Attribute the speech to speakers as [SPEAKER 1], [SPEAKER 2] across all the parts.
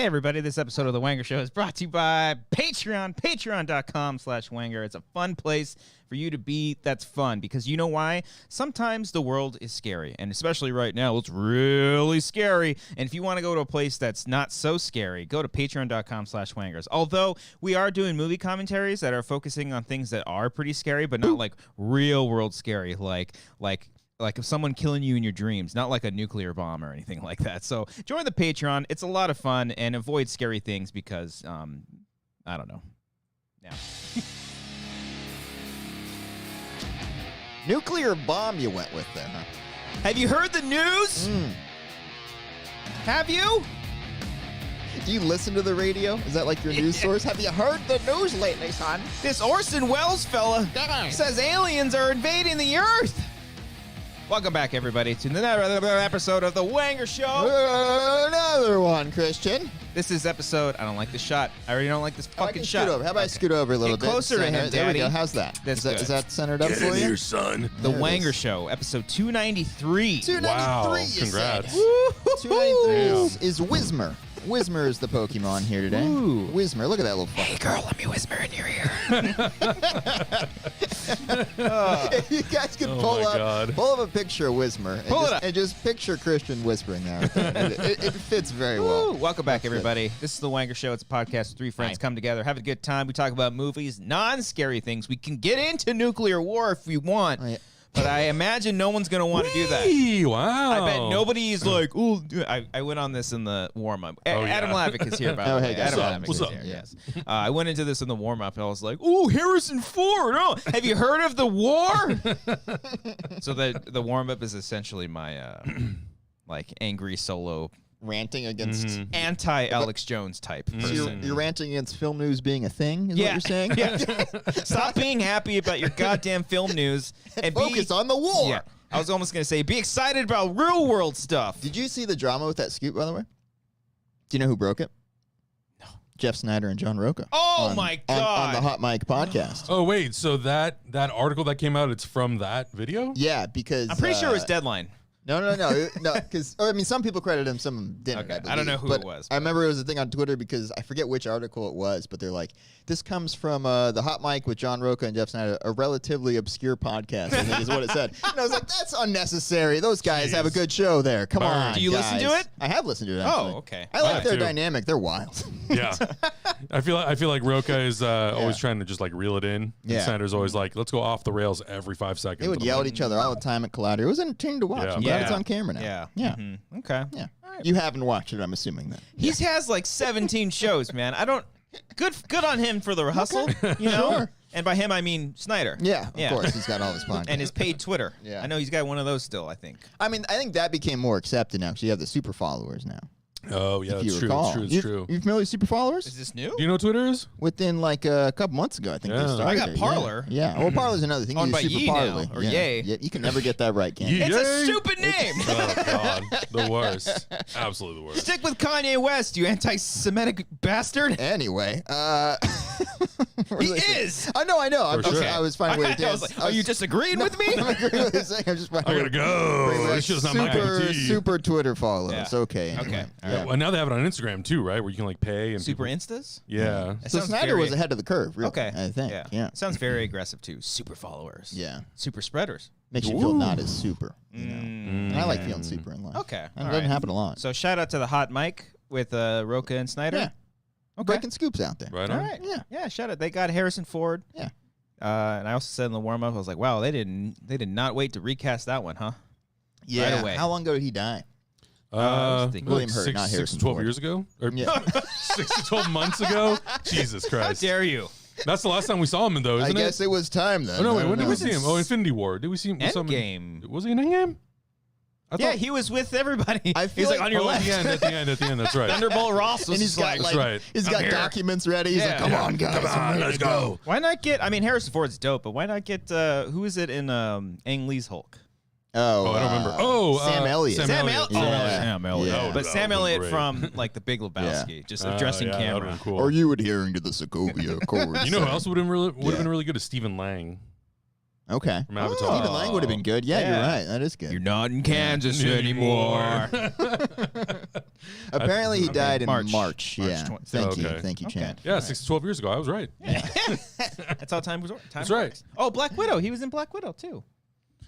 [SPEAKER 1] Hey everybody, this episode of The Wanger Show is brought to you by Patreon, patreon.com/Wanger. It's a fun place for you to be that's fun, because you know why? Sometimes the world is scary, and especially right now, it's really scary. And if you want to go to a place that's not so scary, go to patreon.com/Wangers. Although we are doing movie commentaries that are focusing on things that are pretty scary, but not like real world scary, like if someone killing you in your dreams, not like a nuclear bomb or anything like that. So join the Patreon. It's a lot of fun, and avoid scary things because, I don't know. Yeah.
[SPEAKER 2] Nuclear bomb you went with there, huh?
[SPEAKER 1] Have you heard the news? Have you?
[SPEAKER 2] Do you listen to the radio? Is that like your news source? Have you heard the news lately, son?
[SPEAKER 1] This Orson Welles fella says aliens are invading the Earth. Welcome back, everybody, to another episode of The Wanger Show.
[SPEAKER 2] Another one, Christian.
[SPEAKER 1] This is episode... I don't like this shot. I already don't like this fucking shot.
[SPEAKER 2] How about I scoot over a little bit?
[SPEAKER 1] Get closer to him,
[SPEAKER 2] There we
[SPEAKER 1] Daddy.
[SPEAKER 2] go. How's that? Is that centered up
[SPEAKER 3] Get
[SPEAKER 2] for
[SPEAKER 3] in
[SPEAKER 2] you?
[SPEAKER 3] here, son.
[SPEAKER 1] The
[SPEAKER 2] There it
[SPEAKER 1] Wanger
[SPEAKER 2] is.
[SPEAKER 1] Show, episode 293.
[SPEAKER 2] 293,
[SPEAKER 3] Wow,
[SPEAKER 2] you
[SPEAKER 3] congrats.
[SPEAKER 2] said. 293 is Whismer. Whismer is the Pokemon here today.
[SPEAKER 1] Ooh.
[SPEAKER 2] Whismer, look at that little fucker.
[SPEAKER 1] Hey, girl, let me whisper in your ear.
[SPEAKER 2] You guys could
[SPEAKER 3] Oh
[SPEAKER 2] pull
[SPEAKER 3] my
[SPEAKER 2] up
[SPEAKER 3] God.
[SPEAKER 2] a picture of Whismer and just picture Christian whispering there. It fits very well.
[SPEAKER 1] Woo. Welcome back,
[SPEAKER 2] That's good.
[SPEAKER 1] everybody. This is The Wanger Show. It's a podcast where three friends come together, have a good time. We talk about movies, non-scary things. We can get into nuclear war if we want,
[SPEAKER 2] Oh, yeah.
[SPEAKER 1] but I imagine no one's going to want to do that.
[SPEAKER 3] Whee, wow.
[SPEAKER 1] I bet nobody's like, ooh, I went on this in the warm-up.
[SPEAKER 3] Oh, yeah.
[SPEAKER 1] Adam Hlavac is here, by
[SPEAKER 2] Oh,
[SPEAKER 1] the
[SPEAKER 2] hey,
[SPEAKER 1] way.
[SPEAKER 2] guys.
[SPEAKER 1] Adam
[SPEAKER 3] What's
[SPEAKER 1] Hlavac
[SPEAKER 3] up?
[SPEAKER 1] is here,
[SPEAKER 2] What's
[SPEAKER 1] yes. I went into this in the warm-up, and I was like, ooh, Harrison Ford. Oh, have you heard of the war? So the warm-up is essentially my like angry solo
[SPEAKER 2] Ranting against...
[SPEAKER 1] anti-Alex Jones type
[SPEAKER 2] So
[SPEAKER 1] person.
[SPEAKER 2] you're ranting against film news being a thing, is what you're saying?
[SPEAKER 1] Yeah. Stop being happy about your goddamn film news and
[SPEAKER 2] Focus on the war.
[SPEAKER 1] Yeah. I was almost going to say, be excited about real world stuff.
[SPEAKER 2] Did you see the drama with that scoop, by the way? Do you know who broke it?
[SPEAKER 1] No.
[SPEAKER 2] Jeff Sneider and John Rocha.
[SPEAKER 1] Oh, my
[SPEAKER 2] On
[SPEAKER 1] God.
[SPEAKER 2] the Hot Mic podcast.
[SPEAKER 3] Oh, wait. So that article that came out, it's from that video?
[SPEAKER 2] Yeah, because...
[SPEAKER 1] I'm pretty sure it was Deadline.
[SPEAKER 2] No, because I mean, some people credit him, some of them didn't.
[SPEAKER 1] Okay, I don't know who
[SPEAKER 2] but
[SPEAKER 1] it was,
[SPEAKER 2] I remember it was a thing on Twitter because I forget which article it was, but they're like, "This comes from the Hot Mic with John Rocha and Jeff Snyder, a relatively obscure podcast." I think is what it said. And I was like, "That's unnecessary. Those guys have a good show there. Come
[SPEAKER 3] Burn.
[SPEAKER 2] on."
[SPEAKER 1] Do you listen to
[SPEAKER 2] guys."
[SPEAKER 1] it?
[SPEAKER 2] I have listened to it. Actually.
[SPEAKER 1] Oh, okay.
[SPEAKER 2] I like
[SPEAKER 3] I
[SPEAKER 2] their
[SPEAKER 3] too.
[SPEAKER 2] dynamic. They're wild.
[SPEAKER 3] Yeah. I feel like Rocha is always trying to just like reel it in.
[SPEAKER 2] Yeah.
[SPEAKER 3] And Snyder's always like, let's go off the rails every 5 seconds.
[SPEAKER 2] They would yell at each other all the time at Collider. It was entertaining to watch.
[SPEAKER 3] Yeah.
[SPEAKER 2] I'm glad it's
[SPEAKER 1] Yeah.
[SPEAKER 2] on camera now.
[SPEAKER 1] Yeah.
[SPEAKER 2] Yeah.
[SPEAKER 1] Mhm. Okay.
[SPEAKER 2] Yeah. You haven't watched it, I'm assuming then.
[SPEAKER 1] He has like 17 shows, man. I don't. Good on him for the hustle, you know.
[SPEAKER 2] Sure.
[SPEAKER 1] And by him, I mean Snyder.
[SPEAKER 2] Yeah, of course. He's got all his podcasts.
[SPEAKER 1] And his paid Twitter.
[SPEAKER 2] Yeah.
[SPEAKER 1] I know he's got one of those still, I think.
[SPEAKER 2] I mean, I think that became more accepted now because you have the super followers now.
[SPEAKER 3] Oh, yeah,
[SPEAKER 2] If you
[SPEAKER 3] that's true.
[SPEAKER 2] recall.
[SPEAKER 3] It's true. It's
[SPEAKER 2] You-
[SPEAKER 3] true.
[SPEAKER 2] You familiar with super followers?
[SPEAKER 1] Is this new?
[SPEAKER 3] Do you know what Twitter is?
[SPEAKER 2] Within like a couple months ago, I think they
[SPEAKER 3] Yeah.
[SPEAKER 2] started.
[SPEAKER 1] I got
[SPEAKER 2] it.
[SPEAKER 1] Parler.
[SPEAKER 2] Yeah. Well, Parler's another thing.
[SPEAKER 1] Owned
[SPEAKER 2] You
[SPEAKER 1] by
[SPEAKER 2] use super
[SPEAKER 1] Ye now,
[SPEAKER 2] Parler.
[SPEAKER 1] or
[SPEAKER 2] yeah.
[SPEAKER 1] Yay.
[SPEAKER 2] Yeah, you can never get that right, can you?
[SPEAKER 3] Ye-
[SPEAKER 1] It's a
[SPEAKER 3] Yay.
[SPEAKER 1] stupid name.
[SPEAKER 3] Oh, God. The worst. Absolutely the worst.
[SPEAKER 1] Stick with Kanye West, you anti-Semitic bastard.
[SPEAKER 2] Anyway,
[SPEAKER 1] He is.
[SPEAKER 2] I know. I'm
[SPEAKER 3] For sure.
[SPEAKER 2] I was finding a way to
[SPEAKER 1] I
[SPEAKER 2] dance.
[SPEAKER 1] was like, are you disagreeing with me?
[SPEAKER 2] I'm agreeing with what you're saying. I'm just finding
[SPEAKER 3] I
[SPEAKER 2] a way
[SPEAKER 3] gotta go.
[SPEAKER 2] bring back
[SPEAKER 3] This shit's not my cup of
[SPEAKER 2] super,
[SPEAKER 3] tea.
[SPEAKER 2] super Twitter followers.
[SPEAKER 1] Yeah.
[SPEAKER 2] Okay.
[SPEAKER 1] Okay.
[SPEAKER 2] Anyway.
[SPEAKER 1] All
[SPEAKER 2] Yeah.
[SPEAKER 3] Well, now they have it on Instagram too, right? Where you can like pay and
[SPEAKER 1] Super
[SPEAKER 3] people-
[SPEAKER 1] Instas?
[SPEAKER 3] Yeah.
[SPEAKER 1] That
[SPEAKER 2] So
[SPEAKER 1] sounds
[SPEAKER 2] Snyder
[SPEAKER 1] very-
[SPEAKER 2] was ahead of the curve, really.
[SPEAKER 1] Okay.
[SPEAKER 2] I think. Yeah.
[SPEAKER 1] Sounds very aggressive too. Super followers.
[SPEAKER 2] Yeah.
[SPEAKER 1] Super spreaders.
[SPEAKER 2] Makes you feel not as super. You know?
[SPEAKER 1] Mm.
[SPEAKER 2] And I like feeling super in life.
[SPEAKER 1] Okay.
[SPEAKER 2] And
[SPEAKER 1] All
[SPEAKER 2] it doesn't
[SPEAKER 1] right.
[SPEAKER 2] happen a lot.
[SPEAKER 1] So shout out to the Hot Mic with Rocha and Snyder.
[SPEAKER 2] Yeah.
[SPEAKER 1] Okay.
[SPEAKER 2] Breaking scoops out there.
[SPEAKER 3] Right
[SPEAKER 1] All
[SPEAKER 3] on.
[SPEAKER 1] right.
[SPEAKER 2] Yeah.
[SPEAKER 1] Yeah, shout out. They got Harrison Ford.
[SPEAKER 2] Yeah.
[SPEAKER 1] And I also said in the warm up, I was like, wow, they did not wait to recast that one, huh?
[SPEAKER 2] Yeah.
[SPEAKER 1] Right away.
[SPEAKER 2] How long ago did he die?
[SPEAKER 1] was thinking-
[SPEAKER 2] William
[SPEAKER 3] like
[SPEAKER 2] Hurt, not
[SPEAKER 3] 6
[SPEAKER 2] Harrison
[SPEAKER 3] to 12
[SPEAKER 2] Ford.
[SPEAKER 3] years ago? Or
[SPEAKER 2] Yeah.
[SPEAKER 3] 6 to 12 months ago? Jesus
[SPEAKER 1] How
[SPEAKER 3] Christ.
[SPEAKER 1] dare you?
[SPEAKER 3] That's the last time we saw him in those,
[SPEAKER 2] I
[SPEAKER 3] isn't
[SPEAKER 2] guess
[SPEAKER 3] it?
[SPEAKER 2] it was time then.
[SPEAKER 3] Oh, no,
[SPEAKER 2] I
[SPEAKER 3] wait,
[SPEAKER 2] don't
[SPEAKER 3] when did
[SPEAKER 2] know.
[SPEAKER 3] we see him? Oh, Infinity War. Did we see him?
[SPEAKER 1] Endgame.
[SPEAKER 3] Was he in Endgame? I
[SPEAKER 1] Yeah,
[SPEAKER 3] thought-
[SPEAKER 1] he was with everybody.
[SPEAKER 2] I feel
[SPEAKER 1] He's like
[SPEAKER 2] like-
[SPEAKER 1] on your
[SPEAKER 3] Oh,
[SPEAKER 1] left.
[SPEAKER 3] at the end, that's right.
[SPEAKER 1] Thunderbolt Ross was
[SPEAKER 2] And he's
[SPEAKER 1] just
[SPEAKER 2] got
[SPEAKER 1] like,
[SPEAKER 2] like,
[SPEAKER 3] right.
[SPEAKER 2] he's
[SPEAKER 1] I'm
[SPEAKER 2] got
[SPEAKER 1] here.
[SPEAKER 2] documents ready. He's
[SPEAKER 1] Yeah.
[SPEAKER 2] like, come on, guys.
[SPEAKER 3] Come
[SPEAKER 2] I'm
[SPEAKER 3] on,
[SPEAKER 2] ready
[SPEAKER 3] let's
[SPEAKER 2] to
[SPEAKER 3] go.
[SPEAKER 1] why not get, I mean, Harrison Ford's dope, but why not get, who is it in Ang Lee's Hulk?
[SPEAKER 3] Oh, I don't remember. Oh,
[SPEAKER 2] Sam Elliott.
[SPEAKER 1] Sam
[SPEAKER 3] Elliott.
[SPEAKER 1] Elliott.
[SPEAKER 2] Yeah.
[SPEAKER 1] Oh, Sam Elliott.
[SPEAKER 2] Yeah.
[SPEAKER 1] But
[SPEAKER 3] That
[SPEAKER 1] Sam
[SPEAKER 3] would've been
[SPEAKER 1] Elliott
[SPEAKER 3] great.
[SPEAKER 1] from, like, The Big Lebowski, just addressing
[SPEAKER 3] yeah, that'd
[SPEAKER 1] camera.
[SPEAKER 3] been cool.
[SPEAKER 2] Are you adhering to the Sokovia Accords?
[SPEAKER 3] You know who else would have been really good is Stephen Lang.
[SPEAKER 2] Okay.
[SPEAKER 3] From Avatar.
[SPEAKER 2] Stephen Lang would have been good. Yeah, you're right. That is good.
[SPEAKER 1] You're not in Kansas anymore.
[SPEAKER 2] Apparently, he died in March. Yeah.
[SPEAKER 1] 20.
[SPEAKER 2] Thank you.
[SPEAKER 3] Okay.
[SPEAKER 2] Thank you, Chan.
[SPEAKER 3] Yeah, 6 to 12 years ago. I was right.
[SPEAKER 1] That's how time was.
[SPEAKER 3] That's right.
[SPEAKER 1] Works. Oh, Black Widow. He was in Black Widow too.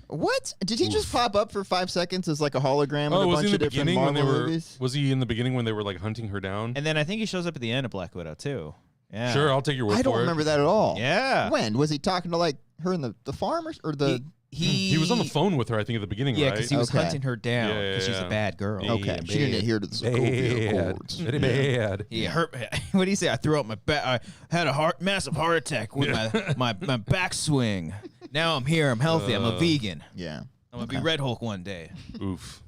[SPEAKER 2] What? Did he just pop up for 5 seconds as like a hologram in a
[SPEAKER 3] was
[SPEAKER 2] bunch
[SPEAKER 3] he in
[SPEAKER 2] of
[SPEAKER 3] the
[SPEAKER 2] different
[SPEAKER 3] beginning when
[SPEAKER 2] Marvel
[SPEAKER 3] they were?
[SPEAKER 2] movies?
[SPEAKER 3] Was he in the beginning when they were like hunting her down?
[SPEAKER 1] And then I think he shows up at the end of Black Widow too. Yeah.
[SPEAKER 3] Sure, I'll take your word for it.
[SPEAKER 2] I don't remember that at all.
[SPEAKER 1] Yeah.
[SPEAKER 2] When? Was he talking to like her in the farm or the...
[SPEAKER 1] He
[SPEAKER 3] was on the phone with her, I think, at the beginning,
[SPEAKER 1] Yeah,
[SPEAKER 3] right?
[SPEAKER 1] because he was
[SPEAKER 2] Okay.
[SPEAKER 1] hunting her down because she's a bad girl.
[SPEAKER 2] Okay, she didn't adhere to the Sokovia Accords.
[SPEAKER 3] Very bad.
[SPEAKER 1] He hurt. What do you say? I threw out my back. I had a massive heart attack with my backswing. Now I'm here. I'm healthy. I'm a vegan.
[SPEAKER 2] Yeah.
[SPEAKER 1] I'm gonna be Red Hulk one day.
[SPEAKER 3] Oof.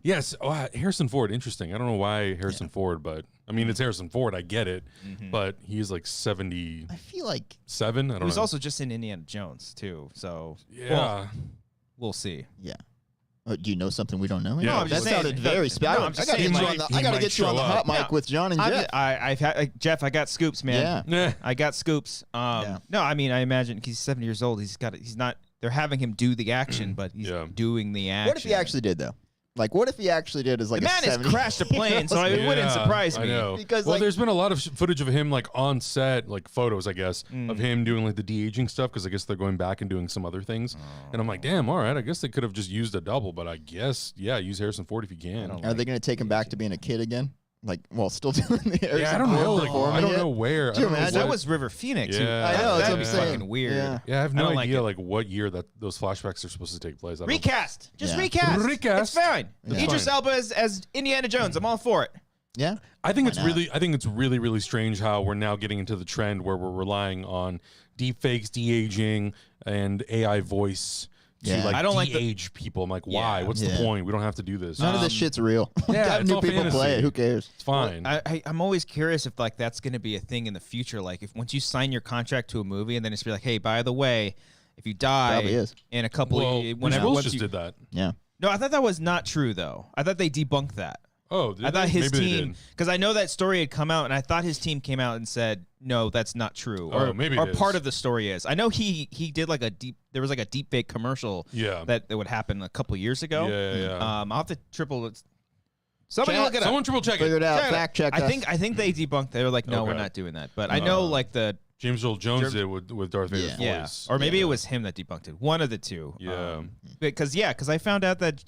[SPEAKER 3] Yes. Harrison Ford. Interesting. I don't know why Harrison Ford, but I mean, it's Harrison Ford. I get it. But he's like 77.
[SPEAKER 2] I feel like...
[SPEAKER 3] I don't know.
[SPEAKER 1] He was also just in Indiana Jones too. So
[SPEAKER 3] Yeah.
[SPEAKER 1] we'll see.
[SPEAKER 2] Yeah. Do you know something we don't know?
[SPEAKER 3] Yeah,
[SPEAKER 1] I'm just
[SPEAKER 2] that
[SPEAKER 1] saying,
[SPEAKER 2] sounded very special.
[SPEAKER 1] I'm just
[SPEAKER 2] I
[SPEAKER 1] saying,
[SPEAKER 2] gotta
[SPEAKER 1] like,
[SPEAKER 2] get
[SPEAKER 3] might
[SPEAKER 2] you on the
[SPEAKER 3] show
[SPEAKER 2] hot
[SPEAKER 3] up.
[SPEAKER 2] mic with John and Jeff.
[SPEAKER 1] Jeff, I got scoops, man.
[SPEAKER 2] Yeah.
[SPEAKER 1] I got scoops.
[SPEAKER 2] Yeah.
[SPEAKER 1] No, I mean, I imagine he's 70 years old. He's not. They're having him do the action, but he's doing the action.
[SPEAKER 2] What if he actually did though? Like, what if he actually did as like
[SPEAKER 1] The
[SPEAKER 2] a
[SPEAKER 1] man has
[SPEAKER 2] 70
[SPEAKER 1] crashed a plane, so it wouldn't surprise me.
[SPEAKER 3] I know.
[SPEAKER 2] Because,
[SPEAKER 3] well,
[SPEAKER 2] like-
[SPEAKER 3] there's been a lot of footage of him like on set, like photos, I guess, of him doing like the de-aging stuff because I guess they're going back and doing some other things. And I'm like, damn, all right, I guess they could have just used a double, but I guess, yeah, use Harrison Ford if you can.
[SPEAKER 2] Are they going to take him back to being a kid again? Like, well, still doing the Harrison
[SPEAKER 3] Yeah, I don't know.
[SPEAKER 2] Ford
[SPEAKER 3] Like,
[SPEAKER 2] performing
[SPEAKER 3] I don't
[SPEAKER 2] yet?
[SPEAKER 3] know where.
[SPEAKER 2] Do you
[SPEAKER 3] I don't know
[SPEAKER 2] imagine?
[SPEAKER 1] That
[SPEAKER 3] what-
[SPEAKER 1] was River Phoenix.
[SPEAKER 3] Yeah.
[SPEAKER 2] I know, that's
[SPEAKER 1] that'd
[SPEAKER 2] what
[SPEAKER 1] be
[SPEAKER 2] I'm saying.
[SPEAKER 1] fucking weird.
[SPEAKER 2] Yeah.
[SPEAKER 3] Yeah, I have
[SPEAKER 1] I
[SPEAKER 3] no
[SPEAKER 1] don't like
[SPEAKER 3] idea
[SPEAKER 1] it.
[SPEAKER 3] like what year that those flashbacks are supposed to take place. I don't
[SPEAKER 1] Recast. Just
[SPEAKER 2] Yeah.
[SPEAKER 1] recast.
[SPEAKER 3] Recast.
[SPEAKER 1] It's fine.
[SPEAKER 3] It's
[SPEAKER 1] Idris
[SPEAKER 3] fine.
[SPEAKER 1] Elba as Indiana Jones. I'm all for it.
[SPEAKER 2] Yeah.
[SPEAKER 3] I think it's
[SPEAKER 2] not?
[SPEAKER 3] really strange how we're now getting into the trend where we're relying on deep fakes, de-aging, and AI voice to
[SPEAKER 2] Yeah.
[SPEAKER 3] like
[SPEAKER 1] I don't like the-
[SPEAKER 3] de-age people. I'm like, why? What's the
[SPEAKER 2] Yeah.
[SPEAKER 3] point? We don't have to do this.
[SPEAKER 2] None of this shit's real.
[SPEAKER 3] yeah,
[SPEAKER 2] Have
[SPEAKER 3] it's
[SPEAKER 2] new
[SPEAKER 3] all
[SPEAKER 2] people
[SPEAKER 3] fantasy.
[SPEAKER 2] play it. Who cares?
[SPEAKER 3] It's fine.
[SPEAKER 1] I'm always curious if like that's going to be a thing in the future. Like if once you sign your contract to a movie and then it's be like, hey, by the way, if you die
[SPEAKER 2] Probably is.
[SPEAKER 1] in a couple
[SPEAKER 3] well,
[SPEAKER 1] of
[SPEAKER 3] Bruce
[SPEAKER 1] whenever
[SPEAKER 3] Willis
[SPEAKER 1] once
[SPEAKER 3] just
[SPEAKER 1] you,
[SPEAKER 3] did that.
[SPEAKER 2] Yeah.
[SPEAKER 1] No, I thought that was not true though. I thought they debunked that.
[SPEAKER 3] Oh, did
[SPEAKER 1] I thought
[SPEAKER 3] they?
[SPEAKER 1] his
[SPEAKER 3] Maybe they
[SPEAKER 1] team,
[SPEAKER 3] did.
[SPEAKER 1] because I know that story had come out, and I thought his team came out and said, "No, that's not true."
[SPEAKER 3] Oh,
[SPEAKER 1] or
[SPEAKER 3] maybe
[SPEAKER 1] or
[SPEAKER 3] it
[SPEAKER 1] part
[SPEAKER 3] is.
[SPEAKER 1] of the story is. I know he did like there was like a deep fake commercial
[SPEAKER 3] Yeah.
[SPEAKER 1] that would happen a couple years ago.
[SPEAKER 3] Yeah.
[SPEAKER 1] I'll have to triple. Somebody
[SPEAKER 2] Chat,
[SPEAKER 1] look it up.
[SPEAKER 3] Someone triple check
[SPEAKER 2] Figure it
[SPEAKER 3] it.
[SPEAKER 2] out.
[SPEAKER 1] Check it out.
[SPEAKER 2] Fact check
[SPEAKER 1] I
[SPEAKER 2] us.
[SPEAKER 1] think they debunked. They were like, "No, we're
[SPEAKER 3] Okay.
[SPEAKER 1] not doing that." But I know like the
[SPEAKER 3] James Earl Jones did with Darth Vader's
[SPEAKER 1] yeah,
[SPEAKER 3] voice.
[SPEAKER 1] or maybe it was him that debunked it. One of the two.
[SPEAKER 3] Yeah.
[SPEAKER 1] Because I found out that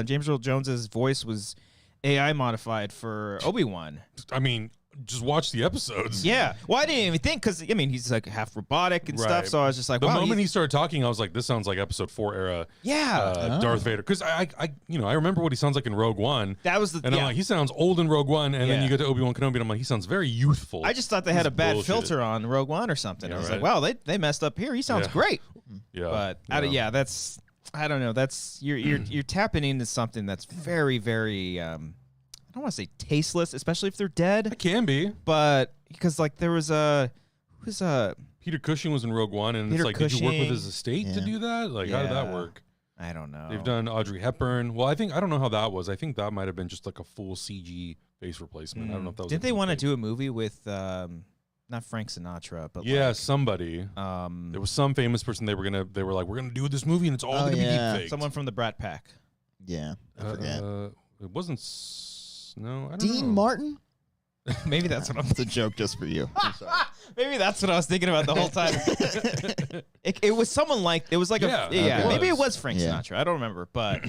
[SPEAKER 1] James Earl Jones's voice was AI modified for Obi-Wan.
[SPEAKER 3] I mean, just watch the episodes.
[SPEAKER 1] Yeah. Well, I didn't even think because I mean he's like half robotic and stuff.
[SPEAKER 3] Right.
[SPEAKER 1] So I was just like,
[SPEAKER 3] The
[SPEAKER 1] wow.
[SPEAKER 3] moment he started talking, I was like, "This sounds like Episode 4 era."
[SPEAKER 1] Yeah.
[SPEAKER 3] Darth Vader. Because I remember what he sounds like in Rogue One.
[SPEAKER 1] That was the.
[SPEAKER 3] And
[SPEAKER 1] yeah.
[SPEAKER 3] I'm like, he sounds old in Rogue One, and then
[SPEAKER 1] Yeah.
[SPEAKER 3] you get to Obi-Wan Kenobi, and I'm like, he sounds very youthful.
[SPEAKER 1] I just thought they had
[SPEAKER 3] This
[SPEAKER 1] a bad
[SPEAKER 3] bullshit.
[SPEAKER 1] filter on Rogue One or something.
[SPEAKER 3] Yeah,
[SPEAKER 1] I was
[SPEAKER 3] right.
[SPEAKER 1] like, wow, they messed up here. He sounds
[SPEAKER 3] Yeah.
[SPEAKER 1] great.
[SPEAKER 3] Yeah.
[SPEAKER 1] But that's I don't know. That's you're tapping into something that's very very. I don't want to say tasteless, especially if they're dead.
[SPEAKER 3] It can be.
[SPEAKER 1] But because like there was
[SPEAKER 3] Peter Cushing was in Rogue One, and
[SPEAKER 1] Peter
[SPEAKER 3] it's like, did you work with
[SPEAKER 1] Cushing.
[SPEAKER 3] his estate to
[SPEAKER 2] Yeah.
[SPEAKER 3] do that? Like, how did that
[SPEAKER 1] Yeah.
[SPEAKER 3] work?
[SPEAKER 1] I don't know.
[SPEAKER 3] They've done Audrey Hepburn. Well, I don't know how that was. I think that might have been just like a full CG face replacement. I don't know if that was.
[SPEAKER 1] Didn't they want to do a movie with not Frank Sinatra, but
[SPEAKER 3] Yeah,
[SPEAKER 1] like,
[SPEAKER 3] somebody. There was some famous person they were like, we're gonna do this movie, and it's all gonna
[SPEAKER 2] yeah.
[SPEAKER 3] be deep
[SPEAKER 1] someone from the Brat Pack.
[SPEAKER 2] Yeah. I forget.
[SPEAKER 3] It wasn't. No, I don't
[SPEAKER 2] Dean
[SPEAKER 3] know.
[SPEAKER 2] Martin?
[SPEAKER 1] Maybe that's what I'm.
[SPEAKER 2] It's a joke just for you. I'm sorry.
[SPEAKER 1] Maybe that's what I was thinking about the whole time. it was someone like it was like
[SPEAKER 3] Yeah,
[SPEAKER 2] okay.
[SPEAKER 1] maybe it was Frank
[SPEAKER 2] Yeah.
[SPEAKER 1] Sinatra. I don't remember, but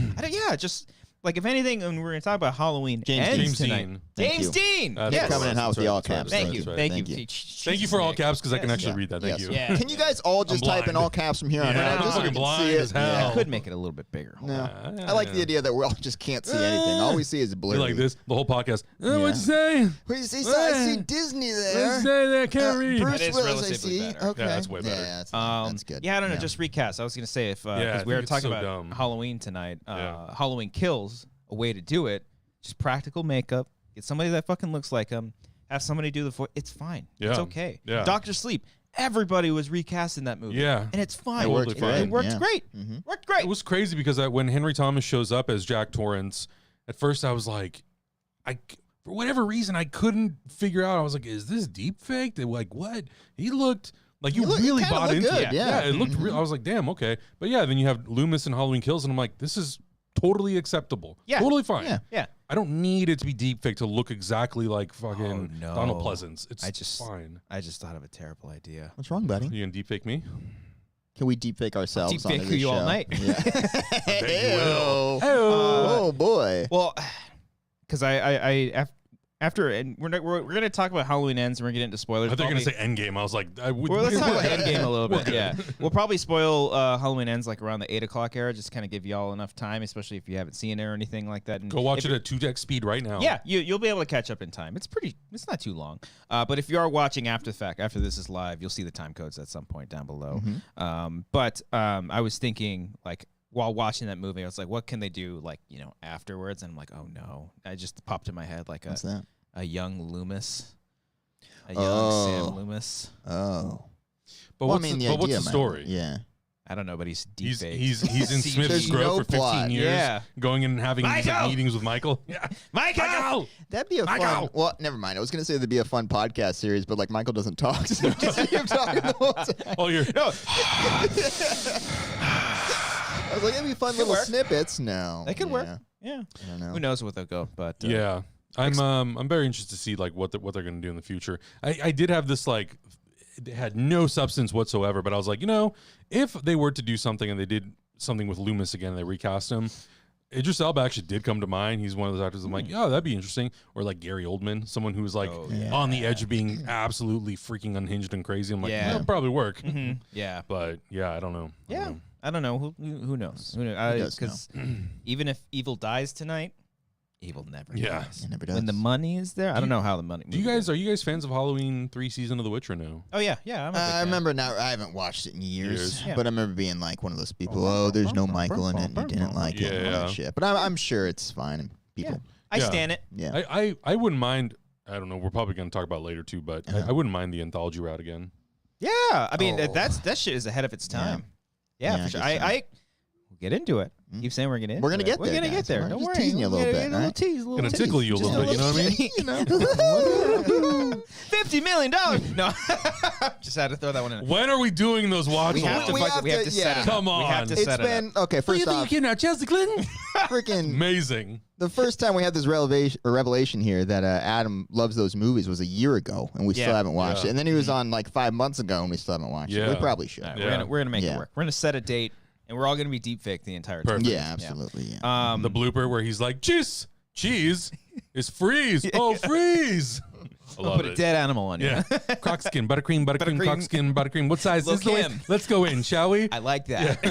[SPEAKER 1] just like if anything, when we're gonna talk about Halloween,
[SPEAKER 2] James
[SPEAKER 1] ends
[SPEAKER 3] Dean.
[SPEAKER 1] tonight.
[SPEAKER 2] Thank
[SPEAKER 1] James
[SPEAKER 2] you.
[SPEAKER 1] Dean.
[SPEAKER 3] That's
[SPEAKER 1] Yes.
[SPEAKER 3] right.
[SPEAKER 2] Coming in hot with the all caps.
[SPEAKER 1] Thank you.
[SPEAKER 3] That's right.
[SPEAKER 1] Thank
[SPEAKER 2] Thank
[SPEAKER 1] you.
[SPEAKER 2] you.
[SPEAKER 3] Thank you for all caps because I can
[SPEAKER 1] Yes.
[SPEAKER 3] actually read that. Thank
[SPEAKER 2] Yes.
[SPEAKER 3] you.
[SPEAKER 1] Yeah.
[SPEAKER 2] Can you guys all just
[SPEAKER 3] I'm
[SPEAKER 2] type in
[SPEAKER 3] blind.
[SPEAKER 2] all caps from here on
[SPEAKER 3] Yeah,
[SPEAKER 2] out?
[SPEAKER 3] I'm
[SPEAKER 2] Just so
[SPEAKER 3] fucking
[SPEAKER 2] we can
[SPEAKER 3] blind
[SPEAKER 2] see it?
[SPEAKER 3] as hell.
[SPEAKER 2] Yeah.
[SPEAKER 1] Could make it a little bit bigger. Hold
[SPEAKER 2] No.
[SPEAKER 1] on.
[SPEAKER 2] I like the idea that we all just can't see anything. All we see is blurry.
[SPEAKER 3] You're like this the whole podcast.
[SPEAKER 2] Yeah.
[SPEAKER 3] What'd you say?
[SPEAKER 2] What do you see? I see Disney there.
[SPEAKER 3] What'd you say that? I can't read.
[SPEAKER 2] Bruce
[SPEAKER 1] That is
[SPEAKER 2] Willis, I
[SPEAKER 1] relatively
[SPEAKER 2] see.
[SPEAKER 1] better.
[SPEAKER 2] Okay.
[SPEAKER 3] Yeah, that's way better.
[SPEAKER 2] Yeah, that's good.
[SPEAKER 1] Yeah, I don't know. Just recast. I was gonna say if
[SPEAKER 3] I
[SPEAKER 1] because we were
[SPEAKER 3] think it's
[SPEAKER 1] talking
[SPEAKER 3] so
[SPEAKER 1] about
[SPEAKER 3] dumb.
[SPEAKER 1] Halloween tonight.
[SPEAKER 3] Yeah.
[SPEAKER 1] Halloween Kills, a way to do it. Just practical makeup. Get somebody that fucking looks like him. Have somebody do the voice. It's fine.
[SPEAKER 3] Yeah.
[SPEAKER 1] It's okay.
[SPEAKER 3] Yeah.
[SPEAKER 1] Doctor Sleep. Everybody was recast in that movie.
[SPEAKER 3] Yeah.
[SPEAKER 1] And it's fine.
[SPEAKER 2] It worked
[SPEAKER 1] It
[SPEAKER 2] fine,
[SPEAKER 1] worked
[SPEAKER 2] yeah.
[SPEAKER 1] great. Worked great.
[SPEAKER 3] It was crazy because when Henry Thomas shows up as Jack Torrance, at first I was like, for whatever reason, I couldn't figure out. I was like, is this deep fake? Like, what? He looked Like you really bought into
[SPEAKER 2] good,
[SPEAKER 3] it.
[SPEAKER 2] yeah.
[SPEAKER 3] It looked real. I was like, damn, okay. But yeah, then you have Loomis and Halloween Kills, and I'm like, this is totally acceptable.
[SPEAKER 1] Yeah.
[SPEAKER 3] Totally fine.
[SPEAKER 1] Yeah.
[SPEAKER 3] I don't need it to be deepfake to look exactly like fucking Donald Pleasance. It's fine.
[SPEAKER 1] I just thought of a terrible idea.
[SPEAKER 2] What's wrong, buddy?
[SPEAKER 3] You gonna deepfake me?
[SPEAKER 2] Can we deepfake ourselves?
[SPEAKER 1] Deepfake
[SPEAKER 2] onto this
[SPEAKER 1] you
[SPEAKER 2] show?
[SPEAKER 1] all night.
[SPEAKER 2] Yeah.
[SPEAKER 3] Ew.
[SPEAKER 2] Oh boy.
[SPEAKER 1] Well, because after and we're gonna talk about Halloween Ends and we're gonna get into spoilers.
[SPEAKER 3] I thought you were gonna say Endgame. I was like,
[SPEAKER 1] Well, let's talk about Endgame a little bit. Yeah, we'll probably spoil Halloween Ends like around the 8 o'clock era, just kind of give y'all enough time, especially if you haven't seen it or anything like that. And
[SPEAKER 3] go watch it at 2x speed right now.
[SPEAKER 1] Yeah, you'll be able to catch up in time. It's not too long. But if you are watching after the fact, after this is live, you'll see the time codes at some point down below. But I was thinking like, while watching that movie, I was like, what can they do like, afterwards? And I'm like, oh no. I just popped in my head like a young Loomis. A young Sam Loomis.
[SPEAKER 2] Oh.
[SPEAKER 3] But what's the story?
[SPEAKER 2] Yeah.
[SPEAKER 1] I don't know, but he's deep.
[SPEAKER 3] He's in Smith's
[SPEAKER 2] There's
[SPEAKER 3] Grove
[SPEAKER 2] no
[SPEAKER 3] for 15
[SPEAKER 2] plot.
[SPEAKER 3] years.
[SPEAKER 1] Yeah.
[SPEAKER 3] Going in and having these meetings with Michael. Yeah.
[SPEAKER 1] Michael!
[SPEAKER 2] That'd be a fun. Well, never mind. I was gonna say that'd be a fun podcast series, but like Michael doesn't talk, so just him talking the whole time.
[SPEAKER 3] Oh, you're
[SPEAKER 1] No.
[SPEAKER 2] I was like, that'd be fun little snippets. No,
[SPEAKER 1] They could work.
[SPEAKER 2] Yeah.
[SPEAKER 1] Yeah.
[SPEAKER 2] I don't know.
[SPEAKER 1] Who knows what they'll go, but
[SPEAKER 3] yeah. I'm very interested to see like what they're going to do in the future. I did have this like it had no substance whatsoever, but I was like, if they were to do something and they did something with Loomis again, and they recast him. Idris Elba actually did come to mind. He's one of those actors I'm like, that'd be interesting. Or like Gary Oldman, someone who's like on the edge of being absolutely freaking unhinged and crazy. I'm like, that'll probably work.
[SPEAKER 1] Yeah.
[SPEAKER 3] But yeah, I don't know.
[SPEAKER 1] I don't know. Who knows? Who knows? Because even if evil dies tonight, evil never dies.
[SPEAKER 2] It never does.
[SPEAKER 1] When the money is there, I don't know how the money.
[SPEAKER 3] Are you guys fans of Halloween 3 season of The Witcher now?
[SPEAKER 1] Oh yeah. I'm a big
[SPEAKER 2] I
[SPEAKER 1] fan.
[SPEAKER 2] remember now. I haven't watched it in years,
[SPEAKER 1] Yeah.
[SPEAKER 2] but I remember being like one of those people. Oh, there's no Michael in it, and you didn't like it, and all that shit. But I'm sure it's fine. And people,
[SPEAKER 1] I stand it.
[SPEAKER 2] yeah.
[SPEAKER 3] I wouldn't mind. I don't know. We're probably going to talk about it later too, but I wouldn't mind the anthology route again.
[SPEAKER 1] Yeah, I mean that shit is ahead of its time. Yeah, for sure.
[SPEAKER 2] I
[SPEAKER 1] We'll get into it. Keep saying we're gonna.
[SPEAKER 2] We're gonna get there.
[SPEAKER 1] We're gonna
[SPEAKER 2] guys.
[SPEAKER 1] get there.
[SPEAKER 2] We're
[SPEAKER 1] Don't
[SPEAKER 2] just
[SPEAKER 1] worry.
[SPEAKER 2] teasing you a little bit,
[SPEAKER 1] A little
[SPEAKER 2] right?
[SPEAKER 1] tease.
[SPEAKER 3] Gonna tickle you a little bit. You know what I mean?
[SPEAKER 1] $50 million. No, just had to throw that one in.
[SPEAKER 3] When are we doing those watch?
[SPEAKER 1] We have to set it up.
[SPEAKER 3] Come on.
[SPEAKER 1] We have to
[SPEAKER 2] It's
[SPEAKER 1] set
[SPEAKER 2] been
[SPEAKER 1] it up.
[SPEAKER 2] okay. First off,
[SPEAKER 3] now, Chelsea Clinton?
[SPEAKER 2] freaking
[SPEAKER 3] Amazing.
[SPEAKER 2] the first time we had this revelation here that Adam loves those movies was a year ago, and we still haven't watched it. And then he was on like 5 months ago, and we still haven't watched it. We probably should.
[SPEAKER 1] All right, we're gonna make it work. We're gonna set a date, and we're all gonna be deep fake the entire time.
[SPEAKER 3] Perfect.
[SPEAKER 2] Yeah, absolutely. Yeah.
[SPEAKER 3] The blooper where he's like, cheese is freeze. Oh, freeze. I love
[SPEAKER 1] Put a
[SPEAKER 3] it.
[SPEAKER 1] dead animal on you.
[SPEAKER 3] Yeah. Crockskin, buttercream, crockskin, buttercream. What size is the
[SPEAKER 1] Lil'
[SPEAKER 3] way?
[SPEAKER 1] Kim.
[SPEAKER 3] Let's go in, shall we?
[SPEAKER 1] I like that.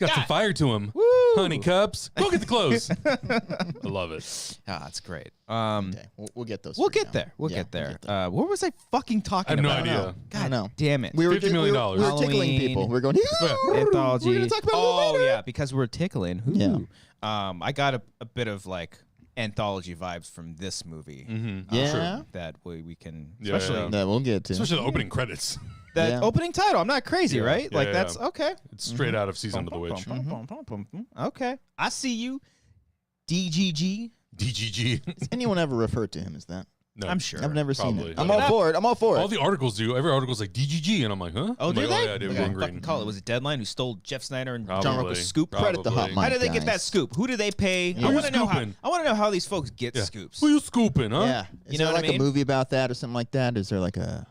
[SPEAKER 3] Got some fire to him.
[SPEAKER 1] Woo.
[SPEAKER 3] Honey cups. Go get the clothes. I love it.
[SPEAKER 1] That's great.
[SPEAKER 2] Okay, we'll get those.
[SPEAKER 1] We'll
[SPEAKER 2] for you
[SPEAKER 1] get
[SPEAKER 2] now.
[SPEAKER 1] there. We'll
[SPEAKER 2] Yeah,
[SPEAKER 1] get there. What was I fucking talking
[SPEAKER 3] I have no
[SPEAKER 1] about?
[SPEAKER 3] idea.
[SPEAKER 1] God
[SPEAKER 2] know.
[SPEAKER 1] damn it.
[SPEAKER 2] We were
[SPEAKER 3] $50 million.
[SPEAKER 2] We were tickling
[SPEAKER 1] Halloween.
[SPEAKER 2] people. We're going.
[SPEAKER 1] Anthology.
[SPEAKER 2] We're gonna talk about it a little
[SPEAKER 1] oh
[SPEAKER 2] later.
[SPEAKER 1] yeah, because we're tickling. Ooh.
[SPEAKER 2] Yeah.
[SPEAKER 1] I got a bit of like anthology vibes from this movie.
[SPEAKER 2] Yeah.
[SPEAKER 1] That we can,
[SPEAKER 3] Yeah,
[SPEAKER 1] especially
[SPEAKER 3] yeah.
[SPEAKER 2] That we'll get to.
[SPEAKER 3] Especially the opening credits.
[SPEAKER 1] that
[SPEAKER 2] Yeah.
[SPEAKER 1] opening title. I'm not crazy, right?
[SPEAKER 3] Yeah,
[SPEAKER 1] Like
[SPEAKER 3] yeah,
[SPEAKER 1] that's
[SPEAKER 3] yeah.
[SPEAKER 1] okay.
[SPEAKER 3] It's straight out of Season of the Witch.
[SPEAKER 1] Okay, I see you, DGG.
[SPEAKER 3] DGG.
[SPEAKER 2] Does anyone ever refer to him as that?
[SPEAKER 3] No.
[SPEAKER 1] I'm sure.
[SPEAKER 2] I've never seen
[SPEAKER 3] Probably.
[SPEAKER 2] it. I'm all for it. I'm all for
[SPEAKER 3] All
[SPEAKER 2] it.
[SPEAKER 3] the articles do. Every article's like DGG, and I'm like, huh?
[SPEAKER 1] Oh,
[SPEAKER 3] I'm
[SPEAKER 1] did
[SPEAKER 3] like,
[SPEAKER 1] they?
[SPEAKER 3] Oh, yeah, David
[SPEAKER 1] Fucking
[SPEAKER 3] Green.
[SPEAKER 1] call it. Was it Deadline who stole Jeff Sneider and John
[SPEAKER 3] Probably.
[SPEAKER 1] Rocha's scoop?
[SPEAKER 2] Credit the hot
[SPEAKER 3] Probably.
[SPEAKER 2] mic.
[SPEAKER 1] How did they get
[SPEAKER 2] guys.
[SPEAKER 1] that scoop? Who do they pay?
[SPEAKER 2] Yeah.
[SPEAKER 1] I want to know how.
[SPEAKER 3] Scooping.
[SPEAKER 1] I want to know how these folks get
[SPEAKER 3] Yeah.
[SPEAKER 1] scoops.
[SPEAKER 3] Who you scooping, huh?
[SPEAKER 2] Yeah. Is
[SPEAKER 1] You
[SPEAKER 2] there
[SPEAKER 1] know what I
[SPEAKER 2] like
[SPEAKER 1] mean?
[SPEAKER 2] a movie about that or something like that? Is there like a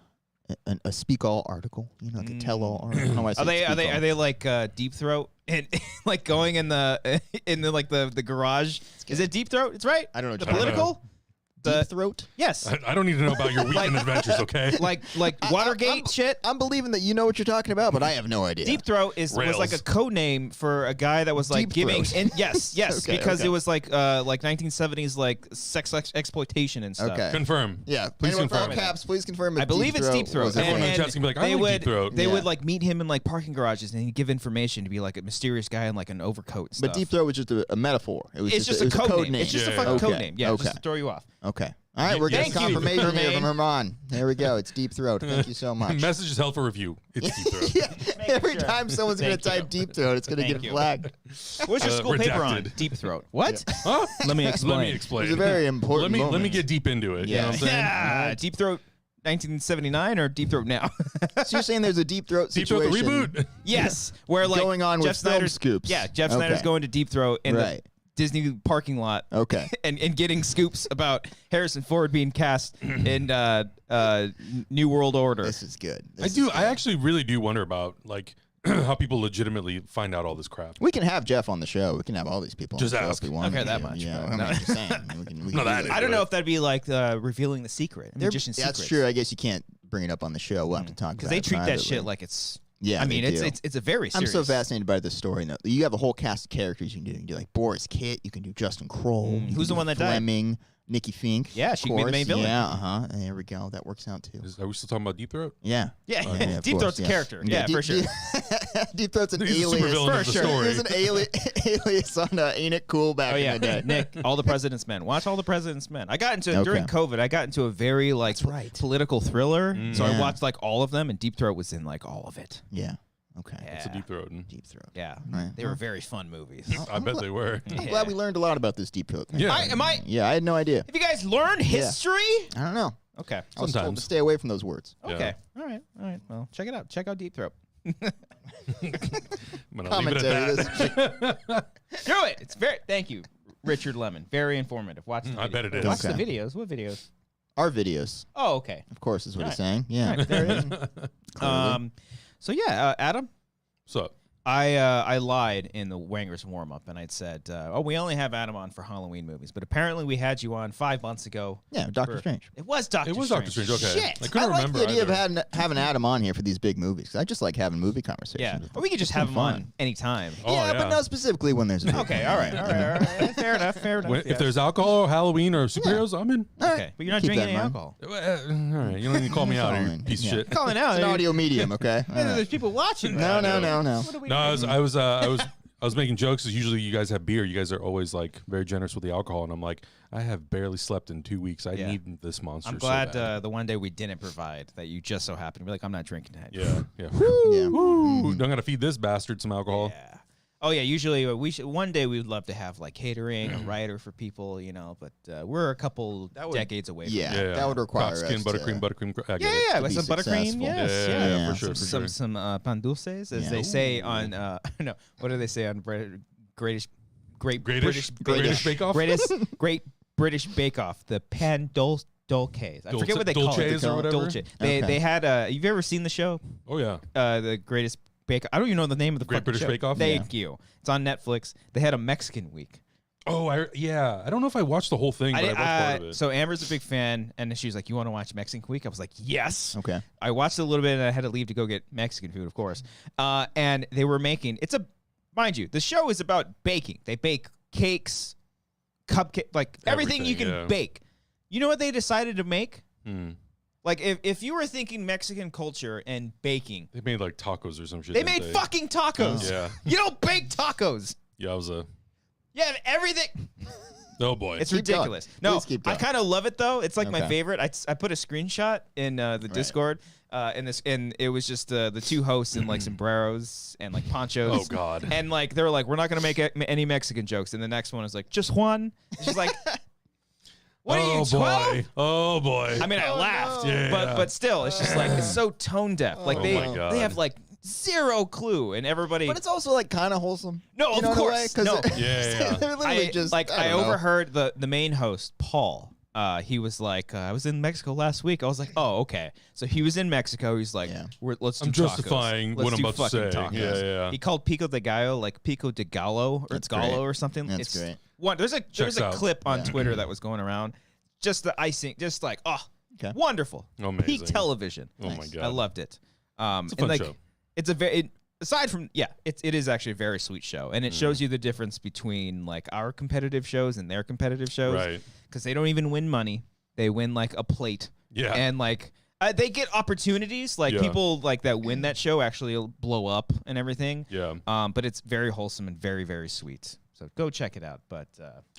[SPEAKER 2] speak all article? You know, like a tell all article. I don't know why I said
[SPEAKER 1] Are
[SPEAKER 2] speak all.
[SPEAKER 1] they like Deep Throat and like going in the like the garage? Is it Deep Throat? It's right.
[SPEAKER 2] I don't know.
[SPEAKER 1] The
[SPEAKER 2] what you're talking
[SPEAKER 1] political.
[SPEAKER 2] about. Deep throat.
[SPEAKER 1] Yes.
[SPEAKER 3] I don't need to know about your weekend adventures, okay?
[SPEAKER 1] Like Watergate shit.
[SPEAKER 2] I'm believing that you know what you're talking about, but I have no idea.
[SPEAKER 1] Deep Throat was like a code name for a guy that was like
[SPEAKER 2] Deep
[SPEAKER 1] giving.
[SPEAKER 2] Throat.
[SPEAKER 1] And yes,
[SPEAKER 2] Okay,
[SPEAKER 1] because
[SPEAKER 2] okay.
[SPEAKER 1] it was like 1970s like sex exploitation and stuff.
[SPEAKER 2] Okay.
[SPEAKER 3] Confirm.
[SPEAKER 2] Yeah.
[SPEAKER 3] Please
[SPEAKER 2] Anyone
[SPEAKER 3] confirm.
[SPEAKER 2] all caps, please confirm.
[SPEAKER 1] I
[SPEAKER 2] if
[SPEAKER 1] believe it's Deep Throat.
[SPEAKER 2] was it.
[SPEAKER 3] Everyone in
[SPEAKER 1] And
[SPEAKER 3] chat's gonna be like, I
[SPEAKER 1] they
[SPEAKER 3] like
[SPEAKER 1] would
[SPEAKER 3] Deep Throat.
[SPEAKER 1] they
[SPEAKER 2] Yeah.
[SPEAKER 1] would like meet him in like parking garages and he'd give information to be like a mysterious guy in like an overcoat. And
[SPEAKER 2] But
[SPEAKER 1] stuff.
[SPEAKER 2] Deep Throat was just a metaphor. It was
[SPEAKER 1] It's just a
[SPEAKER 2] it was
[SPEAKER 1] code name. It's just a
[SPEAKER 3] Yeah,
[SPEAKER 1] fucking
[SPEAKER 2] yeah.
[SPEAKER 1] code
[SPEAKER 2] Okay,
[SPEAKER 1] name. Yeah,
[SPEAKER 2] okay.
[SPEAKER 1] just to throw you off.
[SPEAKER 2] Okay. All right, we're getting
[SPEAKER 1] Thank you,
[SPEAKER 2] confirmation here
[SPEAKER 1] Jermaine.
[SPEAKER 2] from Herman. There we go. It's Deep Throat. Thank you so much.
[SPEAKER 3] Message is held for review. It's Deep Throat.
[SPEAKER 2] Yeah, every time someone's going to
[SPEAKER 1] Thank you.
[SPEAKER 2] type Deep Throat, it's going to
[SPEAKER 1] Thank
[SPEAKER 2] get
[SPEAKER 1] you.
[SPEAKER 2] flagged.
[SPEAKER 1] What's your school paper on?
[SPEAKER 3] redacted.
[SPEAKER 1] Deep Throat. What?
[SPEAKER 3] Huh?
[SPEAKER 1] Let me explain.
[SPEAKER 3] Let me explain.
[SPEAKER 2] It's a very important
[SPEAKER 3] Let me
[SPEAKER 2] moment.
[SPEAKER 3] get deep into it. You know what I'm saying?
[SPEAKER 1] Yeah, Deep Throat 1979 or Deep Throat now?
[SPEAKER 2] So you're saying there's a Deep Throat
[SPEAKER 3] Deep Throat
[SPEAKER 2] situation
[SPEAKER 3] the reboot.
[SPEAKER 1] Yes, where like
[SPEAKER 2] going on
[SPEAKER 1] Jeff
[SPEAKER 2] with film
[SPEAKER 1] Snyder's
[SPEAKER 2] scoops.
[SPEAKER 1] Yeah, Jeff Snyder's going to Deep Throat in the Disney parking lot.
[SPEAKER 2] Okay.
[SPEAKER 1] and getting scoops about Harrison Ford being cast in New World Order.
[SPEAKER 2] This is good.
[SPEAKER 3] I actually really do wonder about like how people legitimately find out all this crap.
[SPEAKER 2] We can have Jeff on the show. We can have all these people
[SPEAKER 3] Just
[SPEAKER 2] on the show
[SPEAKER 3] ask.
[SPEAKER 2] if we want.
[SPEAKER 1] Okay, that much.
[SPEAKER 2] Yeah,
[SPEAKER 1] but
[SPEAKER 2] I'm
[SPEAKER 1] no.
[SPEAKER 2] just saying. We can
[SPEAKER 3] No, that
[SPEAKER 2] do
[SPEAKER 3] is-
[SPEAKER 1] I don't know if that'd be like revealing the secret, magician's
[SPEAKER 2] That's
[SPEAKER 1] secrets.
[SPEAKER 2] true. I guess you can't bring it up on the show. We'll have to talk about it
[SPEAKER 1] Because they treat that
[SPEAKER 2] privately.
[SPEAKER 1] shit like it's.
[SPEAKER 2] Yeah,
[SPEAKER 1] I mean,
[SPEAKER 2] they do.
[SPEAKER 1] it's a very
[SPEAKER 2] I'm
[SPEAKER 1] serious.
[SPEAKER 2] so fascinated by this story. Though. You have a whole cast of characters you can do. You can do like Boris Kitt. You can do Justin Kroll. You can
[SPEAKER 1] Who's the
[SPEAKER 2] do
[SPEAKER 1] one that died?
[SPEAKER 2] Fleming, Nikki Fink.
[SPEAKER 1] Yeah,
[SPEAKER 2] of
[SPEAKER 1] she can be the
[SPEAKER 2] course.
[SPEAKER 1] main villain.
[SPEAKER 2] Yeah, There we go. That works out too.
[SPEAKER 3] Are we still talking about Deep Throat?
[SPEAKER 2] Yeah.
[SPEAKER 1] Yeah,
[SPEAKER 2] of
[SPEAKER 1] Deep
[SPEAKER 2] course,
[SPEAKER 1] Throat's a
[SPEAKER 2] yeah.
[SPEAKER 1] character. Yeah, for sure.
[SPEAKER 2] Deep Throat's an
[SPEAKER 3] He's a
[SPEAKER 2] alias.
[SPEAKER 3] supervillain
[SPEAKER 1] For
[SPEAKER 3] of the
[SPEAKER 1] sure.
[SPEAKER 3] story.
[SPEAKER 2] He was an alias on Ain't It Cool back
[SPEAKER 1] Oh
[SPEAKER 2] in
[SPEAKER 1] yeah,
[SPEAKER 2] the day.
[SPEAKER 1] Nick, All the President's Men. Watch All the President's Men. I got into during
[SPEAKER 2] Okay.
[SPEAKER 1] COVID. I got into a very like political thriller. So I
[SPEAKER 2] Yeah.
[SPEAKER 1] watched like all of them, and Deep Throat was in like all of it.
[SPEAKER 2] Yeah. Okay.
[SPEAKER 3] It's a Deep Throat.
[SPEAKER 2] Deep Throat.
[SPEAKER 1] Yeah,
[SPEAKER 2] Right.
[SPEAKER 1] they were very fun movies.
[SPEAKER 3] I bet they were.
[SPEAKER 2] I'm glad we learned a lot about this Deep Throat thing.
[SPEAKER 3] Yeah.
[SPEAKER 1] Am I?
[SPEAKER 2] Yeah, I had no idea.
[SPEAKER 1] Have you guys learned history?
[SPEAKER 2] I don't know.
[SPEAKER 1] Okay.
[SPEAKER 2] I was told to
[SPEAKER 3] Sometimes.
[SPEAKER 2] stay away from those words.
[SPEAKER 3] Yeah.
[SPEAKER 1] Okay. All right. Well, check it out. Check out Deep Throat.
[SPEAKER 3] I'm gonna leave it
[SPEAKER 2] Commentary.
[SPEAKER 3] at that.
[SPEAKER 1] Do it. It's very. Thank you, Richard Lemon. Very informative. Watch. The
[SPEAKER 3] I
[SPEAKER 1] videos.
[SPEAKER 3] bet it is.
[SPEAKER 1] Watch
[SPEAKER 2] Okay.
[SPEAKER 1] the videos. What videos?
[SPEAKER 2] Our videos,
[SPEAKER 1] Oh, okay.
[SPEAKER 2] of course, is what he's
[SPEAKER 1] Right.
[SPEAKER 2] saying. Yeah.
[SPEAKER 1] Right, there it is. So yeah, Adam,
[SPEAKER 3] So
[SPEAKER 1] I lied in the Wangers warm up, and I'd said, we only have Adam on for Halloween movies, but apparently we had you on 5 months ago.
[SPEAKER 2] Yeah, Doctor Strange.
[SPEAKER 1] It was Doctor.
[SPEAKER 3] it was Doctor Strange. Okay.
[SPEAKER 1] Shit.
[SPEAKER 3] I couldn't
[SPEAKER 2] I like
[SPEAKER 3] remember
[SPEAKER 2] the idea
[SPEAKER 3] either.
[SPEAKER 2] of having Adam on here for these big movies. 'Cause I just like having movie conversations.
[SPEAKER 1] Yeah,
[SPEAKER 2] with
[SPEAKER 1] or we could just have him
[SPEAKER 2] fun.
[SPEAKER 1] on anytime.
[SPEAKER 3] Oh,
[SPEAKER 2] yeah,
[SPEAKER 3] yeah.
[SPEAKER 2] but not specifically when there's a big
[SPEAKER 1] Okay, all right. Fair enough.
[SPEAKER 3] If there's alcohol, Halloween, or superheroes, I'm in.
[SPEAKER 2] All right.
[SPEAKER 1] Okay, but you're not
[SPEAKER 2] Keep
[SPEAKER 1] drinking
[SPEAKER 2] that in
[SPEAKER 1] any
[SPEAKER 2] mind.
[SPEAKER 1] alcohal.
[SPEAKER 3] All right, you don't need to call me out, you
[SPEAKER 2] Fine.
[SPEAKER 3] piece of
[SPEAKER 2] Yeah.
[SPEAKER 3] shit.
[SPEAKER 1] Calling out.
[SPEAKER 2] It's an audio medium, okay? All
[SPEAKER 1] There's
[SPEAKER 2] right.
[SPEAKER 1] people watching.
[SPEAKER 2] No.
[SPEAKER 1] What are we
[SPEAKER 3] No,
[SPEAKER 1] doing?
[SPEAKER 3] I was making jokes because usually you guys have beer. You guys are always like very generous with the alcohol, and I'm like, I have barely slept in 2 weeks. I
[SPEAKER 1] Yeah.
[SPEAKER 3] need this monster.
[SPEAKER 1] I'm
[SPEAKER 3] so
[SPEAKER 1] glad
[SPEAKER 3] bad.
[SPEAKER 1] the one day we didn't provide that you just so happened to be like, I'm not drinking that.
[SPEAKER 3] Yeah.
[SPEAKER 2] Yeah.
[SPEAKER 3] Woo! Don't gotta feed this bastard some alcohol.
[SPEAKER 1] Yeah. Oh yeah. Usually one day we would love to have like catering, a writer for people, but we're a couple decades away. From
[SPEAKER 2] Yeah,
[SPEAKER 3] Yeah,
[SPEAKER 2] that would require
[SPEAKER 3] skin,
[SPEAKER 2] us
[SPEAKER 3] buttercream,
[SPEAKER 2] to-
[SPEAKER 3] buttercream. I get
[SPEAKER 1] Yeah,
[SPEAKER 3] it.
[SPEAKER 1] yeah,
[SPEAKER 2] to
[SPEAKER 1] with
[SPEAKER 2] be
[SPEAKER 1] some buttercream,
[SPEAKER 2] successful.
[SPEAKER 1] yes,
[SPEAKER 3] Yeah, for sure,
[SPEAKER 1] some pan dulces, as
[SPEAKER 2] Yeah.
[SPEAKER 1] they say on no, what do they say on Great
[SPEAKER 3] British Bake Off.
[SPEAKER 1] Great British Bake Off, the pan dulces. I forget what they call it.
[SPEAKER 3] Dulces or whatever?
[SPEAKER 1] Dolce. They had you've ever seen the show?
[SPEAKER 3] Oh yeah.
[SPEAKER 1] The Greatest Bake. I don't even know the name of the
[SPEAKER 3] Great
[SPEAKER 1] fucking
[SPEAKER 3] British
[SPEAKER 1] show.
[SPEAKER 3] Bake Off?
[SPEAKER 1] Thank you. It's on Netflix. They had a Mexican week.
[SPEAKER 3] Oh, I don't know if I watched the whole thing, but I watched part of it.
[SPEAKER 1] So Amber's a big fan, and she was like, "You want to watch Mexican Week?" I was like, "Yes."
[SPEAKER 2] Okay.
[SPEAKER 1] I watched it a little bit, and I had to leave to go get Mexican food, of course. And they were making mind you, the show is about baking. They bake cakes, cupcake, like everything you can
[SPEAKER 3] yeah.
[SPEAKER 1] bake. You know what they decided to make?
[SPEAKER 3] Hmm.
[SPEAKER 1] Like if you were thinking Mexican culture and baking,
[SPEAKER 3] They made like tacos or some shit.
[SPEAKER 1] they
[SPEAKER 3] didn't
[SPEAKER 1] made fucking tacos.
[SPEAKER 3] Yeah.
[SPEAKER 1] You don't bake tacos.
[SPEAKER 3] Yowza.
[SPEAKER 1] You have everything.
[SPEAKER 3] Oh boy.
[SPEAKER 1] It's
[SPEAKER 2] Keep going.
[SPEAKER 1] ridiculous. No,
[SPEAKER 2] Please keep
[SPEAKER 1] I
[SPEAKER 2] going.
[SPEAKER 1] kind of love it though. It's like my
[SPEAKER 2] Okay.
[SPEAKER 1] favorite. I put a screenshot in the Discord, and it was just the two hosts in like sombreros and like ponchos.
[SPEAKER 3] Oh, God.
[SPEAKER 1] And like they were like, we're not gonna make any Mexican jokes. And the next one is like, just one. And she's like, what are you, 12?
[SPEAKER 3] Oh boy.
[SPEAKER 1] I mean, I laughed,
[SPEAKER 3] no. Yeah.
[SPEAKER 1] but still, it's just like it's so tone deaf. Like
[SPEAKER 3] Oh
[SPEAKER 1] they
[SPEAKER 3] my God.
[SPEAKER 1] have like zero clue, and everybody.
[SPEAKER 2] But it's also like kind of wholesome.
[SPEAKER 1] No,
[SPEAKER 2] You
[SPEAKER 1] of
[SPEAKER 2] know, in a way,
[SPEAKER 1] course.
[SPEAKER 2] 'cause
[SPEAKER 1] No.
[SPEAKER 2] they're-
[SPEAKER 3] Yeah.
[SPEAKER 2] they're literally
[SPEAKER 1] I
[SPEAKER 2] just
[SPEAKER 1] I
[SPEAKER 2] don't know.
[SPEAKER 1] overheard the main host Paul. He was like, I was in Mexico last week. I was like, oh, okay. So he was in Mexico. He's like,
[SPEAKER 2] Yeah.
[SPEAKER 1] let's do
[SPEAKER 3] I'm
[SPEAKER 1] tacos.
[SPEAKER 3] justifying
[SPEAKER 1] Let's
[SPEAKER 3] what I'm
[SPEAKER 1] do
[SPEAKER 3] about to
[SPEAKER 1] fucking
[SPEAKER 3] say.
[SPEAKER 1] tacos.
[SPEAKER 3] Yeah, yeah.
[SPEAKER 1] He called Pico de Gallo like Pico de Gallo or
[SPEAKER 2] That's
[SPEAKER 1] Gallo
[SPEAKER 2] great.
[SPEAKER 1] or something.
[SPEAKER 2] That's
[SPEAKER 1] It's
[SPEAKER 2] great.
[SPEAKER 1] One, there's a
[SPEAKER 3] out.
[SPEAKER 1] clip on
[SPEAKER 2] Yeah.
[SPEAKER 1] Twitter that was going around. Just the icing, just like
[SPEAKER 2] Okay.
[SPEAKER 1] wonderful,
[SPEAKER 3] Amazing.
[SPEAKER 1] peak television.
[SPEAKER 3] Oh my
[SPEAKER 2] Nice.
[SPEAKER 3] God.
[SPEAKER 1] I loved it.
[SPEAKER 3] It's a
[SPEAKER 1] and
[SPEAKER 3] fun
[SPEAKER 1] like,
[SPEAKER 3] show.
[SPEAKER 1] It's a very aside from it is actually a very sweet show, and it shows you the difference between like our competitive shows and their competitive shows,
[SPEAKER 3] Right.
[SPEAKER 1] Because they don't even win money; they win like a plate,
[SPEAKER 3] Yeah.
[SPEAKER 1] and like they get opportunities. Like
[SPEAKER 3] Yeah.
[SPEAKER 1] people like that win that show actually blow up and everything.
[SPEAKER 3] Yeah.
[SPEAKER 1] But it's very wholesome and very very sweet. So go check it out. But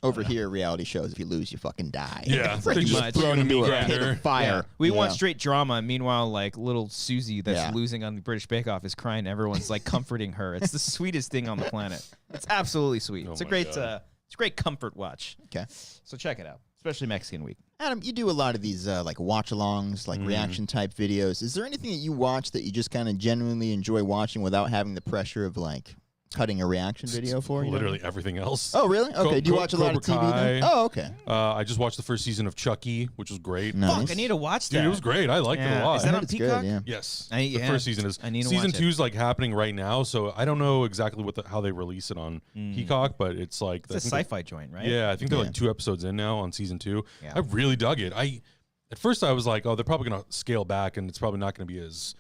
[SPEAKER 2] Over here, reality shows, if you lose, you fucking die.
[SPEAKER 3] Yeah.
[SPEAKER 2] It's like
[SPEAKER 3] They
[SPEAKER 2] you're
[SPEAKER 3] just
[SPEAKER 1] much.
[SPEAKER 3] throw it in a
[SPEAKER 2] into
[SPEAKER 3] meat
[SPEAKER 2] a pit
[SPEAKER 3] grinder.
[SPEAKER 2] of fire.
[SPEAKER 1] yeah, we want
[SPEAKER 2] Yeah.
[SPEAKER 1] straight drama. Meanwhile, like little Susie that's
[SPEAKER 2] Yeah.
[SPEAKER 1] losing on the British Bake Off is crying. Everyone's like comforting her. It's the sweetest thing on the planet. It's absolutely sweet.
[SPEAKER 3] Oh
[SPEAKER 1] It's a
[SPEAKER 3] my
[SPEAKER 1] great,
[SPEAKER 3] God.
[SPEAKER 1] it's a great comfort watch.
[SPEAKER 2] Okay.
[SPEAKER 1] So check it out, especially Mexican Week.
[SPEAKER 2] Adam, you do a lot of these like watch-alongs, like reaction type videos. Is there anything that you watch that you just kind of genuinely enjoy watching without having the pressure of like cutting a reaction video for you?
[SPEAKER 3] Literally everything else.
[SPEAKER 2] Oh, really? Okay. Do you watch a lot of TV then? Oh, okay.
[SPEAKER 3] I just watched the first season of Chucky, which was great.
[SPEAKER 2] Nice.
[SPEAKER 1] Fuck, I need to watch that.
[SPEAKER 3] Dude, it was great. I liked it a lot.
[SPEAKER 1] Is that
[SPEAKER 2] I
[SPEAKER 1] on
[SPEAKER 2] heard it's
[SPEAKER 1] Peacock?
[SPEAKER 2] good, yeah.
[SPEAKER 3] Yes.
[SPEAKER 1] The
[SPEAKER 3] first season is.
[SPEAKER 1] I need to
[SPEAKER 3] Season
[SPEAKER 1] watch
[SPEAKER 3] 2
[SPEAKER 1] it.
[SPEAKER 3] is like happening right now, so I don't know exactly how they release it on Peacock, but it's like
[SPEAKER 1] It's a sci-fi joint, right?
[SPEAKER 3] Yeah, I think they're like 2 episodes in now on season 2.
[SPEAKER 1] Yeah.
[SPEAKER 3] I really dug it. At first I was like, oh, they're probably gonna scale back, and it's probably not gonna be as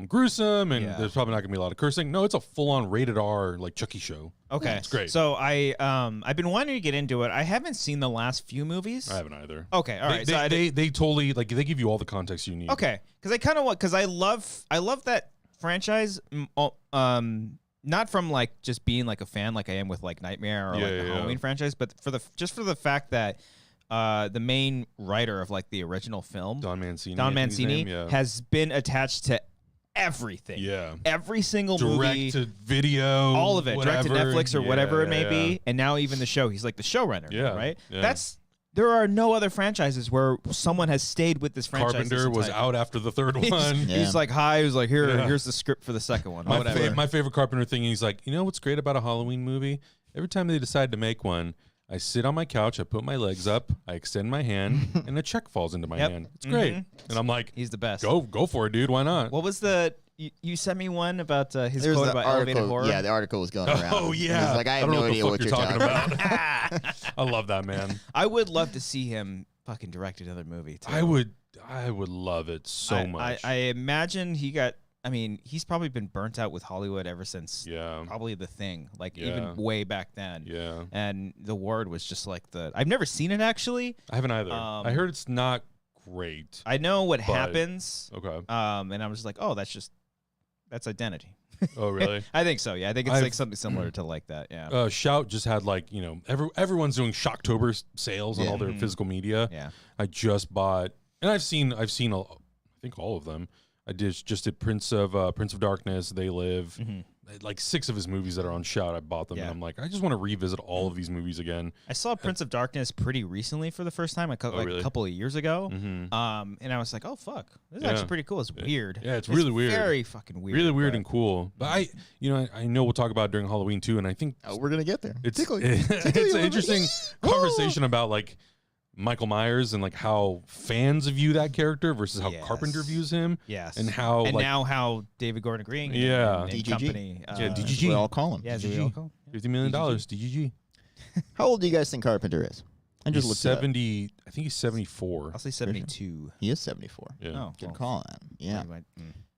[SPEAKER 3] gruesome, and there's probably not gonna be a lot of cursing. No, it's a full-on rated R like Chucky show.
[SPEAKER 1] Okay,
[SPEAKER 3] it's great.
[SPEAKER 1] So I've been wanting to get into it. I haven't seen the last few movies.
[SPEAKER 3] I haven't either.
[SPEAKER 1] Okay, all right.
[SPEAKER 3] They totally like they give you all the context you need.
[SPEAKER 1] Okay, because I kind of want I love that franchise. Not from like just being like a fan like I am with like Nightmare or like the Halloween franchise, but for the fact that the main writer of like the original film,
[SPEAKER 3] Don Mancini,
[SPEAKER 1] has been attached to everything.
[SPEAKER 3] Yeah.
[SPEAKER 1] Every single movie.
[SPEAKER 3] Direct to video.
[SPEAKER 1] All of it.
[SPEAKER 3] Whatever.
[SPEAKER 1] Direct to Netflix or whatever it may be. And now even the show. He's like the showrunner.
[SPEAKER 3] Yeah.
[SPEAKER 1] Right?
[SPEAKER 3] Yeah.
[SPEAKER 1] There are no other franchises where someone has stayed with this franchise.
[SPEAKER 3] Carpenter was out after the third one.
[SPEAKER 1] He's like, hi. He was like, here's the script for the second one.
[SPEAKER 3] My favorite Carpenter thing, he's like, you know what's great about a Halloween movie? Every time they decide to make one, I sit on my couch, I put my legs up, I extend my hand, and a check falls into my hand. It's great. And I'm like,
[SPEAKER 1] he's the best.
[SPEAKER 3] Go for it, dude. Why not?
[SPEAKER 1] What was you sent me one about his
[SPEAKER 2] There's
[SPEAKER 1] quote
[SPEAKER 2] the
[SPEAKER 1] about
[SPEAKER 2] article,
[SPEAKER 1] elevated horror?
[SPEAKER 2] Yeah, the article was going around.
[SPEAKER 3] Oh, yeah.
[SPEAKER 2] He's like, I have
[SPEAKER 3] don't
[SPEAKER 2] no
[SPEAKER 3] know
[SPEAKER 2] idea what
[SPEAKER 3] you're
[SPEAKER 2] you're talking about.
[SPEAKER 3] I love that, man.
[SPEAKER 1] I would love to see him fucking direct another movie, too.
[SPEAKER 3] I would love it so much.
[SPEAKER 1] I imagine he's probably been burnt out with Hollywood ever since probably The Thing, like even way back then.
[SPEAKER 3] Yeah.
[SPEAKER 1] And The Ward was just like I've never seen it actually.
[SPEAKER 3] I haven't either. I heard it's not great.
[SPEAKER 1] I know what happens.
[SPEAKER 3] Okay.
[SPEAKER 1] And I was just like, oh, that's Identity.
[SPEAKER 3] Oh, really?
[SPEAKER 1] I think so. Yeah, I think it's like something similar to like that. Yeah.
[SPEAKER 3] Shout just had like everyone's doing Shocktober sales on all their physical media.
[SPEAKER 1] Yeah.
[SPEAKER 3] I just bought, and I've seen I think all of them. I just did Prince of Darkness, They Live, like 6 of his movies that are on Shout. I bought them, and I'm like, I just want to revisit all of these movies again.
[SPEAKER 1] I saw Prince of Darkness pretty recently for the first time, a couple of years ago. And I was like, oh fuck, this is actually pretty cool. It's weird.
[SPEAKER 3] Yeah, it's really weird.
[SPEAKER 1] Very fucking weird.
[SPEAKER 3] Really weird and cool. But I know we'll talk about it during Halloween too, and I think
[SPEAKER 2] we're gonna get there.
[SPEAKER 3] It's an interesting conversation about like Michael Myers and like how fans view that character versus how Carpenter views him.
[SPEAKER 1] Yes.
[SPEAKER 3] And how
[SPEAKER 1] now how David Gordon Green and
[SPEAKER 2] DGG.
[SPEAKER 1] company.
[SPEAKER 3] DGG.
[SPEAKER 2] We all call him.
[SPEAKER 1] Yeah,
[SPEAKER 3] DGG. $50 million. DGG.
[SPEAKER 2] How old do you guys think Carpenter is? I just looked
[SPEAKER 3] 70. I think he's 74.
[SPEAKER 1] I'll say 72.
[SPEAKER 2] He is 74.
[SPEAKER 3] Yeah.
[SPEAKER 1] Oh,
[SPEAKER 2] Good call, Adam. Yeah.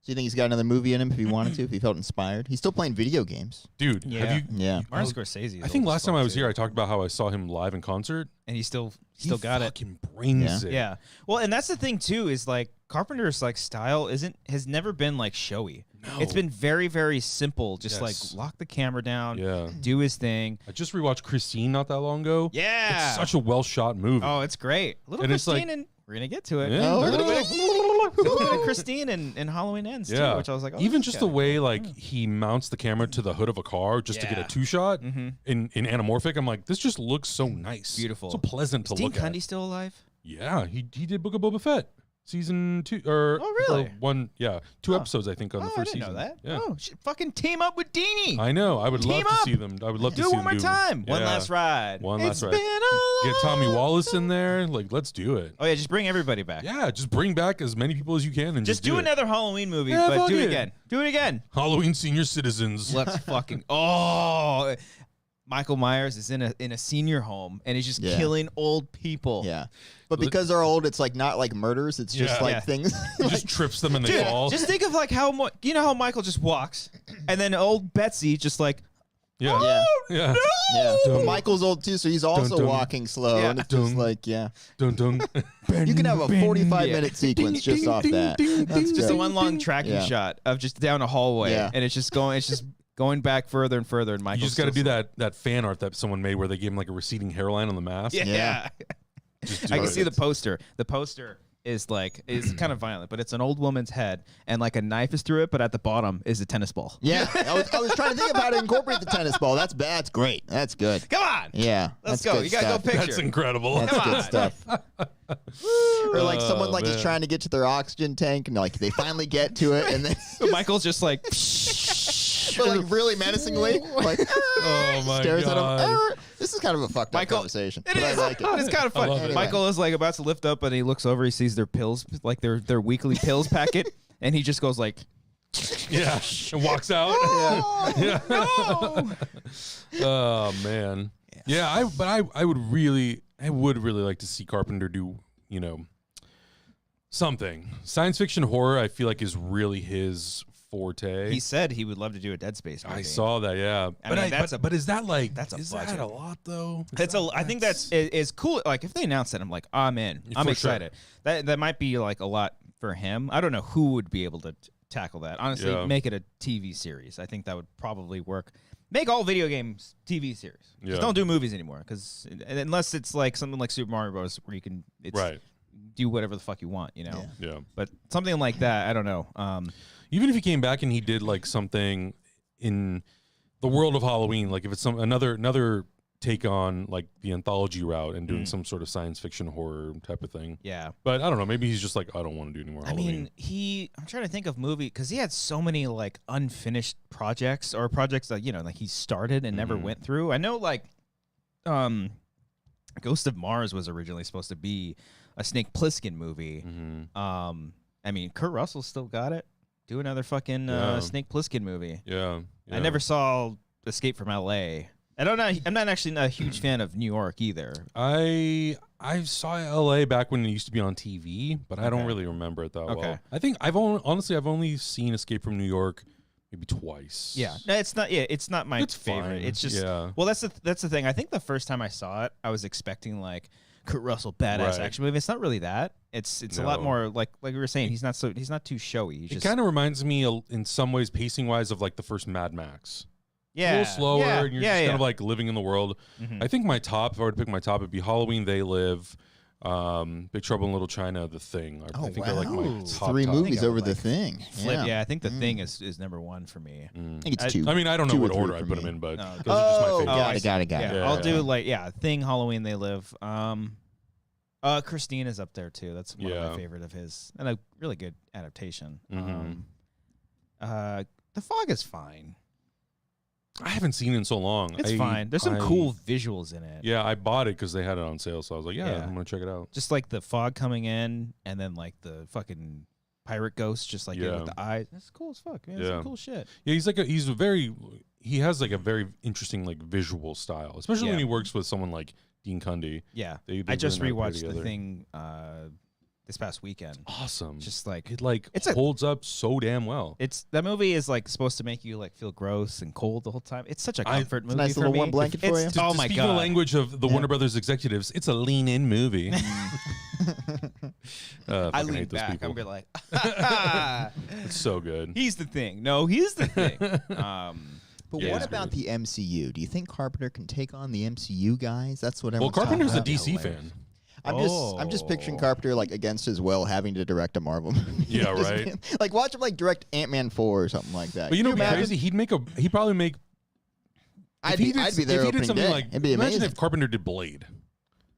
[SPEAKER 1] So
[SPEAKER 2] you think he's got another movie in him if he wanted to, if he felt inspired? He's still playing video games.
[SPEAKER 3] Dude, have you?
[SPEAKER 2] Yeah.
[SPEAKER 1] Martin Scorsese.
[SPEAKER 3] I think last time I was here, I talked about how I saw him live in concert.
[SPEAKER 1] And he still got it.
[SPEAKER 3] Fucking brings it.
[SPEAKER 1] Yeah. Well, and that's the thing too, is like Carpenter's like style has never been like showy.
[SPEAKER 3] No.
[SPEAKER 1] It's been very, very simple. Just like lock the camera down, do his thing.
[SPEAKER 3] I just rewatched Christine not that long ago.
[SPEAKER 1] Yeah.
[SPEAKER 3] It's such a well shot movie.
[SPEAKER 1] Oh, it's great. Little
[SPEAKER 3] And
[SPEAKER 1] Christine,
[SPEAKER 3] it's like,
[SPEAKER 1] and we're gonna get to it.
[SPEAKER 3] Yeah.
[SPEAKER 1] A little bit of Christine and Halloween Ends too, which I was like, oh,
[SPEAKER 3] even just the way like he mounts the camera to the hood of a car just to get a 2-shot in anamorphic. I'm like, this just looks so nice,
[SPEAKER 1] beautiful,
[SPEAKER 3] so pleasant to look
[SPEAKER 1] at. Is
[SPEAKER 3] at.
[SPEAKER 1] Dean Cundy still alive?
[SPEAKER 3] Yeah, he did Book of Boba Fett. Season 2 or
[SPEAKER 1] really?
[SPEAKER 3] 2 episodes I think on the first
[SPEAKER 1] season.
[SPEAKER 3] season.
[SPEAKER 1] I didn't know that.
[SPEAKER 3] Yeah.
[SPEAKER 1] Oh, fucking team up with Deanie.
[SPEAKER 3] I know. I would love to see them. I would love to see
[SPEAKER 1] it
[SPEAKER 3] them
[SPEAKER 1] one more time. One last ride.
[SPEAKER 3] One last ride.
[SPEAKER 1] Been a
[SPEAKER 3] Get Tommy Wallace in there. Like, let's do it.
[SPEAKER 1] Oh yeah, just bring everybody back.
[SPEAKER 3] Yeah, just bring back as many people as you can and just
[SPEAKER 1] do
[SPEAKER 3] it.
[SPEAKER 1] another Halloween movie,
[SPEAKER 3] Yeah,
[SPEAKER 1] but
[SPEAKER 3] fuck
[SPEAKER 1] do it
[SPEAKER 3] it.
[SPEAKER 1] again. Do it again.
[SPEAKER 3] Halloween senior citizens.
[SPEAKER 1] Let's fucking Michael Myers is in a senior home and he's just killing old people.
[SPEAKER 2] Yeah. But because they're old, it's like not like murders. It's just like things.
[SPEAKER 3] He just trips them and they fall.
[SPEAKER 1] Just think of like how Michael just walks and then old Betsy just like
[SPEAKER 3] yeah.
[SPEAKER 2] Yeah. But Michael's old too, so he's also walking slow. And it's just like,
[SPEAKER 3] Dun, dun.
[SPEAKER 2] You can have a 45-minute sequence just off that. That's
[SPEAKER 1] just
[SPEAKER 2] great.
[SPEAKER 1] a one long tracking shot of just down a hallway and it's just going back further and further, and Michael.
[SPEAKER 3] You just got to do that fan art that someone made where they gave him like a receding hairline on the mask.
[SPEAKER 1] Yeah. I can see the poster. The poster is kind of violent, but it's an old woman's head, and like a knife is through it, but at the bottom is a tennis ball.
[SPEAKER 2] Yeah, I was trying to think of how to incorporate the tennis ball. That's great. That's good.
[SPEAKER 1] Come on.
[SPEAKER 2] Yeah,
[SPEAKER 1] Let's
[SPEAKER 2] that's
[SPEAKER 1] go.
[SPEAKER 2] good
[SPEAKER 1] You gotta
[SPEAKER 2] stuff.
[SPEAKER 1] go picture.
[SPEAKER 3] That's incredible.
[SPEAKER 2] That's
[SPEAKER 1] Come
[SPEAKER 2] good
[SPEAKER 1] on.
[SPEAKER 2] stuff. Or like someone like is
[SPEAKER 3] man.
[SPEAKER 2] trying to get to their oxygen tank, and like they finally get to it, and then
[SPEAKER 1] So Michael's just like,
[SPEAKER 2] but like really menacingly, like
[SPEAKER 3] Oh my
[SPEAKER 2] stares
[SPEAKER 3] god.
[SPEAKER 2] at him. This is kind of a fucked up
[SPEAKER 1] Michael,
[SPEAKER 2] conversation,
[SPEAKER 1] it
[SPEAKER 2] but I
[SPEAKER 1] is.
[SPEAKER 2] like it.
[SPEAKER 1] It's kind of
[SPEAKER 3] I
[SPEAKER 1] fun.
[SPEAKER 3] love it.
[SPEAKER 1] Michael is like about to lift up, and he looks over. He sees their pills, like their weekly pills packet, and he just goes like,
[SPEAKER 3] Yeah, and walks out.
[SPEAKER 2] Yeah.
[SPEAKER 1] "No!"
[SPEAKER 3] Oh man. Yeah, I would really like to see Carpenter do, you know, something. Science fiction horror I feel like is really his forte.
[SPEAKER 1] He said he would love to do a Dead Space movie.
[SPEAKER 3] I saw that, yeah.
[SPEAKER 1] I mean,
[SPEAKER 3] But is that like
[SPEAKER 1] that's a
[SPEAKER 3] is
[SPEAKER 1] budget.
[SPEAKER 3] that a lot though?
[SPEAKER 1] I think that's is cool. Like if they announce it, I'm like, I'm in. I'm
[SPEAKER 3] For
[SPEAKER 1] excited. That might be like a lot for him. I don't know who would be able to tackle that. Honestly,
[SPEAKER 3] Yeah.
[SPEAKER 1] make it a TV series. I think that would probably work. Make all video games TV series.
[SPEAKER 3] Yeah.
[SPEAKER 1] Just don't do movies anymore, because unless it's like something like Super Mario Bros. Where you can
[SPEAKER 3] Right.
[SPEAKER 1] do whatever the fuck you want, you know.
[SPEAKER 2] Yeah.
[SPEAKER 3] Yeah.
[SPEAKER 1] But something like that, I don't know.
[SPEAKER 3] Even if he came back and he did like something in the world of Halloween, like if it's another take on like the anthology route and doing some sort of science fiction horror type of thing.
[SPEAKER 1] Yeah.
[SPEAKER 3] But I don't know, maybe he's just like, I don't want to do any more Halloween.
[SPEAKER 1] I mean, I'm trying to think of movie, because he had so many like unfinished projects, or projects that, you know, like he started and never went through. I know like Ghost of Mars was originally supposed to be a Snake Plissken movie. I mean, Kurt Russell still got it. Do another fucking Snake Plissken movie.
[SPEAKER 3] Yeah.
[SPEAKER 1] I never saw Escape from L.A. I'm not actually a huge fan of New York either.
[SPEAKER 3] I saw LA back when it used to be on TV, but I don't really remember it that well. I think I've only seen Escape from New York maybe twice.
[SPEAKER 1] Yeah, no, it's not. Yeah, it's not my favorite.
[SPEAKER 3] fine.
[SPEAKER 1] It's just.
[SPEAKER 3] Yeah.
[SPEAKER 1] Well, that's the thing. I think the first time I saw it, I was expecting like Kurt Russell badass
[SPEAKER 3] Right.
[SPEAKER 1] action movie. It's not really that. It's a lot more like we were saying. He's not too showy. He's
[SPEAKER 3] It
[SPEAKER 1] just
[SPEAKER 3] kind of reminds me in some ways, pacing wise, of like the first Mad Max.
[SPEAKER 1] yeah,
[SPEAKER 3] A little slower,
[SPEAKER 1] yeah,
[SPEAKER 3] and you're
[SPEAKER 1] yeah,
[SPEAKER 3] just
[SPEAKER 1] yeah.
[SPEAKER 3] kind of like living in the world. I think my top, if I were to pick my top, it'd be Halloween, They Live, Big Trouble in Little China, The Thing. I think they're like my top.
[SPEAKER 2] Three
[SPEAKER 3] top.
[SPEAKER 2] movies
[SPEAKER 1] I would
[SPEAKER 2] over the
[SPEAKER 1] like
[SPEAKER 2] thing.
[SPEAKER 1] Flip. Yeah, I think the thing is number one for me.
[SPEAKER 2] I think it's two.
[SPEAKER 3] I mean, I don't know
[SPEAKER 2] Two or
[SPEAKER 3] what
[SPEAKER 2] three
[SPEAKER 3] order
[SPEAKER 2] for
[SPEAKER 3] I put
[SPEAKER 2] me.
[SPEAKER 3] them in, but
[SPEAKER 1] No,
[SPEAKER 3] those are just my
[SPEAKER 2] Oh,
[SPEAKER 3] favorites.
[SPEAKER 2] got it.
[SPEAKER 1] Yeah,
[SPEAKER 3] Yeah,
[SPEAKER 1] I'll
[SPEAKER 3] yeah.
[SPEAKER 1] do like Thing, Halloween, They Live. Christine is up there too. That's one of
[SPEAKER 3] Yeah.
[SPEAKER 1] my favorite of his, and a really good adaptation.
[SPEAKER 3] Mhm.
[SPEAKER 1] The Fog is fine.
[SPEAKER 3] I haven't seen it in so long.
[SPEAKER 1] It's fine. There's some cool visuals in it.
[SPEAKER 3] Yeah, I bought it because they had it on sale, so I was like, yeah,
[SPEAKER 1] Yeah.
[SPEAKER 3] I'm gonna check it out.
[SPEAKER 1] Just like the fog coming in, and then like the fucking pirate ghost, just like with the eyes. That's cool as fuck, man. That's
[SPEAKER 3] Yeah.
[SPEAKER 1] some cool shit.
[SPEAKER 3] Yeah, he has like a very interesting like visual style, especially when
[SPEAKER 1] Yeah.
[SPEAKER 3] he works with someone like Dean Cundy.
[SPEAKER 1] Yeah,
[SPEAKER 3] They
[SPEAKER 1] I just
[SPEAKER 3] really know how to
[SPEAKER 1] rewatched
[SPEAKER 3] put it
[SPEAKER 1] the
[SPEAKER 3] together.
[SPEAKER 1] thing this past weekend.
[SPEAKER 3] Awesome.
[SPEAKER 1] Just like
[SPEAKER 3] It holds up so damn well.
[SPEAKER 1] that movie is like supposed to make you like feel gross and cold the whole time. It's such a comfort movie
[SPEAKER 2] nice
[SPEAKER 1] for
[SPEAKER 2] little
[SPEAKER 1] me.
[SPEAKER 2] warm blanket for you.
[SPEAKER 1] Oh
[SPEAKER 3] To
[SPEAKER 1] my
[SPEAKER 3] speak
[SPEAKER 1] god!
[SPEAKER 3] the language of the Warner Brothers executives, it's a lean-in movie.
[SPEAKER 1] I lean
[SPEAKER 3] hate those
[SPEAKER 1] back.
[SPEAKER 3] people.
[SPEAKER 1] I'm be like,
[SPEAKER 3] It's so good.
[SPEAKER 1] he's the thing. No, he's the thing.
[SPEAKER 2] But
[SPEAKER 3] Yeah,
[SPEAKER 2] what
[SPEAKER 3] it's
[SPEAKER 2] about
[SPEAKER 3] good.
[SPEAKER 2] the MCU? Do you think Carpenter can take on the MCU guys? That's what
[SPEAKER 3] Well,
[SPEAKER 2] everyone's
[SPEAKER 3] Carpenter's a
[SPEAKER 2] talking
[SPEAKER 3] DC
[SPEAKER 2] about.
[SPEAKER 3] fan.
[SPEAKER 2] I'm just picturing Carpenter like against his will having to direct a Marvel movie.
[SPEAKER 3] Yeah,
[SPEAKER 2] Just
[SPEAKER 3] right.
[SPEAKER 2] being- like watch him like direct Ant-Man 4 or something like that.
[SPEAKER 3] But you know
[SPEAKER 2] Can
[SPEAKER 3] what's
[SPEAKER 2] imagine?
[SPEAKER 3] crazy? He'd probably make.
[SPEAKER 2] I'd be there
[SPEAKER 3] if he did
[SPEAKER 2] opening
[SPEAKER 3] something
[SPEAKER 2] day.
[SPEAKER 3] like,
[SPEAKER 2] It'd be
[SPEAKER 3] imagine
[SPEAKER 2] amazing.
[SPEAKER 3] if Carpenter did Blade.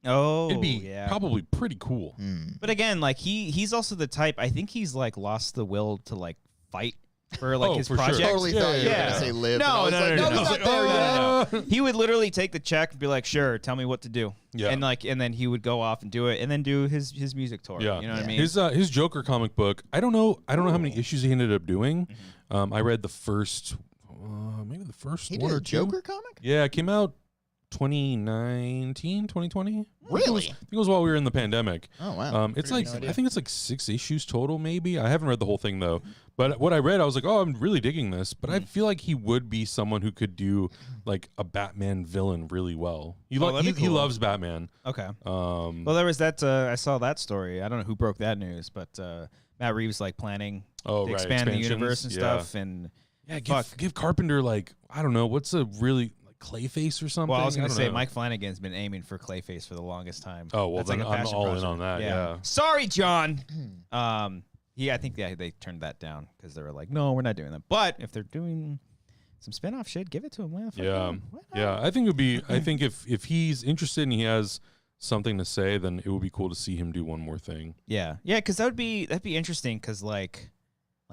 [SPEAKER 1] Oh,
[SPEAKER 3] It'd be
[SPEAKER 1] yeah.
[SPEAKER 3] probably pretty cool.
[SPEAKER 1] But again, like he's also the type. I think he's like lost the will to like fight for like
[SPEAKER 3] Oh,
[SPEAKER 1] his
[SPEAKER 3] for sure.
[SPEAKER 1] project.
[SPEAKER 2] Totally thought you were
[SPEAKER 1] Yeah.
[SPEAKER 2] gonna say live.
[SPEAKER 1] No,
[SPEAKER 2] and I was
[SPEAKER 1] no,
[SPEAKER 2] like,
[SPEAKER 1] no, no,
[SPEAKER 2] he's
[SPEAKER 1] no.
[SPEAKER 2] not there yet.
[SPEAKER 1] No. He would literally take the check and be like, "Sure, tell me what to do."
[SPEAKER 3] Yeah.
[SPEAKER 1] and then he would go off and do it, and then do his music tour.
[SPEAKER 3] Yeah,
[SPEAKER 1] You know what I mean?
[SPEAKER 3] His Joker comic book. I don't know how many issues he ended up doing. I read the first, maybe the first
[SPEAKER 2] He
[SPEAKER 3] one
[SPEAKER 2] did
[SPEAKER 3] or
[SPEAKER 2] a
[SPEAKER 3] two.
[SPEAKER 2] Joker comic?
[SPEAKER 3] Yeah, it came out 2019, 2020.
[SPEAKER 2] Really?
[SPEAKER 3] I think it was while we were in the pandemic.
[SPEAKER 2] Oh wow.
[SPEAKER 3] It's
[SPEAKER 2] Pretty
[SPEAKER 3] like
[SPEAKER 2] no idea.
[SPEAKER 3] I think it's like 6 issues total, maybe. I haven't read the whole thing though. But what I read, I was like, oh, I'm really digging this. But I feel like he would be someone who could do like a Batman villain really well. He
[SPEAKER 1] that'd be
[SPEAKER 3] he
[SPEAKER 1] cool.
[SPEAKER 3] loves Batman.
[SPEAKER 1] Okay.
[SPEAKER 3] Well,
[SPEAKER 1] Well, there was that. I saw that story. I don't know who broke that news, but Matt Reeves like planning
[SPEAKER 3] Oh,
[SPEAKER 1] to
[SPEAKER 3] right,
[SPEAKER 1] expand the
[SPEAKER 3] expansions,
[SPEAKER 1] universe and
[SPEAKER 3] yeah.
[SPEAKER 1] stuff. And
[SPEAKER 3] yeah,
[SPEAKER 1] fuck.
[SPEAKER 3] give Carpenter like I don't know what's a really like Clayface or something.
[SPEAKER 1] Well, I was going to say
[SPEAKER 3] know.
[SPEAKER 1] Mike Flanagan's been aiming for Clayface for the longest time.
[SPEAKER 3] Oh, well,
[SPEAKER 1] That's
[SPEAKER 3] then
[SPEAKER 1] like a
[SPEAKER 3] I'm
[SPEAKER 1] passion
[SPEAKER 3] all in
[SPEAKER 1] project.
[SPEAKER 3] on that, yeah.
[SPEAKER 1] Sorry, John. I think they turned that down because they were like, no, we're not doing that. But if they're doing some spin-off shit, give it to him. Man.
[SPEAKER 3] Yeah. I think it would be. I think if he's interested and he has something to say, then it would be cool to see him do one more thing.
[SPEAKER 1] Yeah, because that'd be interesting because like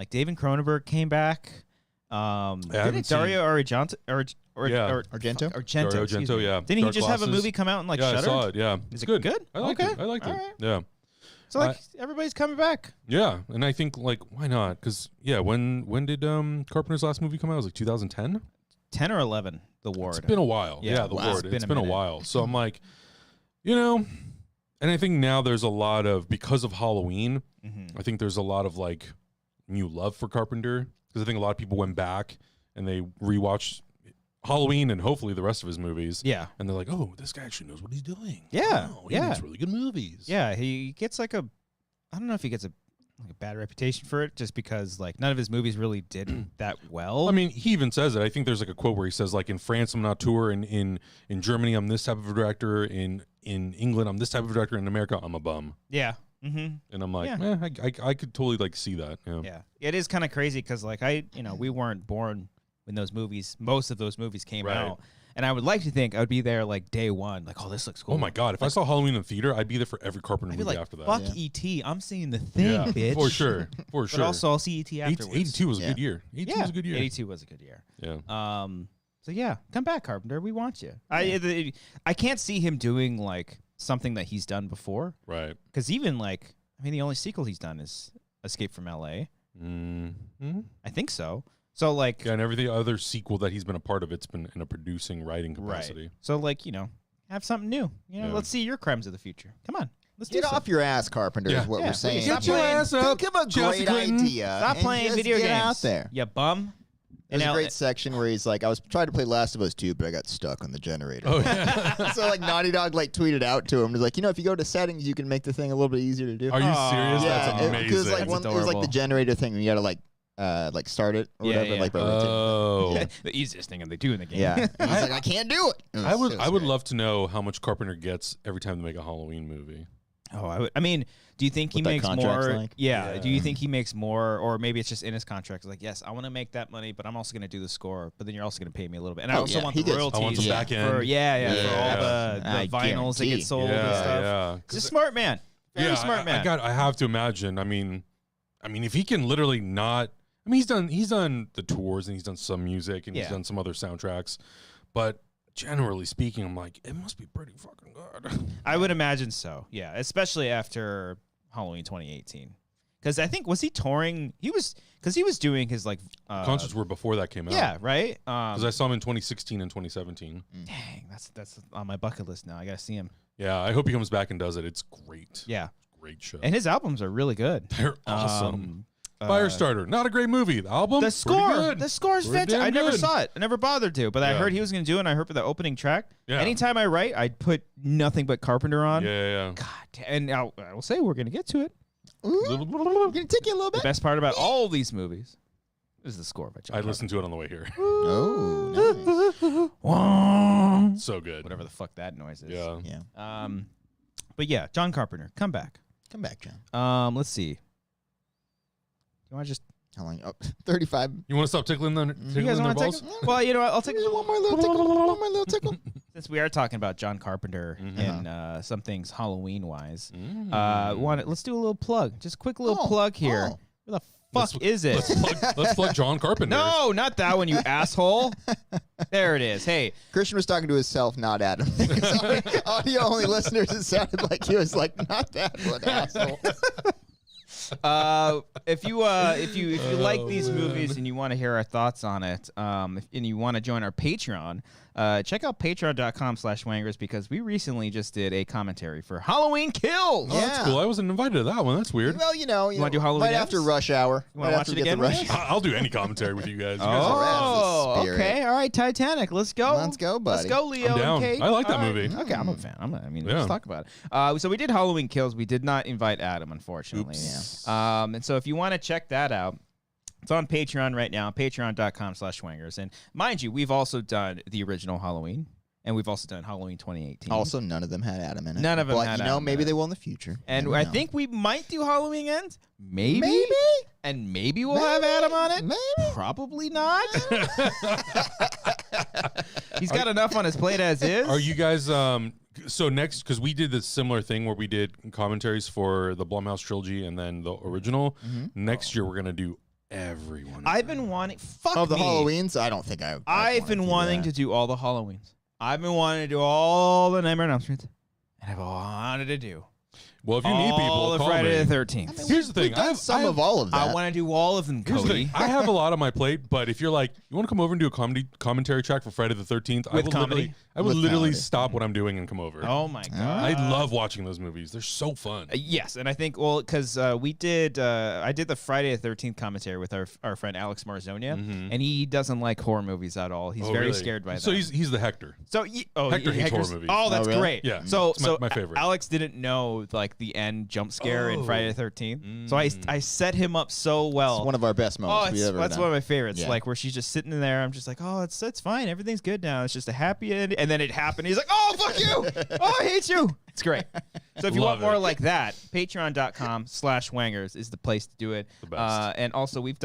[SPEAKER 1] David Cronenberg came back. Didn't Dario Argento?
[SPEAKER 3] Dario Argento, yeah.
[SPEAKER 1] Didn't he
[SPEAKER 3] Dark
[SPEAKER 1] just have a
[SPEAKER 3] Glasses.
[SPEAKER 1] movie come out in like
[SPEAKER 3] Yeah,
[SPEAKER 1] Shudder?
[SPEAKER 3] I saw it. Yeah,
[SPEAKER 1] Is
[SPEAKER 3] it's
[SPEAKER 1] it
[SPEAKER 3] good.
[SPEAKER 1] good?
[SPEAKER 3] I liked it. I liked
[SPEAKER 1] All
[SPEAKER 3] it.
[SPEAKER 1] right.
[SPEAKER 3] Yeah.
[SPEAKER 1] So like everybody's coming back.
[SPEAKER 3] Yeah, and I think like why not? Because when did Carpenter's last movie come out? It was like 2010.
[SPEAKER 1] 10 or 11. The Ward.
[SPEAKER 3] It's been a while.
[SPEAKER 1] Yeah,
[SPEAKER 3] The
[SPEAKER 1] wow.
[SPEAKER 3] Ward.
[SPEAKER 1] It's been
[SPEAKER 3] It's
[SPEAKER 1] a
[SPEAKER 3] been a
[SPEAKER 1] minute.
[SPEAKER 3] while. So I'm like, and I think now there's a lot of because of Halloween. I think there's a lot of like new love for Carpenter because I think a lot of people went back and they rewatched Halloween and hopefully the rest of his movies.
[SPEAKER 1] Yeah.
[SPEAKER 3] And they're like, oh, this guy actually knows what he's doing.
[SPEAKER 1] Yeah.
[SPEAKER 3] Wow, he makes really good movies.
[SPEAKER 1] Yeah, he gets like I don't know if he gets a bad reputation for it just because like none of his movies really did that well.
[SPEAKER 3] I mean, he even says it. I think there's like a quote where he says like in France I'm not tour, in Germany I'm this type of a director, in England I'm this type of a director, in America I'm a bum.
[SPEAKER 1] Yeah. Mm-hmm.
[SPEAKER 3] And I'm like,
[SPEAKER 1] Yeah.
[SPEAKER 3] I could totally like see that. Yeah.
[SPEAKER 1] Yeah. It is kind of crazy because like we weren't born when most of those movies came
[SPEAKER 3] Right.
[SPEAKER 1] out. And I would like to think I would be there like day one, like, oh, this looks cool.
[SPEAKER 3] Oh my God. If I saw Halloween in the theater, I'd be there for every Carpenter
[SPEAKER 1] I'd be
[SPEAKER 3] movie
[SPEAKER 1] like,
[SPEAKER 3] after that.
[SPEAKER 1] fuck E.T., I'm seeing the thing,
[SPEAKER 3] Yeah,
[SPEAKER 1] bitch.
[SPEAKER 3] for sure. For sure.
[SPEAKER 1] But also I'll see E.T. afterwards.
[SPEAKER 3] 82 was a
[SPEAKER 2] Yeah.
[SPEAKER 3] good year. 82 was a good year.
[SPEAKER 1] 82 was a good year.
[SPEAKER 3] Yeah.
[SPEAKER 1] So yeah, come back, Carpenter. We want you. I can't see him doing like something that he's done before.
[SPEAKER 3] Right.
[SPEAKER 1] Because even like, the only sequel he's done is Escape from L.A.
[SPEAKER 3] Mm-hmm.
[SPEAKER 1] I think so. So like,
[SPEAKER 3] Yeah, and every other sequel that he's been a part of, it's been in a producing, writing capacity.
[SPEAKER 1] right. So like, have something new.
[SPEAKER 3] Yeah.
[SPEAKER 1] Let's see your crimes of the future. Come on. Let's
[SPEAKER 2] Get
[SPEAKER 1] do
[SPEAKER 2] off
[SPEAKER 1] something.
[SPEAKER 2] your ass, Carpenter,
[SPEAKER 3] Yeah.
[SPEAKER 2] is what
[SPEAKER 1] Yeah,
[SPEAKER 2] we're saying.
[SPEAKER 1] please. Get
[SPEAKER 3] your ass up,
[SPEAKER 2] Think of a
[SPEAKER 3] Chelsea
[SPEAKER 2] great
[SPEAKER 3] Clinton.
[SPEAKER 2] idea.
[SPEAKER 1] Stop
[SPEAKER 2] and
[SPEAKER 1] playing
[SPEAKER 2] just
[SPEAKER 1] video
[SPEAKER 2] get
[SPEAKER 1] games.
[SPEAKER 2] out there.
[SPEAKER 1] You bum.
[SPEAKER 2] There's
[SPEAKER 1] And
[SPEAKER 2] a
[SPEAKER 1] now-
[SPEAKER 2] great section where he's like, I was trying to play Last of Us 2, but I got stuck on the generator.
[SPEAKER 3] Oh, yeah.
[SPEAKER 2] So like Naughty Dog like tweeted out to him, he's like, if you go to settings, you can make the thing a little bit easier to do.
[SPEAKER 3] Are you
[SPEAKER 1] Aw.
[SPEAKER 3] serious? That's
[SPEAKER 2] yeah,
[SPEAKER 3] amazing.
[SPEAKER 2] because like
[SPEAKER 1] That's
[SPEAKER 2] it was like
[SPEAKER 1] adorable.
[SPEAKER 2] the generator thing, you gotta like start it or
[SPEAKER 1] Yeah,
[SPEAKER 2] whatever.
[SPEAKER 1] yeah.
[SPEAKER 2] Like, rotate.
[SPEAKER 3] Oh.
[SPEAKER 1] the easiest thing they do in the game.
[SPEAKER 2] Yeah. And he's like, I can't do it. It
[SPEAKER 3] I
[SPEAKER 2] was-
[SPEAKER 3] would
[SPEAKER 2] it was
[SPEAKER 3] I would
[SPEAKER 2] great.
[SPEAKER 3] love to know how much Carpenter gets every time they make a Halloween movie.
[SPEAKER 1] Oh, do you think he
[SPEAKER 2] What that
[SPEAKER 1] makes
[SPEAKER 2] contract's
[SPEAKER 1] more?
[SPEAKER 2] like?
[SPEAKER 1] Yeah. Do you think he makes more, or maybe it's just in his contract? Like, yes, I want to make that money, but I'm also going to do the score. But then you're also going to pay me a little bit, and I
[SPEAKER 2] Oh,
[SPEAKER 1] also
[SPEAKER 2] yeah,
[SPEAKER 1] want
[SPEAKER 2] he
[SPEAKER 1] the
[SPEAKER 2] gets-
[SPEAKER 1] royalties.
[SPEAKER 3] I want some
[SPEAKER 2] Yeah.
[SPEAKER 3] back end.
[SPEAKER 1] for for all
[SPEAKER 2] Yeah.
[SPEAKER 1] the
[SPEAKER 2] I
[SPEAKER 1] vinyls that
[SPEAKER 2] guarantee.
[SPEAKER 1] get sold and
[SPEAKER 3] Yeah,
[SPEAKER 1] stuff.
[SPEAKER 3] yeah.
[SPEAKER 1] He's a smart man. Very smart man.
[SPEAKER 3] I have to imagine. I mean, if he can literally not. He's done the tours and he's done some music and he's
[SPEAKER 1] Yeah.
[SPEAKER 3] done some other soundtracks, but generally speaking, I'm like, it must be pretty fucking good.
[SPEAKER 1] I would imagine so. Yeah, especially after Halloween 2018. Because I think was he touring? He was doing his like
[SPEAKER 3] Concerts were before that came out.
[SPEAKER 1] Yeah, right.
[SPEAKER 3] Because I saw him in 2016 and 2017.
[SPEAKER 1] Dang, that's on my bucket list now. I gotta see him.
[SPEAKER 3] Yeah, I hope he comes back and does it. It's great.
[SPEAKER 1] Yeah,
[SPEAKER 3] Great show.
[SPEAKER 1] and his albums are really good.
[SPEAKER 3] They're awesome.
[SPEAKER 1] Uh,
[SPEAKER 3] Firestarter, not a great movie. The album,
[SPEAKER 1] The
[SPEAKER 3] pretty
[SPEAKER 1] score,
[SPEAKER 3] good.
[SPEAKER 1] the score's
[SPEAKER 3] Pretty
[SPEAKER 1] fantastic.
[SPEAKER 3] damn
[SPEAKER 1] I never
[SPEAKER 3] good.
[SPEAKER 1] saw it. I never bothered to, but I
[SPEAKER 3] Yeah.
[SPEAKER 1] heard he was going to do it, and I heard for the opening track.
[SPEAKER 3] Yeah.
[SPEAKER 1] Anytime I write, I'd put nothing but Carpenter on.
[SPEAKER 3] Yeah.
[SPEAKER 1] God, and I will say we're going to get to it.
[SPEAKER 2] Ooh, I'm gonna take you a little
[SPEAKER 1] The
[SPEAKER 2] bit.
[SPEAKER 1] best part about all these movies is the score by John
[SPEAKER 3] I listened to it on the way here.
[SPEAKER 2] Oh, nice.
[SPEAKER 1] Carpenter.
[SPEAKER 3] So good.
[SPEAKER 1] Whatever the fuck that noise is.
[SPEAKER 3] Yeah.
[SPEAKER 2] Yeah.
[SPEAKER 1] But yeah, John Carpenter, come back.
[SPEAKER 2] Come back, John.
[SPEAKER 1] Let's see. You want to just?
[SPEAKER 2] How long? Oh, 35.
[SPEAKER 3] You want to stop tickling their,
[SPEAKER 1] You
[SPEAKER 3] tickling
[SPEAKER 1] guys
[SPEAKER 3] their
[SPEAKER 1] want to
[SPEAKER 3] balls?
[SPEAKER 1] tickle? Well, you know what? I'll take
[SPEAKER 2] One more little tickle. One more little tickle.
[SPEAKER 1] since we are talking about John Carpenter
[SPEAKER 3] Mhm.
[SPEAKER 1] and some things Halloween wise.
[SPEAKER 3] Mm.
[SPEAKER 1] Let's do a little plug. Just a quick little plug here.
[SPEAKER 2] Oh.
[SPEAKER 1] Where the fuck
[SPEAKER 3] Let's-
[SPEAKER 1] is it?
[SPEAKER 3] Let's plug John Carpenter.
[SPEAKER 1] No, not that one, you asshole. There it is. Hey,
[SPEAKER 2] Christian was talking to himself, not Adam. Audio only listeners, it sounded like he was like, not that one, asshole.
[SPEAKER 1] if you like these movies and you want to hear our thoughts on it, and you want to join our Patreon, check out patreon.com/Wangers because we recently just did a commentary for Halloween Kills.
[SPEAKER 3] Oh, that's
[SPEAKER 2] Yeah.
[SPEAKER 3] cool. I wasn't invited to that one. That's weird.
[SPEAKER 2] Well, you
[SPEAKER 1] wanna do Halloween
[SPEAKER 2] right after
[SPEAKER 1] Ends?
[SPEAKER 2] rush hour.
[SPEAKER 1] You wanna
[SPEAKER 2] right
[SPEAKER 1] watch
[SPEAKER 2] after
[SPEAKER 1] it
[SPEAKER 2] we get
[SPEAKER 1] again
[SPEAKER 2] the
[SPEAKER 1] with
[SPEAKER 2] rush.
[SPEAKER 3] I'll do any commentary with you guys. You guys
[SPEAKER 2] are rad.
[SPEAKER 1] Oh,
[SPEAKER 2] That's the spirit.
[SPEAKER 1] okay. All right, Titanic. Let's go.
[SPEAKER 2] Let's go, buddy.
[SPEAKER 1] Let's go, Leo
[SPEAKER 3] I'm down.
[SPEAKER 1] and Kate.
[SPEAKER 3] I like that
[SPEAKER 1] All right.
[SPEAKER 3] movie.
[SPEAKER 1] Okay, I'm a fan.
[SPEAKER 3] Yeah.
[SPEAKER 1] Let's talk about it. So we did Halloween Kills. We did not invite Adam, unfortunately.
[SPEAKER 3] Oops.
[SPEAKER 1] And so if you want to check that out, It's on Patreon right now, patreon.com/Wangers. And mind you, we've also done the original Halloween, and we've also done Halloween 2018.
[SPEAKER 2] Also, none of them had Adam in it.
[SPEAKER 1] None of them had Adam
[SPEAKER 2] maybe
[SPEAKER 1] in it.
[SPEAKER 2] they will in the future.
[SPEAKER 1] And
[SPEAKER 2] Never
[SPEAKER 1] I
[SPEAKER 2] know.
[SPEAKER 1] think we might do Halloween Ends. Maybe. And maybe we'll have Adam on it.
[SPEAKER 2] Maybe.
[SPEAKER 1] Probably not. He's got enough on his plate as is.
[SPEAKER 3] Are you guys so next, because we did this similar thing where we did commentaries for the Blumhouse trilogy and then the original. Next year we're gonna do everyone.
[SPEAKER 1] I've been wanting. Fuck
[SPEAKER 2] Of the
[SPEAKER 1] me.
[SPEAKER 2] Halloweens, I don't think
[SPEAKER 1] I've been wanting to do all the Halloweens. I've been wanting to do all the Nightmare on Elm Street, and I've wanted to do
[SPEAKER 3] well, if you need people,
[SPEAKER 1] all the
[SPEAKER 3] call
[SPEAKER 1] Friday
[SPEAKER 3] me.
[SPEAKER 1] the 13th.
[SPEAKER 3] Here's the thing.
[SPEAKER 2] I have some of all of that.
[SPEAKER 1] I want to do all of them,
[SPEAKER 3] Here's the
[SPEAKER 1] Cody.
[SPEAKER 3] thing. I have a lot on my plate, but if you're like, you want to come over and do a commentary track for Friday the 13th,
[SPEAKER 1] With comedy?
[SPEAKER 3] I would
[SPEAKER 2] With
[SPEAKER 3] literally
[SPEAKER 2] comedy.
[SPEAKER 3] stop what I'm doing and come over.
[SPEAKER 1] Oh my god!
[SPEAKER 3] I love watching those movies. They're so fun.
[SPEAKER 1] Yes, and I think because we did, I did the Friday the 13th commentary with our friend Alex Marzonia, and he doesn't like horror movies at all. He's
[SPEAKER 3] Oh,
[SPEAKER 1] very
[SPEAKER 3] really?
[SPEAKER 1] scared by
[SPEAKER 3] So
[SPEAKER 1] them.
[SPEAKER 3] he's the Hector.
[SPEAKER 1] So
[SPEAKER 3] Hector hates horror
[SPEAKER 1] Hector's-
[SPEAKER 3] movies.
[SPEAKER 1] Oh, that's
[SPEAKER 2] Oh, really?
[SPEAKER 1] great.
[SPEAKER 3] Yeah,
[SPEAKER 1] So
[SPEAKER 3] it's my favorite.
[SPEAKER 1] Alex didn't know like the end jump scare in Friday the 13th. So I set him up so well.
[SPEAKER 2] It's one of our best
[SPEAKER 1] Oh,
[SPEAKER 2] moments we've ever
[SPEAKER 1] that's
[SPEAKER 2] done.
[SPEAKER 1] one of my favorites.
[SPEAKER 2] Yeah.
[SPEAKER 1] Like where she's just sitting there. I'm just like, oh, it's fine. Everything's good now. It's just a happy end. And then it happened. He's like, oh, fuck you. Oh, I hate you. It's great. So if you want
[SPEAKER 3] Love
[SPEAKER 1] more
[SPEAKER 3] it.
[SPEAKER 1] like that, patreon.com/Wangers is the place to do it.
[SPEAKER 3] The best.
[SPEAKER 1] And also we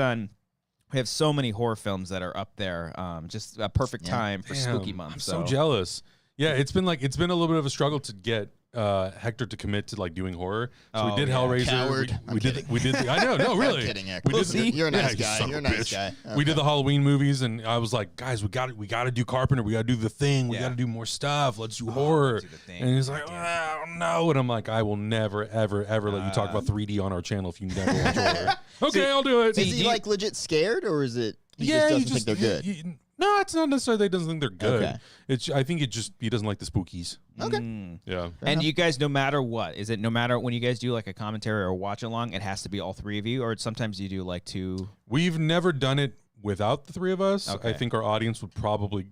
[SPEAKER 1] have so many horror films that are up there. Just a perfect time for spooky
[SPEAKER 3] Damn,
[SPEAKER 1] month.
[SPEAKER 3] I'm so jealous. Yeah, it's been a little bit of a struggle to get Hector to commit to like doing horror. So we
[SPEAKER 1] Oh,
[SPEAKER 3] did
[SPEAKER 1] yeah.
[SPEAKER 3] Hellraiser.
[SPEAKER 2] Coward.
[SPEAKER 3] We did. I know, no, really.
[SPEAKER 2] I'm kidding, Hector.
[SPEAKER 3] We
[SPEAKER 2] We'll
[SPEAKER 3] did.
[SPEAKER 2] see. You're a nice
[SPEAKER 3] you
[SPEAKER 2] guy.
[SPEAKER 3] son of
[SPEAKER 2] You're a
[SPEAKER 3] a
[SPEAKER 2] nice
[SPEAKER 3] bitch.
[SPEAKER 2] guy.
[SPEAKER 3] We did the Halloween movies, and I was like, guys, we got to do Carpenter. We got to do The Thing. We
[SPEAKER 1] Yeah.
[SPEAKER 3] got to do more stuff. Let's do horror.
[SPEAKER 1] do The Thing.
[SPEAKER 3] And he's like, oh, no. And I'm like, I will never, ever, ever let you talk about 3D on our channel if you never watch horror. Okay, I'll do it.
[SPEAKER 2] Is he like legit scared, or is it he
[SPEAKER 3] yeah,
[SPEAKER 2] just doesn't think they're good?
[SPEAKER 3] No, it's not necessarily that he doesn't think they're good.
[SPEAKER 2] Okay.
[SPEAKER 3] I think he doesn't like the spookies.
[SPEAKER 2] Okay.
[SPEAKER 3] Yeah.
[SPEAKER 1] And you guys, no matter what, is it no matter when you guys do like a commentary or watch along, it has to be all three of you, or sometimes you do like two?
[SPEAKER 3] We've never done it without the three of us.
[SPEAKER 1] Okay.
[SPEAKER 3] I think our audience would probably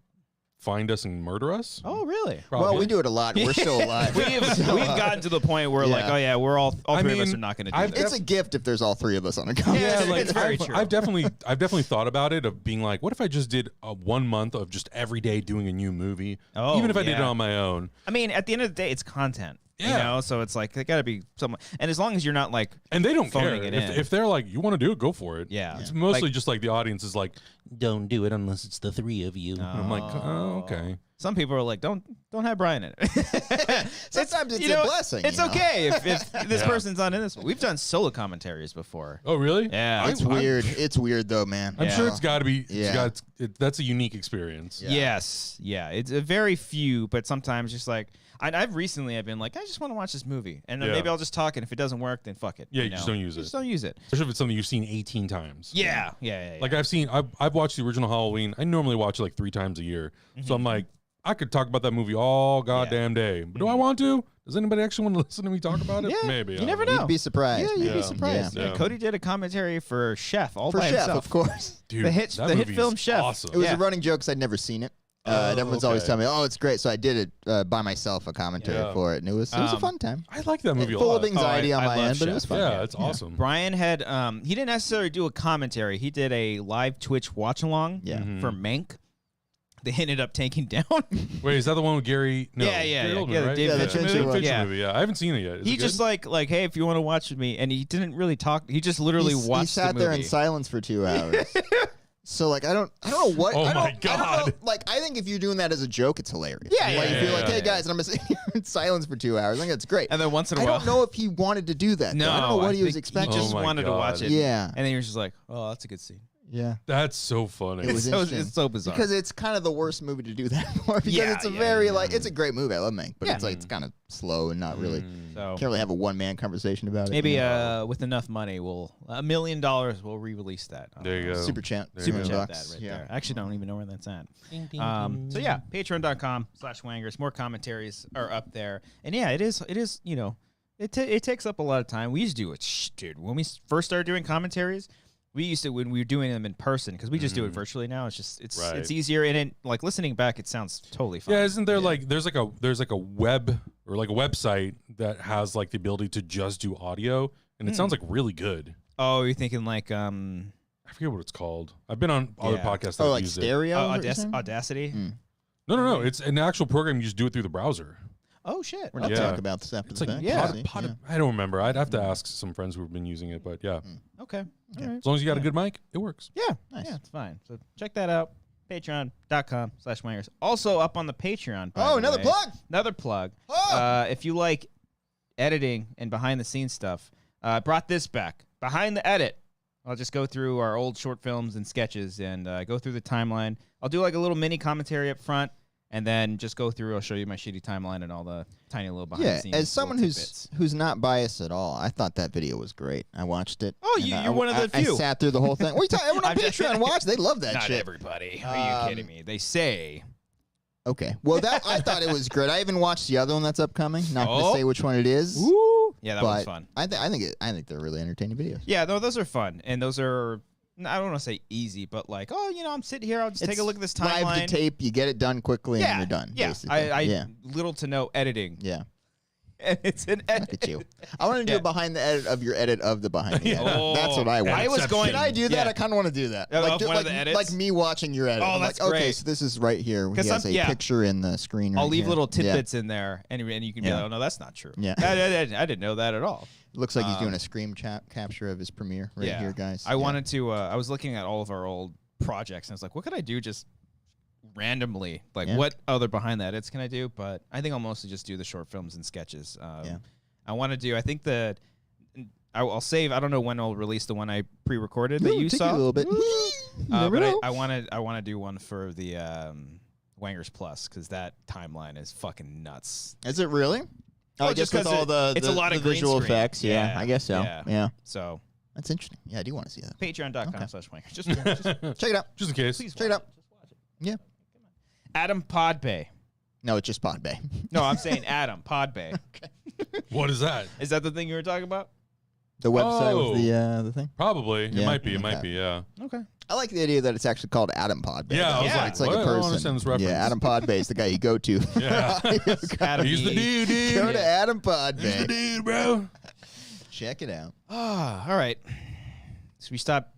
[SPEAKER 3] find us and murder us.
[SPEAKER 1] Oh, really?
[SPEAKER 3] Probably.
[SPEAKER 2] Well, we do it a lot. We're still alive.
[SPEAKER 1] We've gotten to the point where like,
[SPEAKER 2] Yeah.
[SPEAKER 1] oh yeah, we're all three of us
[SPEAKER 3] mean,
[SPEAKER 1] are not going to do
[SPEAKER 3] I've
[SPEAKER 1] this.
[SPEAKER 2] It's a gift if there's all three of us on a comment.
[SPEAKER 1] Yeah,
[SPEAKER 3] Yeah, like
[SPEAKER 1] it's very true.
[SPEAKER 3] I've definitely thought about it of being like, what if I just did a 1 month of just every day doing a new movie,
[SPEAKER 1] Oh,
[SPEAKER 3] even if I did it
[SPEAKER 1] yeah.
[SPEAKER 3] on my own.
[SPEAKER 1] I mean, at the end of the day, it's content. You
[SPEAKER 3] Yeah.
[SPEAKER 1] know, so it's like they got to be someone, and as long as you're not like,
[SPEAKER 3] And they don't care
[SPEAKER 1] Phoning it in.
[SPEAKER 3] if they're like, you want to do it, go for it.
[SPEAKER 1] Yeah.
[SPEAKER 3] It's mostly
[SPEAKER 1] Like-
[SPEAKER 3] just like the audience is like, don't do it unless it's the three of you. And I'm like, oh, okay.
[SPEAKER 1] some people are like, don't have Brian in it.
[SPEAKER 2] Sometimes it's
[SPEAKER 1] you know,
[SPEAKER 2] a blessing.
[SPEAKER 1] It's
[SPEAKER 2] you know?
[SPEAKER 1] okay if this
[SPEAKER 3] Yeah.
[SPEAKER 1] person's not in this one. We've done solo commentaries before.
[SPEAKER 3] Oh, really?
[SPEAKER 1] Yeah.
[SPEAKER 2] It's weird. It's weird though, man.
[SPEAKER 3] I'm
[SPEAKER 1] Yeah.
[SPEAKER 3] sure it's got to be.
[SPEAKER 2] Yeah.
[SPEAKER 3] That's a unique experience.
[SPEAKER 2] Yeah.
[SPEAKER 1] Yes, yeah, it's a very few, but sometimes just like I've been like, I just want to watch this movie, and then
[SPEAKER 3] Yeah.
[SPEAKER 1] maybe I'll just talk, and if it doesn't work, then fuck it.
[SPEAKER 3] Yeah,
[SPEAKER 1] you
[SPEAKER 3] you just
[SPEAKER 1] know?
[SPEAKER 3] don't use it.
[SPEAKER 1] Just don't use it.
[SPEAKER 3] Especially if it's something you've seen 18 times.
[SPEAKER 1] Yeah.
[SPEAKER 3] Like I've watched the original Halloween. I normally watch it like 3 times a year. So I'm like, I could talk about that movie all goddamn day. But do I want to? Does anybody actually want to listen to me talk about it?
[SPEAKER 1] Yeah,
[SPEAKER 3] Maybe.
[SPEAKER 1] you
[SPEAKER 3] I
[SPEAKER 1] never
[SPEAKER 3] don't
[SPEAKER 1] know.
[SPEAKER 2] You'd be surprised.
[SPEAKER 1] Yeah, you'd be
[SPEAKER 3] Yeah.
[SPEAKER 1] surprised.
[SPEAKER 3] Yeah.
[SPEAKER 1] Yeah, Cody did a commentary for Chef all
[SPEAKER 2] For
[SPEAKER 1] by
[SPEAKER 2] Chef,
[SPEAKER 1] himself.
[SPEAKER 2] of course.
[SPEAKER 3] Dude,
[SPEAKER 1] The hit
[SPEAKER 3] movie's
[SPEAKER 1] film Chef.
[SPEAKER 3] Awesome.
[SPEAKER 2] It was
[SPEAKER 1] Yeah.
[SPEAKER 2] a running joke because I'd never seen it.
[SPEAKER 3] Oh,
[SPEAKER 2] and everyone's always
[SPEAKER 3] okay.
[SPEAKER 2] telling me, "Oh, it's great." So I did it by myself, a commentary
[SPEAKER 3] Yeah.
[SPEAKER 2] for it, and it was a fun time.
[SPEAKER 3] I like that movie a
[SPEAKER 2] Full
[SPEAKER 3] lot.
[SPEAKER 2] of anxiety
[SPEAKER 1] Oh,
[SPEAKER 2] on
[SPEAKER 1] I
[SPEAKER 2] my
[SPEAKER 1] love
[SPEAKER 2] end, but it
[SPEAKER 1] Chef.
[SPEAKER 2] was fun.
[SPEAKER 3] Yeah, it's awesome.
[SPEAKER 1] Brian had he didn't necessarily do a commentary. He did a live Twitch watch along
[SPEAKER 2] Yeah.
[SPEAKER 1] for Mank. They ended up taking down.
[SPEAKER 3] Wait, is that the one with Gary? No,
[SPEAKER 1] Yeah, yeah,
[SPEAKER 3] Gary
[SPEAKER 1] yeah.
[SPEAKER 3] Oldman,
[SPEAKER 1] Yeah, the
[SPEAKER 3] right?
[SPEAKER 1] David
[SPEAKER 2] Fincher
[SPEAKER 3] David
[SPEAKER 2] one.
[SPEAKER 3] Fincher
[SPEAKER 1] Yeah.
[SPEAKER 3] movie. Yeah, I haven't seen it yet. Is
[SPEAKER 1] He
[SPEAKER 3] it
[SPEAKER 1] just
[SPEAKER 3] good?
[SPEAKER 1] like, hey, if you want to watch with me, and he didn't really talk. He just literally watched
[SPEAKER 2] He sat
[SPEAKER 1] the
[SPEAKER 2] there
[SPEAKER 1] movie.
[SPEAKER 2] in silence for 2 hours. So like I don't know what.
[SPEAKER 3] Oh
[SPEAKER 2] I don't,
[SPEAKER 3] my
[SPEAKER 2] I don't know,
[SPEAKER 3] God.
[SPEAKER 2] like I think if you're doing that as a joke, it's hilarious.
[SPEAKER 1] Yeah,
[SPEAKER 2] Like
[SPEAKER 1] yeah,
[SPEAKER 2] if you're
[SPEAKER 3] yeah,
[SPEAKER 2] like,
[SPEAKER 3] yeah.
[SPEAKER 2] hey guys, and I'm gonna sit here in silence for 2 hours. I think that's great.
[SPEAKER 1] And then once in a
[SPEAKER 2] I
[SPEAKER 1] while,
[SPEAKER 2] don't know if he wanted to do that.
[SPEAKER 1] No,
[SPEAKER 2] though. I don't know what
[SPEAKER 1] I
[SPEAKER 2] he was
[SPEAKER 1] think
[SPEAKER 2] expecting.
[SPEAKER 1] He just
[SPEAKER 3] Oh my
[SPEAKER 1] wanted to
[SPEAKER 3] God.
[SPEAKER 1] watch it.
[SPEAKER 2] Yeah.
[SPEAKER 1] And then he was just like, oh, that's a good scene.
[SPEAKER 2] Yeah.
[SPEAKER 3] That's so funny.
[SPEAKER 2] It was interesting.
[SPEAKER 1] It's so bizarre.
[SPEAKER 2] Because it's kind of the worst movie to do that for. Because
[SPEAKER 1] Yeah,
[SPEAKER 2] it's a
[SPEAKER 1] yeah,
[SPEAKER 2] very
[SPEAKER 1] yeah.
[SPEAKER 2] like it's a great movie. I love Mank, but
[SPEAKER 1] Yeah.
[SPEAKER 2] it's like it's kind of slow and not really
[SPEAKER 1] So
[SPEAKER 2] can't really have a one-man conversation about it.
[SPEAKER 1] maybe
[SPEAKER 2] you know?
[SPEAKER 1] with enough money, we'll $1 million. We'll re-release that.
[SPEAKER 3] There you go.
[SPEAKER 2] Super chat,
[SPEAKER 3] There
[SPEAKER 2] super
[SPEAKER 3] you go.
[SPEAKER 1] Chat
[SPEAKER 2] bucks.
[SPEAKER 1] that right
[SPEAKER 2] Yeah.
[SPEAKER 1] there. I actually don't even know where that's at. So yeah, patreon.com/Wangers. More commentaries are up there, and yeah, it is. You know, it takes up a lot of time. We used to do it, dude. When we first started doing commentaries, we used to when we were doing them in person because we just do it virtually now. It's just
[SPEAKER 3] Right.
[SPEAKER 1] it's easier, and it, like listening back, it sounds totally fine.
[SPEAKER 3] Yeah, isn't there like there's like a web or like a website that has like the ability to just do audio and it sounds like really good.
[SPEAKER 1] Oh, you're thinking like
[SPEAKER 3] I forget what it's called. I've been on other podcasts that
[SPEAKER 2] Oh,
[SPEAKER 3] have
[SPEAKER 2] like
[SPEAKER 3] used
[SPEAKER 2] stereo?
[SPEAKER 1] Audacity.
[SPEAKER 3] No. It's an actual program. You just do it through the browser.
[SPEAKER 1] Oh shit.
[SPEAKER 2] We're not talking about this after
[SPEAKER 3] It's
[SPEAKER 2] the
[SPEAKER 3] like
[SPEAKER 2] fact.
[SPEAKER 3] I don't remember. I'd have to ask some friends who have been using it, but yeah.
[SPEAKER 1] Okay. All right.
[SPEAKER 3] As long as you got a good mic, it works.
[SPEAKER 1] Yeah.
[SPEAKER 2] Nice.
[SPEAKER 1] Yeah, it's fine. So check that out. Patreon.com/Wangers. Also up on the Patreon. by
[SPEAKER 2] Oh,
[SPEAKER 1] the
[SPEAKER 2] another
[SPEAKER 1] way.
[SPEAKER 2] plug.
[SPEAKER 1] Another plug.
[SPEAKER 2] Oh.
[SPEAKER 1] If you like editing and behind the scenes stuff, I brought this back. Behind the edit. I'll just go through our old short films and sketches and go through the timeline. I'll do like a little mini commentary up front and then just go through. I'll show you my shitty timeline and all the tiny little behind the scenes.
[SPEAKER 2] As someone
[SPEAKER 1] little tidbits.
[SPEAKER 2] who's not biased at all, I thought that video was great. I watched it.
[SPEAKER 1] Oh,
[SPEAKER 2] and
[SPEAKER 1] you're one of the
[SPEAKER 2] I
[SPEAKER 1] few.
[SPEAKER 2] sat through the whole thing. What are you talking? Everyone on
[SPEAKER 1] I'm just-
[SPEAKER 2] Patreon watch. They love that
[SPEAKER 1] Not
[SPEAKER 2] shit.
[SPEAKER 1] everybody. Are you kidding me? They say.
[SPEAKER 2] Okay. Well, that I thought it was great. I even watched the other one that's upcoming. Not going
[SPEAKER 1] Oh.
[SPEAKER 2] to say which one it is.
[SPEAKER 1] Woo! Yeah, that
[SPEAKER 2] but
[SPEAKER 1] was fun.
[SPEAKER 2] I think they're really entertaining videos.
[SPEAKER 1] Yeah, no, those are fun, and those are. I don't want to say easy, but like, oh, I'm sitting here. I'll just take a look at this timeline.
[SPEAKER 2] Live to tape. You get it done quickly, and you're done.
[SPEAKER 1] Yeah,
[SPEAKER 2] Basically.
[SPEAKER 1] I little to no editing.
[SPEAKER 2] Yeah.
[SPEAKER 1] And it's an edit.
[SPEAKER 2] Look at you. I want to do a behind the edit of your edit of the behind the edit.
[SPEAKER 1] Oh,
[SPEAKER 2] That's what I want.
[SPEAKER 1] I was going.
[SPEAKER 2] Can I do that?
[SPEAKER 1] Yeah.
[SPEAKER 2] I kind of want to do that.
[SPEAKER 1] Of
[SPEAKER 2] Like,
[SPEAKER 1] one of the edits?
[SPEAKER 2] like me watching your edit.
[SPEAKER 1] Oh,
[SPEAKER 2] I'm
[SPEAKER 1] that's
[SPEAKER 2] like, okay,
[SPEAKER 1] great.
[SPEAKER 2] so this is right here. He
[SPEAKER 1] 'Cause
[SPEAKER 2] has a picture in the screen.
[SPEAKER 1] I'll
[SPEAKER 2] right
[SPEAKER 1] leave
[SPEAKER 2] here.
[SPEAKER 1] little
[SPEAKER 2] Yeah.
[SPEAKER 1] tidbits in there, and you can be like, oh no, that's not true.
[SPEAKER 2] Yeah.
[SPEAKER 1] I didn't know that at all.
[SPEAKER 2] Looks like he's doing a screen capture of his premiere right here, guys.
[SPEAKER 1] I wanted to. I was looking at all of our old projects, and I was like, what could I do just randomly? Like, what other behind the edits can I do? But I think I'll mostly just do the short films and sketches. I want to do. I think that I'll save. I don't know when I'll release the one I pre-recorded that you
[SPEAKER 2] take
[SPEAKER 1] saw.
[SPEAKER 2] a little bit.
[SPEAKER 1] But I want to do one for the Wangers Plus because that timeline is fucking nuts.
[SPEAKER 2] Is it really?
[SPEAKER 1] Well,
[SPEAKER 2] I guess
[SPEAKER 1] just
[SPEAKER 2] with
[SPEAKER 1] 'cause
[SPEAKER 2] all the
[SPEAKER 1] it's a lot of green
[SPEAKER 2] visual
[SPEAKER 1] screen.
[SPEAKER 2] effects. Yeah, I guess so. Yeah.
[SPEAKER 1] So
[SPEAKER 2] That's interesting. Yeah, I do want to see that.
[SPEAKER 1] Patreon.com/Wangers. Just
[SPEAKER 2] Check it out.
[SPEAKER 3] Just in case.
[SPEAKER 1] please
[SPEAKER 2] Check it out.
[SPEAKER 1] Just watch it.
[SPEAKER 2] Yeah.
[SPEAKER 1] Adam Podbay.
[SPEAKER 2] No, it's just Pod Bay.
[SPEAKER 1] No, I'm saying Adam Podbay.
[SPEAKER 3] What is that?
[SPEAKER 1] Is that the thing you were talking about?
[SPEAKER 2] The website with the thing.
[SPEAKER 3] Probably. It
[SPEAKER 2] Yeah.
[SPEAKER 3] might be. It might
[SPEAKER 2] Okay.
[SPEAKER 3] be. Yeah.
[SPEAKER 1] Okay.
[SPEAKER 2] I like the idea that it's actually called Adam Pod Bay.
[SPEAKER 3] Yeah. I was
[SPEAKER 1] Yeah.
[SPEAKER 3] like,
[SPEAKER 2] It's like
[SPEAKER 3] what?
[SPEAKER 2] a
[SPEAKER 3] I don't
[SPEAKER 2] person.
[SPEAKER 3] understand this reference.
[SPEAKER 2] Yeah, Adam Pod Bay is the guy you go to.
[SPEAKER 3] Yeah.
[SPEAKER 1] Adam
[SPEAKER 3] He's the
[SPEAKER 1] E.
[SPEAKER 3] dude.
[SPEAKER 2] Go to Adam Pod
[SPEAKER 3] He's
[SPEAKER 2] Bay.
[SPEAKER 3] the dude, bro.
[SPEAKER 2] Check it out.
[SPEAKER 1] All right. So we stop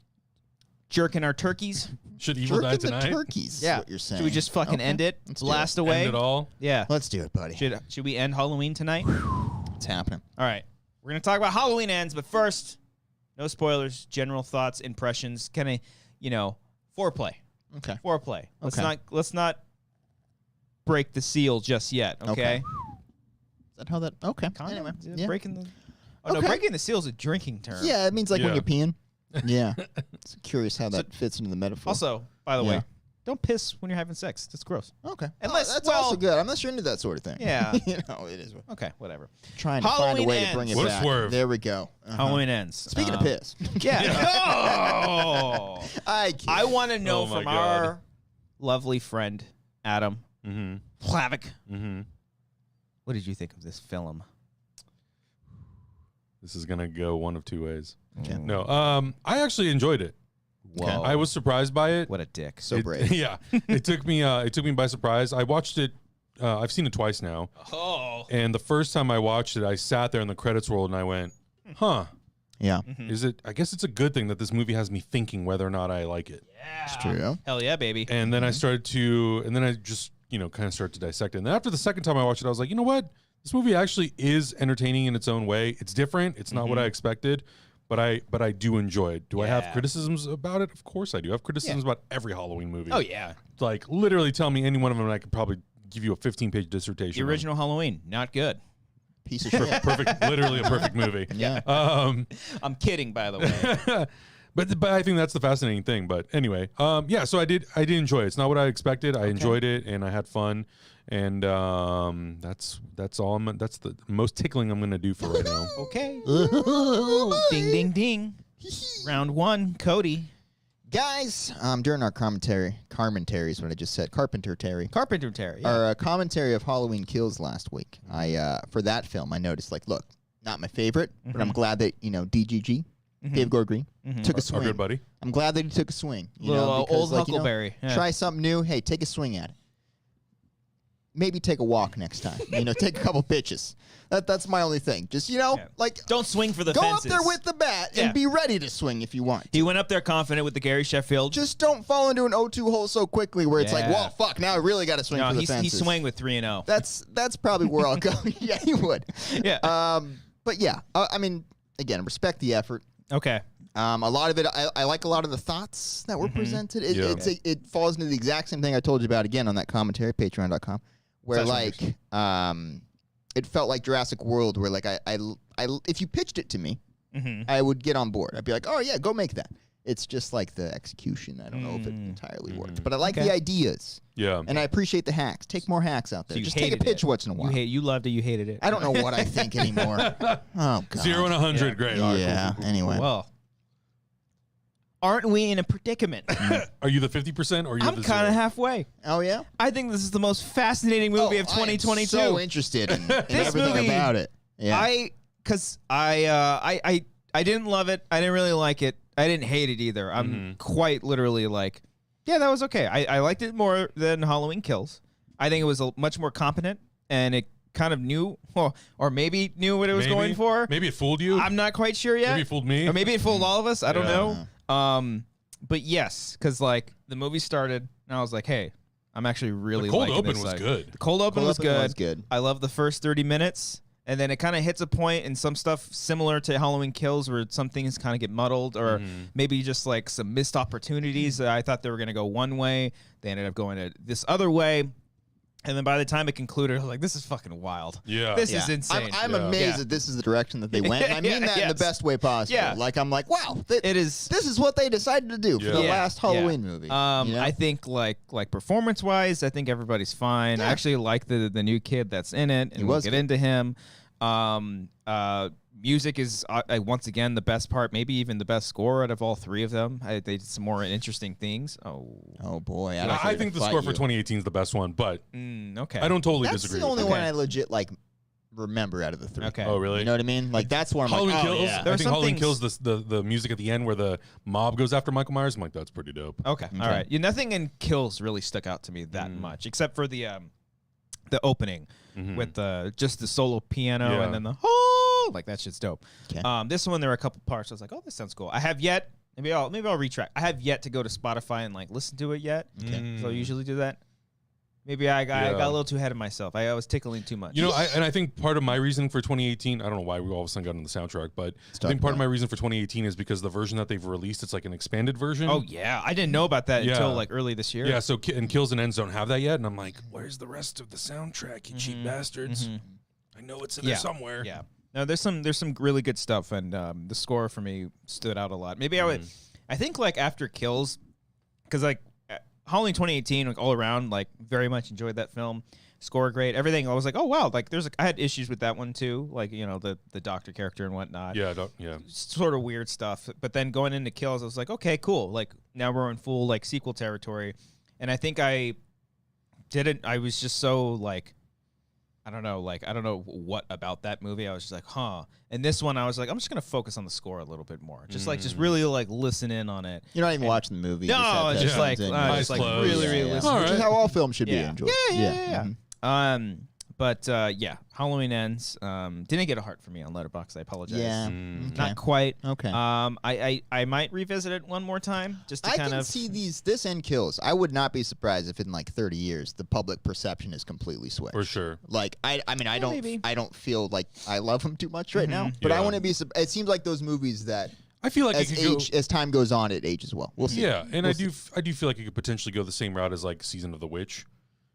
[SPEAKER 1] jerking our turkeys.
[SPEAKER 3] Should Evil Die
[SPEAKER 2] Jerking the
[SPEAKER 3] tonight?
[SPEAKER 2] turkeys. Is
[SPEAKER 1] Yeah.
[SPEAKER 2] what you're saying.
[SPEAKER 1] Should we just fucking
[SPEAKER 2] Okay.
[SPEAKER 1] end it?
[SPEAKER 2] Let's do
[SPEAKER 1] Blast
[SPEAKER 2] it.
[SPEAKER 1] away?
[SPEAKER 3] End it all.
[SPEAKER 1] Yeah.
[SPEAKER 2] Let's do it, buddy.
[SPEAKER 1] Should we end Halloween tonight?
[SPEAKER 2] It's happening.
[SPEAKER 1] All right. We're going to talk about Halloween ends, but first, no spoilers, general thoughts, impressions, kind of, foreplay.
[SPEAKER 2] Okay.
[SPEAKER 1] Foreplay.
[SPEAKER 2] Okay.
[SPEAKER 1] Let's not break the seal just yet, okay?
[SPEAKER 2] Okay. Is that how that? Okay.
[SPEAKER 1] Kinda.
[SPEAKER 2] Anyway.
[SPEAKER 1] Yeah,
[SPEAKER 2] Yeah.
[SPEAKER 1] Breaking the no,
[SPEAKER 2] Okay.
[SPEAKER 1] breaking the seal is a drinking term.
[SPEAKER 2] Yeah, it means like when
[SPEAKER 3] Yeah.
[SPEAKER 2] you're peeing. Yeah. It's curious how that fits into the metaphor.
[SPEAKER 1] Also, by the
[SPEAKER 2] Yeah.
[SPEAKER 1] way, don't piss when you're having sex. That's gross.
[SPEAKER 2] Okay.
[SPEAKER 1] Unless-
[SPEAKER 2] that's
[SPEAKER 1] well-
[SPEAKER 2] also good. Unless you're into that sort of thing.
[SPEAKER 1] Yeah.
[SPEAKER 2] it is.
[SPEAKER 1] Okay, whatever.
[SPEAKER 2] Trying to find a
[SPEAKER 1] Halloween
[SPEAKER 2] way to bring it
[SPEAKER 1] ends.
[SPEAKER 3] What a
[SPEAKER 2] back.
[SPEAKER 3] swerve.
[SPEAKER 2] There we go. Uh-huh.
[SPEAKER 1] Halloween ends.
[SPEAKER 2] Speaking of piss.
[SPEAKER 1] Yeah. Oh. I want to know
[SPEAKER 3] Oh my
[SPEAKER 1] from
[SPEAKER 3] God.
[SPEAKER 1] our lovely friend, Adam
[SPEAKER 3] Mm-hmm.
[SPEAKER 1] Hlavac,
[SPEAKER 3] Mm-hmm.
[SPEAKER 1] what did you think of this film?
[SPEAKER 3] This is gonna go one of two ways.
[SPEAKER 2] Okay.
[SPEAKER 3] No, I actually enjoyed it.
[SPEAKER 1] Whoa.
[SPEAKER 3] I was surprised by it.
[SPEAKER 1] What a dick.
[SPEAKER 2] So
[SPEAKER 3] It-
[SPEAKER 2] brave.
[SPEAKER 3] Yeah, it took me by surprise. I watched it. I've seen it twice now,
[SPEAKER 1] Oh.
[SPEAKER 3] and the first time I watched it, I sat there and the credits rolled, and I went, "Huh?
[SPEAKER 2] Yeah.
[SPEAKER 3] Is it? I guess it's a good thing that this movie has me thinking whether or not I like it."
[SPEAKER 1] Yeah.
[SPEAKER 2] It's true.
[SPEAKER 1] Hell yeah, baby.
[SPEAKER 3] And then I started to, and then I just, kind of started to dissect it. And then after the second time I watched it, I was like, you know what? This movie actually is entertaining in its own way. It's different. It's not what I expected, but I do enjoy it. Do I have
[SPEAKER 1] Yeah.
[SPEAKER 3] criticisms about it? Of course I do. I have criticisms about every Halloween movie.
[SPEAKER 1] Oh, yeah.
[SPEAKER 3] Like, literally tell me any one of them, and I could probably give you a 15-page dissertation.
[SPEAKER 1] The
[SPEAKER 3] on.
[SPEAKER 1] original Halloween, not good.
[SPEAKER 2] Piece of shit.
[SPEAKER 3] Perfect, literally a perfect movie.
[SPEAKER 2] Yeah.
[SPEAKER 1] I'm kidding, by the way.
[SPEAKER 3] But I think that's the fascinating thing. But anyway, yeah. So I did enjoy it. It's not what I expected. I enjoyed it and I had fun, and that's all. That's the most tickling I'm gonna do for right now.
[SPEAKER 1] Okay. Ding, ding, ding. Round one, Cody.
[SPEAKER 2] Guys, during our commentaries, what I just said, Carpenter Terry.
[SPEAKER 1] Carpenter Terry. Yeah.
[SPEAKER 2] Our commentary of Halloween Kills last week, I for that film, I noticed, like, look, not my favorite, but I'm glad that, DGG, Dave Gore Green, took a
[SPEAKER 3] Our
[SPEAKER 2] swing.
[SPEAKER 3] good buddy.
[SPEAKER 2] I'm glad that he took a swing.
[SPEAKER 1] Little
[SPEAKER 2] because,
[SPEAKER 1] old
[SPEAKER 2] like,
[SPEAKER 1] Huckleberry. Yeah.
[SPEAKER 2] Try something new. Hey, take a swing at it. maybe take a walk next time. Take a couple pitches. That's my only thing. Just, like...
[SPEAKER 1] Don't swing for the
[SPEAKER 2] go
[SPEAKER 1] fences.
[SPEAKER 2] up there with the bat and be ready to swing if you want.
[SPEAKER 1] He went up there confident with the Gary Sheffield.
[SPEAKER 2] Just don't fall into an 0-2 hole so quickly where it's like, well, fuck, now I really got to swing for the fences.
[SPEAKER 1] He swung with 3-0.
[SPEAKER 2] That's probably where I'll go. Yeah, he would.
[SPEAKER 1] Yeah.
[SPEAKER 2] But yeah, I mean, again, respect the effort.
[SPEAKER 1] Okay.
[SPEAKER 2] A lot of it, I like a lot of the thoughts that were presented. It falls into the exact same thing I told you about again on that commentary, patreon.com, where it felt like Jurassic World, where like I if you pitched it to me, I would get on board. I'd be like, oh yeah, go make that. It's just like the execution. I don't know if it entirely worked, but I like the ideas.
[SPEAKER 3] Yeah,
[SPEAKER 2] and I appreciate the hacks. Take more hacks out there.
[SPEAKER 1] So
[SPEAKER 2] just take a pitch once in a while.
[SPEAKER 1] You loved it. You hated it.
[SPEAKER 2] I don't know what I think anymore. Oh God.
[SPEAKER 3] 0 and 100. Great.
[SPEAKER 2] Yeah. Anyway.
[SPEAKER 1] Well. Aren't we in a predicament?
[SPEAKER 3] Are you the 50% or are you
[SPEAKER 1] I'm kind of halfway.
[SPEAKER 2] Oh, yeah?
[SPEAKER 1] I think this is the most fascinating movie of 2022.
[SPEAKER 2] I'm so interested in
[SPEAKER 1] this
[SPEAKER 2] everything
[SPEAKER 1] movie,
[SPEAKER 2] about it. Yeah.
[SPEAKER 1] I didn't love it. I didn't really like it. I didn't hate it either. I'm quite literally like, yeah, that was okay. I liked it more than Halloween Kills. I think it was much more competent, and it kind of knew, or maybe knew what it was going for.
[SPEAKER 3] Maybe it fooled you.
[SPEAKER 1] I'm not quite sure yet.
[SPEAKER 3] Maybe it fooled me.
[SPEAKER 1] Or maybe it fooled all of us. I don't know. But yes, because like the movie started, and I was like, hey, I'm actually really
[SPEAKER 3] the cold
[SPEAKER 1] liking
[SPEAKER 3] open
[SPEAKER 1] this.
[SPEAKER 3] was good.
[SPEAKER 1] The cold open was good.
[SPEAKER 2] good.
[SPEAKER 1] I love the first 30 minutes, and then it kind of hits a point, and some stuff similar to Halloween Kills, where some things kind of get muddled, or maybe just like some missed opportunities that I thought they were going to go one way, they ended up going this other way. And then by the time it concluded, I was like, this is fucking wild.
[SPEAKER 3] Yeah.
[SPEAKER 1] This is insane.
[SPEAKER 2] I'm amazed that this is the direction that they went. And I mean that in the best way possible.
[SPEAKER 1] Yeah.
[SPEAKER 2] Like, I'm like, wow.
[SPEAKER 1] It is.
[SPEAKER 2] This is what they decided to do for the last Halloween movie.
[SPEAKER 1] I think, like performance-wise, I think everybody's fine.
[SPEAKER 2] Yeah.
[SPEAKER 1] I actually like the new kid that's in it, and we'll get into him. Music is, once again, the best part, maybe even the best score out of all three of them. They did some more interesting things.
[SPEAKER 2] Oh boy.
[SPEAKER 3] I think the score for 2018 is the best one, but
[SPEAKER 1] okay.
[SPEAKER 3] I don't totally
[SPEAKER 2] that's
[SPEAKER 3] disagree.
[SPEAKER 2] That's the only
[SPEAKER 3] with
[SPEAKER 2] one I legit, like, remember out of the three.
[SPEAKER 1] Okay.
[SPEAKER 3] Oh, really?
[SPEAKER 2] You know what I mean? Like, that's where I'm
[SPEAKER 3] Halloween
[SPEAKER 2] like,
[SPEAKER 3] Kills,
[SPEAKER 2] yeah.
[SPEAKER 3] I think Halloween Kills, the music at the end where the mob goes after Michael Myers, I'm like, that's pretty dope.
[SPEAKER 1] Okay. All right. Yeah, nothing in Kills really stuck out to me that much, except for the opening with just the solo piano and then the like that shit's dope.
[SPEAKER 2] Okay.
[SPEAKER 1] This one there are a couple parts I was like, oh, this sounds cool. I have yet, maybe I'll retract. I have yet to go to Spotify and like listen to it yet. Okay. So I usually do that. Maybe I got a little too ahead of myself. I was tickling too much.
[SPEAKER 3] You know, I think part of my reason for 2018, I don't know why we all of a sudden got on the soundtrack, but I think part of my reason for 2018 is because the version that they've released, it's like an expanded version.
[SPEAKER 1] Oh, yeah. I didn't know about that until like early this year.
[SPEAKER 3] Yeah, so and Kills and Ends don't have that yet, and I'm like, where's the rest of the soundtrack, you cheap bastards? I know it's in there somewhere.
[SPEAKER 1] Yeah. No, there's some really good stuff, and the score for me stood out a lot. Maybe I think like after Kills, because like Halloween 2018, like all around, like very much enjoyed that film. Score great, everything. I was like, oh wow, like I had issues with that one too, like the doctor character and whatnot.
[SPEAKER 3] Yeah,
[SPEAKER 1] sort of weird stuff. But then going into Kills, I was like, okay, cool. Like now we're in full like sequel territory, and I think I was just so like. I don't know what about that movie. I was just like, huh. And this one, I was like, I'm just gonna focus on the score a little bit more, just really like listen in on it.
[SPEAKER 2] You're not even watching the movie.
[SPEAKER 1] No, it's just like really listen.
[SPEAKER 2] Which is how all films should be enjoyed.
[SPEAKER 1] Yeah. But Halloween Ends didn't get a heart for me on Letterboxd. I apologize.
[SPEAKER 2] Yeah,
[SPEAKER 1] not quite.
[SPEAKER 2] Okay.
[SPEAKER 1] I might revisit it one more time just to
[SPEAKER 2] I can see this and Kills. I would not be surprised if in like 30 years the public perception is completely switched.
[SPEAKER 3] For sure.
[SPEAKER 2] Like I don't feel like I love them too much right now, but I want to be. It seems like those movies that.
[SPEAKER 3] I feel like
[SPEAKER 2] as time goes on, it ages well. We'll see.
[SPEAKER 3] Yeah, and I do feel like it could potentially go the same route as like Season of the Witch.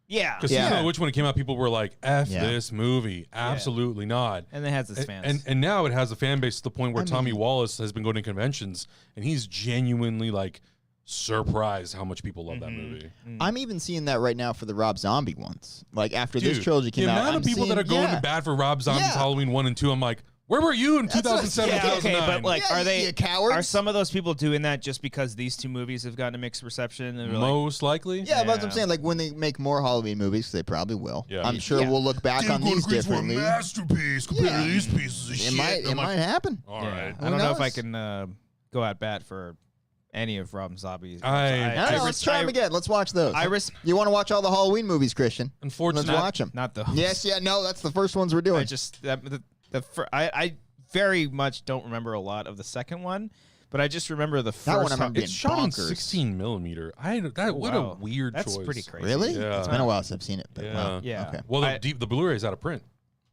[SPEAKER 1] Yeah.
[SPEAKER 3] Because Season of the Witch, when it came out, people were like, F this movie. Absolutely not.
[SPEAKER 1] And it has its fans.
[SPEAKER 3] And now it has a fan base to the point where Tommy Wallace has been going to conventions, and he's genuinely like surprised how much people love that movie.
[SPEAKER 2] I'm even seeing that right now for the Rob Zombie ones. Like after this trilogy came out,
[SPEAKER 3] the amount of people that are going to bat for Rob Zombie's Halloween 1 and 2, I'm like, where were you in 2007, 2009?
[SPEAKER 1] Okay, but like, are they
[SPEAKER 2] cowards?
[SPEAKER 1] Are some of those people doing that just because these two movies have gotten a mixed reception? And
[SPEAKER 3] most likely.
[SPEAKER 2] Yeah, but that's what I'm saying. Like when they make more Halloween movies, they probably will. Yeah. I'm sure we'll look back on these differently.
[SPEAKER 3] Masterpiece compared to these pieces of shit.
[SPEAKER 2] It might happen.
[SPEAKER 3] All right.
[SPEAKER 1] I don't know if I can go at bat for any of Rob Zombie's.
[SPEAKER 2] Let's try them again. Let's watch those. You want to watch all the Halloween movies, Christian?
[SPEAKER 3] Unfortunately,
[SPEAKER 2] let's watch them.
[SPEAKER 1] Not those.
[SPEAKER 2] Yes, yeah, no, that's the first ones we're doing.
[SPEAKER 1] I very much don't remember a lot of the second one, but I just remember the
[SPEAKER 2] That one
[SPEAKER 1] first
[SPEAKER 2] I remember
[SPEAKER 1] time.
[SPEAKER 3] it's shot in
[SPEAKER 2] bonkers.
[SPEAKER 3] 16 millimeter. What a weird
[SPEAKER 1] That's
[SPEAKER 3] choice.
[SPEAKER 1] pretty crazy.
[SPEAKER 2] Really?
[SPEAKER 3] Yeah.
[SPEAKER 2] It's been a while since I've seen it. But
[SPEAKER 3] Yeah.
[SPEAKER 2] wow.
[SPEAKER 1] Yeah.
[SPEAKER 2] Okay.
[SPEAKER 3] Well, the Blu-ray's out of print.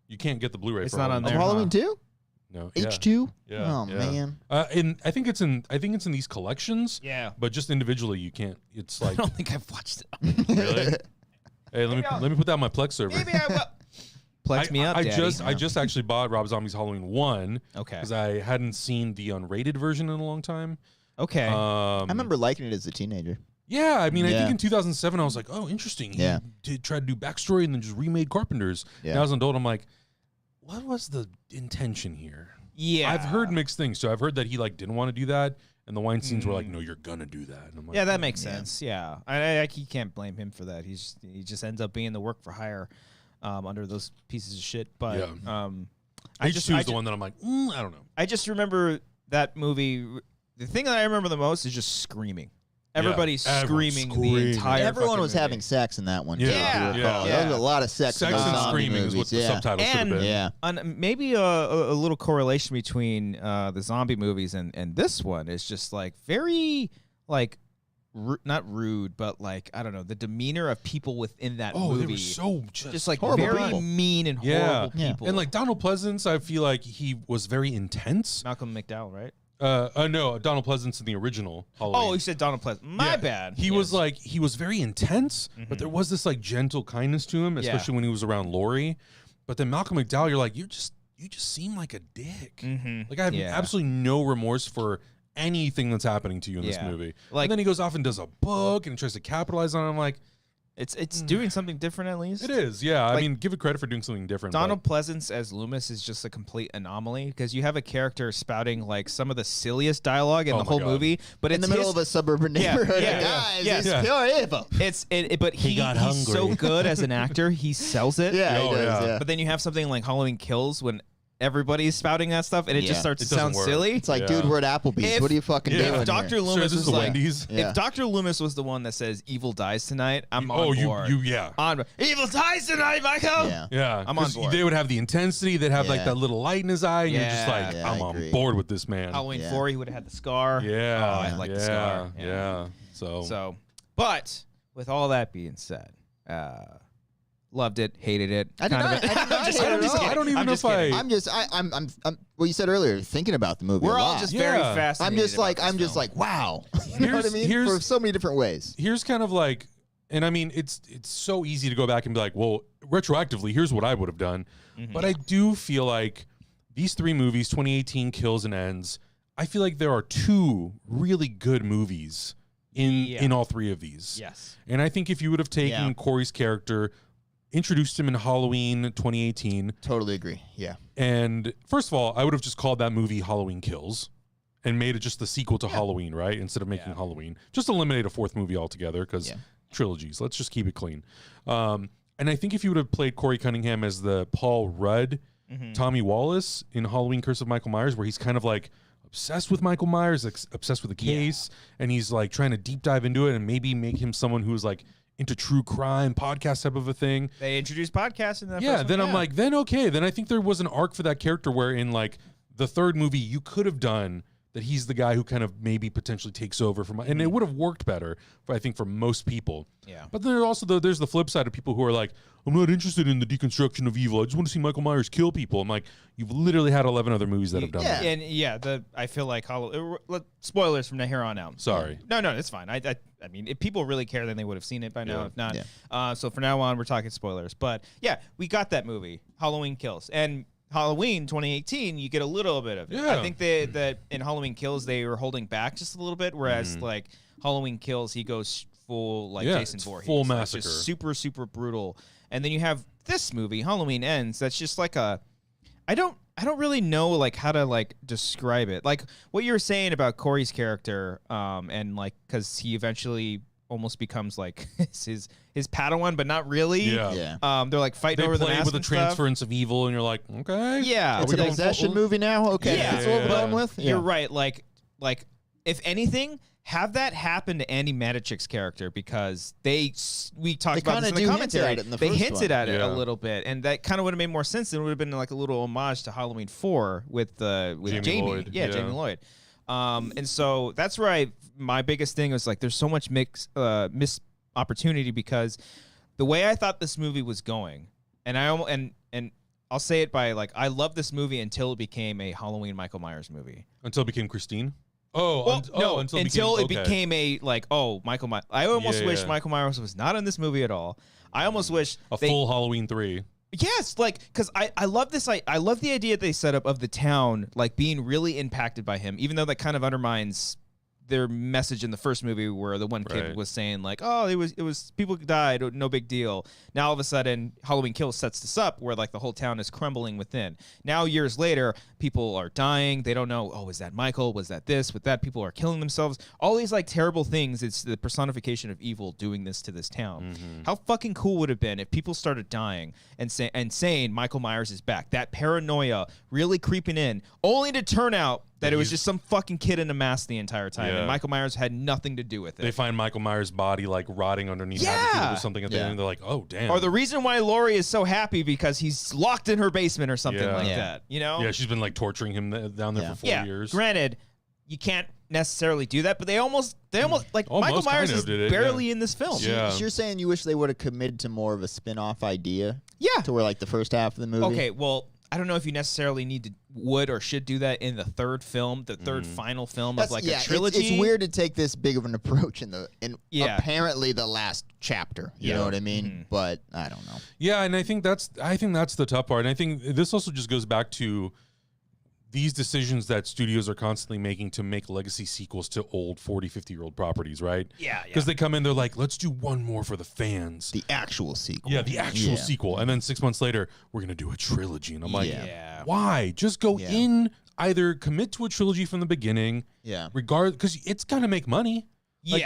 [SPEAKER 3] You can't get the Blu-ray.
[SPEAKER 1] It's
[SPEAKER 3] for
[SPEAKER 1] not on
[SPEAKER 3] Halloween.
[SPEAKER 1] there.
[SPEAKER 2] Halloween 2?
[SPEAKER 3] No.
[SPEAKER 2] H2?
[SPEAKER 3] Yeah.
[SPEAKER 2] Oh,
[SPEAKER 3] yeah.
[SPEAKER 2] man.
[SPEAKER 3] And I think it's in these collections.
[SPEAKER 1] Yeah.
[SPEAKER 3] But just individually, you can't. It's
[SPEAKER 1] I
[SPEAKER 3] like
[SPEAKER 1] don't think I've watched it.
[SPEAKER 3] really. Hey, let me put that on my Plex server.
[SPEAKER 1] Maybe I will. Plex me up,
[SPEAKER 3] I
[SPEAKER 1] Daddy.
[SPEAKER 3] just actually bought Rob Zombie's Halloween 1.
[SPEAKER 1] Okay.
[SPEAKER 3] Because I hadn't seen the unrated version in a long time.
[SPEAKER 1] Okay.
[SPEAKER 2] I remember liking it as a teenager.
[SPEAKER 3] Yeah, I mean, I
[SPEAKER 2] Yeah.
[SPEAKER 3] think in 2007 I was like, oh, interesting.
[SPEAKER 2] Yeah.
[SPEAKER 3] He tried to do backstory and then just remade Carpenter's.
[SPEAKER 2] Yeah.
[SPEAKER 3] Now as an adult, I'm like, what was the intention here?
[SPEAKER 1] yeah.
[SPEAKER 3] I've heard mixed things. So I've heard that he like didn't want to do that, and the Weinsteins were like, no, you're gonna do that. And I'm like,
[SPEAKER 1] Yeah, that makes sense. Yeah, I you can't blame him for that. He just ends up being the work for hire under those pieces of shit. But
[SPEAKER 3] H2 is the one that I'm like, I don't know.
[SPEAKER 1] I just remember that movie. The thing that I remember the most is just screaming. Everybody's
[SPEAKER 3] everyone's
[SPEAKER 1] screaming the
[SPEAKER 3] screaming.
[SPEAKER 1] entire.
[SPEAKER 2] Everyone
[SPEAKER 1] fucking
[SPEAKER 2] was
[SPEAKER 1] movie.
[SPEAKER 2] having sex in that one.
[SPEAKER 3] Yeah.
[SPEAKER 2] too, if you
[SPEAKER 1] Yeah.
[SPEAKER 2] recall.
[SPEAKER 1] Yeah.
[SPEAKER 2] There was a lot of sex in
[SPEAKER 3] Sex
[SPEAKER 2] those
[SPEAKER 3] and
[SPEAKER 2] zombie
[SPEAKER 3] screaming
[SPEAKER 2] movies.
[SPEAKER 3] is what the
[SPEAKER 2] yeah.
[SPEAKER 3] subtitle should have been.
[SPEAKER 2] Yeah.
[SPEAKER 1] And maybe a little correlation between the zombie movies and this one is just like very like not rude, but like I don't know, the demeanor of people within that
[SPEAKER 3] Oh,
[SPEAKER 1] movie.
[SPEAKER 3] they were so
[SPEAKER 1] just like
[SPEAKER 2] horrible
[SPEAKER 1] very
[SPEAKER 2] people.
[SPEAKER 1] mean and horrible people.
[SPEAKER 3] And like Donald Pleasance, I feel like he was very intense.
[SPEAKER 1] Malcolm McDowell, right?
[SPEAKER 3] No, Donald Pleasance in the original Halloween.
[SPEAKER 1] Oh, you said Donald Pleasance. My
[SPEAKER 3] Yeah.
[SPEAKER 1] bad.
[SPEAKER 3] He was like, he was very intense, but there was this like gentle kindness to him, especially when he was around Laurie. But then Malcolm McDowell, you're like, you just seem like a dick. Like I have absolutely no remorse for anything that's happening to you in this movie.
[SPEAKER 1] Like,
[SPEAKER 3] and then he goes off and does a book and tries to capitalize on it. I'm like,
[SPEAKER 1] it's doing something different at least.
[SPEAKER 3] it is, yeah. I
[SPEAKER 1] Like,
[SPEAKER 3] mean, give it credit for doing something different.
[SPEAKER 1] Donald Pleasance as Loomis is just a complete anomaly because you have a character spouting like some of the silliest dialogue in
[SPEAKER 3] Oh
[SPEAKER 1] the
[SPEAKER 3] my
[SPEAKER 1] whole
[SPEAKER 3] God.
[SPEAKER 1] movie, but
[SPEAKER 2] In the middle of a suburban neighborhood.
[SPEAKER 1] yeah,
[SPEAKER 2] Guys,
[SPEAKER 1] yeah.
[SPEAKER 2] it's
[SPEAKER 1] Yeah.
[SPEAKER 2] pure evil.
[SPEAKER 1] But he's so good as an actor, he sells it.
[SPEAKER 2] Yeah,
[SPEAKER 3] Oh,
[SPEAKER 2] he does,
[SPEAKER 3] yeah.
[SPEAKER 2] yeah.
[SPEAKER 1] But then you have something like Halloween Kills when everybody's spouting that stuff and it
[SPEAKER 2] Yeah.
[SPEAKER 1] just starts
[SPEAKER 3] It
[SPEAKER 1] to
[SPEAKER 3] doesn't
[SPEAKER 1] sound
[SPEAKER 3] work.
[SPEAKER 1] silly.
[SPEAKER 2] It's like,
[SPEAKER 3] Yeah.
[SPEAKER 2] dude, we're at Applebee's.
[SPEAKER 1] If-
[SPEAKER 2] What are you fucking doing?
[SPEAKER 1] If Dr.
[SPEAKER 2] here?
[SPEAKER 1] Loomis
[SPEAKER 3] Sir, this is
[SPEAKER 1] was
[SPEAKER 3] the
[SPEAKER 1] like,
[SPEAKER 3] Wendy's.
[SPEAKER 2] Yeah.
[SPEAKER 1] if Dr. Loomis was the one that says evil dies tonight, I'm on
[SPEAKER 3] oh,
[SPEAKER 1] board.
[SPEAKER 3] yeah.
[SPEAKER 1] Evil dies tonight, Michael.
[SPEAKER 2] Yeah.
[SPEAKER 3] Yeah,
[SPEAKER 1] I'm on
[SPEAKER 3] 'cause
[SPEAKER 1] board.
[SPEAKER 3] They would have the intensity. They'd have like
[SPEAKER 2] Yeah.
[SPEAKER 3] that little light in his eye, and you're just
[SPEAKER 1] Yeah.
[SPEAKER 3] like,
[SPEAKER 2] Yeah,
[SPEAKER 3] I'm
[SPEAKER 2] I
[SPEAKER 3] on
[SPEAKER 2] agree.
[SPEAKER 3] board with this man.
[SPEAKER 1] Halloween
[SPEAKER 2] Yeah.
[SPEAKER 1] 4, he would have had the scar.
[SPEAKER 3] Yeah,
[SPEAKER 1] Oh, I like the scar.
[SPEAKER 3] Yeah. So,
[SPEAKER 1] But with all that being said, loved it, hated it.
[SPEAKER 2] I did
[SPEAKER 1] kind
[SPEAKER 2] not-
[SPEAKER 1] of
[SPEAKER 2] I did not
[SPEAKER 1] just
[SPEAKER 2] hate it
[SPEAKER 1] kidding.
[SPEAKER 2] at all.
[SPEAKER 3] I don't even
[SPEAKER 1] I'm
[SPEAKER 3] know
[SPEAKER 1] just
[SPEAKER 3] if I-
[SPEAKER 1] kidding.
[SPEAKER 2] I'm just, I'm, well, you said earlier, thinking about the movie.
[SPEAKER 1] We're
[SPEAKER 2] a
[SPEAKER 1] all
[SPEAKER 2] lot.
[SPEAKER 1] just
[SPEAKER 3] Yeah.
[SPEAKER 1] very
[SPEAKER 3] I'm
[SPEAKER 1] fascinated.
[SPEAKER 2] I'm just like,
[SPEAKER 1] about this film.
[SPEAKER 2] wow. You know what I mean?
[SPEAKER 3] Here's-
[SPEAKER 2] For so many different ways.
[SPEAKER 3] here's kind of like, and I mean, it's so easy to go back and be like, well, retroactively, here's what I would have done. But I do feel like these three movies, 2018 Kills and Ends, I feel like there are two really good movies in all three of these.
[SPEAKER 1] Yes.
[SPEAKER 3] And I think if you would have taken
[SPEAKER 2] Yeah.
[SPEAKER 3] Corey's character, introduced him in Halloween 2018,
[SPEAKER 2] Totally agree. Yeah.
[SPEAKER 3] and first of all, I would have just called that movie Halloween Kills and made it just the sequel to Halloween, right? Instead of making Halloween. Just eliminate a fourth movie altogether because trilogies. Let's just keep it clean. And I think if you would have played Corey Cunningham as the Paul Rudd, Tommy Wallace in Halloween Curse of Michael Myers, where he's kind of like obsessed with Michael Myers, obsessed with the case, and he's like trying to deep dive into it and maybe make him someone who's like into true crime, podcast type of a thing.
[SPEAKER 1] They introduced podcasts in that.
[SPEAKER 3] Yeah,
[SPEAKER 1] first
[SPEAKER 3] then
[SPEAKER 1] one.
[SPEAKER 3] I'm like, then okay. Then I think there was an arc for that character where in like the third movie you could have done that he's the guy who kind of maybe potentially takes over from, and it would have worked better, I think, for most people.
[SPEAKER 1] Yeah.
[SPEAKER 3] But then there's also there's the flip side of people who are like, I'm not interested in the deconstruction of evil. I just want to see Michael Myers kill people. I'm like, you've literally had 11 other movies that have done that.
[SPEAKER 1] And I feel like spoilers from here on out.
[SPEAKER 3] Sorry.
[SPEAKER 1] No, it's fine. I mean, if people really care, then they would have seen it by now.
[SPEAKER 3] Yeah.
[SPEAKER 1] If not, so from now on, we're talking spoilers. But yeah, we got that movie, Halloween Kills, and Halloween 2018, you get a little bit of it.
[SPEAKER 3] Yeah.
[SPEAKER 1] I think that in Halloween Kills they were holding back just a little bit, whereas like Halloween Kills, he goes full like Jason
[SPEAKER 3] it's
[SPEAKER 1] Voorhees,
[SPEAKER 3] full
[SPEAKER 1] like,
[SPEAKER 3] massacre,
[SPEAKER 1] just super brutal. And then you have this movie, Halloween Ends, that's just like a, I don't really know like how to like describe it. Like what you were saying about Corey's character, and like because he eventually almost becomes like his Padawan, but not really.
[SPEAKER 3] Yeah.
[SPEAKER 1] They're like fighting
[SPEAKER 3] They
[SPEAKER 1] over the
[SPEAKER 3] play
[SPEAKER 1] mask
[SPEAKER 3] with the
[SPEAKER 1] and stuff.
[SPEAKER 3] transference of evil, and you're like, okay.
[SPEAKER 1] Yeah.
[SPEAKER 2] It's
[SPEAKER 3] we
[SPEAKER 2] a
[SPEAKER 3] going
[SPEAKER 2] possession
[SPEAKER 3] full-
[SPEAKER 2] movie now? Okay.
[SPEAKER 1] Yeah.
[SPEAKER 2] That's what we're done with?
[SPEAKER 1] You're right. Like if anything, have that happen to Andy Matichik's character, because we talked about this in the commentary. They hinted at it a little bit, and that kind of would have made more sense. It would have been like a little homage to Halloween 4 with Jamie Lloyd. Yeah, Jamie Lloyd. And so that's where my biggest thing was like, there's so much missed opportunity, because the way I thought this movie was going, and I'll say it by like, I loved this movie until it became a Halloween Michael Myers movie.
[SPEAKER 3] Until it became Christine?
[SPEAKER 1] Until it became a like, Michael Myers. I almost wish Michael Myers was not in this movie at all. I almost wish
[SPEAKER 3] full Halloween 3.
[SPEAKER 1] Yes, like, because I love this. I love the idea they set up of the town like being really impacted by him, even though that kind of undermines their message in the first movie, where the one kid was saying like, oh, it was people died, no big deal. Now all of a sudden Halloween Kills sets this up where like the whole town is crumbling within. Now years later, people are dying. They don't know, is that Michael? Was that this? With that, people are killing themselves. All these like terrible things. It's the personification of evil doing this to this town. How fucking cool would it have been if people started dying and saying Michael Myers is back? That paranoia really creeping in, only to turn out that it was just some fucking kid in a mask the entire time, and Michael Myers had nothing to do with it.
[SPEAKER 3] They find Michael Myers' body like rotting underneath or something at the end, and they're like, oh, damn.
[SPEAKER 1] Or the reason why Laurie is so happy because he's locked in her basement or something like that, you know?
[SPEAKER 3] Yeah, she's been like torturing him down there for 4 years.
[SPEAKER 1] Granted, you can't necessarily do that, but they almost like Michael Myers is barely in this film.
[SPEAKER 2] So you're saying you wish they would have committed to more of a spin-off idea?
[SPEAKER 1] Yeah.
[SPEAKER 2] To where like the first half of the movie?
[SPEAKER 1] Okay, well, I don't know if you necessarily would or should do that in the third film, the third final film of like a trilogy.
[SPEAKER 2] It's weird to take this big of an approach in apparently the last chapter. You know what I mean? But I don't know.
[SPEAKER 3] Yeah, and I think that's the tough part. And I think this also just goes back to these decisions that studios are constantly making to make legacy sequels to old 40, 50-year-old properties, right?
[SPEAKER 1] Yeah.
[SPEAKER 3] Because they come in, they're like, let's do one more for the fans.
[SPEAKER 2] The actual sequel.
[SPEAKER 3] Yeah, the actual sequel. And then 6 months later, we're going to do a trilogy. And I'm like, why? Just go in, either commit to a trilogy from the beginning, because it's going to make money. Like,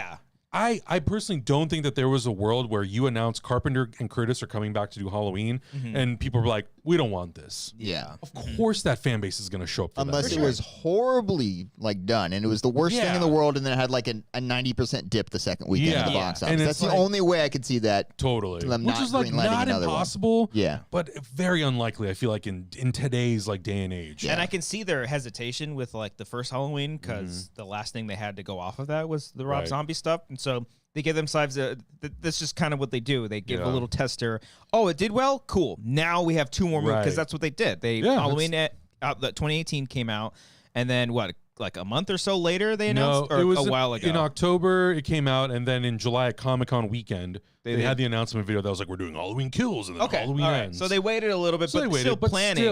[SPEAKER 3] I personally don't think that there was a world where you announced Carpenter and Curtis are coming back to do Halloween, and people were like, we don't want this.
[SPEAKER 2] Yeah.
[SPEAKER 3] Of course that fan base is going to show up for
[SPEAKER 2] Unless
[SPEAKER 3] that.
[SPEAKER 2] it was horribly like done, and it was the worst thing in the world, and then it had like a 90% dip the second weekend in the box office. And that's the only way I could see that.
[SPEAKER 3] Totally. Which is like not impossible, but very unlikely, I feel like, in today's like day and age.
[SPEAKER 1] And I can see their hesitation with like the first Halloween, because the last thing they had to go off of that was the Rob Zombie stuff. And so they give themselves that's just kind of what they do. They give a little tester. Oh, it did well? Cool. Now we have 2 more movies, because that's what they did. Halloween 2018 came out, and then like a month or so later they announced? Or it was a while ago?
[SPEAKER 3] In October it came out, and then in July at Comic-Con weekend, they had the announcement video that was like, we're doing Halloween Kills, and then Halloween ends.
[SPEAKER 1] So they waited a little bit, but still planning.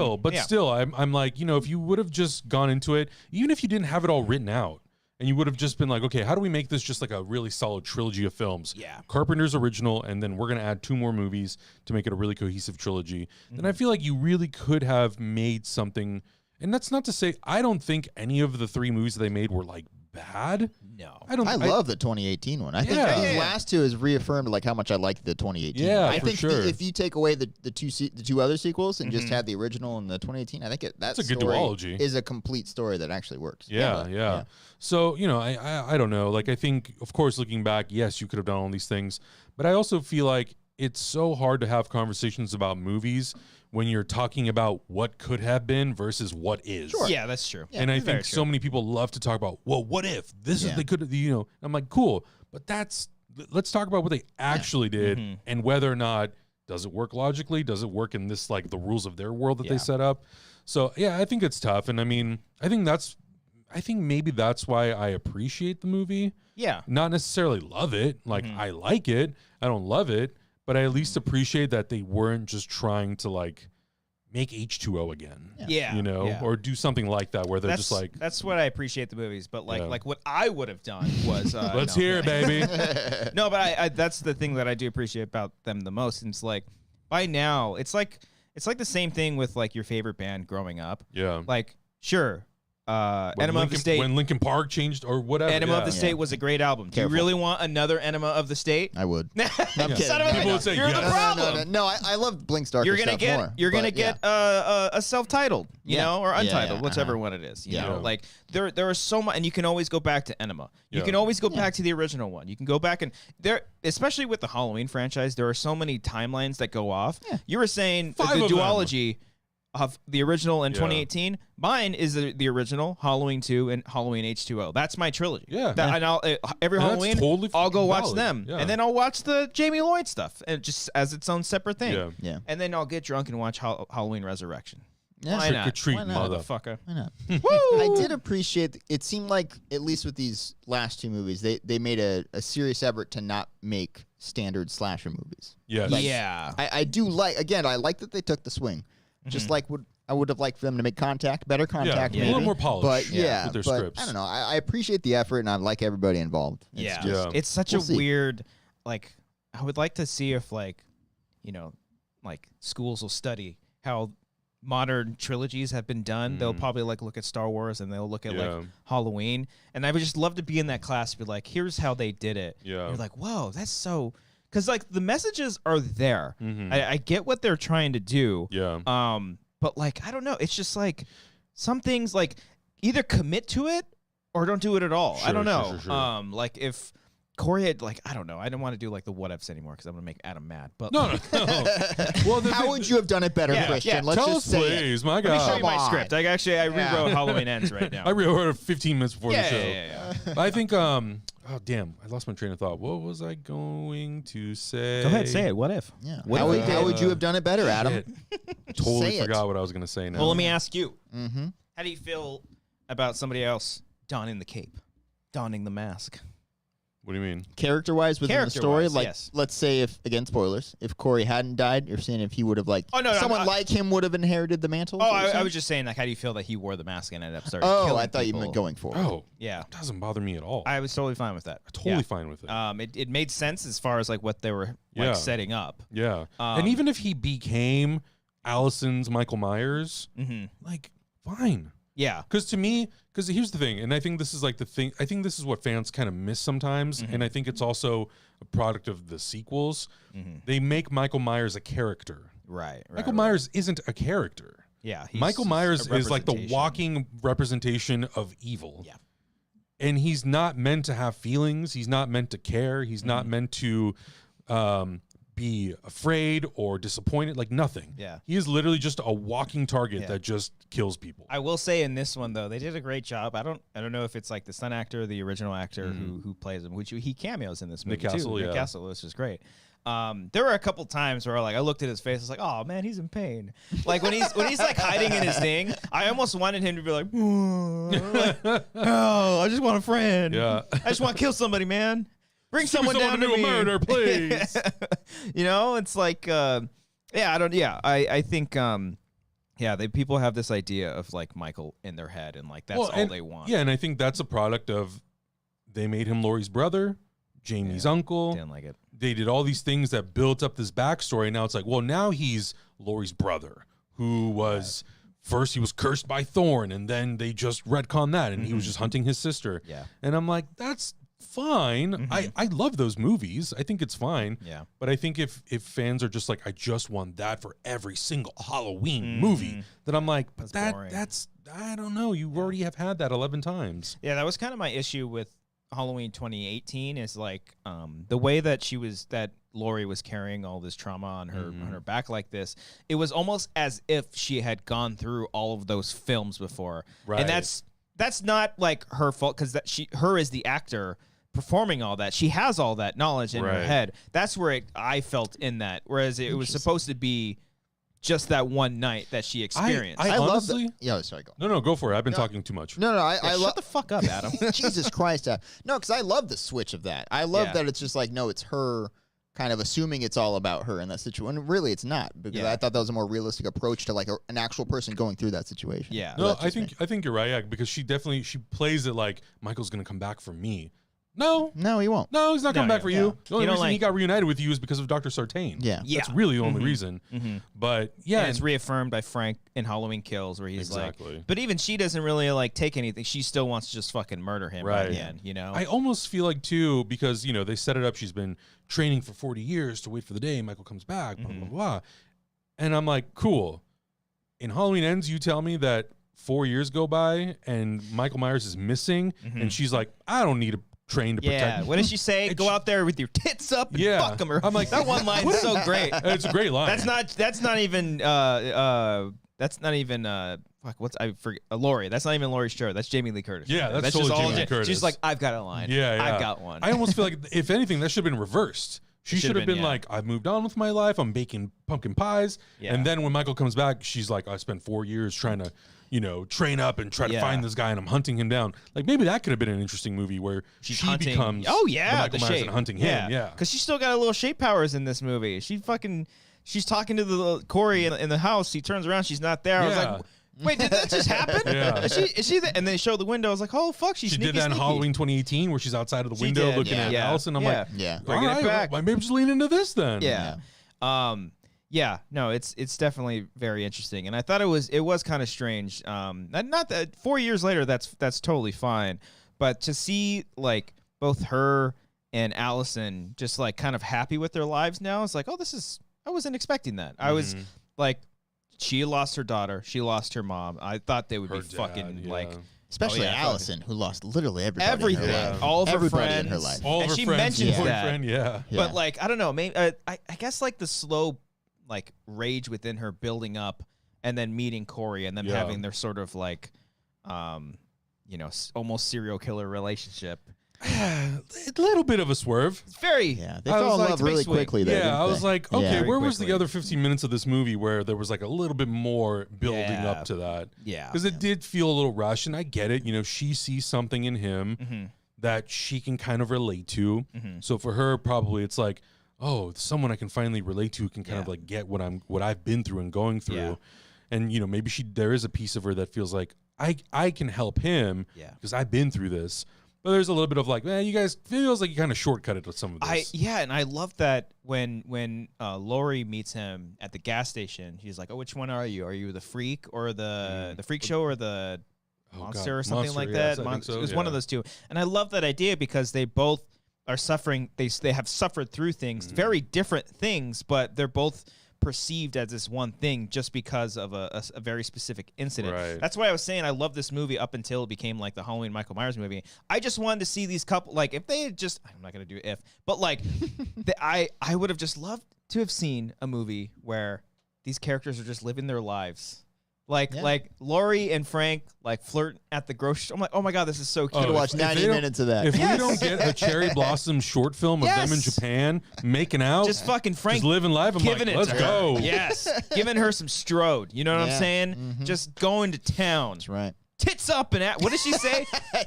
[SPEAKER 3] Still, I'm like, if you would have just gone into it, even if you didn't have it all written out, and you would have just been like, okay, how do we make this just like a really solid trilogy of films?
[SPEAKER 1] Yeah.
[SPEAKER 3] Carpenter's original, and then we're going to add 2 more movies to make it a really cohesive trilogy. Then I feel like you really could have made something. And that's not to say, I don't think any of the 3 movies that they made were like bad.
[SPEAKER 1] No.
[SPEAKER 2] I love the 2018 one. I think these last 2 has reaffirmed like how much I liked the 2018 one. I think if you take away the two other sequels and just had the original and the 2018, I think that's a good duology. Is a complete story that actually works.
[SPEAKER 3] Yeah. So, I don't know. Like, I think, of course, looking back, yes, you could have done all these things. But I also feel like it's so hard to have conversations about movies when you're talking about what could have been versus what is.
[SPEAKER 1] Sure. Yeah, that's true.
[SPEAKER 3] And I think so many people love to talk about, well, what if this is they could have, I'm like, cool, but let's talk about what they actually did and whether or not does it work logically, does it work in this like the rules of their world that they set up. So I think it's tough, and I mean, I think maybe that's why I appreciate the movie.
[SPEAKER 1] Yeah,
[SPEAKER 3] not necessarily love it. Like I like it, I don't love it. But I at least appreciate that they weren't just trying to like make H2O again. Or do something like that where they're just like.
[SPEAKER 1] That's what I appreciate the movies, but like what I would have done was.
[SPEAKER 3] Let's hear it, baby.
[SPEAKER 1] No, but I that's the thing that I do appreciate about them the most. And it's like by now it's like the same thing with like your favorite band growing up.
[SPEAKER 3] Yeah.
[SPEAKER 1] Like sure, Enema of the State.
[SPEAKER 3] When Linkin Park changed or whatever.
[SPEAKER 1] Enema of the State was a great album. Do you really want another Enema of the State?
[SPEAKER 2] I would. No, I'm kidding.
[SPEAKER 1] Son of a
[SPEAKER 3] People would say
[SPEAKER 1] you're
[SPEAKER 3] yes.
[SPEAKER 1] the problem.
[SPEAKER 2] No, I love Blink's Darker stuff more.
[SPEAKER 1] You're gonna
[SPEAKER 2] but,
[SPEAKER 1] get a self-titled, you know, or untitled,
[SPEAKER 2] yeah,
[SPEAKER 1] whichever one it is. You know,
[SPEAKER 3] Yeah.
[SPEAKER 1] like there are so much, and you can always go back to Enema. You can always go back to the original one. You can go back and there, especially with the Halloween franchise, there are so many timelines that go off. Yeah. You were saying the duology of the original in 2018. Mine is the original Halloween 2 and Halloween H2O. That's my trilogy.
[SPEAKER 3] Yeah.
[SPEAKER 1] And I'll, every Halloween,
[SPEAKER 3] totally
[SPEAKER 1] I'll go watch
[SPEAKER 3] valid.
[SPEAKER 1] them,
[SPEAKER 3] Yeah.
[SPEAKER 1] and then I'll watch the Jamie Lloyd stuff, and just as its own separate thing.
[SPEAKER 3] Yeah.
[SPEAKER 2] Yeah.
[SPEAKER 1] And then I'll get drunk and watch Halloween Resurrection.
[SPEAKER 2] Yeah.
[SPEAKER 1] Why
[SPEAKER 3] Trick
[SPEAKER 1] not?
[SPEAKER 3] or treat,
[SPEAKER 2] Why not?
[SPEAKER 3] mother.
[SPEAKER 1] Motherfucker.
[SPEAKER 2] Why not? I did appreciate. It seemed like at least with these last two movies, they made a serious effort to not make standard slasher movies.
[SPEAKER 3] Yes.
[SPEAKER 1] Yeah.
[SPEAKER 2] I do like. Again, I like that they took the swing. Just like I would have liked for them to make better contact,
[SPEAKER 3] a
[SPEAKER 2] maybe.
[SPEAKER 3] little more polished.
[SPEAKER 2] But
[SPEAKER 3] with their
[SPEAKER 2] but
[SPEAKER 3] scripts.
[SPEAKER 2] I don't know. I appreciate the effort, and I like everybody involved. It's
[SPEAKER 1] Yeah.
[SPEAKER 2] just-
[SPEAKER 1] It's such
[SPEAKER 2] We'll
[SPEAKER 1] a
[SPEAKER 2] see.
[SPEAKER 1] weird, like, I would like to see if, like, you know, like schools will study how modern trilogies have been done. They'll probably like look at Star Wars and they'll look at like Halloween. And I would just love to be in that class and be like, here's how they did it.
[SPEAKER 3] Yeah.
[SPEAKER 1] You're like, whoa, that's so, because like the messages are there. I get what they're trying to do.
[SPEAKER 3] Yeah.
[SPEAKER 1] But like, I don't know. It's just like some things like either commit to it or don't do it at all. I
[SPEAKER 3] Sure,
[SPEAKER 1] don't know.
[SPEAKER 3] sure.
[SPEAKER 1] Like if Corey had like, I don't know. I don't want to do like the what ifs anymore because I'm gonna make Adam mad. But
[SPEAKER 3] No. Well,
[SPEAKER 2] How would you have done it better,
[SPEAKER 1] Yeah,
[SPEAKER 2] Christian?
[SPEAKER 1] yeah.
[SPEAKER 2] Let's
[SPEAKER 3] Tell
[SPEAKER 2] just
[SPEAKER 3] us,
[SPEAKER 2] say it.
[SPEAKER 3] please. My
[SPEAKER 1] let me show
[SPEAKER 3] God.
[SPEAKER 1] you my
[SPEAKER 2] Come on.
[SPEAKER 1] script. I rewrote Halloween Ends right now.
[SPEAKER 3] I rewrote it 15 minutes before the show.
[SPEAKER 1] yeah.
[SPEAKER 3] I think, oh, damn. I lost my train of thought. What was I going to say?
[SPEAKER 1] Go ahead, say it. What if?
[SPEAKER 2] Yeah.
[SPEAKER 1] What
[SPEAKER 2] How
[SPEAKER 1] if-
[SPEAKER 2] would you have done it better, Adam?
[SPEAKER 3] Shit. Totally
[SPEAKER 2] Say it.
[SPEAKER 3] forgot what I was going to say now.
[SPEAKER 1] Well, let me ask you.
[SPEAKER 2] Mm-hmm.
[SPEAKER 1] How do you feel about somebody else donning the cape, donning the mask?
[SPEAKER 3] What do you mean?
[SPEAKER 2] Character-wise within the story,
[SPEAKER 1] Character-wise,
[SPEAKER 2] like
[SPEAKER 1] yes.
[SPEAKER 2] let's say if again spoilers, if Corey hadn't died, you're saying if he would have like
[SPEAKER 1] Oh, no, no,
[SPEAKER 2] someone
[SPEAKER 1] I'm-
[SPEAKER 2] like him would have inherited the mantle.
[SPEAKER 1] Oh,
[SPEAKER 2] is what you're
[SPEAKER 1] I
[SPEAKER 2] saying?
[SPEAKER 1] was just saying, like, how do you feel that he wore the mask and ended up starting
[SPEAKER 2] Oh,
[SPEAKER 1] killing
[SPEAKER 2] I thought you
[SPEAKER 1] people?
[SPEAKER 2] meant going forward.
[SPEAKER 3] Oh,
[SPEAKER 1] Yeah.
[SPEAKER 3] it doesn't bother me at all.
[SPEAKER 1] I was totally fine with that.
[SPEAKER 3] totally fine with it.
[SPEAKER 1] It made sense as far as like what they were like
[SPEAKER 3] Yeah.
[SPEAKER 1] setting up.
[SPEAKER 3] Yeah. And even if he became Allison's Michael Myers, like, fine.
[SPEAKER 1] Yeah.
[SPEAKER 3] Because to me, because here's the thing, and I think this is like the thing, I think this is what fans kind of miss sometimes, and I think it's also a product of the sequels. They make Michael Myers a character.
[SPEAKER 1] Right.
[SPEAKER 3] Michael Myers isn't a character.
[SPEAKER 1] Yeah. he's
[SPEAKER 3] Michael
[SPEAKER 1] just
[SPEAKER 3] Myers
[SPEAKER 1] a
[SPEAKER 3] is like the
[SPEAKER 1] representation.
[SPEAKER 3] walking representation of evil.
[SPEAKER 1] Yeah.
[SPEAKER 3] And he's not meant to have feelings. He's not meant to care. He's not meant to be afraid or disappointed, like nothing.
[SPEAKER 1] Yeah.
[SPEAKER 3] He is literally just a walking target that just kills people.
[SPEAKER 1] I will say in this one though, they did a great job. I don't know if it's like the stunt actor or the original actor who plays him, which he cameos in this movie
[SPEAKER 3] Nick Castle,
[SPEAKER 1] too. Nick
[SPEAKER 3] yeah.
[SPEAKER 1] Castle, which is great. There were a couple times where like I looked at his face, I was like, "Oh man, he's in pain." Like when he's like hiding in his thing, I almost wanted him to be like, "Oh, I just want a friend.
[SPEAKER 3] Yeah.
[SPEAKER 1] I just want to kill somebody, man. Bring someone
[SPEAKER 3] Someone
[SPEAKER 1] down
[SPEAKER 3] to
[SPEAKER 1] to
[SPEAKER 3] do
[SPEAKER 1] me.
[SPEAKER 3] a murder, please."
[SPEAKER 1] You know, it's like, I think, people have this idea of like Michael in their head, and like that's all they want.
[SPEAKER 3] Yeah, and I think that's a product of they made him Laurie's brother, Jamie's uncle.
[SPEAKER 1] Didn't like it.
[SPEAKER 3] They did all these things that built up this backstory. Now it's like, well, now he's Laurie's brother, who was first he was cursed by Thorn, and then they just retcon that, and he was just hunting his sister.
[SPEAKER 1] Yeah.
[SPEAKER 3] And I'm like, that's fine. I love those movies. I think it's fine.
[SPEAKER 1] Yeah.
[SPEAKER 3] But I think if fans are just like, I just want that for every single Halloween movie, then I'm like, but
[SPEAKER 1] boring.
[SPEAKER 3] that's I don't know. You already have had that 11 times.
[SPEAKER 1] Yeah, that was kind of my issue with Halloween 2018 is like the way that Laurie was carrying all this trauma on her back like this. It was almost as if she had gone through all of those films before.
[SPEAKER 3] Right.
[SPEAKER 1] And that's not like her fault because her as the actor performing all that. She has all that knowledge in her head. That's where I felt in that. Whereas it was supposed to be just that one night that she experienced.
[SPEAKER 3] I
[SPEAKER 2] love
[SPEAKER 3] honestly,
[SPEAKER 2] that. Yeah, sorry, go.
[SPEAKER 3] No, go for it. I've been talking too much.
[SPEAKER 2] No, I
[SPEAKER 1] shut
[SPEAKER 2] love
[SPEAKER 1] the fuck up, Adam.
[SPEAKER 2] Jesus Christ, Adam. No, because I love the switch of that. I love
[SPEAKER 1] Yeah.
[SPEAKER 2] that it's just like, no, it's her kind of assuming it's all about her in that situation. And really, it's not, because
[SPEAKER 1] Yeah.
[SPEAKER 2] I thought that was a more realistic approach to like an actual person going through that situation.
[SPEAKER 1] Yeah.
[SPEAKER 2] But
[SPEAKER 3] No,
[SPEAKER 2] that's
[SPEAKER 3] I
[SPEAKER 2] just me.
[SPEAKER 3] think you're right. Yeah, because she plays it like Michael's gonna come back for me. No.
[SPEAKER 2] No, he won't.
[SPEAKER 3] No, he's not coming
[SPEAKER 1] No,
[SPEAKER 3] back for
[SPEAKER 1] yeah.
[SPEAKER 3] you. The only
[SPEAKER 1] You don't
[SPEAKER 3] reason he
[SPEAKER 1] like-
[SPEAKER 3] got reunited with you is because of Dr. Sartain.
[SPEAKER 2] Yeah.
[SPEAKER 3] That's really the only reason. But yeah,
[SPEAKER 1] And it's reaffirmed by Frank in Halloween Kills, where he's
[SPEAKER 3] Exactly.
[SPEAKER 1] like, but even she doesn't really like take anything. She still wants to just fucking murder him
[SPEAKER 3] Right.
[SPEAKER 1] by the end, you know?
[SPEAKER 3] I almost feel like too, because they set it up. She's been training for 40 years to wait for the day Michael comes back. Blah blah blah. And I'm like, cool. In Halloween Ends, you tell me that 4 years go by and Michael Myers is missing, and she's like, I don't need to train to
[SPEAKER 1] Yeah.
[SPEAKER 3] protect.
[SPEAKER 1] What does she say? Go out there with your tits up and
[SPEAKER 3] Yeah.
[SPEAKER 1] fuck him. Or
[SPEAKER 3] I'm like,
[SPEAKER 1] that one line's so great.
[SPEAKER 3] It's a great line.
[SPEAKER 1] That's not even fuck, what's I forget Laurie. That's not even Laurie Strode. That's Jamie Lee Curtis.
[SPEAKER 3] Yeah, that's
[SPEAKER 1] just
[SPEAKER 3] totally
[SPEAKER 1] all
[SPEAKER 3] Jamie Lee Curtis.
[SPEAKER 1] She's like, I've got a line.
[SPEAKER 3] Yeah,
[SPEAKER 1] I've got one.
[SPEAKER 3] I almost feel like, if anything, that should have been reversed. She should have been
[SPEAKER 1] yeah.
[SPEAKER 3] like, I've moved on with my life. I'm baking pumpkin pies.
[SPEAKER 1] Yeah.
[SPEAKER 3] And then when Michael comes back, she's like, I spent 4 years trying to, train up and try to
[SPEAKER 1] Yeah.
[SPEAKER 3] find this guy, and I'm hunting him down. Like, maybe that could have been an interesting movie where
[SPEAKER 1] She's
[SPEAKER 3] she
[SPEAKER 1] hunting.
[SPEAKER 3] becomes
[SPEAKER 1] Oh yeah,
[SPEAKER 3] the Michael
[SPEAKER 1] the
[SPEAKER 3] Myers
[SPEAKER 1] shape.
[SPEAKER 3] and hunting him. Yeah.
[SPEAKER 1] Because she's still got a little shape powers in this movie. She's talking to the Corey in the house. He turns around, she's not there. I was
[SPEAKER 3] Yeah.
[SPEAKER 1] like, wait, did that just happen?
[SPEAKER 3] Yeah.
[SPEAKER 1] Is she there? And then they show the window. I was like, oh fuck, she's
[SPEAKER 3] She
[SPEAKER 1] sneaky,
[SPEAKER 3] did that in
[SPEAKER 1] sneaky.
[SPEAKER 3] Halloween 2018 where she's outside of the
[SPEAKER 1] She
[SPEAKER 3] window
[SPEAKER 1] did,
[SPEAKER 3] looking at
[SPEAKER 1] yeah.
[SPEAKER 3] Allison. I'm
[SPEAKER 1] Yeah.
[SPEAKER 3] like,
[SPEAKER 2] Yeah.
[SPEAKER 1] Bringing it back.
[SPEAKER 3] Maybe just lean into this then.
[SPEAKER 1] Yeah. Yeah, no, it's definitely very interesting, and I thought it was kind of strange. Not that 4 years later, that's totally fine, but to see like both her and Allison just like kind of happy with their lives now, it's like, oh, I wasn't expecting that. I was like, she lost her daughter, she lost her mom. I thought they would
[SPEAKER 3] Her
[SPEAKER 1] be fucking
[SPEAKER 3] dad,
[SPEAKER 1] like.
[SPEAKER 3] yeah.
[SPEAKER 2] Especially
[SPEAKER 1] yeah,
[SPEAKER 2] Allison, who lost literally everybody
[SPEAKER 1] Everything,
[SPEAKER 2] in her life.
[SPEAKER 1] all of her
[SPEAKER 2] Everybody
[SPEAKER 1] friends,
[SPEAKER 2] in her life.
[SPEAKER 3] All
[SPEAKER 1] and
[SPEAKER 3] of her
[SPEAKER 1] she
[SPEAKER 3] friends,
[SPEAKER 1] mentions that.
[SPEAKER 3] boyfriend, yeah.
[SPEAKER 1] But like, I don't know, maybe I guess like the slow like rage within her building up, and then meeting Corey, and then
[SPEAKER 3] Yeah.
[SPEAKER 1] having their sort of like, almost serial killer relationship.
[SPEAKER 3] A little bit of a swerve.
[SPEAKER 1] It's very
[SPEAKER 2] Yeah, they
[SPEAKER 3] I
[SPEAKER 2] fell
[SPEAKER 3] was
[SPEAKER 2] in
[SPEAKER 3] like,
[SPEAKER 2] love
[SPEAKER 1] it's a big
[SPEAKER 2] really
[SPEAKER 1] swing.
[SPEAKER 2] quickly there.
[SPEAKER 3] Yeah,
[SPEAKER 2] didn't
[SPEAKER 3] I was
[SPEAKER 2] they?
[SPEAKER 3] like, okay,
[SPEAKER 2] Yeah.
[SPEAKER 3] where was
[SPEAKER 1] quickly.
[SPEAKER 3] the other 15 minutes of this movie where there was like a little bit more building
[SPEAKER 1] Yeah.
[SPEAKER 3] up to that?
[SPEAKER 1] Yeah.
[SPEAKER 3] Because it did feel a little rushed, and I get it. She sees something in him that she can kind of relate to. So for her, probably it's like, oh, someone I can finally relate to, who can kind of
[SPEAKER 1] Yeah.
[SPEAKER 3] like get what I've been through and going through.
[SPEAKER 1] Yeah.
[SPEAKER 3] And maybe there is a piece of her that feels like I can help him
[SPEAKER 1] Yeah.
[SPEAKER 3] because I've been through this. But there's a little bit of like, you guys feels like you kind of shortcutted with some of this.
[SPEAKER 1] and I love that when Lori meets him at the gas station, he's like, oh, which one are you? Are you the freak or the freak show or the monster
[SPEAKER 3] God.
[SPEAKER 1] or something
[SPEAKER 3] Monster,
[SPEAKER 1] like
[SPEAKER 3] yes,
[SPEAKER 1] that?
[SPEAKER 3] I think so,
[SPEAKER 1] It was one of
[SPEAKER 3] yeah.
[SPEAKER 1] those two. And I love that idea because they both are suffering. They have suffered through things, very different things, but they're both perceived as this one thing just because of a very specific incident.
[SPEAKER 3] Right.
[SPEAKER 1] That's why I was saying I love this movie up until it became like the Halloween Michael Myers movie. I just wanted to see these couple, like if they had just, I'm not going to do if, but like I would have just loved to have seen a movie where these characters are just living their lives. Like Laurie and Frank like flirt at the grocery store. I'm like, oh my God, this is so cute.
[SPEAKER 2] Could have watched
[SPEAKER 3] if they
[SPEAKER 2] 90
[SPEAKER 3] don't-
[SPEAKER 2] minutes of that.
[SPEAKER 3] If
[SPEAKER 1] Yes.
[SPEAKER 3] we don't get a Cherry Blossom short film of them in
[SPEAKER 1] Yes.
[SPEAKER 3] Japan making out,
[SPEAKER 1] Just fucking Frank
[SPEAKER 3] just living life, I'm
[SPEAKER 1] giving
[SPEAKER 3] like,
[SPEAKER 1] it
[SPEAKER 3] let's
[SPEAKER 1] to her.
[SPEAKER 3] go.
[SPEAKER 1] Yes, giving her some strode. You know what I'm
[SPEAKER 2] Yeah.
[SPEAKER 1] saying? Just going to town.
[SPEAKER 2] That's right.
[SPEAKER 1] Tits up and what does she say?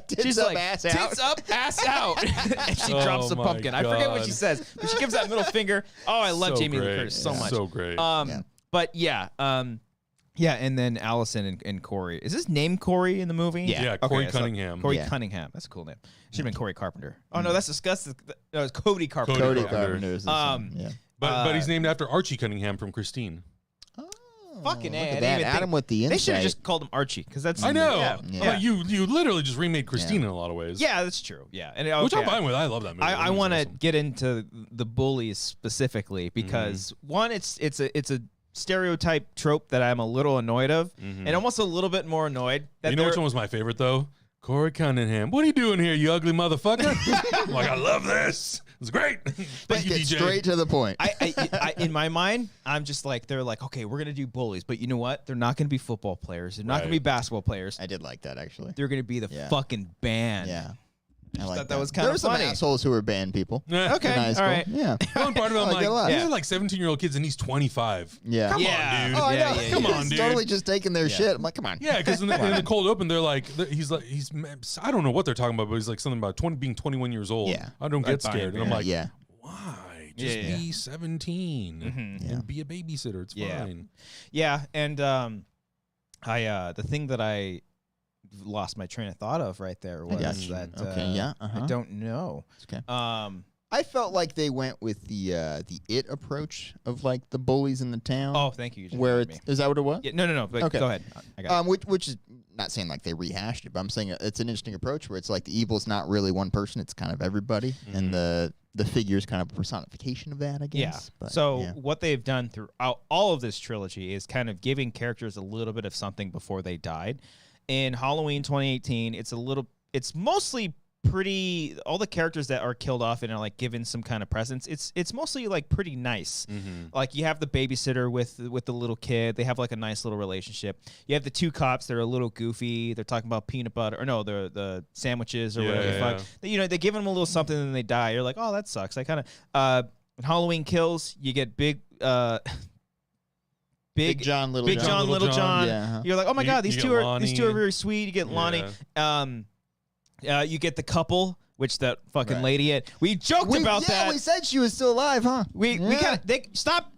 [SPEAKER 2] Tits
[SPEAKER 1] She's
[SPEAKER 2] up,
[SPEAKER 1] like,
[SPEAKER 2] ass out.
[SPEAKER 1] tits up, ass out. And she drops
[SPEAKER 3] Oh
[SPEAKER 1] the
[SPEAKER 3] my
[SPEAKER 1] pumpkin. I forget what
[SPEAKER 3] God.
[SPEAKER 1] she says, but she gives that middle finger. Oh, I love
[SPEAKER 3] So
[SPEAKER 1] Jamie Lee
[SPEAKER 3] great.
[SPEAKER 1] Curtis so much.
[SPEAKER 3] So great.
[SPEAKER 2] Yeah.
[SPEAKER 1] But yeah, and then Allison and Corey. Is his name Corey in the movie?
[SPEAKER 3] Yeah,
[SPEAKER 1] Okay,
[SPEAKER 3] Corey
[SPEAKER 1] it's like
[SPEAKER 3] Cunningham.
[SPEAKER 1] Corey
[SPEAKER 2] Yeah.
[SPEAKER 1] Cunningham. That's a cool name. Should have been Corey Carpenter. Oh no, that's disgusting. No, it's Cody Carpenter.
[SPEAKER 3] Cody
[SPEAKER 2] Cody
[SPEAKER 3] Carpenter.
[SPEAKER 2] Carpenter is the
[SPEAKER 1] Um,
[SPEAKER 2] same, yeah.
[SPEAKER 3] but he's named after Archie Cunningham from Christine.
[SPEAKER 1] Fucking
[SPEAKER 2] Look
[SPEAKER 1] A. I
[SPEAKER 2] at
[SPEAKER 1] didn't
[SPEAKER 2] that.
[SPEAKER 1] even
[SPEAKER 2] Adam
[SPEAKER 1] think-
[SPEAKER 2] with the
[SPEAKER 1] They should have
[SPEAKER 2] insight.
[SPEAKER 1] just called him Archie because that's
[SPEAKER 3] I know.
[SPEAKER 1] Yeah,
[SPEAKER 2] Yeah.
[SPEAKER 3] I'm like, you literally just remade Christine in a lot of ways.
[SPEAKER 1] Yeah, that's true. Yeah, and
[SPEAKER 3] Which I'm
[SPEAKER 1] okay.
[SPEAKER 3] fine with. I love that movie.
[SPEAKER 1] I
[SPEAKER 3] That
[SPEAKER 1] want to
[SPEAKER 3] movie's awesome.
[SPEAKER 1] get into the bullies specifically because one, it's a stereotype trope that I'm a little annoyed of, and almost a little bit more annoyed that
[SPEAKER 3] You know which
[SPEAKER 1] they're-
[SPEAKER 3] one was my favorite though? Corey Cunningham. What are you doing here, you ugly motherfucker? I'm like, I love this. It's great. Thank you,
[SPEAKER 2] Get
[SPEAKER 3] DJ.
[SPEAKER 2] straight to the point.
[SPEAKER 1] I in my mind, I'm just like, they're like, okay, we're gonna do bullies, but you know what? They're not gonna be football players. They're not gonna
[SPEAKER 3] Right.
[SPEAKER 1] be basketball players.
[SPEAKER 2] I did like that actually.
[SPEAKER 1] They're gonna be the
[SPEAKER 2] Yeah.
[SPEAKER 1] fucking band.
[SPEAKER 2] Yeah. I
[SPEAKER 1] thought
[SPEAKER 2] like
[SPEAKER 1] that was kinda
[SPEAKER 2] There were some
[SPEAKER 1] funny.
[SPEAKER 2] assholes who were band people.
[SPEAKER 3] Yeah.
[SPEAKER 1] Okay.
[SPEAKER 2] In high
[SPEAKER 1] all
[SPEAKER 2] school.
[SPEAKER 1] right.
[SPEAKER 2] Yeah.
[SPEAKER 3] One part of it,
[SPEAKER 2] I
[SPEAKER 3] I'm
[SPEAKER 2] like
[SPEAKER 3] like,
[SPEAKER 2] it a lot.
[SPEAKER 3] these
[SPEAKER 1] Yeah.
[SPEAKER 3] are like 17-year-old kids and he's 25.
[SPEAKER 2] Yeah.
[SPEAKER 3] Come
[SPEAKER 1] Yeah.
[SPEAKER 3] on, dude.
[SPEAKER 2] Oh, I
[SPEAKER 1] Yeah,
[SPEAKER 2] know.
[SPEAKER 1] yeah,
[SPEAKER 3] Come
[SPEAKER 1] yeah.
[SPEAKER 3] on,
[SPEAKER 2] He's
[SPEAKER 3] dude.
[SPEAKER 2] totally just taking their shit. I'm like, come on.
[SPEAKER 3] Yeah, because in the cold open, they're like, he's I don't know what they're talking about, but he's like something about being 21 years old.
[SPEAKER 2] Yeah.
[SPEAKER 3] I don't get
[SPEAKER 1] Right,
[SPEAKER 3] scared. And I'm
[SPEAKER 1] yeah.
[SPEAKER 3] like,
[SPEAKER 2] Yeah.
[SPEAKER 3] why? Just
[SPEAKER 1] Yeah, yeah.
[SPEAKER 3] be 17
[SPEAKER 2] Yeah.
[SPEAKER 3] and be a babysitter. It's
[SPEAKER 1] Yeah.
[SPEAKER 3] fine.
[SPEAKER 1] Yeah, and the thing that lost my train of thought of right there. Was that I don't know.
[SPEAKER 2] Okay. I felt like they went with the It approach of like the bullies in the town.
[SPEAKER 1] Oh, thank you.
[SPEAKER 2] Where is that what it was?
[SPEAKER 1] Yeah, no. But go ahead. I got it.
[SPEAKER 2] Which is not saying like they rehashed it, but I'm saying it's an interesting approach where it's like the evil's not really one person; it's kind of everybody, and the figure is kind of a personification of that, I guess.
[SPEAKER 1] Yeah. So what they've done throughout all of this trilogy is kind of giving characters a little bit of something before they died. In Halloween 2018, it's mostly pretty, all the characters that are killed off and are like given some kind of presence, it's mostly like pretty nice. Like you have the babysitter with the little kid, they have like a nice little relationship. You have the two cops, they're a little goofy, they're talking about peanut butter, or no, the sandwiches or whatever the fuck. You know, they give them a little something and then they die. You're like, oh, that sucks. I kind of Halloween Kills, you get Big
[SPEAKER 2] John, Little
[SPEAKER 1] John.
[SPEAKER 2] Yeah,
[SPEAKER 1] You're like, oh my god, these two are very sweet. You get Lonnie. You get the couple, which that fucking lady had. We joked about that.
[SPEAKER 2] Yeah, we said she was still alive, huh?
[SPEAKER 1] We stop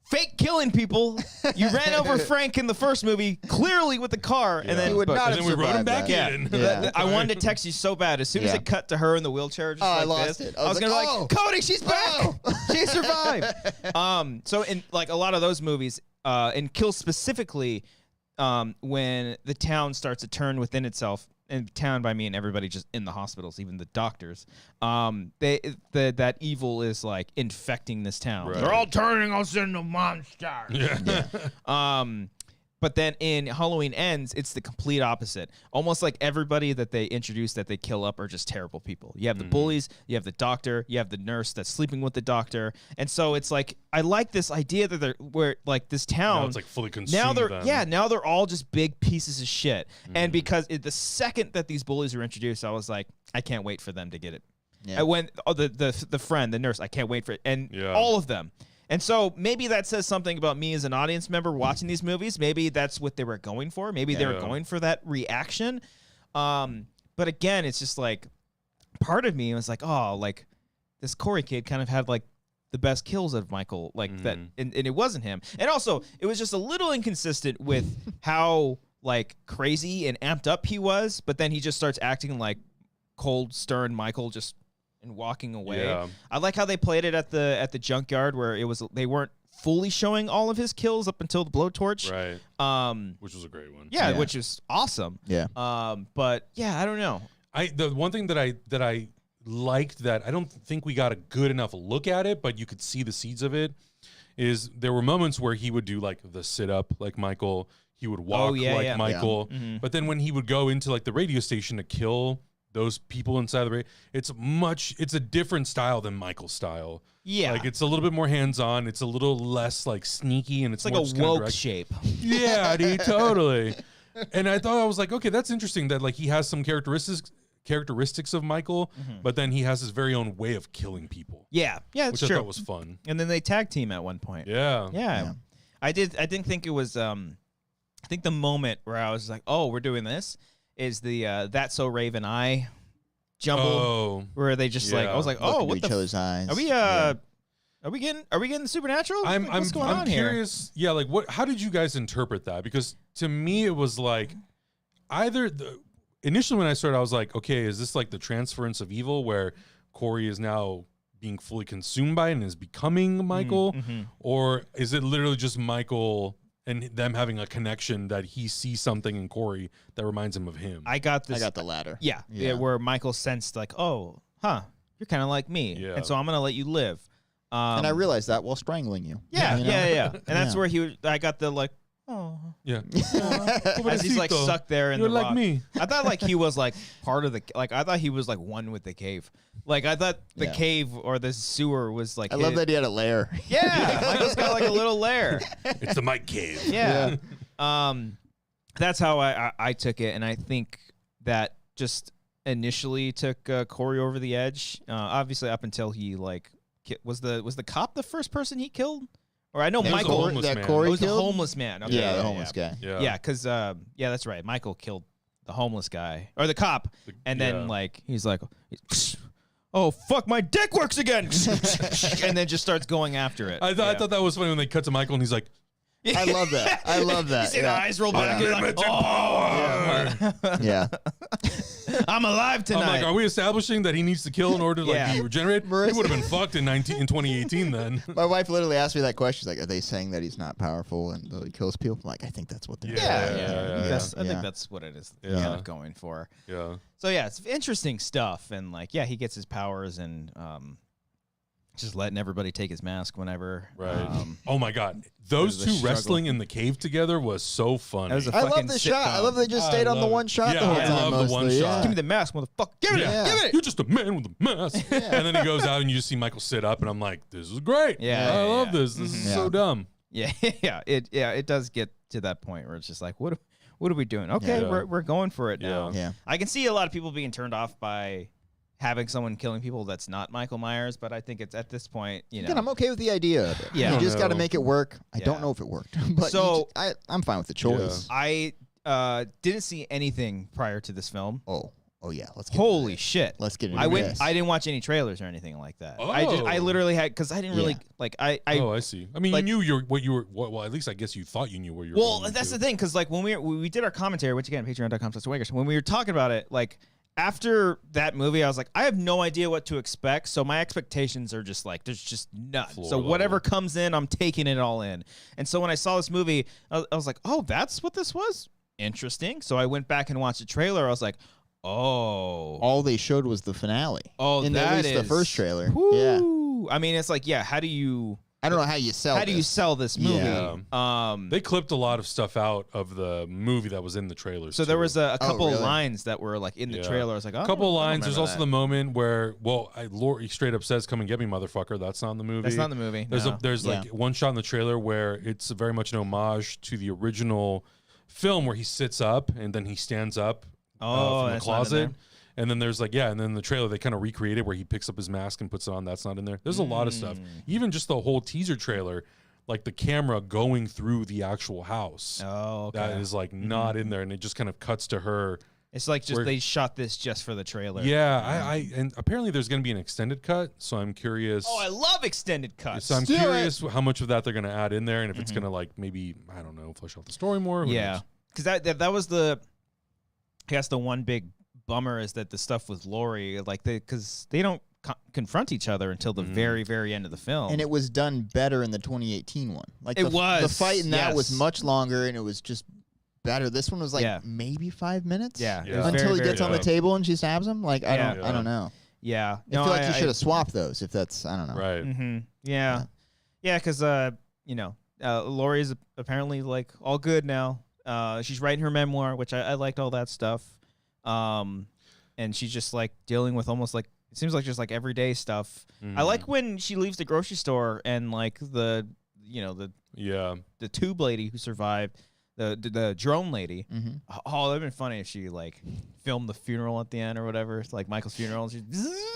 [SPEAKER 1] fake killing people. You ran over Frank in the first movie, clearly with the car, and then
[SPEAKER 2] we
[SPEAKER 3] wrote him back in.
[SPEAKER 1] Yeah. I wanted to text you so bad. As soon as it cut to her in the wheelchair, just
[SPEAKER 2] I
[SPEAKER 1] like
[SPEAKER 2] lost
[SPEAKER 1] this,
[SPEAKER 2] it.
[SPEAKER 1] I was gonna be like, Cody, she's back. She survived. So in like a lot of those movies, and Kill specifically, when the town starts to turn within itself. And town by me and everybody just in the hospitals, even the doctors. That evil is like infecting this town.
[SPEAKER 3] Right.
[SPEAKER 1] They're all turning us into monsters. But then in Halloween Ends, it's the complete opposite. Almost like everybody that they introduce that they kill up are just terrible people. You have the bullies, you have the doctor, you have the nurse that's sleeping with the doctor. And so it's like, I like this idea that where like this town.
[SPEAKER 3] Now it's like fully consumed.
[SPEAKER 1] Now they're all just big pieces of shit. And because the second that these bullies were introduced, I was like, I can't wait for them to get it. Yeah. The friend, the nurse, I can't wait for it. And all of them. And so maybe that says something about me as an audience member watching these movies. Maybe that's what they were going for. Maybe they were going for that reaction. But again, it's just like part of me was like, oh, like this Corey kid kind of had like the best kills of Michael, like that, and it wasn't him. And also, it was just a little inconsistent with how like crazy and amped up he was. But then he just starts acting like cold, stern Michael, just. And walking away. Yeah. I like how they played it at the junkyard where they weren't fully showing all of his kills up until the blowtorch.
[SPEAKER 3] Right. Which was a great one.
[SPEAKER 1] Yeah, which is awesome.
[SPEAKER 2] Yeah.
[SPEAKER 1] But yeah, I don't know.
[SPEAKER 3] The one thing that I liked that I don't think we got a good enough look at it, but you could see the seeds of it, is there were moments where he would do like the sit up like Michael, he would walk Michael. Yeah. Mm-hmm. But then when he would go into like the radio station to kill those people inside the radio, it's a different style than Michael's style. Yeah. Like it's a little bit more hands-on, it's a little less like sneaky, and it's
[SPEAKER 1] like
[SPEAKER 3] more
[SPEAKER 1] a woke shape.
[SPEAKER 3] Yeah, dude, totally. And I thought, I was like, okay, that's interesting that like he has some characteristics of Michael, but then he has his very own way of killing people.
[SPEAKER 1] Yeah,
[SPEAKER 3] which I thought was fun.
[SPEAKER 1] And then they tag team at one point.
[SPEAKER 3] Yeah.
[SPEAKER 1] I didn't think it was. I think the moment where I was like, oh, we're doing this is the That's So Raven Eye jumble, where they just like, I was like, oh, what
[SPEAKER 2] each other's eyes.
[SPEAKER 1] Are we getting the supernatural? What's going on
[SPEAKER 3] curious.
[SPEAKER 1] Here?
[SPEAKER 3] Yeah, like how did you guys interpret that? Because to me it was like initially when I started, I was like, okay, is this like the transference of evil where Corey is now being fully consumed by it and is becoming Michael, or is it literally just Michael and them having a connection that he sees something in Corey that reminds him of him?
[SPEAKER 2] I got the latter.
[SPEAKER 1] Yeah, where Michael sensed like, oh, you're kind of like me, and so I'm gonna let you live.
[SPEAKER 2] And I realized that while strangling you.
[SPEAKER 1] Yeah. And that's where I got the like, oh.
[SPEAKER 3] Yeah.
[SPEAKER 1] As he's like stuck there in
[SPEAKER 3] You're
[SPEAKER 1] the
[SPEAKER 3] like
[SPEAKER 1] rock.
[SPEAKER 3] me.
[SPEAKER 1] I thought like he was like part of I thought he was like one with the cave. Like I thought the cave or the sewer was like
[SPEAKER 2] I love that he had a lair.
[SPEAKER 1] Yeah. Michael's got like a little lair.
[SPEAKER 3] It's the Mike cave.
[SPEAKER 1] Yeah. That's how I took it, and I think that just initially took Corey over the edge. Obviously up until he like was the cop the first person he killed? Or I know Michael.
[SPEAKER 2] Corey
[SPEAKER 1] it was the
[SPEAKER 2] killed?
[SPEAKER 1] homeless man. Okay,
[SPEAKER 2] the homeless guy.
[SPEAKER 1] Yeah, because that's right. Michael killed the homeless guy or the cop, and then like he's like, "Oh fuck, my dick works again," and then just starts going after it.
[SPEAKER 3] I thought that was funny when they cut to Michael and he's like,
[SPEAKER 2] I love that. I love that.
[SPEAKER 1] You see the eyes roll back. You're like,
[SPEAKER 2] Yeah.
[SPEAKER 1] I'm alive tonight.
[SPEAKER 3] I'm like, are we establishing that he needs to kill in order to like be regenerated?
[SPEAKER 2] Marissa-
[SPEAKER 3] He would have been fucked in 2018 then.
[SPEAKER 2] My wife literally asked me that question. She's like, are they saying that he's not powerful and that he kills people? I'm like, I think that's what they're
[SPEAKER 1] I think that's what it is kind of going for.
[SPEAKER 3] Yeah.
[SPEAKER 1] So yeah, it's interesting stuff, and like, yeah, he gets his powers and just letting everybody take his mask whenever.
[SPEAKER 3] Right. Oh my God, those two wrestling in the cave together was so fun.
[SPEAKER 1] That was a
[SPEAKER 2] I love
[SPEAKER 1] fucking
[SPEAKER 2] the shot. I
[SPEAKER 1] sitcom.
[SPEAKER 2] love they just stayed on the one shot the whole time.
[SPEAKER 3] I love the one shot.
[SPEAKER 1] Give me the mask, motherfucker. Give it.
[SPEAKER 2] Yeah.
[SPEAKER 1] Give it.
[SPEAKER 3] You're just a man with a mask. And then he goes out and you just see Michael sit up, and I'm like, this is great. I love this. This is so dumb.
[SPEAKER 1] Yeah, it does get to that point where it's just like, what are we doing? Okay, we're going for it now.
[SPEAKER 2] Yeah.
[SPEAKER 1] I can see a lot of people being turned off by having someone killing people that's not Michael Myers, but I think it's at this point,
[SPEAKER 2] Again, I'm okay with the idea of it.
[SPEAKER 1] Yeah.
[SPEAKER 2] You just got to make it work. I
[SPEAKER 1] Yeah.
[SPEAKER 2] don't know if it worked, but
[SPEAKER 1] So-
[SPEAKER 2] I'm fine with the choice.
[SPEAKER 1] I didn't see anything prior to this film.
[SPEAKER 2] Oh yeah. Let's get
[SPEAKER 1] Holy
[SPEAKER 2] into
[SPEAKER 1] shit!
[SPEAKER 2] this. Let's get into
[SPEAKER 1] I
[SPEAKER 2] this.
[SPEAKER 1] didn't watch any trailers or anything like that.
[SPEAKER 3] Oh.
[SPEAKER 1] I literally had because I didn't really like I
[SPEAKER 3] I see. I mean,
[SPEAKER 1] like-
[SPEAKER 3] you knew what you were. Well, at least I guess you thought you knew where you were.
[SPEAKER 1] Well,
[SPEAKER 3] going
[SPEAKER 1] that's
[SPEAKER 3] to.
[SPEAKER 1] the thing, because like when we did our commentary, which again, patreon.com/Wangers, when we were talking about it, like after that movie, I was like, I have no idea what to expect, so my expectations are just like, there's just none.
[SPEAKER 3] Floor
[SPEAKER 1] So whatever
[SPEAKER 3] level.
[SPEAKER 1] comes in, I'm taking it all in. And so when I saw this movie, I was like, oh, that's what this was? Interesting. So I went back and watched the trailer. I was like, oh.
[SPEAKER 2] All they showed was the finale.
[SPEAKER 1] Oh,
[SPEAKER 2] in
[SPEAKER 1] that
[SPEAKER 2] at least the
[SPEAKER 1] is-
[SPEAKER 2] first trailer.
[SPEAKER 1] Woo.
[SPEAKER 2] Yeah.
[SPEAKER 1] I mean, it's like, yeah, how do you
[SPEAKER 2] I don't know how you sell.
[SPEAKER 1] sell this movie?
[SPEAKER 3] Yeah. They clipped a lot of stuff out of the movie that was in the trailers.
[SPEAKER 1] So there
[SPEAKER 3] too.
[SPEAKER 1] was a couple
[SPEAKER 2] really?
[SPEAKER 1] lines that were like in the trailer. I was like, oh,
[SPEAKER 3] a couple
[SPEAKER 1] I don't
[SPEAKER 3] lines. There's
[SPEAKER 1] remember
[SPEAKER 3] also
[SPEAKER 1] that.
[SPEAKER 3] the moment where, Lori straight up says, "Come and get me, motherfucker." That's not in the movie.
[SPEAKER 1] That's not in the movie.
[SPEAKER 3] There's
[SPEAKER 1] no.
[SPEAKER 3] there's like one shot in the trailer where it's very much an homage to the original film where he sits up and then he stands up from the
[SPEAKER 1] that's not in
[SPEAKER 3] closet.
[SPEAKER 1] there.
[SPEAKER 3] And then there's like, and then the trailer they kind of recreated where he picks up his mask and puts it on. That's not in there. There's a lot of stuff. Even just the whole teaser trailer, like the camera going through the actual house.
[SPEAKER 1] Oh, okay.
[SPEAKER 3] That is like not in there, and it just kind of cuts to her.
[SPEAKER 1] It's like just they shot this just for the trailer.
[SPEAKER 3] Yeah, and apparently there's going to be an extended cut, so I'm curious.
[SPEAKER 1] Oh, I love extended cuts.
[SPEAKER 3] So I'm curious how much of that they're going to add in there, and if it's going to like maybe I don't know flesh out the story more. Who knows?
[SPEAKER 1] Because that was the, I guess the one big bummer is that the stuff with Lori, like because they don't confront each other until the very, very end of the film.
[SPEAKER 2] And it was done better in the 2018 one. Like
[SPEAKER 1] It was,
[SPEAKER 2] the fight in that was
[SPEAKER 1] yes.
[SPEAKER 2] much longer, and it was just better. This one was like maybe 5 minutes.
[SPEAKER 1] Yeah,
[SPEAKER 3] it was
[SPEAKER 2] until
[SPEAKER 1] very,
[SPEAKER 2] he gets
[SPEAKER 1] very
[SPEAKER 2] on the table and she stabs him. Like I
[SPEAKER 1] Yeah.
[SPEAKER 2] don't know.
[SPEAKER 1] Yeah,
[SPEAKER 2] I feel like you should have swapped those. If that's I don't know.
[SPEAKER 3] Right.
[SPEAKER 1] Mm-hmm. Yeah, because Lori is apparently like all good now. She's writing her memoir, which I liked all that stuff. And she's just like dealing with almost like it seems like just like everyday stuff. I like when she leaves the grocery store and like the tube lady who survived, the drone lady. Oh, that'd been funny if she like filmed the funeral at the end or whatever. It's like Michael's funeral. And she's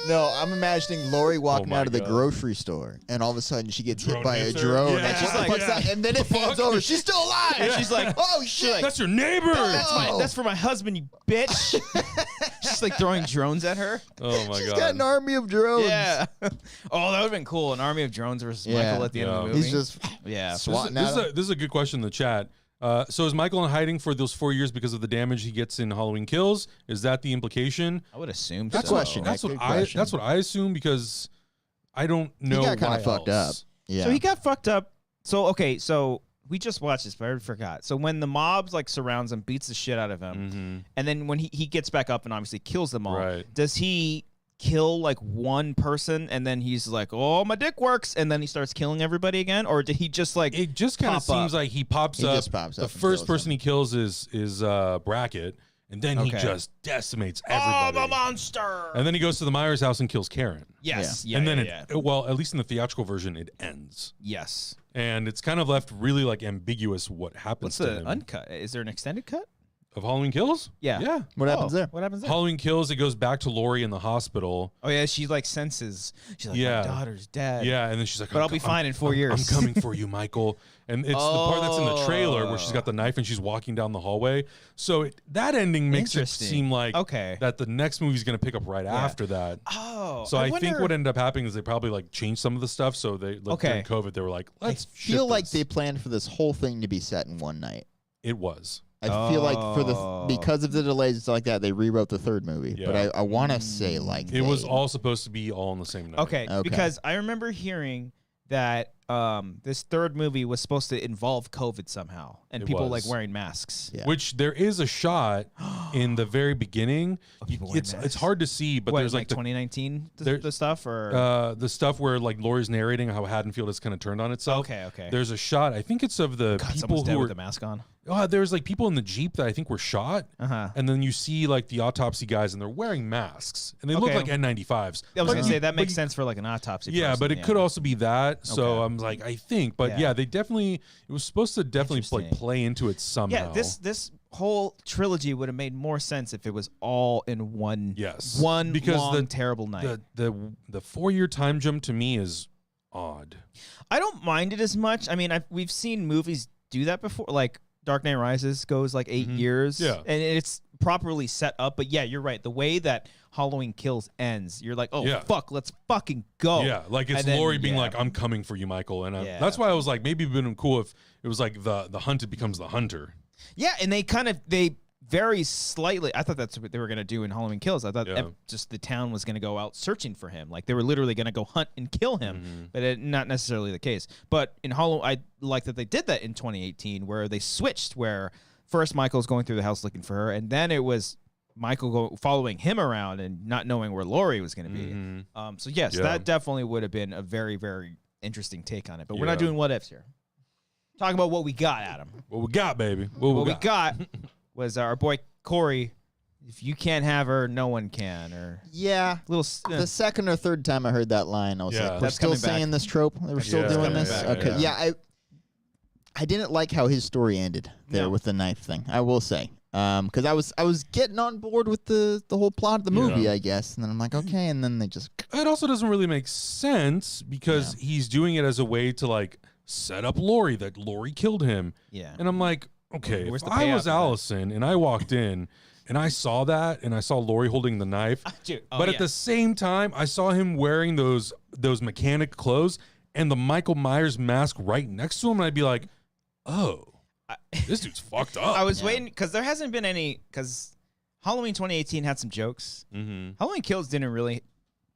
[SPEAKER 2] No, I'm imagining Lori walking
[SPEAKER 3] my
[SPEAKER 2] out of the
[SPEAKER 3] God.
[SPEAKER 2] grocery store, and all of a sudden she gets hit
[SPEAKER 3] Drone
[SPEAKER 2] by a
[SPEAKER 3] hits her.
[SPEAKER 2] drone.
[SPEAKER 3] Yeah.
[SPEAKER 2] And she's
[SPEAKER 1] Yeah.
[SPEAKER 2] like, and then it falls over. She's still alive.
[SPEAKER 1] and she's like,
[SPEAKER 2] oh shit!
[SPEAKER 3] That's your neighbor.
[SPEAKER 1] that's for my husband, you bitch. She's like throwing drones at her.
[SPEAKER 3] Oh my
[SPEAKER 2] She's
[SPEAKER 3] god.
[SPEAKER 2] got an army of drones.
[SPEAKER 1] Yeah. Oh, that would have been cool. An army of drones versus Michael at the end of the movie.
[SPEAKER 2] He's just swatting at him.
[SPEAKER 3] This is a good question in the chat. So is Michael in hiding for those 4 years because of the damage he gets in Halloween Kills? Is that the implication?
[SPEAKER 1] I would assume
[SPEAKER 2] Good
[SPEAKER 1] so.
[SPEAKER 2] question.
[SPEAKER 3] That's
[SPEAKER 2] Good
[SPEAKER 3] what
[SPEAKER 2] question.
[SPEAKER 3] that's what I assume because I don't know.
[SPEAKER 2] He got kind
[SPEAKER 3] why
[SPEAKER 2] of fucked up.
[SPEAKER 3] else.
[SPEAKER 2] Yeah.
[SPEAKER 1] So he got fucked up. So, okay, so we just watched this, but I already forgot. So when the mobs like surrounds him, beats the shit out of him, and then when he gets back up and obviously kills them all,
[SPEAKER 3] Right.
[SPEAKER 1] does he kill like one person and then he's like, oh, my dick works, and then he starts killing everybody again? Or did he just like
[SPEAKER 3] It just kind of
[SPEAKER 1] pop up?
[SPEAKER 3] seems like he pops
[SPEAKER 2] He
[SPEAKER 3] up.
[SPEAKER 2] just pops
[SPEAKER 3] the
[SPEAKER 2] up and
[SPEAKER 3] first
[SPEAKER 2] kills
[SPEAKER 3] person he kills is Brackett, and then he
[SPEAKER 1] Okay.
[SPEAKER 3] just decimates everybody.
[SPEAKER 1] Oh, the monster!
[SPEAKER 3] And then he goes to the Myers house and kills Karen.
[SPEAKER 1] Yes.
[SPEAKER 3] and then well, at least in the theatrical version, it ends.
[SPEAKER 1] yes.
[SPEAKER 3] And it's kind of left really like ambiguous what happens
[SPEAKER 1] What's
[SPEAKER 3] to
[SPEAKER 1] the
[SPEAKER 3] him.
[SPEAKER 1] uncut? Is there an extended cut?
[SPEAKER 3] Of Halloween Kills?
[SPEAKER 1] Yeah.
[SPEAKER 3] Yeah.
[SPEAKER 2] What happens there?
[SPEAKER 1] What happens there?
[SPEAKER 3] Halloween Kills, it goes back to Laurie in the hospital.
[SPEAKER 1] Oh, yeah, she, like, senses. She's like,
[SPEAKER 3] Yeah.
[SPEAKER 1] my daughter's dead.
[SPEAKER 3] Yeah, and then she's like,
[SPEAKER 1] But I'll be fine in 4 years.
[SPEAKER 3] I'm coming for you, Michael. And it's the part that's in the trailer where she's got the knife and she's walking down the hallway. So that ending makes it seem like that the next movie's going to pick up right after that.
[SPEAKER 1] Oh.
[SPEAKER 3] So I think what ended up happening is they probably like changed some of the stuff. So they during COVID, they were like, let's
[SPEAKER 2] feel like
[SPEAKER 3] this.
[SPEAKER 2] they planned for this whole thing to be set in one night.
[SPEAKER 3] It was.
[SPEAKER 2] I feel like because of the delays and stuff like that, they rewrote the third movie.
[SPEAKER 3] Yeah.
[SPEAKER 2] But I want to say like
[SPEAKER 3] it was all supposed to be all on the same night.
[SPEAKER 1] Okay, because I remember hearing that this third movie was supposed to involve COVID somehow, and people like wearing masks.
[SPEAKER 2] Yeah.
[SPEAKER 3] Which there is a shot in the very beginning. It's hard to see, but there's like
[SPEAKER 1] 2019 the stuff or
[SPEAKER 3] the stuff where like Laurie's narrating how Haddonfield has kind of turned on itself.
[SPEAKER 1] Okay.
[SPEAKER 3] There's a shot. I think it's of the people who were
[SPEAKER 1] with a mask on.
[SPEAKER 3] There's like people in the Jeep that I think were shot, and then you see like the autopsy guys, and they're wearing masks, and they look like N95s.
[SPEAKER 1] I was gonna say that makes sense for like an autopsy.
[SPEAKER 3] Yeah,
[SPEAKER 1] person,
[SPEAKER 3] but it could also be that. So I'm like, I think, but they definitely. It was supposed to definitely like play into it somehow.
[SPEAKER 1] Yeah, this whole trilogy would have made more sense if it was all in one.
[SPEAKER 3] Yes,
[SPEAKER 1] one
[SPEAKER 3] because
[SPEAKER 1] long terrible night.
[SPEAKER 3] The 4-year time jump to me is odd.
[SPEAKER 1] I don't mind it as much. I mean, we've seen movies do that before, like Dark Knight Rises goes like 8 years, and it's properly set up. But yeah, you're right. The way that Halloween Kills ends, you're like, fuck, let's fucking go.
[SPEAKER 3] Yeah, like it's Laurie being like, I'm coming for you, Michael. And that's why I was like, maybe it'd been cool if it was like the hunted becomes the hunter.
[SPEAKER 1] Yeah, and they very slightly, I thought that's what they were going to do in Halloween Kills. I thought just the town was going to go out searching for him. Like they were literally going to go hunt and kill him, but not necessarily the case. But in Halloween, I like that they did that in 2018 where they switched where first Michael's going through the house looking for her, and then it was Michael following him around and not knowing where Laurie was going to be. So yes, that definitely would have been a very, very interesting take on it. But we're not doing what ifs here. Talking about what we got, Adam.
[SPEAKER 3] What we got, baby.
[SPEAKER 1] What we got was our boy Corey. If you can't have her, no one can. Or
[SPEAKER 2] the second or third time I heard that line, I was like, "We're still saying this trope. They were still doing this." Okay, I didn't like how his story ended there with the knife thing. I will say, because I was getting on board with the whole plot of the movie, I guess, and then I'm like, okay, and then they just.
[SPEAKER 3] It also doesn't really make sense because he's doing it as a way to like set up Laurie, that Laurie killed him. Yeah, and I'm like, okay, if I was Allison and I walked in and I saw that and I saw Laurie holding the knife, but at the same time I saw him wearing those mechanic clothes and the Michael Myers mask right next to him, and I'd be like, oh, this dude's fucked up.
[SPEAKER 1] I was waiting because there hasn't been any, because Halloween 2018 had some jokes. Halloween Kills didn't really,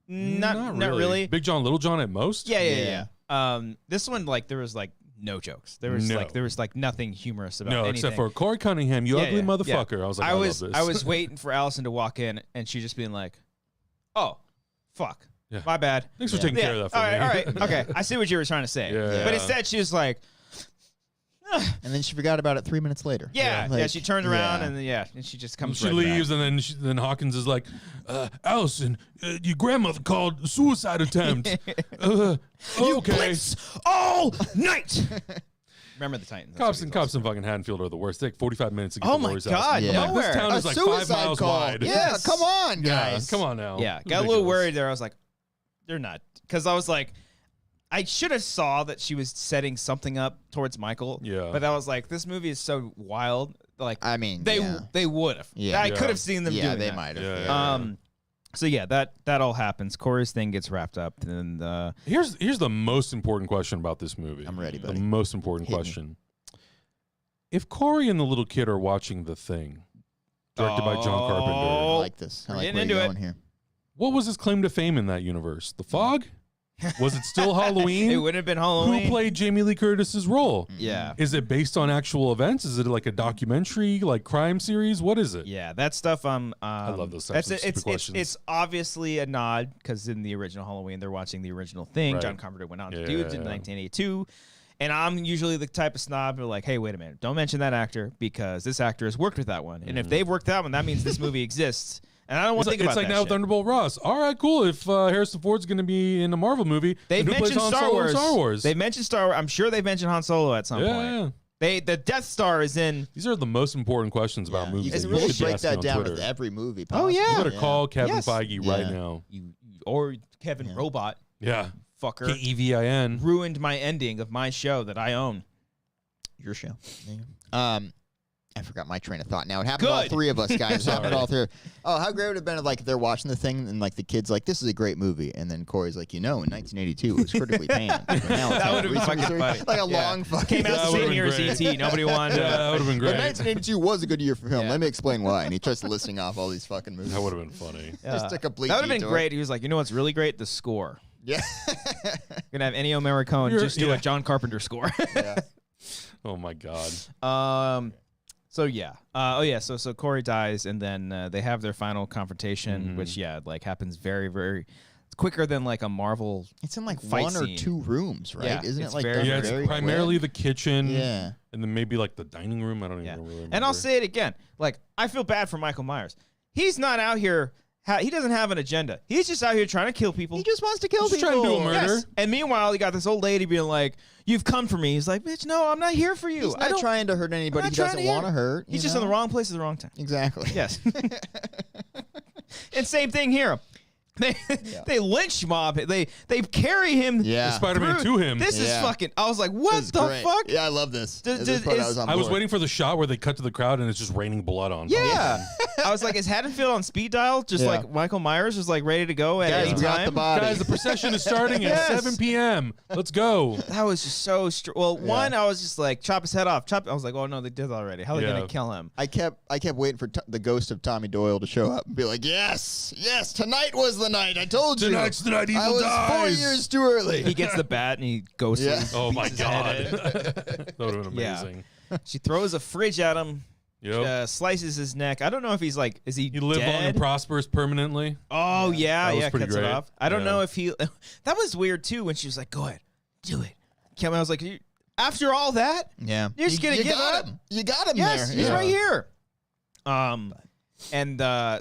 [SPEAKER 1] not really.
[SPEAKER 3] Big John, Little John at most.
[SPEAKER 1] Yeah. This one, like, there was like no jokes. There was like nothing humorous about anything.
[SPEAKER 3] Except for Corey Cunningham, you ugly motherfucker. I was like, I love this.
[SPEAKER 1] I was waiting for Allison to walk in and she just being like, oh, fuck. Yeah. My bad.
[SPEAKER 3] Thanks for taking care of that for me.
[SPEAKER 1] All right. Okay. I see what you were trying to say. But instead she was like,
[SPEAKER 2] and then she forgot about it 3 minutes later.
[SPEAKER 1] She turned around and and she just comes.
[SPEAKER 3] She leaves back. And then Hawkins is like, Allison, your grandmother called suicide attempt.
[SPEAKER 1] You blitz all night. Remember the Titans.
[SPEAKER 3] Cops and fucking Haddonfield are the worst. They take 45 minutes to get to Laurie's house.
[SPEAKER 1] Oh my God,
[SPEAKER 3] This town is like 5 miles wide.
[SPEAKER 2] Yeah, come on, guys.
[SPEAKER 3] Come on now.
[SPEAKER 1] Yeah, got a little worried there. I was like, they're not, because I was like, I should have saw that she was setting something up towards Michael. Yeah. But I was like, this movie is so wild. Like, I mean, they would have. Yeah. I could have seen them doing that. Yeah, they might have. So yeah, that all happens. Corey's thing gets wrapped up, and
[SPEAKER 3] here's the most important question about this movie.
[SPEAKER 2] I'm ready, buddy.
[SPEAKER 3] The most important question: if Corey and the little kid are watching The Thing, directed by John Carpenter,
[SPEAKER 2] I like this. I like where you're going here.
[SPEAKER 3] What was his claim to fame in that universe? The Fog? Was it still Halloween?
[SPEAKER 1] It would have been Halloween.
[SPEAKER 3] Who played Jamie Lee Curtis's role?
[SPEAKER 1] Yeah.
[SPEAKER 3] Is it based on actual events? Is it like a documentary, like crime series? What is it?
[SPEAKER 1] Yeah, that stuff. I
[SPEAKER 3] love those types of stupid questions.
[SPEAKER 1] It's obviously a nod because in the original Halloween, they're watching the original thing. Right. John Carpenter went on to do it in 1982. And I'm usually the type of snob who's like, hey, wait a minute. Don't mention that actor because this actor has worked with that one. And if they've worked that one, that means this movie exists. And I don't want to think about that. It's like now
[SPEAKER 3] Thunderbolt Ross. All right, cool. If Harrison Ford's going to be in a Marvel movie,
[SPEAKER 1] they mentioned Star Wars. They mentioned Star Wars. I'm sure they mentioned Han Solo at some point. The Death Star is in.
[SPEAKER 3] These are the most important questions about movies.
[SPEAKER 2] You
[SPEAKER 3] that
[SPEAKER 2] really
[SPEAKER 3] should be
[SPEAKER 2] break
[SPEAKER 3] asking
[SPEAKER 2] that
[SPEAKER 3] on
[SPEAKER 2] down
[SPEAKER 3] Twitter.
[SPEAKER 2] with every movie.
[SPEAKER 1] Oh, yeah.
[SPEAKER 3] You better call Kevin
[SPEAKER 1] Yes.
[SPEAKER 3] Feige right now.
[SPEAKER 1] Or Kevin Robot.
[SPEAKER 3] Yeah.
[SPEAKER 1] Fucker.
[SPEAKER 3] Kevin.
[SPEAKER 1] Ruined my ending of my show that I own.
[SPEAKER 2] Your show. I forgot my train of thought. Now it happened to all three of us, guys. It happened to all three. Oh, how great would it have been if, like, they're watching the thing and like the kid's like, "This is a great movie," and then Corey's like, "In 1982 it was critically panned."
[SPEAKER 1] That would have been fucking funny.
[SPEAKER 2] Like a long fucking.
[SPEAKER 1] Came out the same year as E.T. Nobody wanted.
[SPEAKER 3] That would have been great.
[SPEAKER 2] But 1982 was a good year for film. Let me explain why. And he starts listing off all these fucking movies.
[SPEAKER 3] That would have been funny.
[SPEAKER 2] Just a complete.
[SPEAKER 1] That would have been
[SPEAKER 2] detour.
[SPEAKER 1] great. He was like, you know what's really great? The score.
[SPEAKER 2] Yeah.
[SPEAKER 1] We're gonna have Ennio Morricone just do a John Carpenter score.
[SPEAKER 2] Yeah.
[SPEAKER 3] Oh my God.
[SPEAKER 1] So yeah. So Corey dies, and then they have their final confrontation, which happens very, very. It's quicker than like a Marvel.
[SPEAKER 2] It's in like
[SPEAKER 1] fight
[SPEAKER 2] one or
[SPEAKER 1] scene.
[SPEAKER 2] two rooms, right?
[SPEAKER 1] Yeah,
[SPEAKER 2] Isn't it
[SPEAKER 1] it's
[SPEAKER 2] like
[SPEAKER 1] very-
[SPEAKER 2] done
[SPEAKER 3] Yeah, it's
[SPEAKER 2] very
[SPEAKER 3] primarily
[SPEAKER 2] quick?
[SPEAKER 3] the kitchen.
[SPEAKER 2] Yeah.
[SPEAKER 3] And then maybe like the dining room. I don't even
[SPEAKER 1] Yeah.
[SPEAKER 3] really remember.
[SPEAKER 1] And I'll say it again. Like, I feel bad for Michael Myers. He's not out here. He doesn't have an agenda. He's just out here trying to kill people.
[SPEAKER 2] He just wants to kill
[SPEAKER 3] Just
[SPEAKER 2] people.
[SPEAKER 3] trying to do a murder.
[SPEAKER 1] Yes. And meanwhile, you got this old lady being like, "You've come for me." He's like, "Bitch, no, I'm not here for you.
[SPEAKER 2] He's not trying to hurt anybody he doesn't want to hurt.
[SPEAKER 1] He's just in the wrong place at the wrong time."
[SPEAKER 2] Exactly.
[SPEAKER 1] Yes. And same thing here. They lynch mob. They carry him.
[SPEAKER 2] Yeah.
[SPEAKER 3] Spider-Man
[SPEAKER 1] through.
[SPEAKER 3] to him.
[SPEAKER 1] This is
[SPEAKER 2] Yeah.
[SPEAKER 1] fucking. I was like, what
[SPEAKER 2] This is
[SPEAKER 1] the
[SPEAKER 2] great.
[SPEAKER 1] fuck?
[SPEAKER 2] Yeah, I love this.
[SPEAKER 1] Does-
[SPEAKER 2] This part
[SPEAKER 1] is-
[SPEAKER 2] on
[SPEAKER 3] I was
[SPEAKER 2] board.
[SPEAKER 3] waiting for the shot where they cut to the crowd and it's just raining blood on.
[SPEAKER 1] Yeah. I was like, is Haddonfield on speed dial? Just
[SPEAKER 2] Yeah.
[SPEAKER 1] like Michael Myers is like ready to go at
[SPEAKER 2] Guys,
[SPEAKER 1] any
[SPEAKER 2] we got the
[SPEAKER 1] time.
[SPEAKER 2] body.
[SPEAKER 3] Guys, the procession is starting at
[SPEAKER 1] Yes.
[SPEAKER 3] 7 p.m. Let's go.
[SPEAKER 1] That was just so one, I was just like, chop his head off. I was like, oh no, they did already. How are they
[SPEAKER 3] Yeah.
[SPEAKER 1] gonna kill him?
[SPEAKER 2] I kept waiting for the ghost of Tommy Doyle to show up and be like, yes, tonight was the night. I told you.
[SPEAKER 3] Tonight's the night
[SPEAKER 2] I
[SPEAKER 3] evil
[SPEAKER 2] was
[SPEAKER 3] dies.
[SPEAKER 2] 4 years too early.
[SPEAKER 1] He gets the bat and he goes.
[SPEAKER 2] Yeah.
[SPEAKER 3] Oh my
[SPEAKER 1] beats his head
[SPEAKER 3] God.
[SPEAKER 1] in.
[SPEAKER 3] That would have been
[SPEAKER 1] Yeah.
[SPEAKER 3] amazing.
[SPEAKER 1] She throws a fridge at him.
[SPEAKER 3] Yep.
[SPEAKER 1] Slices his neck. I don't know if he's like, is he
[SPEAKER 3] He lived long
[SPEAKER 1] dead?
[SPEAKER 3] and prosperous permanently.
[SPEAKER 1] Oh yeah,
[SPEAKER 3] That was pretty
[SPEAKER 1] cuts
[SPEAKER 3] great.
[SPEAKER 1] it off. I don't
[SPEAKER 3] Yeah.
[SPEAKER 1] know if he. That was weird too when she was like, "Go ahead, do it." I was like, after all that,
[SPEAKER 2] Yeah.
[SPEAKER 1] You're just gonna
[SPEAKER 2] you
[SPEAKER 1] give
[SPEAKER 2] got
[SPEAKER 1] up?
[SPEAKER 2] him. You got him
[SPEAKER 1] yes,
[SPEAKER 2] there.
[SPEAKER 1] he's
[SPEAKER 2] Yeah.
[SPEAKER 1] right here.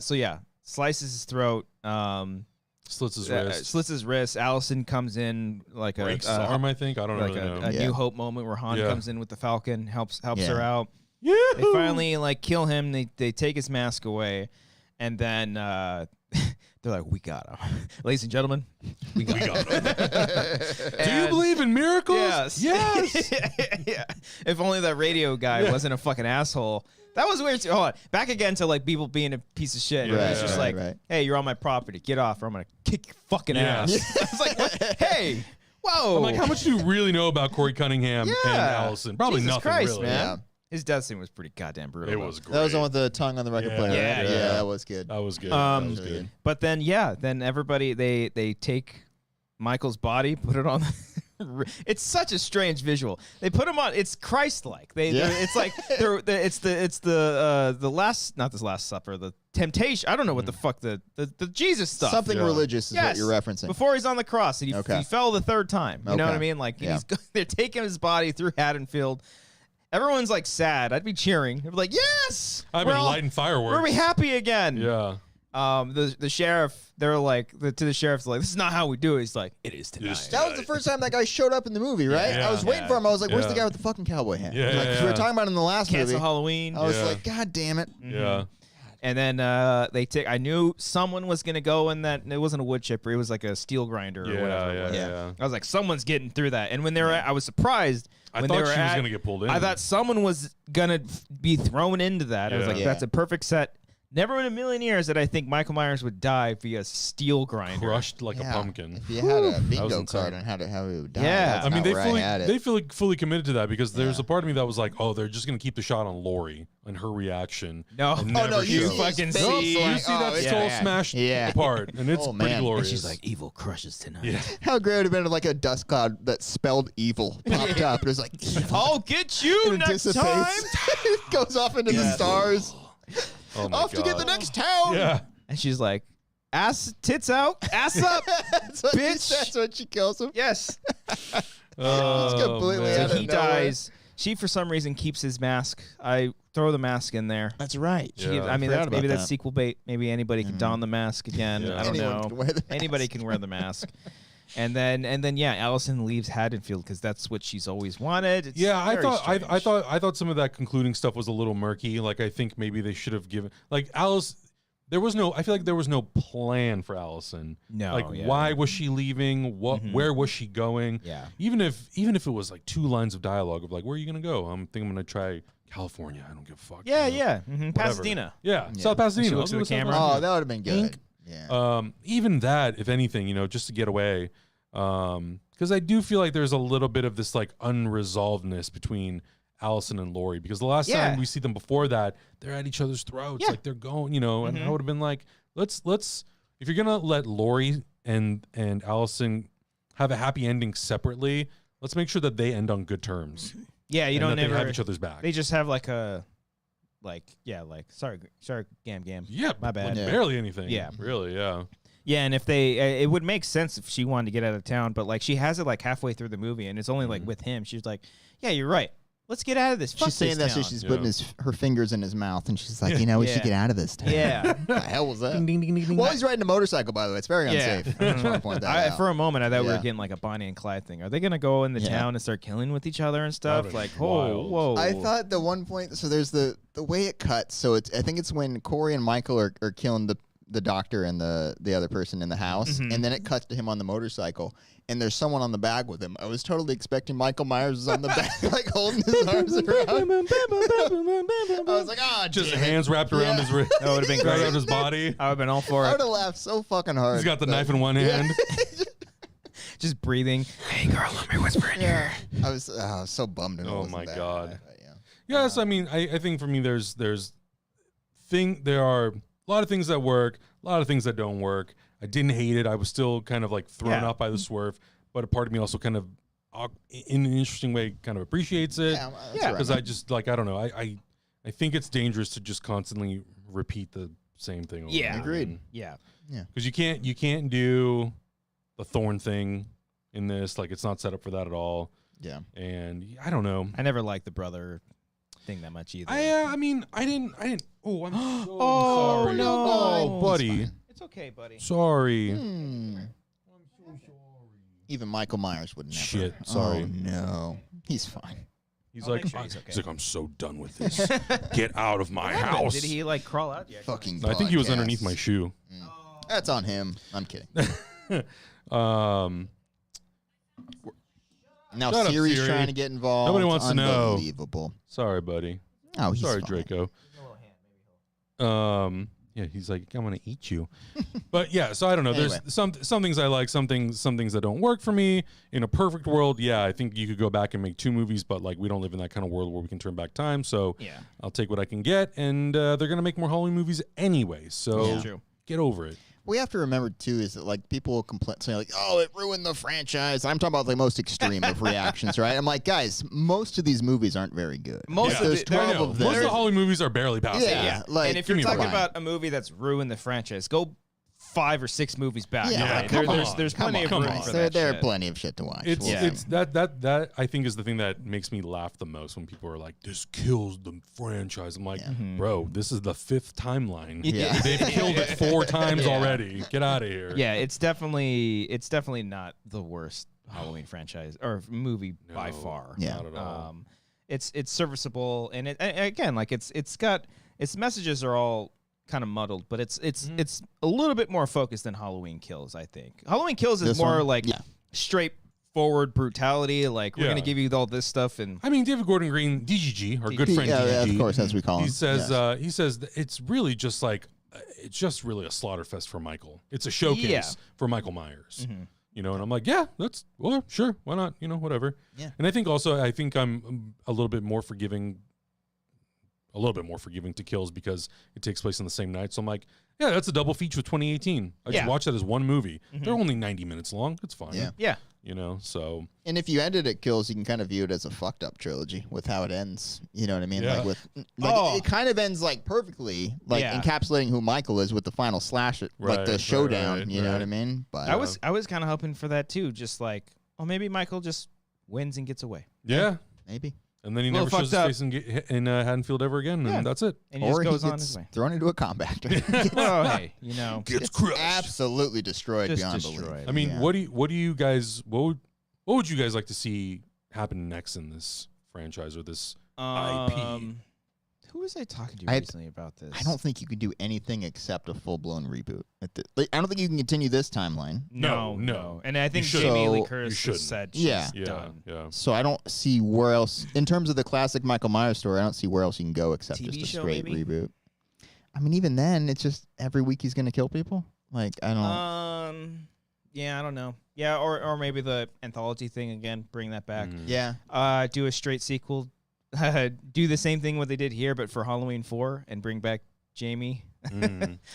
[SPEAKER 1] So yeah, slices his throat.
[SPEAKER 3] Slits his wrist.
[SPEAKER 1] Slits his wrist. Allison comes in like
[SPEAKER 3] Breaks his arm, I think. I don't
[SPEAKER 1] like
[SPEAKER 3] really know.
[SPEAKER 1] a
[SPEAKER 2] Yeah.
[SPEAKER 1] New Hope moment where Han
[SPEAKER 3] Yeah.
[SPEAKER 1] comes in with the Falcon, helps
[SPEAKER 2] Yeah.
[SPEAKER 1] her out.
[SPEAKER 3] Yeah.
[SPEAKER 1] They finally like kill him. They take his mask away, and then they're like, "We got him, ladies and gentlemen. We got him."
[SPEAKER 3] Do you believe in miracles?
[SPEAKER 1] Yes.
[SPEAKER 3] Yes.
[SPEAKER 1] Yeah. If only that radio guy wasn't a fucking asshole. That was weird too. Hold on. Back again to like people being a piece of shit.
[SPEAKER 3] Right,
[SPEAKER 1] It's just like,
[SPEAKER 2] right.
[SPEAKER 1] hey, you're on my property. Get off or I'm going to kick your fucking
[SPEAKER 3] Yeah.
[SPEAKER 1] ass. I was like, what? Hey, whoa.
[SPEAKER 3] I'm like, how much do you really know about Corey Cunningham and
[SPEAKER 1] Yeah.
[SPEAKER 3] Allison? Probably
[SPEAKER 1] Jesus
[SPEAKER 3] nothing,
[SPEAKER 1] Christ,
[SPEAKER 3] really.
[SPEAKER 1] man.
[SPEAKER 2] Yeah.
[SPEAKER 1] His death scene was pretty goddamn brutal.
[SPEAKER 3] It
[SPEAKER 1] though.
[SPEAKER 3] was great.
[SPEAKER 2] That was the one with the tongue on the record
[SPEAKER 3] Yeah.
[SPEAKER 2] player.
[SPEAKER 1] Yeah,
[SPEAKER 2] right?
[SPEAKER 1] yeah.
[SPEAKER 2] That was good.
[SPEAKER 3] That was good.
[SPEAKER 1] Um,
[SPEAKER 3] that was good.
[SPEAKER 1] But then, then everybody, they take Michael's body, put it on. It's such a strange visual. They put him on. It's Christ-like. It's like it's the last, not this Last Supper, the temptation. I don't know what the fuck the Jesus stuff.
[SPEAKER 2] Something
[SPEAKER 3] Yeah.
[SPEAKER 2] religious is what you're referencing.
[SPEAKER 1] Before he's on the cross, and he fell the third time. You know what I
[SPEAKER 2] Okay.
[SPEAKER 1] mean? Like
[SPEAKER 2] Yeah.
[SPEAKER 1] they're taking his body through Haddonfield. Everyone's like sad. I'd be cheering. They'd be like, "Yes,
[SPEAKER 3] I've
[SPEAKER 1] we're
[SPEAKER 3] been
[SPEAKER 1] all-
[SPEAKER 3] lighting fireworks.
[SPEAKER 1] We're happy again."
[SPEAKER 3] Yeah.
[SPEAKER 1] The sheriff, they're like to the sheriff, like, "This is not how we do it." He's like, "It is tonight."
[SPEAKER 2] That was the first time that guy showed up in the movie, right?
[SPEAKER 3] Yeah.
[SPEAKER 2] I was waiting for him. I was like, "Where's the
[SPEAKER 3] Yeah.
[SPEAKER 2] guy with the fucking cowboy hat?"
[SPEAKER 3] Yeah,
[SPEAKER 2] Like, 'cause we were
[SPEAKER 3] yeah.
[SPEAKER 2] talking about it in the last
[SPEAKER 1] Cancel
[SPEAKER 2] movie.
[SPEAKER 1] Halloween.
[SPEAKER 2] I was
[SPEAKER 3] Yeah.
[SPEAKER 2] like, "God damn it!"
[SPEAKER 3] Yeah.
[SPEAKER 1] And then they take. I knew someone was gonna go in that. It wasn't a wood chipper. It was like a steel grinder or whatever. it was.
[SPEAKER 3] Yeah.
[SPEAKER 1] I was like, someone's getting through that. And when they were, I was surprised.
[SPEAKER 3] I
[SPEAKER 1] when
[SPEAKER 3] thought
[SPEAKER 1] they were
[SPEAKER 3] she was gonna get pulled in.
[SPEAKER 1] I thought someone was gonna be thrown into that. I was
[SPEAKER 3] Yeah.
[SPEAKER 1] like,
[SPEAKER 2] Yeah.
[SPEAKER 1] that's a perfect set. Never in a million years that I think Michael Myers would die via steel grinder.
[SPEAKER 3] Crushed like
[SPEAKER 2] Yeah.
[SPEAKER 3] a pumpkin.
[SPEAKER 2] If you had a
[SPEAKER 3] That
[SPEAKER 2] bingo
[SPEAKER 3] was insane.
[SPEAKER 2] card on how he would die,
[SPEAKER 1] Yeah.
[SPEAKER 2] that's
[SPEAKER 3] I mean,
[SPEAKER 2] not
[SPEAKER 3] they
[SPEAKER 2] where
[SPEAKER 3] fully
[SPEAKER 2] I had it.
[SPEAKER 3] they feel like fully committed to that because there's
[SPEAKER 2] Yeah.
[SPEAKER 3] a part of me that was like, oh, they're just gonna keep the shot on Lori and her reaction.
[SPEAKER 1] No.
[SPEAKER 3] and
[SPEAKER 1] Oh,
[SPEAKER 3] never
[SPEAKER 2] no,
[SPEAKER 3] show.
[SPEAKER 2] you
[SPEAKER 1] fucking
[SPEAKER 2] see his
[SPEAKER 1] see-
[SPEAKER 2] face,
[SPEAKER 3] You
[SPEAKER 2] like,
[SPEAKER 3] see that
[SPEAKER 2] it's
[SPEAKER 3] skull
[SPEAKER 2] bad.
[SPEAKER 3] smashed
[SPEAKER 2] Yeah.
[SPEAKER 3] apart, and it's
[SPEAKER 2] Oh,
[SPEAKER 3] pretty
[SPEAKER 2] man.
[SPEAKER 3] glorious.
[SPEAKER 1] And she's like, "Evil crushes tonight."
[SPEAKER 3] yeah.
[SPEAKER 2] How great would it have been if like a dust cloud that spelled evil popped up. It was like, evil.
[SPEAKER 1] I'll get you
[SPEAKER 2] And it
[SPEAKER 1] next
[SPEAKER 2] dissipates.
[SPEAKER 1] time.
[SPEAKER 2] It goes off into the stars.
[SPEAKER 3] Oh my
[SPEAKER 2] Off to get
[SPEAKER 3] God.
[SPEAKER 2] the next town.
[SPEAKER 3] Yeah.
[SPEAKER 1] And she's like, "Ass, tits out, ass up."
[SPEAKER 2] That's what
[SPEAKER 1] Bitch.
[SPEAKER 2] That's what she kills him.
[SPEAKER 1] Yes.
[SPEAKER 3] Oh,
[SPEAKER 2] completely
[SPEAKER 3] man.
[SPEAKER 2] out
[SPEAKER 1] So
[SPEAKER 2] of
[SPEAKER 1] he
[SPEAKER 2] nowhere.
[SPEAKER 1] dies. She, for some reason, keeps his mask. I throw the mask in there.
[SPEAKER 2] That's right.
[SPEAKER 1] She
[SPEAKER 3] Yeah.
[SPEAKER 1] gives- I mean,
[SPEAKER 2] Forgot
[SPEAKER 1] that's,
[SPEAKER 2] about
[SPEAKER 1] maybe that's
[SPEAKER 2] that.
[SPEAKER 1] sequel bait. Maybe anybody can don the mask again.
[SPEAKER 3] Yeah.
[SPEAKER 1] I don't
[SPEAKER 2] Anyone
[SPEAKER 1] know.
[SPEAKER 2] can wear the mask.
[SPEAKER 1] Anybody can wear the mask. And then yeah, Allison leaves Haddonfield because that's what she's always wanted. It's
[SPEAKER 3] I
[SPEAKER 1] very
[SPEAKER 3] thought some of that concluding stuff was a little murky. Like I think maybe they should have given like Alice. I feel like there was no plan for Allison.
[SPEAKER 1] No,
[SPEAKER 3] like why was she leaving? Where was she going?
[SPEAKER 1] Yeah.
[SPEAKER 3] Even if it was like 2 lines of dialogue of like, where are you gonna go? I'm gonna try California. I don't give a fuck.
[SPEAKER 1] Yeah,
[SPEAKER 3] you know?
[SPEAKER 1] yeah.
[SPEAKER 3] Whatever.
[SPEAKER 1] Pasadena.
[SPEAKER 3] Yeah, South Pasadena.
[SPEAKER 1] She looks at the camera.
[SPEAKER 2] Oh, that would have been good. Yeah.
[SPEAKER 3] Even that, if anything, just to get away, because I do feel like there's a little bit of this like unresolvedness between Allison and Laurie, because the last time we see them before that, they're at each other's throats, like they're going, and I would have been like, let's if you're gonna let Laurie and Allison have a happy ending separately, let's make sure that they end on good terms.
[SPEAKER 1] Yeah, you
[SPEAKER 3] and
[SPEAKER 1] don't
[SPEAKER 3] that
[SPEAKER 1] ever
[SPEAKER 3] they have each other's back.
[SPEAKER 1] They just have like a sorry, Gam.
[SPEAKER 3] Yeah,
[SPEAKER 1] my bad.
[SPEAKER 3] Like barely anything.
[SPEAKER 1] Yeah.
[SPEAKER 3] Really, yeah.
[SPEAKER 1] Yeah, and if it would make sense if she wanted to get out of town, but like she has it like halfway through the movie, and it's only like with him. She's like, yeah, you're right. Let's get out of this. Fuck
[SPEAKER 2] She's saying
[SPEAKER 1] this
[SPEAKER 2] that
[SPEAKER 1] town.
[SPEAKER 2] she's putting her fingers in his mouth, and she's like, we should get out of this town.
[SPEAKER 1] Yeah.
[SPEAKER 2] What the hell was that?
[SPEAKER 1] Ding, ding, ding, ding, ding.
[SPEAKER 2] Well, he's riding a motorcycle, by the way. It's very unsafe. I just want to point that out.
[SPEAKER 1] For a moment, I thought we were
[SPEAKER 2] Yeah.
[SPEAKER 1] getting like a Bonnie and Clyde thing. Are they gonna go in the town and start killing with each other and stuff?
[SPEAKER 3] That'd
[SPEAKER 1] Like,
[SPEAKER 3] be wild.
[SPEAKER 1] whoa.
[SPEAKER 2] I thought the one point. So there's the way it cuts. So I think it's when Corey and Michael are killing the doctor and the other person in the house, and then it cuts to him on the motorcycle, and there's someone on the bag with him. I was totally expecting Michael Myers was on the back, like holding his arms around. I was like,
[SPEAKER 3] Just hands wrapped around his wrist.
[SPEAKER 1] That would have been
[SPEAKER 3] right
[SPEAKER 1] great.
[SPEAKER 3] around his body.
[SPEAKER 1] I would have been all for
[SPEAKER 2] I
[SPEAKER 1] it.
[SPEAKER 2] would have laughed so fucking hard.
[SPEAKER 3] He's got the knife in one hand.
[SPEAKER 1] Just breathing. Hey, girl, let me whisper in your ear.
[SPEAKER 2] I was so bummed. It
[SPEAKER 3] Oh
[SPEAKER 2] wasn't
[SPEAKER 3] my
[SPEAKER 2] that.
[SPEAKER 3] God.
[SPEAKER 2] But, yeah.
[SPEAKER 3] Yes, I mean, I think for me, there are a lot of things that work, a lot of things that don't work. I didn't hate it. I was still kind of like thrown off by the swerve, but a part of me also kind of, in an interesting way, kind of appreciates it.
[SPEAKER 2] Yeah,
[SPEAKER 3] Because I just like, I don't know. I think it's dangerous to just constantly repeat the same thing. Over
[SPEAKER 1] Yeah.
[SPEAKER 3] and over
[SPEAKER 2] Agreed.
[SPEAKER 3] again.
[SPEAKER 1] Yeah.
[SPEAKER 3] Because you can't do the Thorn thing in this. Like, it's not set up for that at all.
[SPEAKER 2] Yeah.
[SPEAKER 3] And I don't know.
[SPEAKER 1] I never liked the brother thing that much either.
[SPEAKER 3] I mean, I didn't. Oh, I'm so
[SPEAKER 1] Oh,
[SPEAKER 3] sorry.
[SPEAKER 1] no.
[SPEAKER 3] Oh, buddy.
[SPEAKER 1] It's okay, buddy.
[SPEAKER 3] Sorry.
[SPEAKER 2] I'm so sorry. Even Michael Myers would never.
[SPEAKER 3] Shit, sorry.
[SPEAKER 2] Oh, no. He's fine.
[SPEAKER 3] He's
[SPEAKER 1] I'll
[SPEAKER 3] like,
[SPEAKER 1] make sure he's okay.
[SPEAKER 3] he's like, I'm so done with this. Get out of my house.
[SPEAKER 1] Did he like crawl out? Yeah.
[SPEAKER 2] Fucking
[SPEAKER 3] I think he was
[SPEAKER 2] podcast.
[SPEAKER 3] underneath my shoe.
[SPEAKER 2] That's on him. I'm kidding. Now
[SPEAKER 3] Shut up,
[SPEAKER 2] Siri's
[SPEAKER 3] Siri.
[SPEAKER 2] trying to get involved.
[SPEAKER 3] Nobody wants to know.
[SPEAKER 2] Unbelievable.
[SPEAKER 3] Sorry, buddy.
[SPEAKER 2] Oh, he's
[SPEAKER 3] Sorry,
[SPEAKER 2] fine.
[SPEAKER 3] Draco. Yeah, he's like, I'm gonna eat you. But yeah, so I don't know.
[SPEAKER 2] Anyway.
[SPEAKER 3] There's some things I like, some things that don't work for me. In a perfect world, yeah, I think you could go back and make 2 movies, but like we don't live in that kind of world where we can turn back time. So
[SPEAKER 1] Yeah.
[SPEAKER 3] I'll take what I can get, and they're gonna make more Halloween movies anyway. So
[SPEAKER 2] Yeah.
[SPEAKER 1] True.
[SPEAKER 3] get over it.
[SPEAKER 2] We have to remember too is that like people will complain, saying like, "Oh, it ruined the franchise." I'm talking about the most extreme of reactions, right? I'm like, guys, most most movies aren't very good.
[SPEAKER 1] Most
[SPEAKER 2] There's
[SPEAKER 1] of
[SPEAKER 2] 12
[SPEAKER 3] I know.
[SPEAKER 2] of them.
[SPEAKER 3] Most of the Halloween movies are barely passable.
[SPEAKER 2] Yeah. Like,
[SPEAKER 1] and if
[SPEAKER 3] give
[SPEAKER 1] you're
[SPEAKER 3] me a
[SPEAKER 1] talking
[SPEAKER 3] break.
[SPEAKER 1] about a movie that's ruined the franchise, go 5 or 6 movies back.
[SPEAKER 2] Yeah,
[SPEAKER 1] Right?
[SPEAKER 2] come
[SPEAKER 1] There's
[SPEAKER 2] on.
[SPEAKER 1] plenty of
[SPEAKER 3] Come
[SPEAKER 1] room
[SPEAKER 3] on.
[SPEAKER 1] for
[SPEAKER 2] there
[SPEAKER 1] that
[SPEAKER 2] are
[SPEAKER 1] shit.
[SPEAKER 2] plenty of shit to watch.
[SPEAKER 3] It's
[SPEAKER 2] We'll see.
[SPEAKER 3] it's that I think is the thing that makes me laugh the most when people are like, "This kills the franchise." I'm like, bro, this is the 5th timeline.
[SPEAKER 2] Yeah.
[SPEAKER 3] They've killed it 4 times already. Get out of here.
[SPEAKER 1] Yeah, it's definitely not the worst Halloween franchise or movie by
[SPEAKER 3] No,
[SPEAKER 1] far.
[SPEAKER 2] Yeah.
[SPEAKER 3] Not at all.
[SPEAKER 1] It's serviceable, and again, like it's got its messages are all kind of muddled, but it's a little bit more focused than Halloween Kills. I think Halloween Kills is
[SPEAKER 2] This
[SPEAKER 1] more
[SPEAKER 2] one?
[SPEAKER 1] like
[SPEAKER 2] Yeah.
[SPEAKER 1] straightforward brutality. Like we're
[SPEAKER 3] Yeah.
[SPEAKER 1] gonna give you all this stuff, and
[SPEAKER 3] I mean, David Gordon Green, DGG, our good friend
[SPEAKER 2] yeah,
[SPEAKER 3] DGG.
[SPEAKER 2] of course, as we call him.
[SPEAKER 3] He says
[SPEAKER 2] Yes.
[SPEAKER 3] that it's really just like it's just really a slaughter fest for Michael. It's a showcase
[SPEAKER 1] Yeah.
[SPEAKER 3] for Michael Myers. You know, and I'm like, yeah, sure, why not? You know, whatever.
[SPEAKER 2] Yeah.
[SPEAKER 3] And I think I'm a little bit more forgiving. A little bit more forgiving to Kills because it takes place on the same night. So I'm like, yeah, that's a double feature with 2018. I just
[SPEAKER 1] Yeah.
[SPEAKER 3] watched that as one movie. They're only 90 minutes long. It's fine.
[SPEAKER 2] Yeah.
[SPEAKER 1] yeah,
[SPEAKER 3] You know, so
[SPEAKER 2] And if you ended at Kills, you can kind of view it as a fucked up trilogy with how it ends. You know what I mean?
[SPEAKER 3] Yeah.
[SPEAKER 2] Like with it kind of ends like perfectly, like
[SPEAKER 1] Yeah.
[SPEAKER 2] encapsulating who Michael is with the final slash, like the
[SPEAKER 3] Right,
[SPEAKER 2] showdown.
[SPEAKER 3] right,
[SPEAKER 2] you know
[SPEAKER 3] right.
[SPEAKER 2] what I mean? But
[SPEAKER 1] I was kind of hoping for that too. Just like, oh, maybe Michael just wins and gets away.
[SPEAKER 3] yeah.
[SPEAKER 2] maybe.
[SPEAKER 3] And then he
[SPEAKER 1] Little
[SPEAKER 3] never shows his
[SPEAKER 1] fucked
[SPEAKER 3] face in Haddonfield ever again, and that's it.
[SPEAKER 1] And he
[SPEAKER 2] Or
[SPEAKER 1] just
[SPEAKER 2] he
[SPEAKER 1] goes on
[SPEAKER 2] gets
[SPEAKER 1] his way.
[SPEAKER 2] thrown into a compactor.
[SPEAKER 1] Oh, hey, you know.
[SPEAKER 3] Gets crushed.
[SPEAKER 2] Absolutely destroyed
[SPEAKER 1] Just
[SPEAKER 2] beyond
[SPEAKER 1] destroyed.
[SPEAKER 2] belief.
[SPEAKER 3] I mean,
[SPEAKER 2] Yeah.
[SPEAKER 3] what do you guys what would you guys like to see happen next in this franchise or this IP?
[SPEAKER 1] Who was I talking to
[SPEAKER 2] I
[SPEAKER 1] recently about this?
[SPEAKER 2] I don't think you can do anything except a full-blown reboot. I don't think you can continue this timeline.
[SPEAKER 1] No. And I think
[SPEAKER 3] You
[SPEAKER 1] Jamie
[SPEAKER 2] shouldn't.
[SPEAKER 1] Lee
[SPEAKER 3] You
[SPEAKER 1] Curtis
[SPEAKER 3] shouldn't.
[SPEAKER 1] has said she's
[SPEAKER 2] Yeah.
[SPEAKER 1] done.
[SPEAKER 3] Yeah.
[SPEAKER 2] So I don't see where else, in terms of the classic Michael Myers story, I don't see where else you can go except
[SPEAKER 1] TV
[SPEAKER 2] just a
[SPEAKER 1] show,
[SPEAKER 2] straight
[SPEAKER 1] maybe?
[SPEAKER 2] reboot. I mean, even then, it's just every week he's going to kill people. Like, I don't.
[SPEAKER 1] Yeah, I don't know. Yeah, or maybe the anthology thing again, bring that back.
[SPEAKER 2] Yeah.
[SPEAKER 1] Do a straight sequel. Do the same thing what they did here, but for Halloween 4 and bring back Jamie.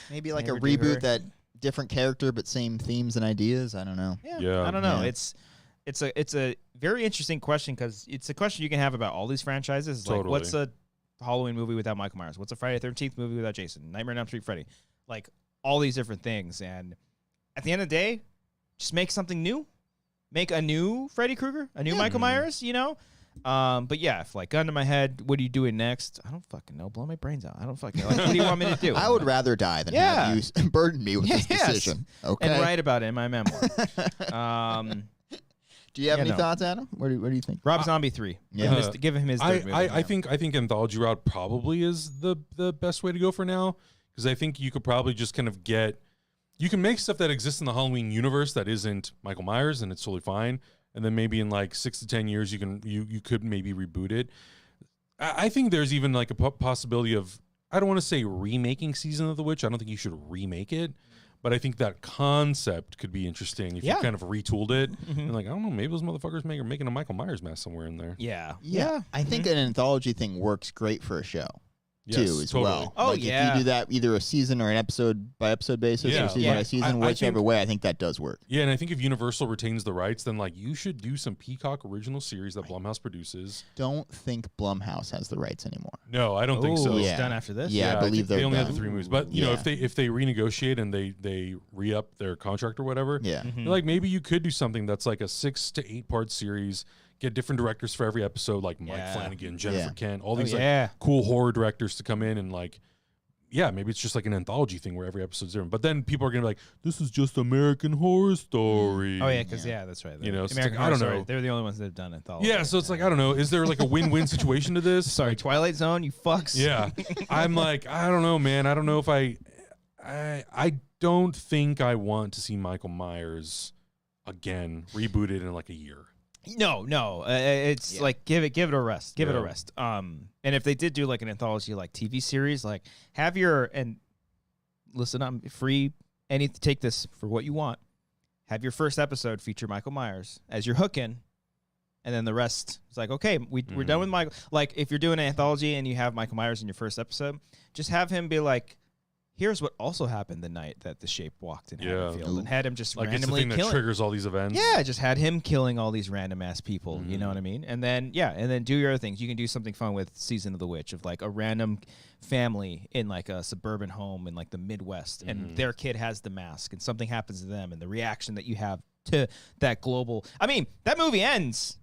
[SPEAKER 2] Maybe like
[SPEAKER 1] Never
[SPEAKER 2] a
[SPEAKER 1] do her.
[SPEAKER 2] reboot that different character but same themes and ideas. I don't know.
[SPEAKER 3] Yeah.
[SPEAKER 1] I don't know.
[SPEAKER 2] Yeah.
[SPEAKER 1] It's a very interesting question because it's a question you can have about all these franchises. Like,
[SPEAKER 3] Totally.
[SPEAKER 1] what's a Halloween movie without Michael Myers? What's a Friday the 13th movie without Jason? Nightmare on Elm Street Freddy? Like, all these different things. And at the end of the day, just make something new. Make a new Freddy Krueger, a new Michael Myers, you know? But yeah, if like gun to my head, what are you doing next? I don't fucking know. Blow my brains out. I don't fucking know. Like, what do you want me to do?
[SPEAKER 2] I would rather die than have you burden me with this
[SPEAKER 1] Yes.
[SPEAKER 2] decision. Okay.
[SPEAKER 1] And write about it in my memoir.
[SPEAKER 2] Do you have
[SPEAKER 1] Yeah,
[SPEAKER 2] any
[SPEAKER 1] no.
[SPEAKER 2] thoughts, Adam? What do you think?
[SPEAKER 1] Rob Zombie 3.
[SPEAKER 2] Yeah.
[SPEAKER 1] Give him his third movie.
[SPEAKER 3] I think anthology route probably is the best way to go for now, because I think you could probably just kind of you can make stuff that exists in the Halloween universe that isn't Michael Myers, and it's totally fine. And then maybe in like 6 to 10 years, you could maybe reboot it. I think there's even like a possibility of, I don't want to say remaking Season of the Witch. I don't think you should remake it. But I think that concept could be interesting if you kind of retooled it. And like, I don't know, maybe those motherfuckers are making a Michael Myers mask somewhere in there.
[SPEAKER 1] Yeah.
[SPEAKER 2] I think an anthology thing works great for a show. Too, as
[SPEAKER 3] totally.
[SPEAKER 2] well.
[SPEAKER 1] Oh,
[SPEAKER 2] like
[SPEAKER 1] yeah.
[SPEAKER 2] if you do that either a season or an episode by episode basis
[SPEAKER 3] Yeah.
[SPEAKER 2] or season
[SPEAKER 1] Yeah.
[SPEAKER 2] by season,
[SPEAKER 3] I
[SPEAKER 2] whichever
[SPEAKER 3] think-
[SPEAKER 2] way, I think that does work.
[SPEAKER 3] Yeah, and I think if Universal retains the rights, then like you should do some Peacock original series that Blumhouse produces.
[SPEAKER 2] Don't think Blumhouse has the rights anymore.
[SPEAKER 3] No, I don't think so.
[SPEAKER 1] It's
[SPEAKER 2] Yeah.
[SPEAKER 1] done after this?
[SPEAKER 2] Yeah. I believe
[SPEAKER 3] think they
[SPEAKER 2] they're
[SPEAKER 3] only have
[SPEAKER 2] done.
[SPEAKER 3] the 3 movies. But you know,
[SPEAKER 2] Yeah.
[SPEAKER 3] if they renegotiate and they re-up their contract or whatever,
[SPEAKER 2] Yeah.
[SPEAKER 3] like maybe you could do something that's like a 6 to 8 part series. Get different directors for every episode, like Mike
[SPEAKER 1] Yeah.
[SPEAKER 3] Flanagan, Jennifer
[SPEAKER 2] Yeah.
[SPEAKER 3] Kent, all these like
[SPEAKER 1] yeah.
[SPEAKER 3] cool horror directors to come in and like, yeah, maybe it's just like an anthology thing where every episode's different. But then people are gonna be like, this is just American Horror Story.
[SPEAKER 1] Oh, yeah, because, that's right.
[SPEAKER 3] You know, so it's
[SPEAKER 1] American
[SPEAKER 3] like, I don't
[SPEAKER 1] Horror
[SPEAKER 3] know.
[SPEAKER 1] Story, they're the only ones that have done anthology.
[SPEAKER 3] Yeah, so it's like, I don't know. Is there like a win-win situation to this?
[SPEAKER 1] Sorry, Twilight Zone, you fucks.
[SPEAKER 3] Yeah. I'm like, I don't know, man. I don't know if I don't think I want to see Michael Myers again rebooted in like a year.
[SPEAKER 1] No. It's like give it a rest. Give it a
[SPEAKER 3] Yeah.
[SPEAKER 1] rest. And if they did do like an anthology like TV series, like have and listen, I'm free. Take this for what you want. Have your first episode feature Michael Myers as your hook in, and then the rest is like, okay, we're done with Michael. Like if you're doing an anthology and you have Michael Myers in your first episode, just have him be like, here's what also happened the night that the Shape walked in Haddonfield, and had him just
[SPEAKER 3] Like it's the
[SPEAKER 1] randomly
[SPEAKER 3] thing that
[SPEAKER 1] killing.
[SPEAKER 3] triggers all these events.
[SPEAKER 1] Yeah, just had him killing all these random ass people. You know what I mean? And then do your other things. You can do something fun with Season of the Witch of like a random family in like a suburban home in like the Midwest, and their kid has the mask, and something happens to them, and the reaction that you have to that global. I mean, that movie ends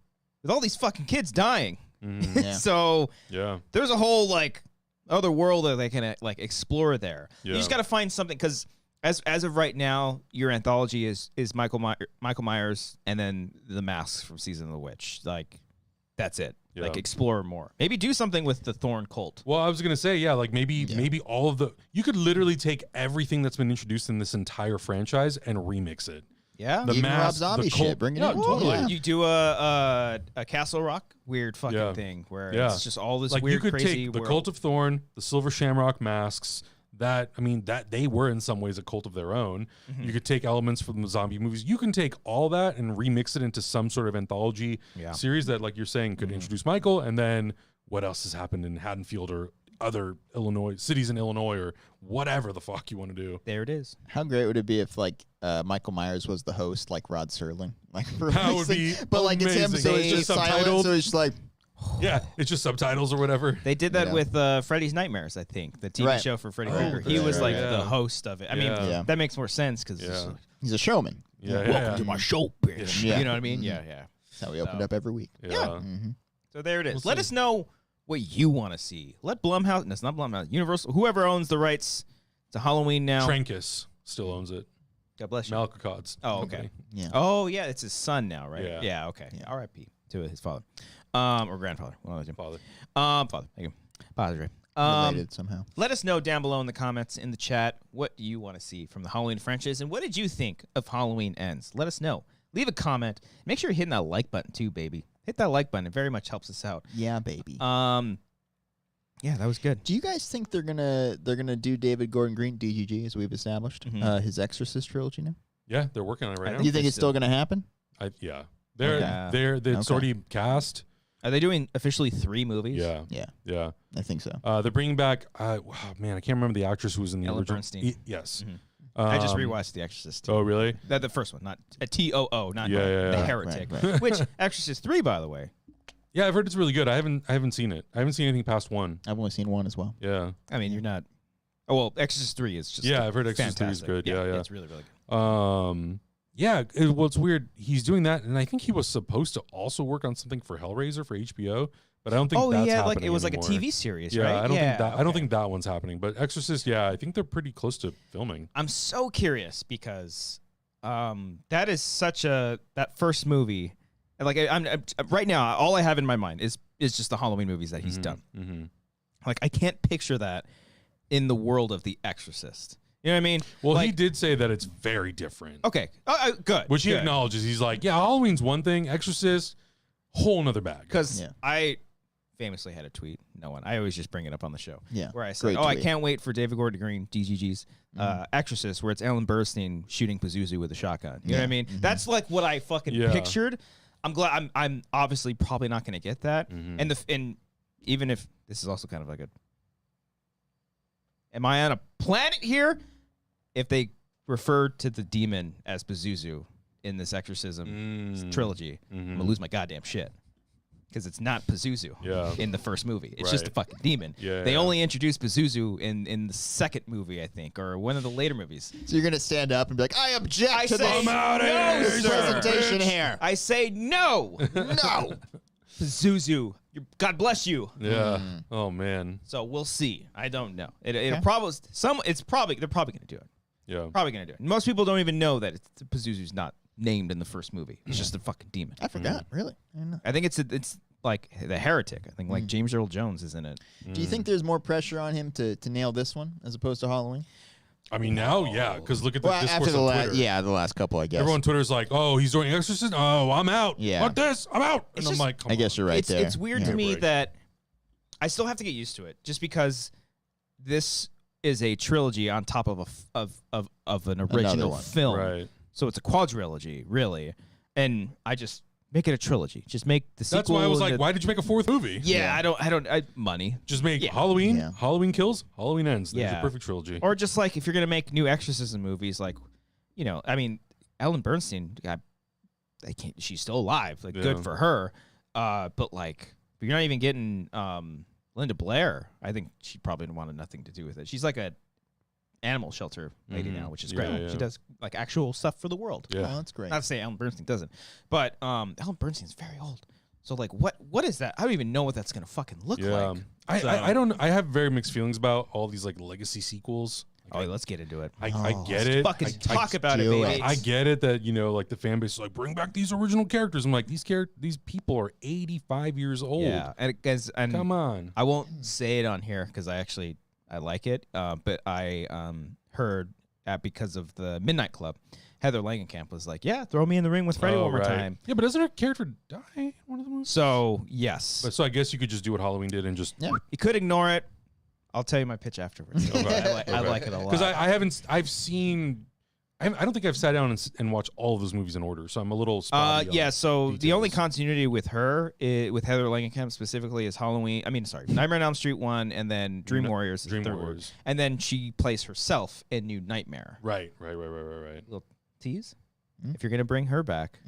[SPEAKER 1] with all these fucking kids dying.
[SPEAKER 2] Yeah.
[SPEAKER 1] So
[SPEAKER 3] Yeah.
[SPEAKER 1] there's a whole like other world that they can like explore there. You
[SPEAKER 3] Yeah.
[SPEAKER 1] just got to find something because as of right now, your anthology is Michael Myers and then the masks from Season of the Witch. Like that's it.
[SPEAKER 3] Yeah.
[SPEAKER 1] Like explore more. Maybe do something with the Thorn cult.
[SPEAKER 3] Well, I was gonna say, yeah, like maybe all of you could literally take everything that's been introduced in this entire franchise and remix it.
[SPEAKER 1] Yeah.
[SPEAKER 3] The
[SPEAKER 2] Even Rob
[SPEAKER 3] mask,
[SPEAKER 2] Zombie
[SPEAKER 3] the
[SPEAKER 2] shit.
[SPEAKER 3] cult-
[SPEAKER 2] Bring it
[SPEAKER 3] yeah,
[SPEAKER 2] in.
[SPEAKER 3] totally.
[SPEAKER 2] Yeah.
[SPEAKER 1] You do a Castle Rock weird fucking
[SPEAKER 3] Yeah.
[SPEAKER 1] thing where
[SPEAKER 3] Yeah.
[SPEAKER 1] it's just all this
[SPEAKER 3] Like
[SPEAKER 1] weird
[SPEAKER 3] you could
[SPEAKER 1] crazy
[SPEAKER 3] take the
[SPEAKER 1] world.
[SPEAKER 3] Cult of Thorn, the Silver Shamrock masks. That they were in some ways a cult of their own. You could take elements from the zombie movies. You can take all that and remix it into some sort of anthology series that, like you're saying, could introduce Michael. And then what else has happened in Haddonfield or other cities in Illinois or whatever the fuck you want to do.
[SPEAKER 1] There it is.
[SPEAKER 2] How great would it be if like Michael Myers was the host, like Rod Serling? Like for
[SPEAKER 3] That would be
[SPEAKER 2] but like it's him, so
[SPEAKER 3] amazing.
[SPEAKER 2] it's just
[SPEAKER 3] It's just
[SPEAKER 2] silent.
[SPEAKER 3] subtitled.
[SPEAKER 2] So it's just like
[SPEAKER 3] Yeah, it's just subtitles or whatever.
[SPEAKER 1] They did that
[SPEAKER 2] Yeah.
[SPEAKER 1] with Freddy's Nightmares, I think, the TV
[SPEAKER 2] Right.
[SPEAKER 1] show for Freddy
[SPEAKER 2] Oh,
[SPEAKER 1] Krueger. He was like
[SPEAKER 3] yeah.
[SPEAKER 1] the host of it. I mean,
[SPEAKER 3] Yeah.
[SPEAKER 1] that makes more sense because
[SPEAKER 3] Yeah.
[SPEAKER 2] he's a showman.
[SPEAKER 3] Yeah,
[SPEAKER 1] welcome to my show, bitch.
[SPEAKER 2] Yeah.
[SPEAKER 1] You know what I mean? Yeah.
[SPEAKER 2] That's how he opened up every week.
[SPEAKER 3] Yeah.
[SPEAKER 2] Mm-hmm.
[SPEAKER 1] So there it is.
[SPEAKER 3] We'll
[SPEAKER 1] Let
[SPEAKER 3] see.
[SPEAKER 1] us know what you want to see. Let Blumhouse, no, it's not Blumhouse, Universal, whoever owns the rights to Halloween now.
[SPEAKER 3] Trancas still owns it.
[SPEAKER 1] God bless you.
[SPEAKER 3] Malcocods.
[SPEAKER 1] Oh, okay.
[SPEAKER 3] company.
[SPEAKER 2] Yeah.
[SPEAKER 1] Oh, yeah, it's his son now, right?
[SPEAKER 3] Yeah.
[SPEAKER 1] Okay.
[SPEAKER 2] Yeah.
[SPEAKER 1] R.I.P. to his father. Or grandfather. One of those.
[SPEAKER 3] Father.
[SPEAKER 1] Father. Thank you. Padre.
[SPEAKER 2] Related somehow.
[SPEAKER 1] Let us know down below in the comments in the chat what do you want to see from the Halloween franchise and what did you think of Halloween Ends? Let us know. Leave a comment. Make sure you're hitting that like button too, baby. Hit that like button. It very much helps us out.
[SPEAKER 2] Yeah, baby.
[SPEAKER 1] Yeah, that was good.
[SPEAKER 2] Do you guys think they're gonna do David Gordon Green DGG as we've established his Exorcist trilogy now?
[SPEAKER 3] Yeah, they're working on it right now.
[SPEAKER 2] Do you think it's still gonna happen?
[SPEAKER 3] Yeah.
[SPEAKER 1] Okay.
[SPEAKER 3] It's already cast.
[SPEAKER 1] Are they doing officially 3 movies?
[SPEAKER 3] Yeah.
[SPEAKER 2] Yeah,
[SPEAKER 3] Yeah.
[SPEAKER 2] I think so.
[SPEAKER 3] They're bringing back, I can't remember the actress who was in the
[SPEAKER 1] Ellen
[SPEAKER 3] original.
[SPEAKER 1] Bernstein.
[SPEAKER 3] Yes.
[SPEAKER 1] I just rewatched The Exorcist.
[SPEAKER 3] Oh, really?
[SPEAKER 1] The first one, not a TOO, not
[SPEAKER 3] Yeah, yeah,
[SPEAKER 1] the
[SPEAKER 3] yeah.
[SPEAKER 1] Heretic.
[SPEAKER 2] Right.
[SPEAKER 1] Which Exorcist 3, by the way.
[SPEAKER 3] Yeah, I've heard it's really good. I haven't seen it. I haven't seen anything past 1.
[SPEAKER 2] I've only seen 1 as well.
[SPEAKER 3] Yeah.
[SPEAKER 1] I mean, you're not. Oh well, Exorcist 3 is just.
[SPEAKER 3] Yeah, I've heard Exorcist 3 is
[SPEAKER 1] fantastic.
[SPEAKER 3] good. Yeah.
[SPEAKER 1] It's really, really good.
[SPEAKER 3] Yeah, well, it's weird. He's doing that, and I think he was supposed to also work on something for Hellraiser for HBO, but I don't think that's happening
[SPEAKER 1] like it was
[SPEAKER 3] anymore.
[SPEAKER 1] like a TV series,
[SPEAKER 3] Yeah,
[SPEAKER 1] right?
[SPEAKER 3] I don't think that one's happening. But Exorcist, yeah, I think they're pretty close to filming.
[SPEAKER 1] I'm so curious because that is such that first movie. Like I'm right now, all I have in my mind is just the Halloween movies that he's done.
[SPEAKER 3] Mm-hmm.
[SPEAKER 1] Like I can't picture that in the world of The Exorcist. You know what I mean?
[SPEAKER 3] Well,
[SPEAKER 1] like,
[SPEAKER 3] he did say that it's very different.
[SPEAKER 1] Okay. Good.
[SPEAKER 3] Which he
[SPEAKER 1] good.
[SPEAKER 3] acknowledges. He's like, yeah, Halloween's one thing, Exorcist, whole nother bag.
[SPEAKER 1] Because
[SPEAKER 2] Yeah.
[SPEAKER 1] I famously had a tweet. No one. I always just bring it up on the show.
[SPEAKER 2] Yeah.
[SPEAKER 1] Where I said,
[SPEAKER 2] Great
[SPEAKER 1] I
[SPEAKER 2] tweet.
[SPEAKER 1] can't wait for David Gordon Green, DGG's Exorcist, where it's Ellen Bernstein shooting Pazuzu with a shotgun. You know what I mean? That's like what I fucking pictured. I'm glad. I'm obviously probably not going to get that. And even if this is also kind of like a. Am I on a planet here? If they refer to the demon as Pazuzu in this Exorcism trilogy, I'm gonna lose my goddamn shit because it's not Pazuzu in the first movie. It's just a fucking demon. They only introduced Pazuzu in the second movie, I think, or one of the later movies.
[SPEAKER 2] So you're gonna stand up and be like, "I object to
[SPEAKER 1] say
[SPEAKER 2] this
[SPEAKER 1] no,
[SPEAKER 2] presentation here."
[SPEAKER 1] I say no,
[SPEAKER 2] No.
[SPEAKER 1] Pazuzu. God bless you.
[SPEAKER 3] Yeah. Oh man.
[SPEAKER 1] So we'll see. I don't know. It'll probably they're probably gonna do it.
[SPEAKER 3] Yeah.
[SPEAKER 1] Probably gonna do it. Most people don't even know that Pazuzu's not named in the first movie. It's just a fucking demon.
[SPEAKER 2] I forgot. Really? I didn't know.
[SPEAKER 1] I think it's like the Heretic. I think like James Earl Jones is in it.
[SPEAKER 2] Do you think there's more pressure on him to nail this one as opposed to Halloween?
[SPEAKER 3] I mean, now, yeah, because look at the discourse
[SPEAKER 2] after the
[SPEAKER 3] on
[SPEAKER 2] last,
[SPEAKER 3] Twitter.
[SPEAKER 2] the last couple, I guess.
[SPEAKER 3] Everyone on Twitter's like, "Oh, he's doing Exorcist. Oh, I'm out.
[SPEAKER 2] Yeah.
[SPEAKER 3] Fuck this. I'm out." And
[SPEAKER 1] It's
[SPEAKER 3] I'm
[SPEAKER 1] just-
[SPEAKER 3] like, Come
[SPEAKER 2] I guess you're right there.
[SPEAKER 1] It's weird
[SPEAKER 2] Yeah.
[SPEAKER 1] to me
[SPEAKER 3] Break.
[SPEAKER 1] that I still have to get used to it, just because this is a trilogy on top of an original
[SPEAKER 2] one.
[SPEAKER 1] film.
[SPEAKER 3] right.
[SPEAKER 1] So it's a quadrilogy, really. And I just make it a trilogy. Just make the sequel.
[SPEAKER 3] That's why I was
[SPEAKER 1] and
[SPEAKER 3] like,
[SPEAKER 1] the-
[SPEAKER 3] "Why did you make a 4th movie?"
[SPEAKER 1] Yeah, money.
[SPEAKER 3] Just make
[SPEAKER 1] Yeah.
[SPEAKER 3] Halloween.
[SPEAKER 2] Yeah.
[SPEAKER 3] Halloween Kills. Halloween Ends. There's
[SPEAKER 1] Yeah.
[SPEAKER 3] a perfect trilogy.
[SPEAKER 1] Or just like if you're gonna make new Exorcism movies, like, I mean, Ellen Bernstein, she's still alive. Like, good
[SPEAKER 3] Yeah.
[SPEAKER 1] for her. But like, you're not even getting Linda Blair. I think she probably wanted nothing to do with it. She's like a animal shelter lady now, which is great.
[SPEAKER 3] Yeah, yeah.
[SPEAKER 1] She does like actual stuff for the world.
[SPEAKER 3] Yeah.
[SPEAKER 2] Oh, that's great.
[SPEAKER 1] Not to say Ellen Bernstein doesn't, but Ellen Bernstein's very old. So like, what is that? I don't even know what that's gonna fucking look like.
[SPEAKER 3] I don't. I have very mixed feelings about all these like legacy sequels.
[SPEAKER 1] Oh, let's get into it.
[SPEAKER 3] I get it.
[SPEAKER 1] Fucking talk about it,
[SPEAKER 2] do
[SPEAKER 1] baby.
[SPEAKER 2] it.
[SPEAKER 3] I get it that like the fan base is like, bring back these original characters. I'm like, these people are 85 years old.
[SPEAKER 1] Yeah, and
[SPEAKER 3] Come on.
[SPEAKER 1] I won't say it on here because I like it. But I heard because of the Midnight Club, Heather Langenkamp was like, "Yeah, throw me in the ring with Freddy one more time."
[SPEAKER 3] Yeah, but doesn't her character die in one of the movies?
[SPEAKER 1] So yes,
[SPEAKER 3] But so I guess you could just do what Halloween did and just
[SPEAKER 1] you could ignore it. I'll tell you my pitch afterwards. I like it a lot.
[SPEAKER 3] because I've seen. I don't think I've sat down and watched all of those movies in order, so I'm a little. spotty on
[SPEAKER 1] yeah. So the
[SPEAKER 3] details.
[SPEAKER 1] only continuity with her, with Heather Langenkamp specifically, is Nightmare on Elm Street 1, and then Dream Warriors is
[SPEAKER 3] Dream
[SPEAKER 1] the third one.
[SPEAKER 3] Warriors.
[SPEAKER 1] And then she plays herself in New Nightmare.
[SPEAKER 3] Right.
[SPEAKER 1] Little tease. If you're gonna bring her back,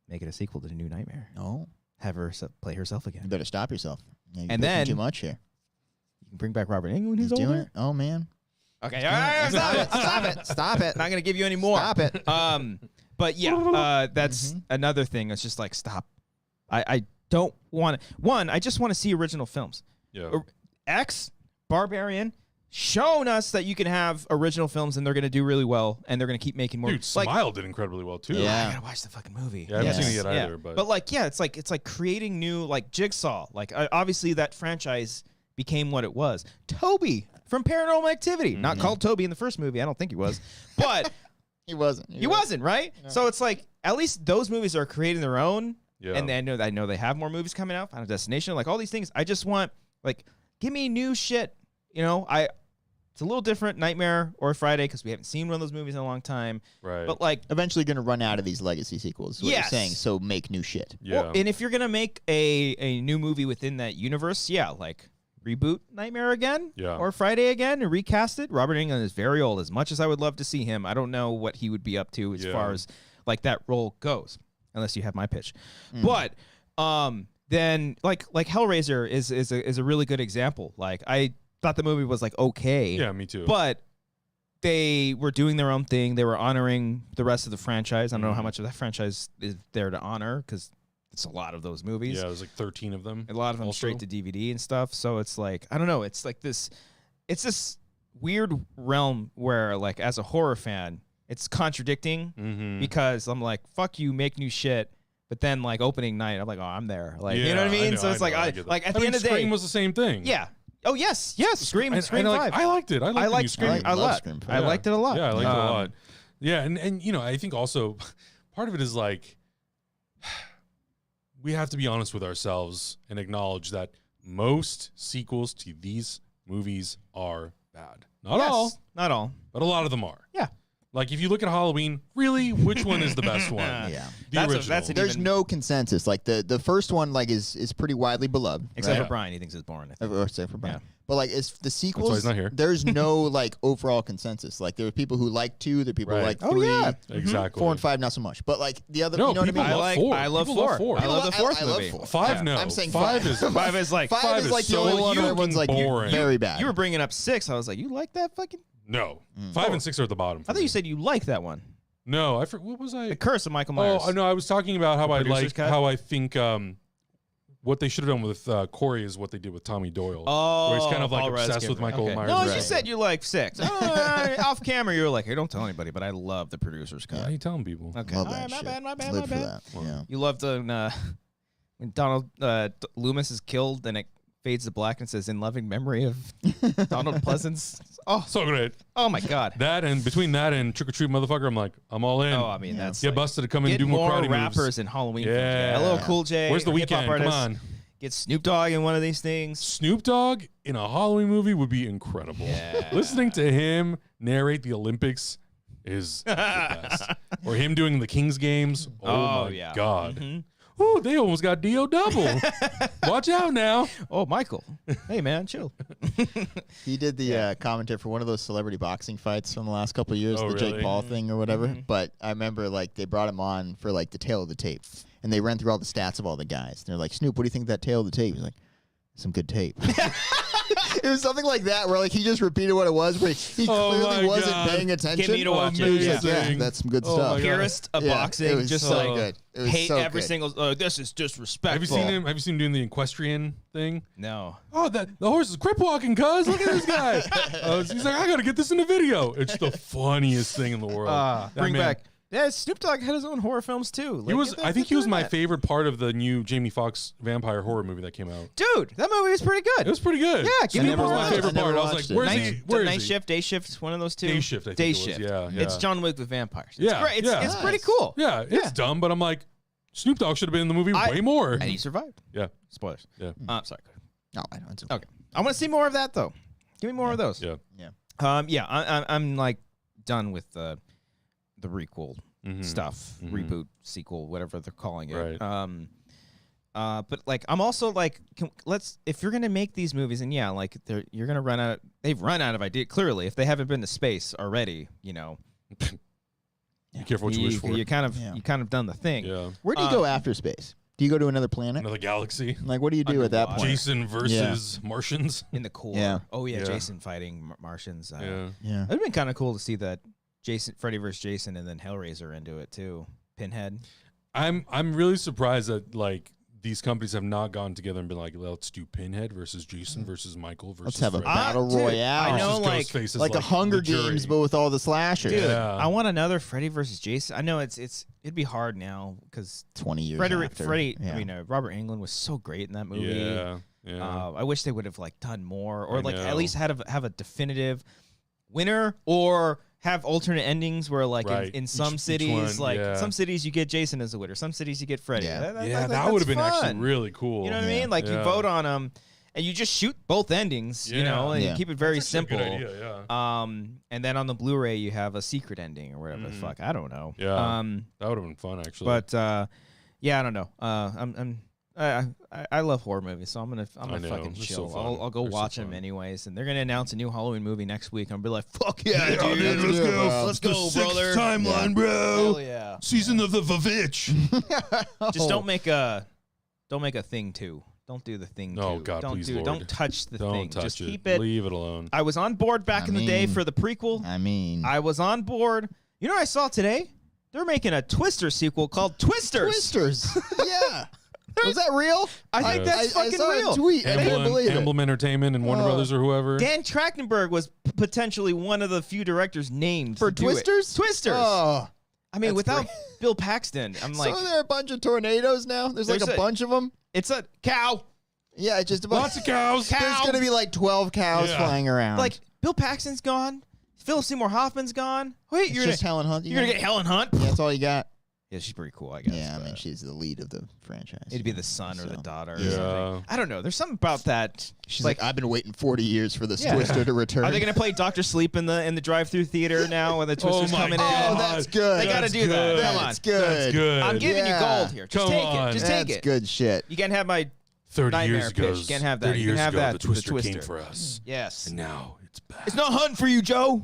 [SPEAKER 1] make it a sequel to New Nightmare.
[SPEAKER 2] No.
[SPEAKER 1] Have her play herself again.
[SPEAKER 2] You better stop yourself. You're
[SPEAKER 1] And
[SPEAKER 2] pushing
[SPEAKER 1] then-
[SPEAKER 2] too much here.
[SPEAKER 1] You can bring back Robert Englund. He's
[SPEAKER 2] He's doing
[SPEAKER 1] older.
[SPEAKER 2] it. Oh man.
[SPEAKER 1] Okay, all right, stop it, stop it,
[SPEAKER 2] Stop it.
[SPEAKER 1] Not gonna give you any more.
[SPEAKER 2] Stop it.
[SPEAKER 1] But yeah, that's another thing. It's just like stop. I don't want to. One, I just want to see original films.
[SPEAKER 3] Yeah.
[SPEAKER 1] X, Barbarian, shown us that you can have original films and they're going to do really well and they're going to keep making more.
[SPEAKER 3] Dude, Smile did incredibly well too.
[SPEAKER 2] Yeah.
[SPEAKER 1] I gotta watch the fucking movie.
[SPEAKER 3] Yeah, I haven't seen it yet either. But
[SPEAKER 1] like, yeah, it's like creating new, like Jigsaw. Like, obviously that franchise became what it was. Toby from Paranormal Activity, not called Toby in the first movie. I don't think he was, but
[SPEAKER 2] He wasn't.
[SPEAKER 1] he wasn't, right? No. So it's like at least those movies are creating their own.
[SPEAKER 3] Yeah.
[SPEAKER 1] And I know they have more movies coming out. Final Destination, like all these things. I just want like give me new shit. You know, it's a little different, Nightmare or Friday, because we haven't seen one of those movies in a long time.
[SPEAKER 3] Right.
[SPEAKER 1] But like
[SPEAKER 2] Eventually going to run out of these legacy sequels. Is what you're saying. So make new shit.
[SPEAKER 3] Yeah.
[SPEAKER 1] Well, and if you're gonna make a new movie within that universe, yeah, like reboot Nightmare again, or Friday again, and recast it. Robert Englund is very old. As much as I would love to see him, I don't know what he would be up to as far as like that role goes, unless you have my pitch. But then like Hellraiser is a really good example. Like I thought the movie was like okay.
[SPEAKER 3] Yeah, me too.
[SPEAKER 1] But they were doing their own thing. They were honoring the rest of the franchise. I don't know how much of that franchise is there to honor because it's a lot of those movies.
[SPEAKER 3] Yeah, there's like 13 of them.
[SPEAKER 1] A lot of them straight to DVD and stuff. So it's like, I don't know. It's like this weird realm where like as a horror fan, it's contradicting because I'm like, fuck you, make new shit. But then like opening night, I'm like, oh, I'm there. Like, you know what I mean? So it's like at the end of the day.
[SPEAKER 3] Scream was the same thing.
[SPEAKER 1] Yeah. Oh, yes. Scream 5.
[SPEAKER 3] I liked it. I liked
[SPEAKER 1] Scream. I liked it a lot.
[SPEAKER 3] Yeah, I liked it a lot. Yeah, and you know, I think also part of it is like we have to be honest with ourselves and acknowledge that most sequels to these movies are bad. Not all, but a lot of them are.
[SPEAKER 1] Yeah.
[SPEAKER 3] Like if you look at Halloween, really, which one is the best one?
[SPEAKER 2] Yeah.
[SPEAKER 3] The original.
[SPEAKER 2] There's no consensus. Like the first one like is pretty widely beloved.
[SPEAKER 1] Except
[SPEAKER 2] right?
[SPEAKER 1] for Brian, he thinks it's boring. I think.
[SPEAKER 2] Except for Brian.
[SPEAKER 1] Yeah.
[SPEAKER 2] But like it's the sequels.
[SPEAKER 3] he's not here.
[SPEAKER 2] There's no like overall consensus. Like there are people who like 2, there are people who like 3.
[SPEAKER 1] Oh yeah,
[SPEAKER 3] exactly.
[SPEAKER 2] 4 and 5 not so much. But like the other,
[SPEAKER 3] No,
[SPEAKER 2] you know what I
[SPEAKER 3] people
[SPEAKER 2] mean?
[SPEAKER 3] love 4.
[SPEAKER 1] I love
[SPEAKER 3] People
[SPEAKER 1] 4.
[SPEAKER 3] love 4.
[SPEAKER 1] I love the fourth movie.
[SPEAKER 3] 5, no.
[SPEAKER 2] I'm saying
[SPEAKER 3] 5
[SPEAKER 2] 5.
[SPEAKER 3] is
[SPEAKER 1] 5 is like
[SPEAKER 2] 5 is like the
[SPEAKER 3] so
[SPEAKER 2] only one where everyone's like
[SPEAKER 3] boring.
[SPEAKER 2] very bad.
[SPEAKER 1] You were bringing up 6. I was like, you like that fucking?
[SPEAKER 3] No. 5 and 6 are at the bottom.
[SPEAKER 1] I thought you said you liked that one.
[SPEAKER 3] No, what was I?
[SPEAKER 1] The Curse of Michael Myers.
[SPEAKER 3] Oh, no, I was talking about how I
[SPEAKER 1] Producer's cut?
[SPEAKER 3] how I think what they should have done with Corey is what they did with Tommy Doyle.
[SPEAKER 1] Oh,
[SPEAKER 3] where he's kind of like
[SPEAKER 1] Paul
[SPEAKER 3] obsessed
[SPEAKER 1] Rudd
[SPEAKER 3] with Michael
[SPEAKER 1] okay.
[SPEAKER 3] Myers.
[SPEAKER 1] No,
[SPEAKER 3] Right.
[SPEAKER 1] you said you like 6. Off camera, you were like, hey, don't tell anybody, but I love the producer's cut.
[SPEAKER 3] Yeah, how you telling people?
[SPEAKER 1] Okay.
[SPEAKER 2] Love
[SPEAKER 1] All
[SPEAKER 2] that
[SPEAKER 1] right,
[SPEAKER 2] shit.
[SPEAKER 1] my bad.
[SPEAKER 2] Live for that. Yeah.
[SPEAKER 1] You loved when Donald Loomis is killed and it fades to black and says, in loving memory of Donald Pleasance. Oh,
[SPEAKER 3] So great.
[SPEAKER 1] oh my God.
[SPEAKER 3] That and between that and Trick or Treat Motherfucker, I'm like, I'm all in.
[SPEAKER 1] Oh, I mean, that's
[SPEAKER 3] Get
[SPEAKER 1] like,
[SPEAKER 3] busted to come in and
[SPEAKER 1] get
[SPEAKER 3] do more
[SPEAKER 1] more
[SPEAKER 3] karate
[SPEAKER 1] rappers
[SPEAKER 3] moves.
[SPEAKER 1] in Halloween.
[SPEAKER 3] Yeah.
[SPEAKER 1] films. LL Cool J.
[SPEAKER 3] Where's the
[SPEAKER 1] hip-hop
[SPEAKER 3] Weeknd? Come
[SPEAKER 1] artist.
[SPEAKER 3] on.
[SPEAKER 1] Get Snoop Dogg in one of these things.
[SPEAKER 3] Snoop Dogg in a Halloween movie would be incredible.
[SPEAKER 1] Yeah.
[SPEAKER 3] Listening to him narrate the Olympics is the best. Or him doing the Kings games. Oh my
[SPEAKER 1] yeah.
[SPEAKER 3] God.
[SPEAKER 1] Mhm.
[SPEAKER 3] Ooh, they almost got D.O. double. Watch out now.
[SPEAKER 1] Oh, Michael. Hey, man, chill.
[SPEAKER 2] He did the commentary for one of those celebrity boxing fights from the last couple of years,
[SPEAKER 3] Oh,
[SPEAKER 2] the
[SPEAKER 3] really?
[SPEAKER 2] Jake Paul thing or whatever. But I remember like they brought him on for like the tail of the tape, and they ran through all the stats of all the guys. They're like, Snoop, what do you think of that tail of the tape? He's like, some good tape. It was something like that, where like he just repeated what it was, but he
[SPEAKER 3] Oh
[SPEAKER 2] clearly
[SPEAKER 3] my
[SPEAKER 2] wasn't
[SPEAKER 3] God.
[SPEAKER 2] paying attention.
[SPEAKER 1] Get me to watch it.
[SPEAKER 2] He was like,
[SPEAKER 3] Amazing.
[SPEAKER 2] that's some good
[SPEAKER 3] Oh
[SPEAKER 2] stuff.
[SPEAKER 3] my God.
[SPEAKER 1] Purist of
[SPEAKER 2] Yeah,
[SPEAKER 1] boxing.
[SPEAKER 2] it was
[SPEAKER 1] Just
[SPEAKER 2] so
[SPEAKER 1] like,
[SPEAKER 2] good. It was
[SPEAKER 1] hate
[SPEAKER 2] so
[SPEAKER 1] every
[SPEAKER 2] good.
[SPEAKER 1] single, this is disrespectful.
[SPEAKER 3] Have you seen him? Have you seen him doing the equestrian thing?
[SPEAKER 1] No.
[SPEAKER 3] Oh, the horse is crip walking, cuz. Look at this guy. He's like, I got to get this in the video. It's the funniest thing in the world. That
[SPEAKER 1] Bring
[SPEAKER 3] man-
[SPEAKER 1] back. Yeah, Snoop Dogg had his own horror films too.
[SPEAKER 3] He was. I think he was my
[SPEAKER 1] favorite.
[SPEAKER 3] favorite part of the new Jamie Foxx vampire horror movie that came out.
[SPEAKER 1] Dude, that movie was pretty good.
[SPEAKER 3] It was pretty good.
[SPEAKER 1] Yeah, give me
[SPEAKER 3] Snoop was
[SPEAKER 1] more
[SPEAKER 3] my
[SPEAKER 1] of
[SPEAKER 3] favorite
[SPEAKER 2] that. I
[SPEAKER 3] part.
[SPEAKER 2] never
[SPEAKER 3] I was like,
[SPEAKER 2] watched it.
[SPEAKER 3] where's
[SPEAKER 1] night,
[SPEAKER 3] he? Where is
[SPEAKER 1] night
[SPEAKER 3] he?
[SPEAKER 1] shift, day shift, one of those two.
[SPEAKER 3] Day shift, I think
[SPEAKER 1] Day
[SPEAKER 3] it was.
[SPEAKER 1] shift.
[SPEAKER 3] Yeah,
[SPEAKER 1] It's
[SPEAKER 3] yeah.
[SPEAKER 1] John Wick with vampires. It's
[SPEAKER 3] Yeah,
[SPEAKER 1] great. It's,
[SPEAKER 3] yeah.
[SPEAKER 1] it's pretty
[SPEAKER 2] Nice.
[SPEAKER 1] cool.
[SPEAKER 3] Yeah, it's dumb, but I'm like, Snoop Dogg should have been in the movie way more.
[SPEAKER 1] And he survived.
[SPEAKER 3] Yeah,
[SPEAKER 1] Spoilers.
[SPEAKER 3] yeah,
[SPEAKER 1] Sorry.
[SPEAKER 2] No, I know. It's okay.
[SPEAKER 1] Okay. I want to see more of that though. Give me more of those.
[SPEAKER 3] yeah.
[SPEAKER 1] I'm like done with the requel stuff, reboot, sequel, whatever they're calling it.
[SPEAKER 3] Right.
[SPEAKER 1] But like, I'm also like, if you're gonna make these movies, and yeah, like you're gonna run out. They've run out of idea. Clearly, if they haven't been to space already, you know,
[SPEAKER 3] Be careful what you wish for.
[SPEAKER 1] you kind of done the thing.
[SPEAKER 3] Yeah,
[SPEAKER 2] Where do you go after space? Do you go to another planet?
[SPEAKER 3] another galaxy.
[SPEAKER 2] Like, what do you do at that
[SPEAKER 1] Underwater.
[SPEAKER 2] point?
[SPEAKER 3] Jason versus Martians.
[SPEAKER 1] In the core.
[SPEAKER 2] Yeah.
[SPEAKER 1] Oh yeah,
[SPEAKER 3] Yeah.
[SPEAKER 1] Jason fighting Martians.
[SPEAKER 3] Yeah.
[SPEAKER 2] Yeah.
[SPEAKER 1] It'd been kind of cool to see that Freddy vs. Jason, and then Hellraiser into it too. Pinhead.
[SPEAKER 3] I'm really surprised that like these companies have not gone together and been like, let's do Pinhead versus Jason versus Michael versus
[SPEAKER 2] Let's have a
[SPEAKER 3] Freddy
[SPEAKER 2] battle
[SPEAKER 1] Dude,
[SPEAKER 2] royale.
[SPEAKER 1] I know,
[SPEAKER 3] versus
[SPEAKER 1] like-
[SPEAKER 3] Ghostface is
[SPEAKER 2] like a Hunger
[SPEAKER 3] the jury.
[SPEAKER 2] Games, but with all the slashers.
[SPEAKER 1] Dude,
[SPEAKER 3] Yeah.
[SPEAKER 1] I want another Freddy versus Jason. I know it'd be hard now because
[SPEAKER 2] 20 years after.
[SPEAKER 1] Freddy.
[SPEAKER 2] Yeah.
[SPEAKER 1] I mean, Robert Englund was so great in that movie.
[SPEAKER 3] Yeah.
[SPEAKER 1] I wish they would have like done more, or
[SPEAKER 3] I
[SPEAKER 1] like
[SPEAKER 3] know.
[SPEAKER 1] at least have a definitive winner, or have alternate endings where like
[SPEAKER 3] Right.
[SPEAKER 1] in some
[SPEAKER 3] Each
[SPEAKER 1] cities,
[SPEAKER 3] one,
[SPEAKER 1] like
[SPEAKER 3] yeah.
[SPEAKER 1] some cities you get Jason as a winner, some cities you get Freddy.
[SPEAKER 2] Yeah.
[SPEAKER 3] That would have been
[SPEAKER 1] that's
[SPEAKER 3] actually
[SPEAKER 1] fun.
[SPEAKER 3] really cool.
[SPEAKER 1] You know what I
[SPEAKER 2] Yeah.
[SPEAKER 1] mean? Like you
[SPEAKER 3] Yeah.
[SPEAKER 1] vote on them, and you just shoot both endings. You
[SPEAKER 3] Yeah.
[SPEAKER 1] know, and
[SPEAKER 2] Yeah.
[SPEAKER 1] you keep it very
[SPEAKER 3] That's actually
[SPEAKER 1] simple.
[SPEAKER 3] a good idea, yeah.
[SPEAKER 1] And then on the Blu-ray you have a secret ending or whatever the fuck. I don't know.
[SPEAKER 3] Yeah. That would have been fun, actually.
[SPEAKER 1] But yeah, I don't know. I love horror movies, so I'm gonna
[SPEAKER 3] I know.
[SPEAKER 1] fucking
[SPEAKER 3] They're
[SPEAKER 1] chill.
[SPEAKER 3] so fun.
[SPEAKER 1] I'll go
[SPEAKER 3] They're so
[SPEAKER 1] watch them
[SPEAKER 3] fun.
[SPEAKER 1] anyways, and they're gonna announce a new Halloween movie next week. I'm gonna be like, fuck yeah,
[SPEAKER 2] Yeah,
[SPEAKER 1] dude,
[SPEAKER 2] dude, let's go.
[SPEAKER 1] let's go, brother.
[SPEAKER 3] timeline,
[SPEAKER 1] Hell yeah.
[SPEAKER 3] Season of the Vavitch.
[SPEAKER 1] Just don't make a thing too. Don't do the thing too.
[SPEAKER 3] Oh, God, please, Lord.
[SPEAKER 1] Don't touch the thing.
[SPEAKER 3] Don't touch
[SPEAKER 1] Just
[SPEAKER 3] it.
[SPEAKER 1] keep it.
[SPEAKER 3] Leave it alone.
[SPEAKER 1] I was on board back in the day for the prequel.
[SPEAKER 2] I mean,
[SPEAKER 1] I was on board. You know what I saw today? They're making a Twister sequel called Twisters.
[SPEAKER 2] Twisters. Yeah. Was that real?
[SPEAKER 1] I think that's
[SPEAKER 2] I
[SPEAKER 1] fucking
[SPEAKER 2] saw
[SPEAKER 1] real.
[SPEAKER 2] a tweet. I couldn't believe it.
[SPEAKER 3] Emblem Entertainment and Warner
[SPEAKER 2] Oh.
[SPEAKER 3] Brothers or whoever.
[SPEAKER 1] Dan Trachtenberg was potentially one of the few directors named
[SPEAKER 2] For
[SPEAKER 1] to do it.
[SPEAKER 2] Twisters?
[SPEAKER 1] Twisters.
[SPEAKER 2] Oh.
[SPEAKER 1] I mean,
[SPEAKER 2] that's
[SPEAKER 1] without
[SPEAKER 2] great.
[SPEAKER 1] Bill Paxton, I'm like,
[SPEAKER 2] So there are a bunch of tornadoes now? There's like
[SPEAKER 1] There's
[SPEAKER 2] a bunch of them?
[SPEAKER 1] it's a cow.
[SPEAKER 2] Yeah, it's just a bunch.
[SPEAKER 3] Lots of cows.
[SPEAKER 1] Cow.
[SPEAKER 2] There's going to be like 12 cows
[SPEAKER 3] Yeah.
[SPEAKER 2] flying around.
[SPEAKER 1] Like Bill Paxton's gone. Phil Seymour Hoffman's gone. Wait,
[SPEAKER 2] it's
[SPEAKER 1] you're
[SPEAKER 2] just
[SPEAKER 1] gonna,
[SPEAKER 2] Helen Hunt.
[SPEAKER 1] you're gonna get Helen Hunt?
[SPEAKER 2] Yeah, that's all you got.
[SPEAKER 1] Yeah, she's pretty cool, I guess.
[SPEAKER 2] Yeah, I mean,
[SPEAKER 1] but
[SPEAKER 2] she's the lead of the franchise.
[SPEAKER 1] it'd be the son or the
[SPEAKER 2] So,
[SPEAKER 1] daughter. Or
[SPEAKER 2] yeah.
[SPEAKER 1] something. I don't know. There's something about that.
[SPEAKER 2] She's like, I've been waiting 40 years for this
[SPEAKER 1] Yeah.
[SPEAKER 2] Twister to return.
[SPEAKER 1] Are they gonna play Doctor Sleep in the drive-through theater now when the Twister's
[SPEAKER 3] my
[SPEAKER 1] coming
[SPEAKER 3] God.
[SPEAKER 1] in?
[SPEAKER 2] Oh, that's good.
[SPEAKER 1] They gotta
[SPEAKER 3] That's
[SPEAKER 1] do that.
[SPEAKER 3] good.
[SPEAKER 1] Come on.
[SPEAKER 2] That's good.
[SPEAKER 3] That's good.
[SPEAKER 1] I'm giving you
[SPEAKER 2] Yeah.
[SPEAKER 1] gold here. Just
[SPEAKER 3] Come
[SPEAKER 1] take
[SPEAKER 3] on.
[SPEAKER 1] it. Just
[SPEAKER 2] That's
[SPEAKER 1] take it.
[SPEAKER 2] good shit.
[SPEAKER 1] You can't have my
[SPEAKER 3] 30
[SPEAKER 1] Nightmare
[SPEAKER 3] years
[SPEAKER 1] pitch.
[SPEAKER 3] ago.
[SPEAKER 1] You can't have that.
[SPEAKER 3] 30
[SPEAKER 1] You can
[SPEAKER 3] years
[SPEAKER 1] have
[SPEAKER 3] ago,
[SPEAKER 1] that
[SPEAKER 3] the
[SPEAKER 1] with the
[SPEAKER 3] Twister came
[SPEAKER 1] Twister.
[SPEAKER 3] for us.
[SPEAKER 1] yes.
[SPEAKER 3] And now it's back.
[SPEAKER 1] It's not hunting for you, Joe.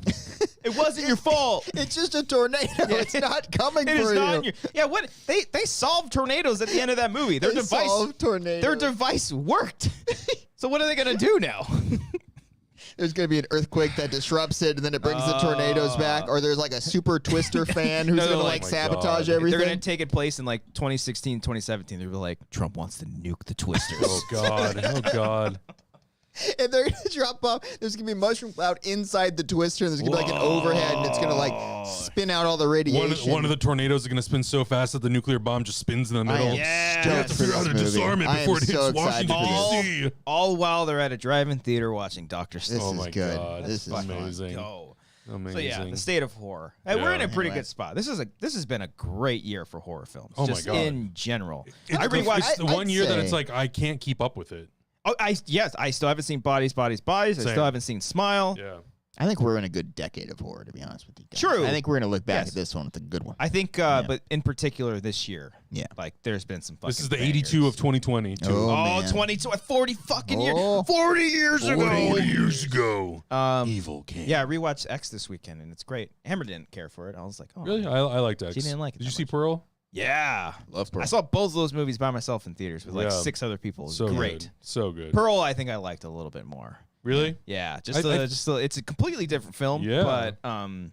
[SPEAKER 1] It wasn't your fault.
[SPEAKER 2] It's just a tornado. It's not coming
[SPEAKER 1] It
[SPEAKER 2] for
[SPEAKER 1] is not
[SPEAKER 2] you.
[SPEAKER 1] your. Yeah, what they solved tornadoes at the end of that movie. Their
[SPEAKER 2] They
[SPEAKER 1] device,
[SPEAKER 2] solved tornadoes.
[SPEAKER 1] their device worked. So what are they gonna do now?
[SPEAKER 2] There's going to be an earthquake that disrupts it, and then it brings the tornadoes back. Or there's like a super Twister fan who's
[SPEAKER 1] No,
[SPEAKER 2] going to
[SPEAKER 1] like-
[SPEAKER 2] like
[SPEAKER 3] Oh my
[SPEAKER 2] sabotage
[SPEAKER 3] God.
[SPEAKER 2] everything.
[SPEAKER 1] They're gonna take it place in like 2016, 2017. They'll be like, Trump wants to nuke the Twisters.
[SPEAKER 3] Oh, God. Oh, God.
[SPEAKER 2] And they're going to drop off. There's going to be a mushroom cloud inside the Twister, and there's going to be like an overhead, and it's going to like spin out all the radiation.
[SPEAKER 3] One of the tornadoes is going to spin so fast that the nuclear bomb just spins in the
[SPEAKER 2] I
[SPEAKER 3] middle.
[SPEAKER 2] am
[SPEAKER 1] Yeah.
[SPEAKER 3] You have
[SPEAKER 2] stoked
[SPEAKER 3] to
[SPEAKER 2] for
[SPEAKER 3] figure out how
[SPEAKER 2] this
[SPEAKER 3] to
[SPEAKER 2] movie.
[SPEAKER 3] disarm it
[SPEAKER 2] I am
[SPEAKER 3] before it hits
[SPEAKER 2] so excited
[SPEAKER 3] Washington,
[SPEAKER 2] for this.
[SPEAKER 3] D.C.
[SPEAKER 1] All while they're at a drive-in theater watching Doctor Sleep.
[SPEAKER 2] This
[SPEAKER 3] Oh
[SPEAKER 2] is
[SPEAKER 3] my
[SPEAKER 2] good.
[SPEAKER 3] God.
[SPEAKER 2] This is
[SPEAKER 3] Fucking
[SPEAKER 2] fun.
[SPEAKER 3] amazing.
[SPEAKER 1] Go.
[SPEAKER 3] Amazing.
[SPEAKER 1] So yeah, the state of horror. Hey, we're in a
[SPEAKER 3] Yeah.
[SPEAKER 1] pretty
[SPEAKER 2] Anyway.
[SPEAKER 1] good spot. This has been a great year for horror films.
[SPEAKER 3] Oh my
[SPEAKER 1] just
[SPEAKER 3] God.
[SPEAKER 1] in general.
[SPEAKER 3] It's,
[SPEAKER 1] I rewatched.
[SPEAKER 3] it's the
[SPEAKER 2] I'd
[SPEAKER 3] one year that it's
[SPEAKER 2] say-
[SPEAKER 3] like I can't keep up with it.
[SPEAKER 1] Oh, I still haven't seen Bodies. I
[SPEAKER 3] Same.
[SPEAKER 1] still haven't seen Smile.
[SPEAKER 3] Yeah.
[SPEAKER 2] I think we're in a good decade of horror, to be honest with you guys.
[SPEAKER 1] True.
[SPEAKER 2] I think we're going to look back
[SPEAKER 1] Yes.
[SPEAKER 2] at this one with a good one.
[SPEAKER 1] I think, but in particular this year,
[SPEAKER 2] Yeah.
[SPEAKER 1] like there's been some fucking
[SPEAKER 3] This is the
[SPEAKER 1] bangers.
[SPEAKER 3] 82 of 2020. Too.
[SPEAKER 2] Oh,
[SPEAKER 1] Oh,
[SPEAKER 2] man.
[SPEAKER 1] 22, 40 fucking years.
[SPEAKER 2] Oh.
[SPEAKER 1] 40 years ago.
[SPEAKER 3] 40 years ago.
[SPEAKER 1] Um,
[SPEAKER 3] Evil came.
[SPEAKER 1] yeah, I rewatched X this weekend, and it's great. Amber didn't care for it. I was like, oh.
[SPEAKER 3] Really? I liked X.
[SPEAKER 1] She didn't like it
[SPEAKER 3] Did you
[SPEAKER 1] that
[SPEAKER 3] see
[SPEAKER 1] much.
[SPEAKER 3] Pearl?
[SPEAKER 1] Yeah.
[SPEAKER 2] Love Pearl.
[SPEAKER 1] I saw both of those movies by myself in theaters with like
[SPEAKER 3] Yeah.
[SPEAKER 1] 6 other people. It was
[SPEAKER 3] So
[SPEAKER 1] great.
[SPEAKER 3] good. So good.
[SPEAKER 1] Pearl, I think I liked a little bit more.
[SPEAKER 3] Really?
[SPEAKER 1] Yeah, it's a completely different film.
[SPEAKER 3] Yeah.
[SPEAKER 1] But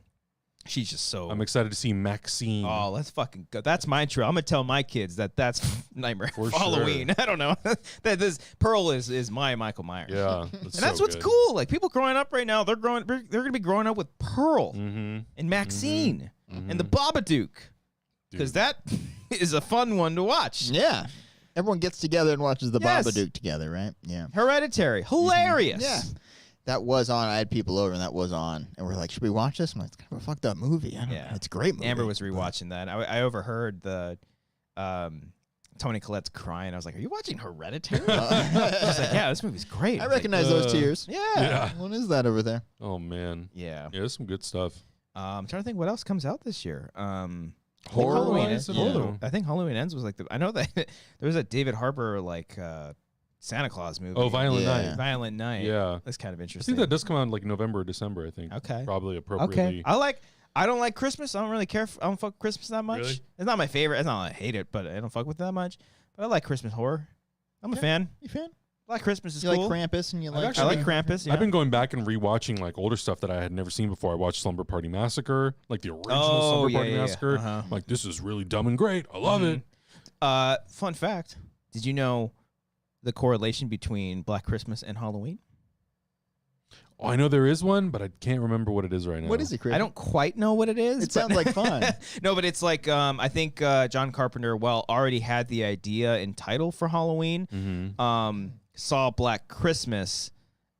[SPEAKER 1] she's just so.
[SPEAKER 3] I'm excited to see Maxine.
[SPEAKER 1] Oh, let's fucking go. That's my true. I'm gonna tell my kids that's Nightmare
[SPEAKER 3] For
[SPEAKER 1] for Halloween. I don't know. that this Pearl is my Michael Myers.
[SPEAKER 3] Yeah.
[SPEAKER 1] And that's what's cool. Like people growing up right now, they're gonna be growing up with Pearl
[SPEAKER 3] Mm-hmm.
[SPEAKER 1] and Maxine and the Babadook, because that is a fun one to watch.
[SPEAKER 2] Yeah. Everyone gets together and watches the
[SPEAKER 1] Yes.
[SPEAKER 2] Babadook together, right? Yeah.
[SPEAKER 1] Hereditary, hilarious.
[SPEAKER 2] Yeah. That was on. I had people over, and that was on. And we're like, should we watch this? I'm like, it's kind of a fucked up movie. I don't know. It's a great movie.
[SPEAKER 1] Amber was rewatching that. I overheard the Toni Collette's crying. I was like, "Are you watching Hereditary?" I was like, "Yeah, this movie's great."
[SPEAKER 2] I
[SPEAKER 1] was like,
[SPEAKER 2] recognize those tears.
[SPEAKER 1] Yeah.
[SPEAKER 3] Yeah.
[SPEAKER 2] What is that over there?
[SPEAKER 3] Oh man.
[SPEAKER 1] Yeah.
[SPEAKER 3] Yeah, there's some good stuff.
[SPEAKER 1] I'm trying to think what else comes out this year.
[SPEAKER 2] Horror
[SPEAKER 1] Halloween
[SPEAKER 2] wise?
[SPEAKER 1] Ends.
[SPEAKER 2] Yeah.
[SPEAKER 1] I think Halloween Ends was like I know that there was a David Harbour like Santa Claus movie.
[SPEAKER 3] Oh, Violent
[SPEAKER 2] Yeah.
[SPEAKER 3] Night.
[SPEAKER 1] Violent Night.
[SPEAKER 3] Yeah.
[SPEAKER 1] That's kind of
[SPEAKER 3] I
[SPEAKER 1] interesting.
[SPEAKER 3] think that does come out in like November or December, I think.
[SPEAKER 1] Okay.
[SPEAKER 3] Probably appropriately.
[SPEAKER 1] Okay. I don't like Christmas. I don't really care. I don't fuck with Christmas that much.
[SPEAKER 3] Really?
[SPEAKER 1] It's not my favorite. It's not like I hate it, but I don't fuck with it that much. But I like Christmas horror. I'm a fan.
[SPEAKER 2] You fan?
[SPEAKER 1] I like Christmas is
[SPEAKER 2] You
[SPEAKER 1] cool.
[SPEAKER 2] like Krampus and you like.
[SPEAKER 1] I like Krampus. Yeah.
[SPEAKER 3] I've been going back and rewatching like older stuff that I had never seen before. I watched Slumber Party Massacre, like the original Slumber Party Massacre.
[SPEAKER 1] Uh-huh.
[SPEAKER 3] Like this is really dumb and great. I love it.
[SPEAKER 1] Fun fact: Did you know the correlation between Black Christmas and Halloween?
[SPEAKER 3] Oh, I know there is one, but I can't remember what it is right now.
[SPEAKER 2] What is it, Chris?
[SPEAKER 1] I don't quite know what it is.
[SPEAKER 2] It sounds like fun.
[SPEAKER 1] No, but it's like I think John Carpenter already had the idea and title for Halloween.
[SPEAKER 3] Mm-hmm.
[SPEAKER 1] Saw Black Christmas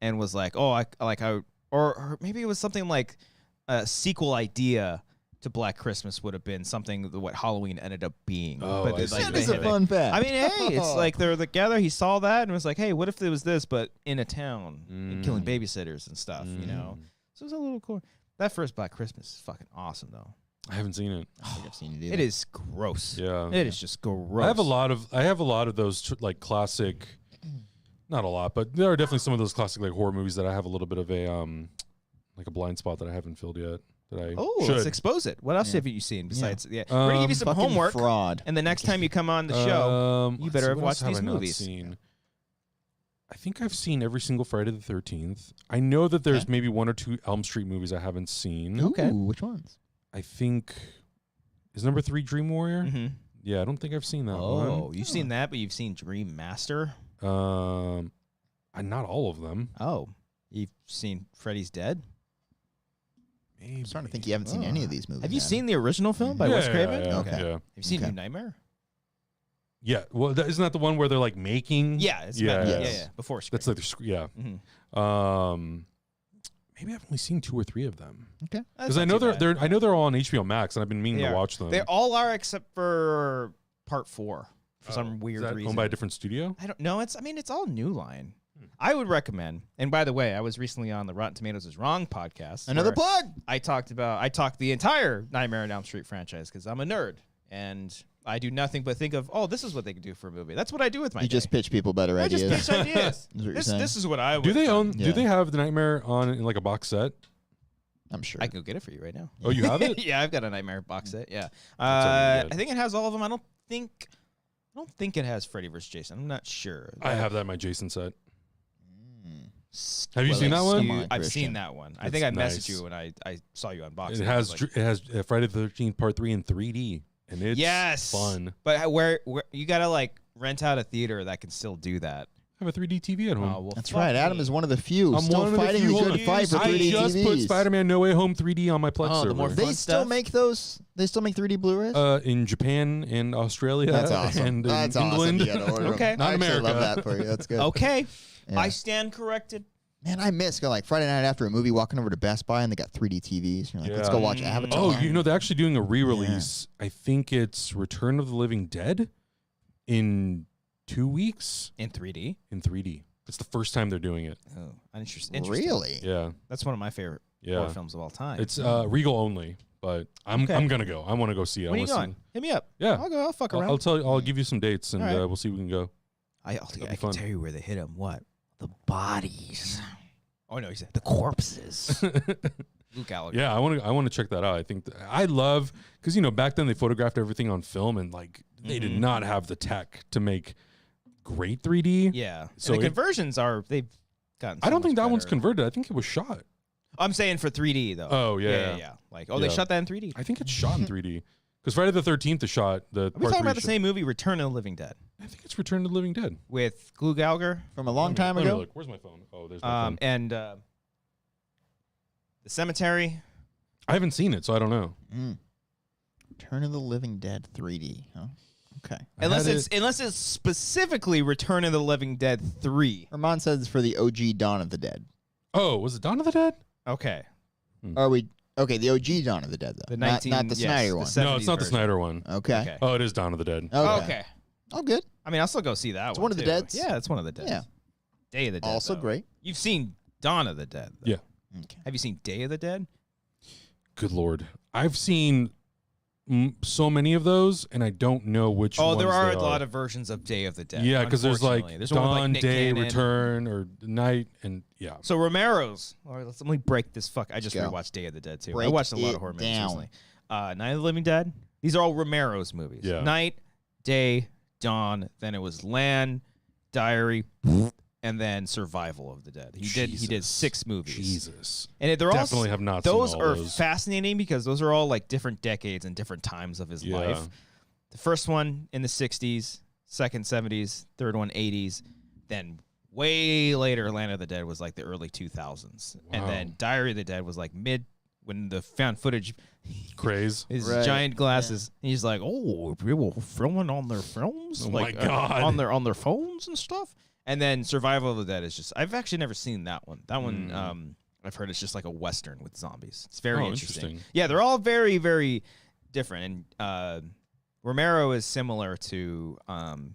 [SPEAKER 1] and was like, or maybe it was something like a sequel idea to Black Christmas would have been something what Halloween ended up being.
[SPEAKER 3] Oh,
[SPEAKER 1] but
[SPEAKER 3] I see.
[SPEAKER 2] That is a fun fact.
[SPEAKER 1] I mean, hey, it's like they're together. He saw that and was like, hey, what if it was this, but in a town and killing babysitters and stuff, you know? So it was a little cool. That first Black Christmas is fucking awesome, though.
[SPEAKER 3] I haven't seen it.
[SPEAKER 2] I think I've seen it either.
[SPEAKER 1] It is gross.
[SPEAKER 3] Yeah.
[SPEAKER 1] It is just gross.
[SPEAKER 3] I have a lot of those like classic, not a lot, but there are definitely some of those classic like horror movies that I have a little bit of a like a blind spot that I haven't filled yet. That I should.
[SPEAKER 1] Let's expose it. What else have you seen besides? Yeah, we're gonna give you some
[SPEAKER 2] Fucking
[SPEAKER 1] homework,
[SPEAKER 2] fraud.
[SPEAKER 1] and the next time you come on the show, you better have watched these movies.
[SPEAKER 3] I think I've seen every single Friday the 13th. I know that there's maybe one or two Elm Street movies I haven't seen.
[SPEAKER 1] Okay.
[SPEAKER 2] Ooh, which ones?
[SPEAKER 3] I think is number 3 Dream Warrior.
[SPEAKER 1] Mm-hmm.
[SPEAKER 3] Yeah, I don't think I've seen that one.
[SPEAKER 1] Oh, you've seen that, but you've seen Dream Master.
[SPEAKER 3] Not all of them.
[SPEAKER 1] Oh, you've seen Freddy's Dead.
[SPEAKER 3] Maybe.
[SPEAKER 2] I'm starting to think you haven't seen any of these movies.
[SPEAKER 1] Have you
[SPEAKER 2] Adam.
[SPEAKER 1] seen the original film by Wes Craven?
[SPEAKER 3] Yeah,
[SPEAKER 2] Okay.
[SPEAKER 3] yeah.
[SPEAKER 1] Have you seen
[SPEAKER 2] Okay.
[SPEAKER 1] New Nightmare?
[SPEAKER 3] Yeah, well, isn't that the one where they're like making?
[SPEAKER 1] Yeah, it's
[SPEAKER 3] Yeah,
[SPEAKER 1] about,
[SPEAKER 2] yes.
[SPEAKER 1] yeah. Before Scream.
[SPEAKER 3] That's like the yeah.
[SPEAKER 1] Mhm.
[SPEAKER 3] Maybe I've only seen 2 or 3 of them
[SPEAKER 2] Okay.
[SPEAKER 3] because I know they're I know they're all on HBO Max and I've been meaning
[SPEAKER 1] They
[SPEAKER 3] to
[SPEAKER 1] are.
[SPEAKER 3] watch them.
[SPEAKER 1] They all are except for Part 4 for some weird
[SPEAKER 3] Is that
[SPEAKER 1] reason.
[SPEAKER 3] owned by a different studio?
[SPEAKER 1] I don't know. It's all New Line. I would recommend. And by the way, I was recently on the Rotten Tomatoes is Wrong podcast.
[SPEAKER 2] Another
[SPEAKER 1] where
[SPEAKER 2] plug.
[SPEAKER 1] I talked the entire Nightmare on Elm Street franchise because I'm a nerd and I do nothing but think of, this is what they could do for a movie. That's what I do with my
[SPEAKER 2] You
[SPEAKER 1] day.
[SPEAKER 2] just pitch people better
[SPEAKER 1] I
[SPEAKER 2] ideas.
[SPEAKER 1] just pitch ideas.
[SPEAKER 2] Is what you're saying.
[SPEAKER 1] This is what I would
[SPEAKER 3] Do they own?
[SPEAKER 2] Yeah.
[SPEAKER 3] Do they have the Nightmare on in like a box set?
[SPEAKER 2] I'm sure.
[SPEAKER 1] I can go get it for you right now.
[SPEAKER 3] Oh, you have it?
[SPEAKER 1] Yeah, I've got a Nightmare box set. Yeah,
[SPEAKER 3] already good.
[SPEAKER 1] I think it has all of them. I don't think it has Freddy vs. Jason. I'm not sure.
[SPEAKER 3] I have that in my Jason set.
[SPEAKER 2] Mm.
[SPEAKER 3] Have you seen that one?
[SPEAKER 2] Come on,
[SPEAKER 1] I've
[SPEAKER 2] Christian.
[SPEAKER 1] seen that one. I
[SPEAKER 3] It's
[SPEAKER 1] think I
[SPEAKER 3] nice.
[SPEAKER 1] messaged you when I saw you unbox
[SPEAKER 3] It
[SPEAKER 1] it.
[SPEAKER 3] has
[SPEAKER 1] I was like,
[SPEAKER 3] it has Friday the 13th Part 3 in 3D, and it's
[SPEAKER 1] yes,
[SPEAKER 3] fun.
[SPEAKER 1] But where you gotta like rent out a theater that can still do that.
[SPEAKER 3] I have a 3D TV at home.
[SPEAKER 1] Oh, well,
[SPEAKER 2] That's
[SPEAKER 1] fuck
[SPEAKER 2] right. Adam
[SPEAKER 1] me.
[SPEAKER 2] is one of the few
[SPEAKER 3] I'm
[SPEAKER 2] still
[SPEAKER 3] one of the
[SPEAKER 2] fighting
[SPEAKER 3] few.
[SPEAKER 2] the
[SPEAKER 3] Hold
[SPEAKER 2] good
[SPEAKER 3] on.
[SPEAKER 2] fight for
[SPEAKER 3] I
[SPEAKER 2] 3D
[SPEAKER 3] just
[SPEAKER 2] TVs.
[SPEAKER 3] put Spider-Man No Way Home 3D on my Plex
[SPEAKER 1] Oh, the
[SPEAKER 3] server.
[SPEAKER 1] more
[SPEAKER 2] They
[SPEAKER 1] fun
[SPEAKER 2] still
[SPEAKER 1] stuff?
[SPEAKER 2] make those. They still make 3D Blu-rays.
[SPEAKER 3] In Japan and Australia.
[SPEAKER 2] That's awesome.
[SPEAKER 3] And
[SPEAKER 2] That's
[SPEAKER 3] in England.
[SPEAKER 2] awesome. You gotta order 'em.
[SPEAKER 1] Okay.
[SPEAKER 3] Not
[SPEAKER 2] I actually
[SPEAKER 3] America.
[SPEAKER 2] love that for you. That's good.
[SPEAKER 1] Okay,
[SPEAKER 2] Yeah.
[SPEAKER 1] I stand corrected.
[SPEAKER 2] Man, I miss going like Friday night after a movie, walking over to Best Buy and they got 3D TVs. You're like, let's
[SPEAKER 3] Yeah.
[SPEAKER 2] go watch Avatar.
[SPEAKER 3] Oh, you know, they're actually doing a re-release. I think it's Return of the Living Dead in 2 weeks
[SPEAKER 1] In 3D.
[SPEAKER 3] in 3D. It's the first time they're doing it.
[SPEAKER 1] Oh, interesting.
[SPEAKER 2] Really?
[SPEAKER 3] Yeah.
[SPEAKER 1] That's one of my favorite
[SPEAKER 3] Yeah.
[SPEAKER 1] horror films of all time.
[SPEAKER 3] It's Regal only, but I'm
[SPEAKER 1] Okay.
[SPEAKER 3] I'm gonna go. I want to go see it.
[SPEAKER 1] when
[SPEAKER 3] I
[SPEAKER 1] are you
[SPEAKER 3] wanna
[SPEAKER 1] going? Hit me up.
[SPEAKER 3] Yeah.
[SPEAKER 1] I'll go. I'll fuck
[SPEAKER 3] see-
[SPEAKER 1] around.
[SPEAKER 3] I'll tell you. I'll give you some dates, and
[SPEAKER 1] All right.
[SPEAKER 3] we'll see if we can go.
[SPEAKER 1] I
[SPEAKER 3] be
[SPEAKER 1] can
[SPEAKER 3] fun.
[SPEAKER 1] tell you where they hit him. What? The bodies. Oh no, he said the corpses. Luke Gallagher.
[SPEAKER 3] Yeah, I want to check that out. I think I love because back then they photographed everything on film, and like they did not have the tech to make great 3D.
[SPEAKER 1] Yeah.
[SPEAKER 3] So
[SPEAKER 1] So the
[SPEAKER 3] it-
[SPEAKER 1] conversions they've gotten.
[SPEAKER 3] I don't
[SPEAKER 1] so
[SPEAKER 3] think
[SPEAKER 1] much
[SPEAKER 3] that one's
[SPEAKER 1] better.
[SPEAKER 3] converted. I think it was shot.
[SPEAKER 1] I'm saying for 3D though.
[SPEAKER 3] Oh, yeah.
[SPEAKER 1] yeah. Like they
[SPEAKER 3] Yeah.
[SPEAKER 1] shot that in 3D.
[SPEAKER 3] I think it's shot in 3D because Friday the 13th is shot. The
[SPEAKER 1] Are we talking about the same movie, Return of the Living Dead,
[SPEAKER 3] I think it's Return of the Living Dead.
[SPEAKER 1] with Glue Gallagher,
[SPEAKER 2] From a long time
[SPEAKER 3] Let me
[SPEAKER 2] ago?
[SPEAKER 3] look. Where's my phone? Oh, there's my phone.
[SPEAKER 1] and the Cemetery.
[SPEAKER 3] I haven't seen it, so I don't know.
[SPEAKER 2] Return of the Living Dead 3D. Huh? Okay.
[SPEAKER 1] Unless
[SPEAKER 3] had
[SPEAKER 1] it's specifically Return of the Living Dead 3.
[SPEAKER 2] Ramon says it's for the OG Dawn of the Dead.
[SPEAKER 3] Oh, was it Dawn of the Dead?
[SPEAKER 1] Okay.
[SPEAKER 2] Are we okay? The OG Dawn of the Dead, though.
[SPEAKER 1] The
[SPEAKER 2] not the
[SPEAKER 1] 19 yes,
[SPEAKER 2] Snyder
[SPEAKER 1] the
[SPEAKER 2] one.
[SPEAKER 1] 70s
[SPEAKER 3] No, it's not the
[SPEAKER 1] version.
[SPEAKER 3] Snyder one.
[SPEAKER 2] Okay.
[SPEAKER 1] Okay.
[SPEAKER 3] Oh, it is Dawn of the Dead.
[SPEAKER 1] Okay.
[SPEAKER 2] Oh, good.
[SPEAKER 1] I mean, I'll still go see that one.
[SPEAKER 2] one of the
[SPEAKER 1] too.
[SPEAKER 2] Deads?
[SPEAKER 1] Yeah, it's one of the Deads.
[SPEAKER 2] Yeah.
[SPEAKER 1] Day of the Dead.
[SPEAKER 2] Also
[SPEAKER 1] though.
[SPEAKER 2] great.
[SPEAKER 1] You've seen Dawn of the Dead. though.
[SPEAKER 3] Yeah.
[SPEAKER 2] Okay.
[SPEAKER 1] Have you seen Day of the Dead?
[SPEAKER 3] Good Lord. I've seen so many of those, and I don't know which
[SPEAKER 1] Oh,
[SPEAKER 3] ones
[SPEAKER 1] there are
[SPEAKER 3] they
[SPEAKER 1] a lot of versions of Day of the Dead.
[SPEAKER 3] Yeah, because there's like
[SPEAKER 1] unfortunately. There's one with, like,
[SPEAKER 3] Dawn,
[SPEAKER 1] Nick
[SPEAKER 3] Day,
[SPEAKER 1] Cannon.
[SPEAKER 3] Return, or Night, and yeah.
[SPEAKER 1] So Romero's. All right, let me break this fuck. I just
[SPEAKER 2] Go.
[SPEAKER 1] rewatched Day of the Dead too. I
[SPEAKER 2] Break
[SPEAKER 1] watched a lot
[SPEAKER 2] it
[SPEAKER 1] of horror movies
[SPEAKER 2] down.
[SPEAKER 1] recently. Night of the Living Dead. These are all Romero's movies.
[SPEAKER 3] Yeah.
[SPEAKER 1] Night, Day, Dawn. Then it was Land, Diary, and then Survival of the Dead. He did
[SPEAKER 3] Jesus.
[SPEAKER 1] 6 movies.
[SPEAKER 3] Jesus.
[SPEAKER 1] And they're all
[SPEAKER 3] Definitely have not seen
[SPEAKER 1] Those
[SPEAKER 3] all
[SPEAKER 1] are
[SPEAKER 3] those.
[SPEAKER 1] fascinating because those are all like different decades and different times of his
[SPEAKER 3] Yeah.
[SPEAKER 1] life. The first one in the 60s, second 70s, third one 80s, then way later Land of the Dead was like the early 2000s. And then Diary of the Dead was like mid when the found footage
[SPEAKER 3] craze.
[SPEAKER 1] His giant glasses. Yeah. He's like, oh, people filming on their films?
[SPEAKER 3] Oh
[SPEAKER 1] like,
[SPEAKER 3] my God.
[SPEAKER 1] On their phones and stuff. And then Survival of the Dead is just, I've actually never seen that one. That one, I've heard it's just like a Western with zombies. It's very interesting. Yeah, they're all very, very different. And Romero is similar to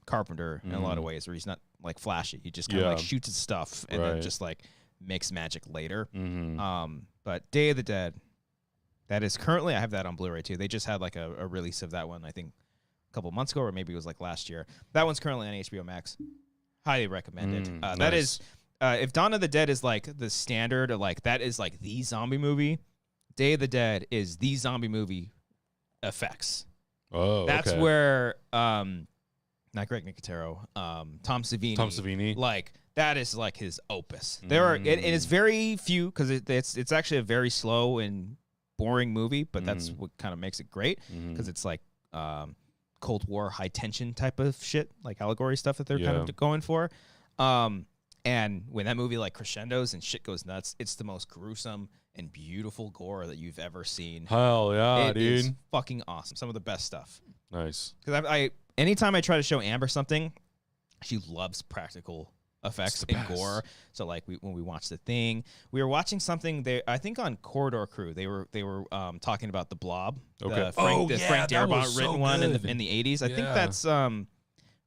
[SPEAKER 1] Carpenter in a lot of ways, where he's not like flashy. He just kind of like shoots his stuff and then just like makes magic later. But Day of the Dead, that is currently, I have that on Blu-ray too. They just had like a release of that one, I think a couple months ago, or maybe it was like last year. That one's currently on HBO Max. Highly recommended. That is, if Dawn of the Dead is like the standard, or like that is like the zombie movie, Day of the Dead is the zombie movie effects.
[SPEAKER 3] Oh,
[SPEAKER 1] that's where not Greg Nicotero, Tom Savini. Like that is like his opus. There are, and it's very few because it's actually a very slow and boring movie, but that's what kind of makes it great because it's like Cold War high tension type of shit, like allegory stuff that they're kind of going for. And when that movie like crescendos and shit goes nuts, it's the most gruesome and beautiful gore that you've ever seen.
[SPEAKER 3] Hell yeah,
[SPEAKER 1] it
[SPEAKER 3] dude!
[SPEAKER 1] Is fucking awesome. Some of the best stuff.
[SPEAKER 3] Nice.
[SPEAKER 1] Because I anytime I try to show Amber something, she loves practical effects and gore. So like when we watched The Thing, we were watching something there. I think on Corridor Crew, they were talking about The Blob.
[SPEAKER 3] Okay.
[SPEAKER 1] The Frank Darabont written one in the 80s. I think that's it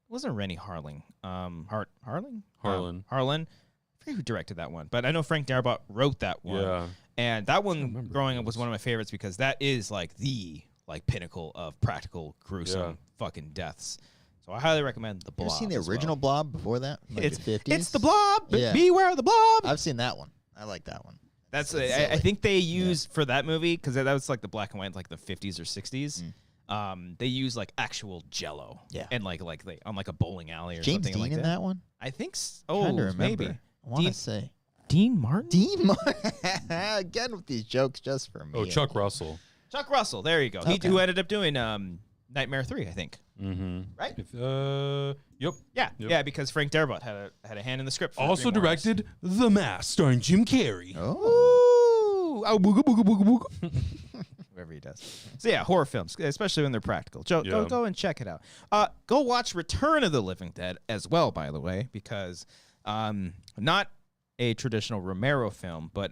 [SPEAKER 1] wasn't Rennie Harling. Harlan. I forget who directed that one, but I know Frank Darabont wrote that one. Yeah. And that one growing up was one of my favorites because that is like the pinnacle of practical gruesome fucking deaths. So I highly recommend The Blob.
[SPEAKER 2] You ever seen the original Blob before that? Like the 50s?
[SPEAKER 1] It's The Blob. Beware the Blob.
[SPEAKER 2] I've seen that one. I like that one.
[SPEAKER 1] That's I think they use for that movie because that was like the black and white, like the 50s or 60s. They use like actual Jello. Yeah. And like they on like a bowling alley or
[SPEAKER 2] James
[SPEAKER 1] something
[SPEAKER 2] Dean
[SPEAKER 1] like
[SPEAKER 2] in that one.
[SPEAKER 1] I think.
[SPEAKER 2] Maybe. I want to say
[SPEAKER 1] Dean Martin.
[SPEAKER 2] Dean Martin. Again with these jokes just for me.
[SPEAKER 3] Oh, Chuck Russell.
[SPEAKER 1] Chuck Russell. There you go. Okay. Who ended up doing Nightmare 3, I think. Right?
[SPEAKER 3] Yep.
[SPEAKER 1] Yeah. Yep. Yeah, because Frank Darabont had a hand in the script.
[SPEAKER 3] Also directed The Mask, starring Jim Carrey.
[SPEAKER 1] Oh, booga booga booga booga. Whatever he does. So yeah, horror films, especially when they're practical. Go and check it out. Go watch Return of the Living Dead as well, by the way, because not a traditional Romero film, but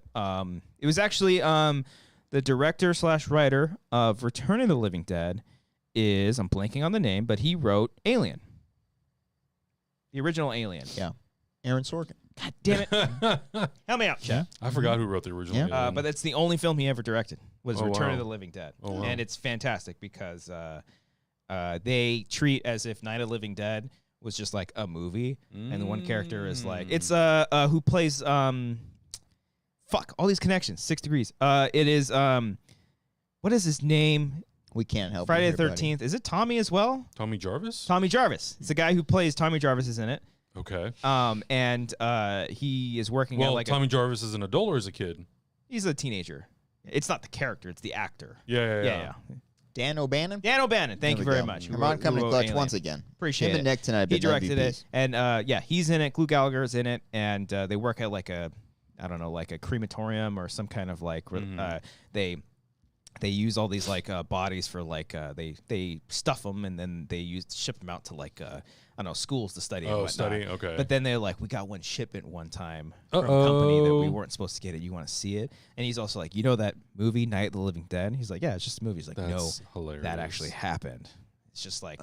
[SPEAKER 1] it was actually the director/writer of Return of the Living Dead is, I'm blanking on the name, but he wrote Alien. The original Alien.
[SPEAKER 2] Yeah. Aaron Sorkin.
[SPEAKER 1] God damn it. Help me out, chat.
[SPEAKER 3] I forgot who wrote the original Alien.
[SPEAKER 1] But that's the only film he ever directed was Return of the Living Dead.
[SPEAKER 3] Oh, wow.
[SPEAKER 1] And it's fantastic because they treat as if Night of the Living Dead was just like a movie. And the one character is like, it's who plays, all these connections, 6 Degrees. It is, what is his name?
[SPEAKER 2] We can't help
[SPEAKER 1] Friday the 13th. Is it Tommy as well?
[SPEAKER 3] Tommy Jarvis?
[SPEAKER 1] Tommy Jarvis. It's the guy who plays Tommy Jarvis is in it.
[SPEAKER 3] Okay.
[SPEAKER 1] And he is working at like
[SPEAKER 3] Tommy Jarvis is an adult or is a kid?
[SPEAKER 1] He's a teenager. It's not the character, it's the actor.
[SPEAKER 3] Yeah.
[SPEAKER 2] Dan O'Bannon?
[SPEAKER 1] Dan O'Bannon, thank you very much.
[SPEAKER 2] Come on, coming to clutch once again.
[SPEAKER 1] Appreciate
[SPEAKER 2] him and Nick tonight.
[SPEAKER 1] He directed it. And he's in it. Glue Gallagher's in it. And they work at like a crematorium or some kind of like, they use all these like bodies for like they stuff them and then they ship them out to like I don't know, schools to study.
[SPEAKER 3] Oh, study, okay.
[SPEAKER 1] But then they're like, we got one shipment one time from a company that we weren't supposed to get it. You want to see it? And he's also like, you know that movie Night of the Living Dead? He's like, yeah, it's just a movie. He's like,
[SPEAKER 3] that's
[SPEAKER 1] no,
[SPEAKER 3] hilarious.
[SPEAKER 1] that actually happened. It's just like,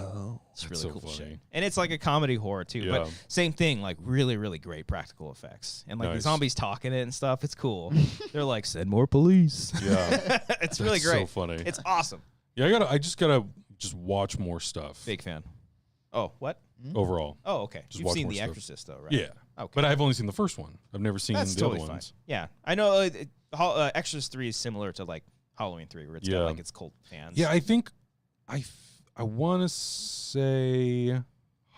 [SPEAKER 1] it's really
[SPEAKER 3] so
[SPEAKER 1] cool
[SPEAKER 3] funny.
[SPEAKER 1] shit. And it's like a comedy horror too,
[SPEAKER 3] Yeah.
[SPEAKER 1] but same thing, like really, really great practical effects. And like the zombies talking it and stuff, it's cool. They're like, send more police.
[SPEAKER 3] Yeah.
[SPEAKER 1] It's really great.
[SPEAKER 3] So funny.
[SPEAKER 1] It's awesome.
[SPEAKER 3] Yeah, I just gotta watch more stuff.
[SPEAKER 1] Big fan. Oh, what?
[SPEAKER 3] Overall.
[SPEAKER 1] Oh, okay.
[SPEAKER 3] Just
[SPEAKER 1] You've
[SPEAKER 3] watch
[SPEAKER 1] seen
[SPEAKER 3] more
[SPEAKER 1] The
[SPEAKER 3] stuff.
[SPEAKER 1] Exorcist though, right?
[SPEAKER 3] Yeah.
[SPEAKER 1] Okay.
[SPEAKER 3] But I've only seen the first one. I've never seen
[SPEAKER 1] That's
[SPEAKER 3] the
[SPEAKER 1] totally
[SPEAKER 3] other
[SPEAKER 1] fine.
[SPEAKER 3] ones.
[SPEAKER 1] Yeah. I know Exorcist 3 is similar to like Halloween 3 where it's got like its cult fans.
[SPEAKER 3] Yeah, I think I want to say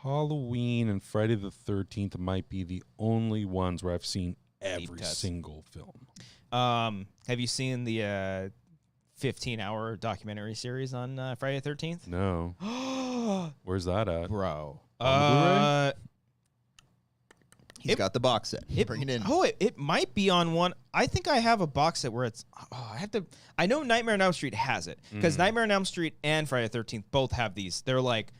[SPEAKER 3] Halloween and Friday the 13th might be the only ones where I've seen every single film.
[SPEAKER 1] Have you seen the 15-hour documentary series on Friday the 13th?
[SPEAKER 3] No. Where's that at?
[SPEAKER 1] Bro.
[SPEAKER 3] On
[SPEAKER 2] He's got the box set. Bring it in.
[SPEAKER 1] Oh, it might be on one. I think I have a box set where it's. Oh, I know Nightmare on Elm Street has it because Nightmare on Elm Street and Friday the 13th both have these. They're like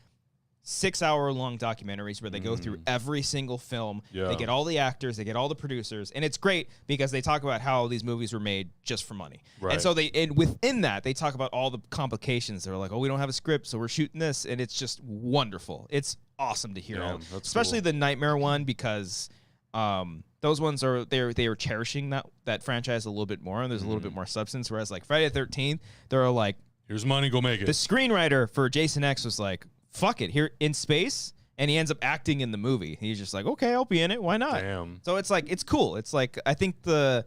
[SPEAKER 1] 6-hour-long documentaries where they go through every single film.
[SPEAKER 3] Yeah.
[SPEAKER 1] They get all the actors, they get all the producers, and it's great because they talk about how these movies were made just for money.
[SPEAKER 3] Right.
[SPEAKER 1] And so within that, they talk about all the complications. They're like, oh, we don't have a script, so we're shooting this, and it's just wonderful. It's awesome to hear.
[SPEAKER 3] Damn, that's
[SPEAKER 1] especially
[SPEAKER 3] cool.
[SPEAKER 1] the Nightmare one because those ones are they were cherishing that franchise a little bit more, and there's a little bit more substance. Whereas like Friday the 13th, they're like,
[SPEAKER 3] here's money, go make it.
[SPEAKER 1] the screenwriter for Jason X was like, fuck it, here in space, and he ends up acting in the movie. He's just like, okay, I'll be in it. Why not?
[SPEAKER 3] Damn.
[SPEAKER 1] So it's like, it's cool. It's like, I think the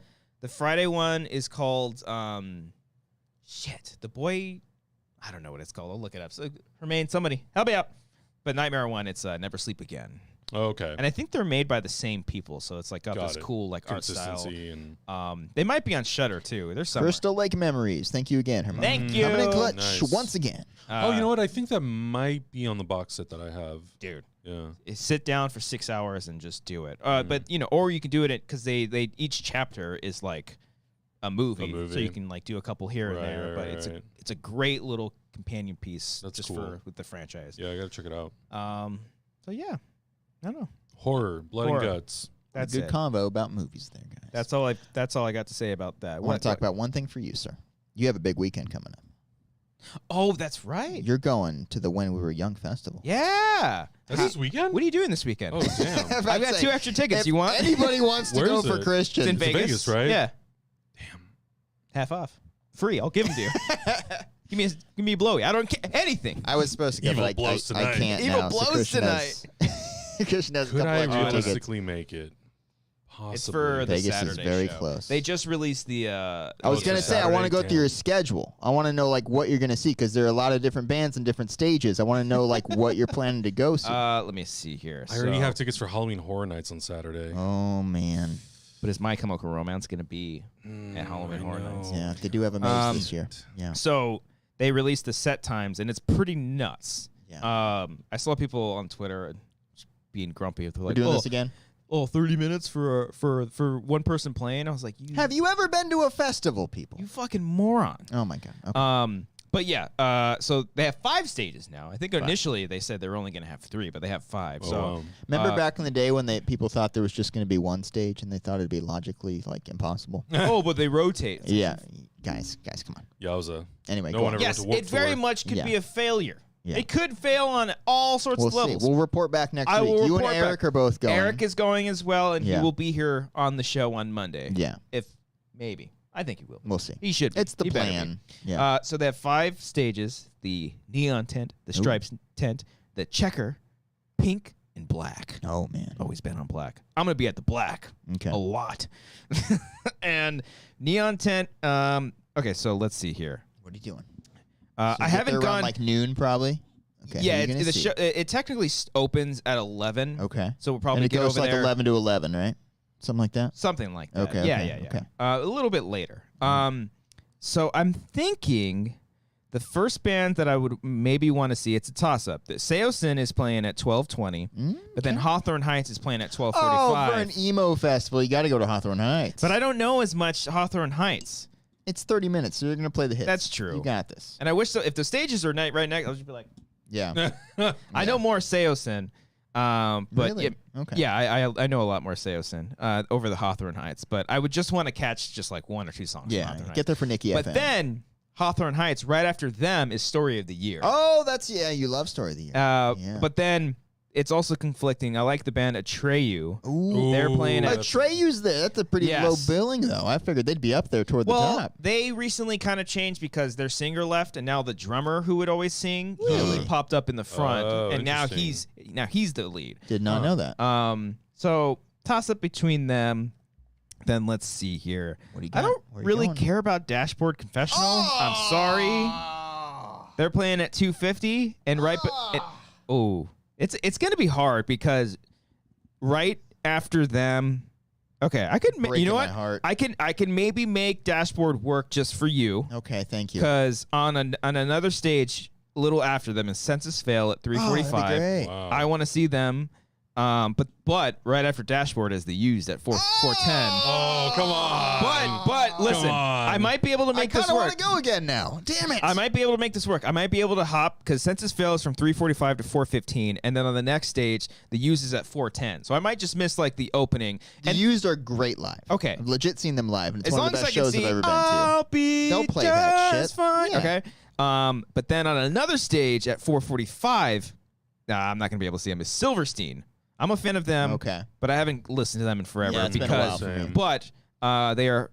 [SPEAKER 1] Friday one is called, the boy, I don't know what it's called. I'll look it up. So, Hermaine, somebody, help me out. But Nightmare one, it's Never Sleep Again.
[SPEAKER 3] Okay.
[SPEAKER 1] And I think they're made by the same people, so it's like got
[SPEAKER 3] Got
[SPEAKER 1] this
[SPEAKER 3] it.
[SPEAKER 1] cool like art style.
[SPEAKER 3] Consistency and
[SPEAKER 1] They might be on Shudder too. There's some.
[SPEAKER 2] Crystal Lake Memories. Thank you again, Herman.
[SPEAKER 1] Thank you.
[SPEAKER 2] Coming in clutch
[SPEAKER 3] Nice.
[SPEAKER 2] once again.
[SPEAKER 3] oh, you know what? I think that might be on the box set that I have.
[SPEAKER 1] Dude.
[SPEAKER 3] Yeah.
[SPEAKER 1] Sit down for 6 hours and just do it. But or you can do it because they each chapter is like a movie, so you can like do a couple here and there. But it's a great little companion piece.
[SPEAKER 3] That's
[SPEAKER 1] just
[SPEAKER 3] cool.
[SPEAKER 1] with the franchise.
[SPEAKER 3] Yeah, I gotta check it out.
[SPEAKER 1] So yeah, I don't know.
[SPEAKER 3] Horror, blood
[SPEAKER 1] Horror.
[SPEAKER 3] and guts.
[SPEAKER 1] That's
[SPEAKER 2] Good
[SPEAKER 1] it.
[SPEAKER 2] convo about movies there, guys.
[SPEAKER 1] That's all I got to say about that.
[SPEAKER 2] I want to talk about one thing for you, sir. You have a big weekend coming up.
[SPEAKER 1] Oh, that's right.
[SPEAKER 2] You're going to the When We Were Young festival.
[SPEAKER 1] Yeah.
[SPEAKER 3] That's this weekend?
[SPEAKER 1] What are you doing this weekend?
[SPEAKER 3] Oh, damn.
[SPEAKER 1] I've got 2 extra tickets.
[SPEAKER 2] If
[SPEAKER 1] You want?
[SPEAKER 2] anybody wants to
[SPEAKER 3] Where
[SPEAKER 2] go
[SPEAKER 3] is
[SPEAKER 2] for
[SPEAKER 3] it?
[SPEAKER 2] Christian,
[SPEAKER 1] It's in
[SPEAKER 3] It's
[SPEAKER 1] Vegas.
[SPEAKER 3] Vegas, right?
[SPEAKER 1] Yeah.
[SPEAKER 3] Damn.
[SPEAKER 1] Half off. Free. I'll give them to you. give me a blowy. I don't care anything.
[SPEAKER 2] I was supposed to go,
[SPEAKER 3] Evil
[SPEAKER 2] but
[SPEAKER 3] blows
[SPEAKER 2] I
[SPEAKER 3] tonight.
[SPEAKER 2] can't
[SPEAKER 1] Evil
[SPEAKER 2] now.
[SPEAKER 1] blows
[SPEAKER 2] Christian
[SPEAKER 1] tonight.
[SPEAKER 2] Christian has a
[SPEAKER 3] Could
[SPEAKER 2] couple
[SPEAKER 3] I
[SPEAKER 2] extra tickets.
[SPEAKER 3] realistically make it? Possibly.
[SPEAKER 1] It's for the
[SPEAKER 2] Vegas is
[SPEAKER 1] Saturday
[SPEAKER 2] very
[SPEAKER 1] show.
[SPEAKER 2] close.
[SPEAKER 1] They just released the.
[SPEAKER 2] I was
[SPEAKER 3] it's
[SPEAKER 2] gonna
[SPEAKER 3] a
[SPEAKER 2] say I want to
[SPEAKER 3] Saturday,
[SPEAKER 2] go through your
[SPEAKER 3] damn.
[SPEAKER 2] schedule. I want to know like what you're gonna see because there are a lot of different bands and different stages. I want to know like what you're planning to go see.
[SPEAKER 1] Let me see here.
[SPEAKER 3] I already have tickets for Halloween Horror Nights on Saturday.
[SPEAKER 2] Oh man,
[SPEAKER 1] But is My Chemical Romance going to be at Halloween
[SPEAKER 3] I
[SPEAKER 1] Horror
[SPEAKER 3] know.
[SPEAKER 1] Nights?
[SPEAKER 2] yeah, they do have a maze this year. Yeah,
[SPEAKER 1] So they released the set times, and it's pretty nuts.
[SPEAKER 2] Yeah.
[SPEAKER 1] I saw people on Twitter being grumpy. They're
[SPEAKER 2] we're
[SPEAKER 1] like,
[SPEAKER 2] doing this again.
[SPEAKER 1] 30 minutes for one person playing. I was like,
[SPEAKER 2] Have you ever been to a festival, people?
[SPEAKER 1] you fucking moron.
[SPEAKER 2] Oh my god. Okay.
[SPEAKER 1] But yeah, so they have 5 stages now. I think initially they said they were only going to have 3, but they have 5.
[SPEAKER 3] Oh,
[SPEAKER 1] so
[SPEAKER 3] wow.
[SPEAKER 2] Remember back in the day when people thought there was just going to be one stage and they thought it'd be logically like impossible.
[SPEAKER 1] but they rotate.
[SPEAKER 2] Yeah, guys, come on.
[SPEAKER 3] Yowza.
[SPEAKER 2] Anyway,
[SPEAKER 3] No
[SPEAKER 2] go
[SPEAKER 3] one
[SPEAKER 2] on.
[SPEAKER 3] ever
[SPEAKER 1] Yes,
[SPEAKER 3] went to
[SPEAKER 1] it very
[SPEAKER 3] Warped Tour.
[SPEAKER 1] much could
[SPEAKER 2] Yeah.
[SPEAKER 1] be a failure.
[SPEAKER 2] Yeah.
[SPEAKER 1] It could fail on all sorts
[SPEAKER 2] We'll
[SPEAKER 1] of
[SPEAKER 2] see.
[SPEAKER 1] levels.
[SPEAKER 2] We'll report back next
[SPEAKER 1] I
[SPEAKER 2] week.
[SPEAKER 1] will
[SPEAKER 2] You and
[SPEAKER 1] report
[SPEAKER 2] Eric
[SPEAKER 1] back.
[SPEAKER 2] are both going.
[SPEAKER 1] Eric is going as well, and
[SPEAKER 2] Yeah.
[SPEAKER 1] he will be here on the show on Monday.
[SPEAKER 2] Yeah,
[SPEAKER 1] If maybe. I think he will.
[SPEAKER 2] we'll see.
[SPEAKER 1] He should be.
[SPEAKER 2] It's the
[SPEAKER 1] He better be.
[SPEAKER 2] plan. Yeah.
[SPEAKER 1] So they have 5 stages: the neon tent, the stripes tent, the checker, pink, and black.
[SPEAKER 2] Oh man.
[SPEAKER 1] Always been on black. I'm gonna be at the black
[SPEAKER 2] Okay.
[SPEAKER 1] a lot. And neon tent. Okay, so let's see here.
[SPEAKER 2] What are you doing?
[SPEAKER 1] I
[SPEAKER 2] Get
[SPEAKER 1] haven't
[SPEAKER 2] there around,
[SPEAKER 1] gone.
[SPEAKER 2] like noon, probably. Okay. who
[SPEAKER 1] yeah,
[SPEAKER 2] you gonna
[SPEAKER 1] the
[SPEAKER 2] see?
[SPEAKER 1] show. It technically opens at 11.
[SPEAKER 2] Okay.
[SPEAKER 1] So we'll probably
[SPEAKER 2] And it
[SPEAKER 1] get
[SPEAKER 2] goes
[SPEAKER 1] over
[SPEAKER 2] like
[SPEAKER 1] there.
[SPEAKER 2] 11 to 11, right? Something like that.
[SPEAKER 1] Something like that.
[SPEAKER 2] Okay,
[SPEAKER 1] Yeah,
[SPEAKER 2] okay,
[SPEAKER 1] yeah, yeah.
[SPEAKER 2] okay.
[SPEAKER 1] A little bit later. So I'm thinking the first band that I would maybe want to see, it's a toss-up. The Seosin is playing at 12:20, but then Hawthorne Heights is playing at 12:45.
[SPEAKER 2] Oh, for an emo festival, you got to go to Hawthorne Heights.
[SPEAKER 1] But I don't know as much Hawthorne Heights.
[SPEAKER 2] It's 30 minutes, so you're going to play the hits.
[SPEAKER 1] That's true.
[SPEAKER 2] You got this.
[SPEAKER 1] And I wish so. If the stages are right next, I'll just be like,
[SPEAKER 2] Yeah.
[SPEAKER 1] I know more Seosin. But
[SPEAKER 2] Really?
[SPEAKER 1] yeah,
[SPEAKER 2] Okay.
[SPEAKER 1] yeah, I know a lot more Seosin over the Hawthorne Heights. But I would just want to catch just like 1 or 2 songs. from
[SPEAKER 2] Yeah.
[SPEAKER 1] Hawthorne Heights.
[SPEAKER 2] Get there for Nikki
[SPEAKER 1] But
[SPEAKER 2] FM.
[SPEAKER 1] then Hawthorne Heights, right after them, is Story of the Year.
[SPEAKER 2] Oh, that's, you love Story of the Year. Yeah.
[SPEAKER 1] But then it's also conflicting. I like the band Atreyu.
[SPEAKER 2] Ooh.
[SPEAKER 1] They're playing at.
[SPEAKER 2] Atreyu's there. That's a pretty
[SPEAKER 1] Yes.
[SPEAKER 2] low billing, though. I figured they'd be up there toward the
[SPEAKER 1] Well,
[SPEAKER 2] top.
[SPEAKER 1] they recently kind of changed because their singer left, and now the drummer who would always sing
[SPEAKER 2] Really?
[SPEAKER 1] he popped up in the front,
[SPEAKER 3] Oh,
[SPEAKER 1] and now he's
[SPEAKER 3] interesting.
[SPEAKER 1] the lead.
[SPEAKER 2] Did not know that.
[SPEAKER 1] So toss up between them. Then let's see here.
[SPEAKER 2] What do you
[SPEAKER 1] I
[SPEAKER 2] got?
[SPEAKER 1] don't
[SPEAKER 2] Where you
[SPEAKER 1] really
[SPEAKER 2] going?
[SPEAKER 1] care about Dashboard Confessional. I'm sorry. They're playing at 2:50, and it's gonna be hard because right after them. Okay, I could. You
[SPEAKER 2] Breaking
[SPEAKER 1] know
[SPEAKER 2] my
[SPEAKER 1] what?
[SPEAKER 2] heart.
[SPEAKER 1] I can maybe make Dashboard work just for you.
[SPEAKER 2] Okay, thank you.
[SPEAKER 1] Because on another stage, little after them is Census Fail at 3:45.
[SPEAKER 2] great.
[SPEAKER 3] Wow.
[SPEAKER 1] I want to see them. But right after Dashboard is the Used at 4:10.
[SPEAKER 3] Oh, come on.
[SPEAKER 1] But listen,
[SPEAKER 3] on.
[SPEAKER 1] I might be able to make this
[SPEAKER 2] I
[SPEAKER 1] work.
[SPEAKER 2] want to go again now. Damn it.
[SPEAKER 1] I might be able to make this work. I might be able to hop because Census Fail is from 3:45 to 4:15, and then on the next stage, the Used is at 4:10. So I might just miss like the opening.
[SPEAKER 2] The Used are great live.
[SPEAKER 1] Okay.
[SPEAKER 2] I've legit seen them live, and it's
[SPEAKER 1] As
[SPEAKER 2] one
[SPEAKER 1] long
[SPEAKER 2] of the
[SPEAKER 1] as I
[SPEAKER 2] best
[SPEAKER 1] can
[SPEAKER 2] shows
[SPEAKER 1] see,
[SPEAKER 2] I've ever been to.
[SPEAKER 1] I'll be
[SPEAKER 2] They'll play that
[SPEAKER 1] just
[SPEAKER 2] shit.
[SPEAKER 1] fine.
[SPEAKER 2] Yeah.
[SPEAKER 1] Okay. But then on another stage at 4:45, I'm not gonna be able to see them. Is Silverstein. I'm a fan of them.
[SPEAKER 2] Okay.
[SPEAKER 1] But I haven't listened to them in forever
[SPEAKER 2] Yeah, it's been a while for me.
[SPEAKER 1] But they are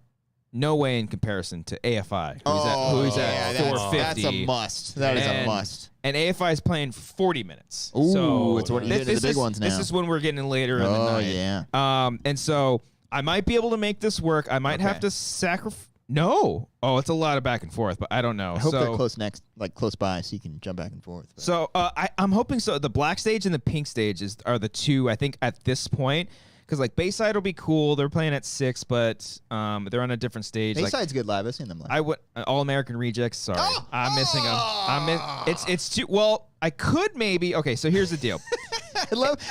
[SPEAKER 1] no way in comparison to AFI, who's at
[SPEAKER 2] that's
[SPEAKER 1] 450.
[SPEAKER 2] a must. That is a must.
[SPEAKER 1] And AFI is playing 40 minutes.
[SPEAKER 2] Ooh,
[SPEAKER 1] so
[SPEAKER 2] it's one of the big ones now.
[SPEAKER 1] This is when we're getting later in the night.
[SPEAKER 2] Yeah.
[SPEAKER 1] And so I might be able to make this work. I might have to sacrifice. No. Oh, it's a lot of back and forth, but I don't know.
[SPEAKER 2] I hope they're close by, so you can jump back and forth. But.
[SPEAKER 1] So I'm hoping so. The black stage and the pink stage are the two, I think, at this point. Because like Bayside will be cool. They're playing at 6, but they're on a different stage.
[SPEAKER 2] Bayside's good live. I've seen them live.
[SPEAKER 1] I would All American Rejects. Sorry, I'm missing them. It's too well. I could maybe. Okay, so here's the deal.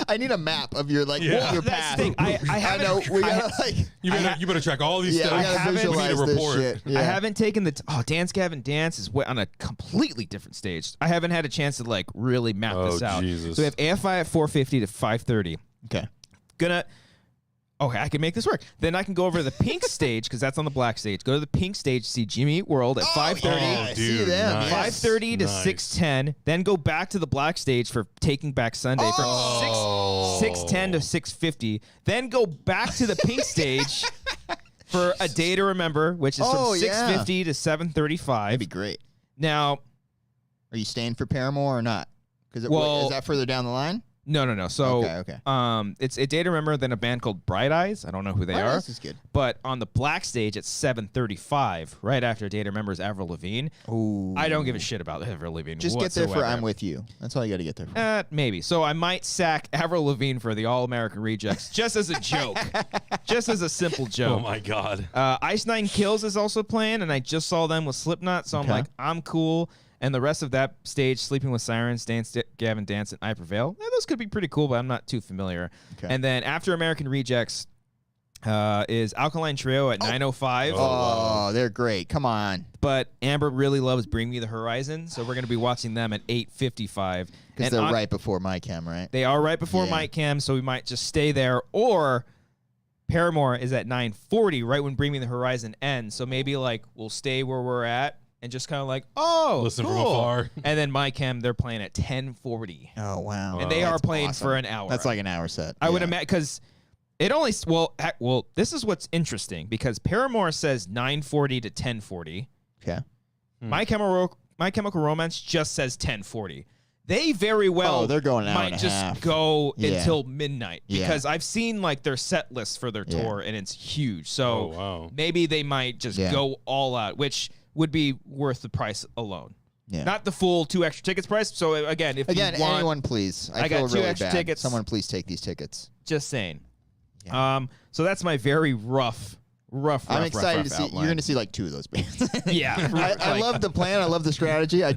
[SPEAKER 2] I need a map of your your
[SPEAKER 1] That's
[SPEAKER 2] path.
[SPEAKER 1] the thing. I haven't.
[SPEAKER 2] know we gotta
[SPEAKER 3] You better check all these
[SPEAKER 2] we
[SPEAKER 3] steps.
[SPEAKER 2] gotta
[SPEAKER 3] We need
[SPEAKER 2] visualize
[SPEAKER 3] a
[SPEAKER 2] this
[SPEAKER 3] report.
[SPEAKER 2] shit. Yeah.
[SPEAKER 1] I haven't taken the Dance Gavin Dance is on a completely different stage. I haven't had a chance to like really map this out.
[SPEAKER 3] Jesus.
[SPEAKER 1] So we have AFI at 4:50 to 5:30.
[SPEAKER 2] Okay.
[SPEAKER 1] Okay, I can make this work. Then I can go over to the pink stage because that's on the black stage. Go to the pink stage, see Jimmy Eat World at 5:30.
[SPEAKER 2] yeah. I see them.
[SPEAKER 3] nice.
[SPEAKER 1] 5:30 to
[SPEAKER 3] Nice.
[SPEAKER 1] 6:10. Then go back to the black stage for Taking Back Sunday from 6:10 to 6:50. Then go back to the pink stage for A Day to Remember, which is from 6:50 to 7:35.
[SPEAKER 2] That'd be great.
[SPEAKER 1] Now,
[SPEAKER 2] Are you staying for Paramore or not? Because is that further down the line?
[SPEAKER 1] no. So,
[SPEAKER 2] Okay.
[SPEAKER 1] it's A Day to Remember, then a band called Bright Eyes. I don't know who they are.
[SPEAKER 2] This is good.
[SPEAKER 1] But on the black stage at 7:35, right after A Day to Remember is Avril Lavigne.
[SPEAKER 2] Ooh.
[SPEAKER 1] I don't give a shit about Avril Lavigne.
[SPEAKER 2] Just get there for
[SPEAKER 1] whatsoever.
[SPEAKER 2] I'm With You. That's all you got to get there for.
[SPEAKER 1] Maybe. So I might sack Avril Lavigne for the All American Rejects just as a joke, just as a simple joke.
[SPEAKER 3] Oh my God.
[SPEAKER 1] Ice Nine Kills is also playing, and I just saw them with Slipknot, so I'm like, I'm cool. And the rest of that stage, Sleeping with Sirens, Dance Gavin Dance, and I Prevail. Those could be pretty cool, but I'm not too familiar.
[SPEAKER 2] Okay.
[SPEAKER 1] And then after American Rejects is Alkaline Trio at 9:05.
[SPEAKER 2] Oh, they're great. Come on.
[SPEAKER 1] But Amber really loves Bring Me the Horizon, so we're going to be watching them at 8:55.
[SPEAKER 2] Because they're right before my cam, right?
[SPEAKER 1] They are right before
[SPEAKER 2] Yeah.
[SPEAKER 1] Mike Cam, so we might just stay there. Or Paramore is at 9:40, right when Bring Me the Horizon ends. So maybe like we'll stay where we're at and just kind of like,
[SPEAKER 3] Listen from
[SPEAKER 1] cool.
[SPEAKER 3] afar.
[SPEAKER 1] And then Mike Cam, they're playing at 10:40,
[SPEAKER 2] Oh, wow.
[SPEAKER 1] and they are
[SPEAKER 2] That's
[SPEAKER 1] playing
[SPEAKER 2] awesome.
[SPEAKER 1] for an hour.
[SPEAKER 2] That's like an hour set.
[SPEAKER 1] I would imagine because it only well. This is what's interesting because Paramore says 9:40 to 10:40.
[SPEAKER 2] Okay.
[SPEAKER 1] My Chemical Romance just says 10:40. They very well
[SPEAKER 2] they're going an hour
[SPEAKER 1] might
[SPEAKER 2] and a
[SPEAKER 1] just
[SPEAKER 2] half.
[SPEAKER 1] go
[SPEAKER 2] Yeah.
[SPEAKER 1] until midnight
[SPEAKER 2] Yeah.
[SPEAKER 1] because I've seen like their set list for their
[SPEAKER 2] Yeah.
[SPEAKER 1] tour and it's huge. So
[SPEAKER 3] Oh, wow.
[SPEAKER 1] maybe they might just
[SPEAKER 2] Yeah.
[SPEAKER 1] go all out, which would be worth the price alone.
[SPEAKER 2] Yeah.
[SPEAKER 1] Not the full 2 extra tickets price. So again, if you want,
[SPEAKER 2] anyone, please. I
[SPEAKER 1] got
[SPEAKER 2] feel
[SPEAKER 1] 2
[SPEAKER 2] really
[SPEAKER 1] extra
[SPEAKER 2] bad.
[SPEAKER 1] tickets.
[SPEAKER 2] Someone, please take these tickets.
[SPEAKER 1] just saying.
[SPEAKER 2] Yeah.
[SPEAKER 1] So that's my very rough
[SPEAKER 2] I'm excited to see.
[SPEAKER 1] outline.
[SPEAKER 2] You're going to see like 2 of those bands.
[SPEAKER 1] Yeah,
[SPEAKER 2] I
[SPEAKER 1] like-
[SPEAKER 2] love the plan. I love the strategy. I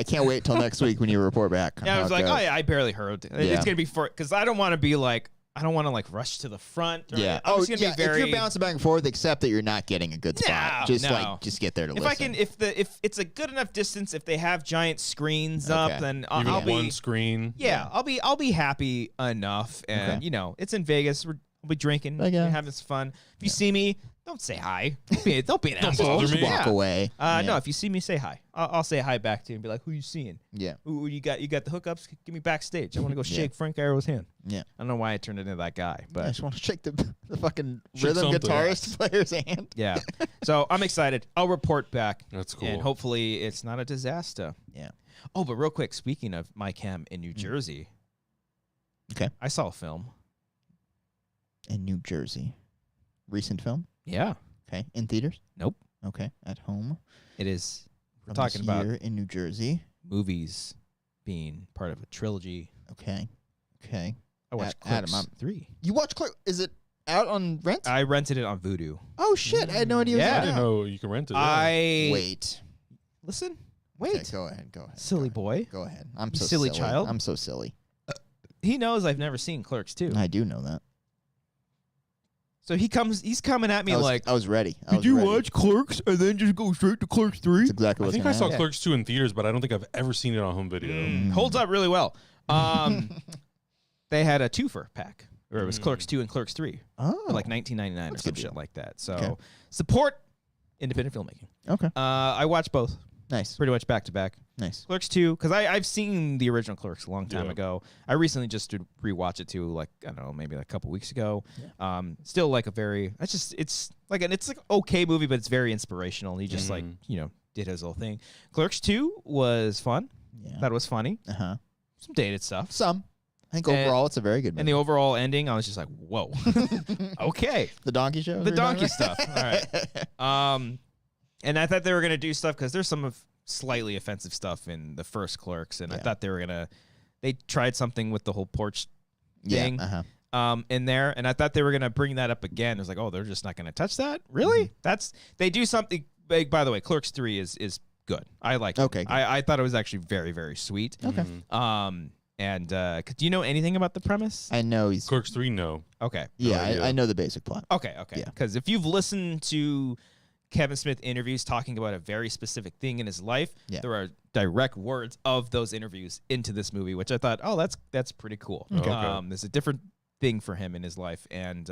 [SPEAKER 2] can't wait till next week when you report back. on
[SPEAKER 1] Yeah, I
[SPEAKER 2] how
[SPEAKER 1] was
[SPEAKER 2] it
[SPEAKER 1] like,
[SPEAKER 2] goes.
[SPEAKER 1] oh yeah, I barely heard.
[SPEAKER 2] Yeah.
[SPEAKER 1] It's gonna be for because I don't want to be like rush to the front. Or
[SPEAKER 2] Yeah.
[SPEAKER 1] I'm just gonna be very.
[SPEAKER 2] If you're bouncing back and forth, accept that you're not getting a good spot.
[SPEAKER 1] No.
[SPEAKER 2] Just get there to
[SPEAKER 1] if
[SPEAKER 2] listen.
[SPEAKER 1] if it's a good enough distance, if they have giant screens up,
[SPEAKER 2] Okay.
[SPEAKER 1] then
[SPEAKER 3] Even
[SPEAKER 1] I'll be
[SPEAKER 3] one screen.
[SPEAKER 1] yeah, I'll be happy enough, and
[SPEAKER 2] Okay.
[SPEAKER 1] it's in Vegas. We'll be drinking,
[SPEAKER 2] Okay.
[SPEAKER 1] and having some fun. If you see me, don't say hi. Don't be an asshole.
[SPEAKER 3] bother me.
[SPEAKER 1] Yeah.
[SPEAKER 2] Walk away.
[SPEAKER 1] No, if you see me, say hi. I'll say hi back to you and be like, "Who you seeing?
[SPEAKER 2] Yeah.
[SPEAKER 1] Who you got? You got the hookups? Give me backstage. I want to go shake Frank Iroh's hand."
[SPEAKER 2] Yeah.
[SPEAKER 1] I don't know why I turned into that guy,
[SPEAKER 2] I
[SPEAKER 1] but
[SPEAKER 2] just want to shake the fucking
[SPEAKER 3] Shake
[SPEAKER 2] rhythm
[SPEAKER 3] something.
[SPEAKER 2] guitarist player's hand.
[SPEAKER 1] yeah. So I'm excited. I'll report back.
[SPEAKER 3] That's cool.
[SPEAKER 1] And hopefully it's not a disaster.
[SPEAKER 2] Yeah.
[SPEAKER 1] Oh, but real quick, speaking of my cam in New Jersey.
[SPEAKER 2] Okay.
[SPEAKER 1] I saw a film.
[SPEAKER 2] In New Jersey. Recent film?
[SPEAKER 1] Yeah.
[SPEAKER 2] Okay. In theaters?
[SPEAKER 1] Nope.
[SPEAKER 2] Okay. At home.
[SPEAKER 1] It is. We're
[SPEAKER 2] From
[SPEAKER 1] talking
[SPEAKER 2] this
[SPEAKER 1] about
[SPEAKER 2] year in New Jersey.
[SPEAKER 1] movies being part of a trilogy.
[SPEAKER 2] Okay. Okay.
[SPEAKER 1] I watched
[SPEAKER 2] Adam,
[SPEAKER 1] Clerks 3.
[SPEAKER 2] You watch Clerks? Is it out on rent?
[SPEAKER 1] I rented it on Voodoo.
[SPEAKER 2] Oh shit! I had no idea.
[SPEAKER 1] Yeah.
[SPEAKER 3] I
[SPEAKER 2] It was
[SPEAKER 3] didn't
[SPEAKER 2] out.
[SPEAKER 3] know you can rent it.
[SPEAKER 1] I
[SPEAKER 2] Wait.
[SPEAKER 1] listen. Wait.
[SPEAKER 2] Okay, go ahead.
[SPEAKER 1] Silly boy.
[SPEAKER 2] Go ahead. I'm
[SPEAKER 1] You
[SPEAKER 2] so
[SPEAKER 1] silly
[SPEAKER 2] silly.
[SPEAKER 1] child.
[SPEAKER 2] I'm so silly.
[SPEAKER 1] He knows I've never seen Clerks 2.
[SPEAKER 2] I do know that.
[SPEAKER 1] So he's coming at me
[SPEAKER 2] I was ready.
[SPEAKER 1] Did you watch Clerks and then just go straight to Clerks 3?
[SPEAKER 2] That's exactly
[SPEAKER 3] I
[SPEAKER 2] what's
[SPEAKER 3] think I
[SPEAKER 2] gonna
[SPEAKER 3] saw
[SPEAKER 2] happen.
[SPEAKER 3] Clerks 2 in theaters, but I don't think I've ever seen it on home video.
[SPEAKER 1] Holds up really well. They had a twofer pack, where it was Clerks 2 and Clerks 3
[SPEAKER 2] Oh.
[SPEAKER 1] for like $19.99 or
[SPEAKER 2] That's
[SPEAKER 1] some
[SPEAKER 2] good
[SPEAKER 1] shit
[SPEAKER 2] deal.
[SPEAKER 1] like that. So
[SPEAKER 2] Okay.
[SPEAKER 1] support independent filmmaking.
[SPEAKER 2] Okay.
[SPEAKER 1] I watched both
[SPEAKER 2] Nice.
[SPEAKER 1] pretty much back to back.
[SPEAKER 2] Nice.
[SPEAKER 1] Clerks 2, because I've seen the original Clerks a long time
[SPEAKER 3] Yeah.
[SPEAKER 1] ago. I recently just did rewatch it too, like, I don't know, maybe like a couple weeks ago. Still like a very, it's like okay movie, but it's very inspirational. He just did his whole thing. Clerks 2 was fun.
[SPEAKER 2] Yeah.
[SPEAKER 1] That was funny.
[SPEAKER 2] Uh-huh.
[SPEAKER 1] Some dated stuff.
[SPEAKER 2] Some. I think overall it's a very good movie.
[SPEAKER 1] And the overall ending, I was just like, whoa. Okay.
[SPEAKER 2] The donkey show?
[SPEAKER 1] The donkey stuff. All right. And I thought they were going to do stuff because there's some slightly offensive stuff in the first Clerks, and I thought they were going to, they tried something with the whole porch thing in there, and I thought they were going to bring that up again. It was like, oh, they're just not going to touch that? Really? They do something big. By the way, Clerks 3 is good. I like it.
[SPEAKER 2] Okay, good.
[SPEAKER 1] I thought it was actually very, very sweet.
[SPEAKER 2] Okay.
[SPEAKER 1] And do you know anything about the premise?
[SPEAKER 2] I know he's...
[SPEAKER 3] Clerks 3, no.
[SPEAKER 1] Okay.
[SPEAKER 2] Yeah, I know the basic plot.
[SPEAKER 1] Okay.
[SPEAKER 2] Yeah.
[SPEAKER 1] Because if you've listened to Kevin Smith interviews talking about a very specific thing in his life, there are direct words of those interviews into this movie, which I thought, oh, that's pretty cool.
[SPEAKER 3] Okay.
[SPEAKER 1] There's a different thing for him in his life, and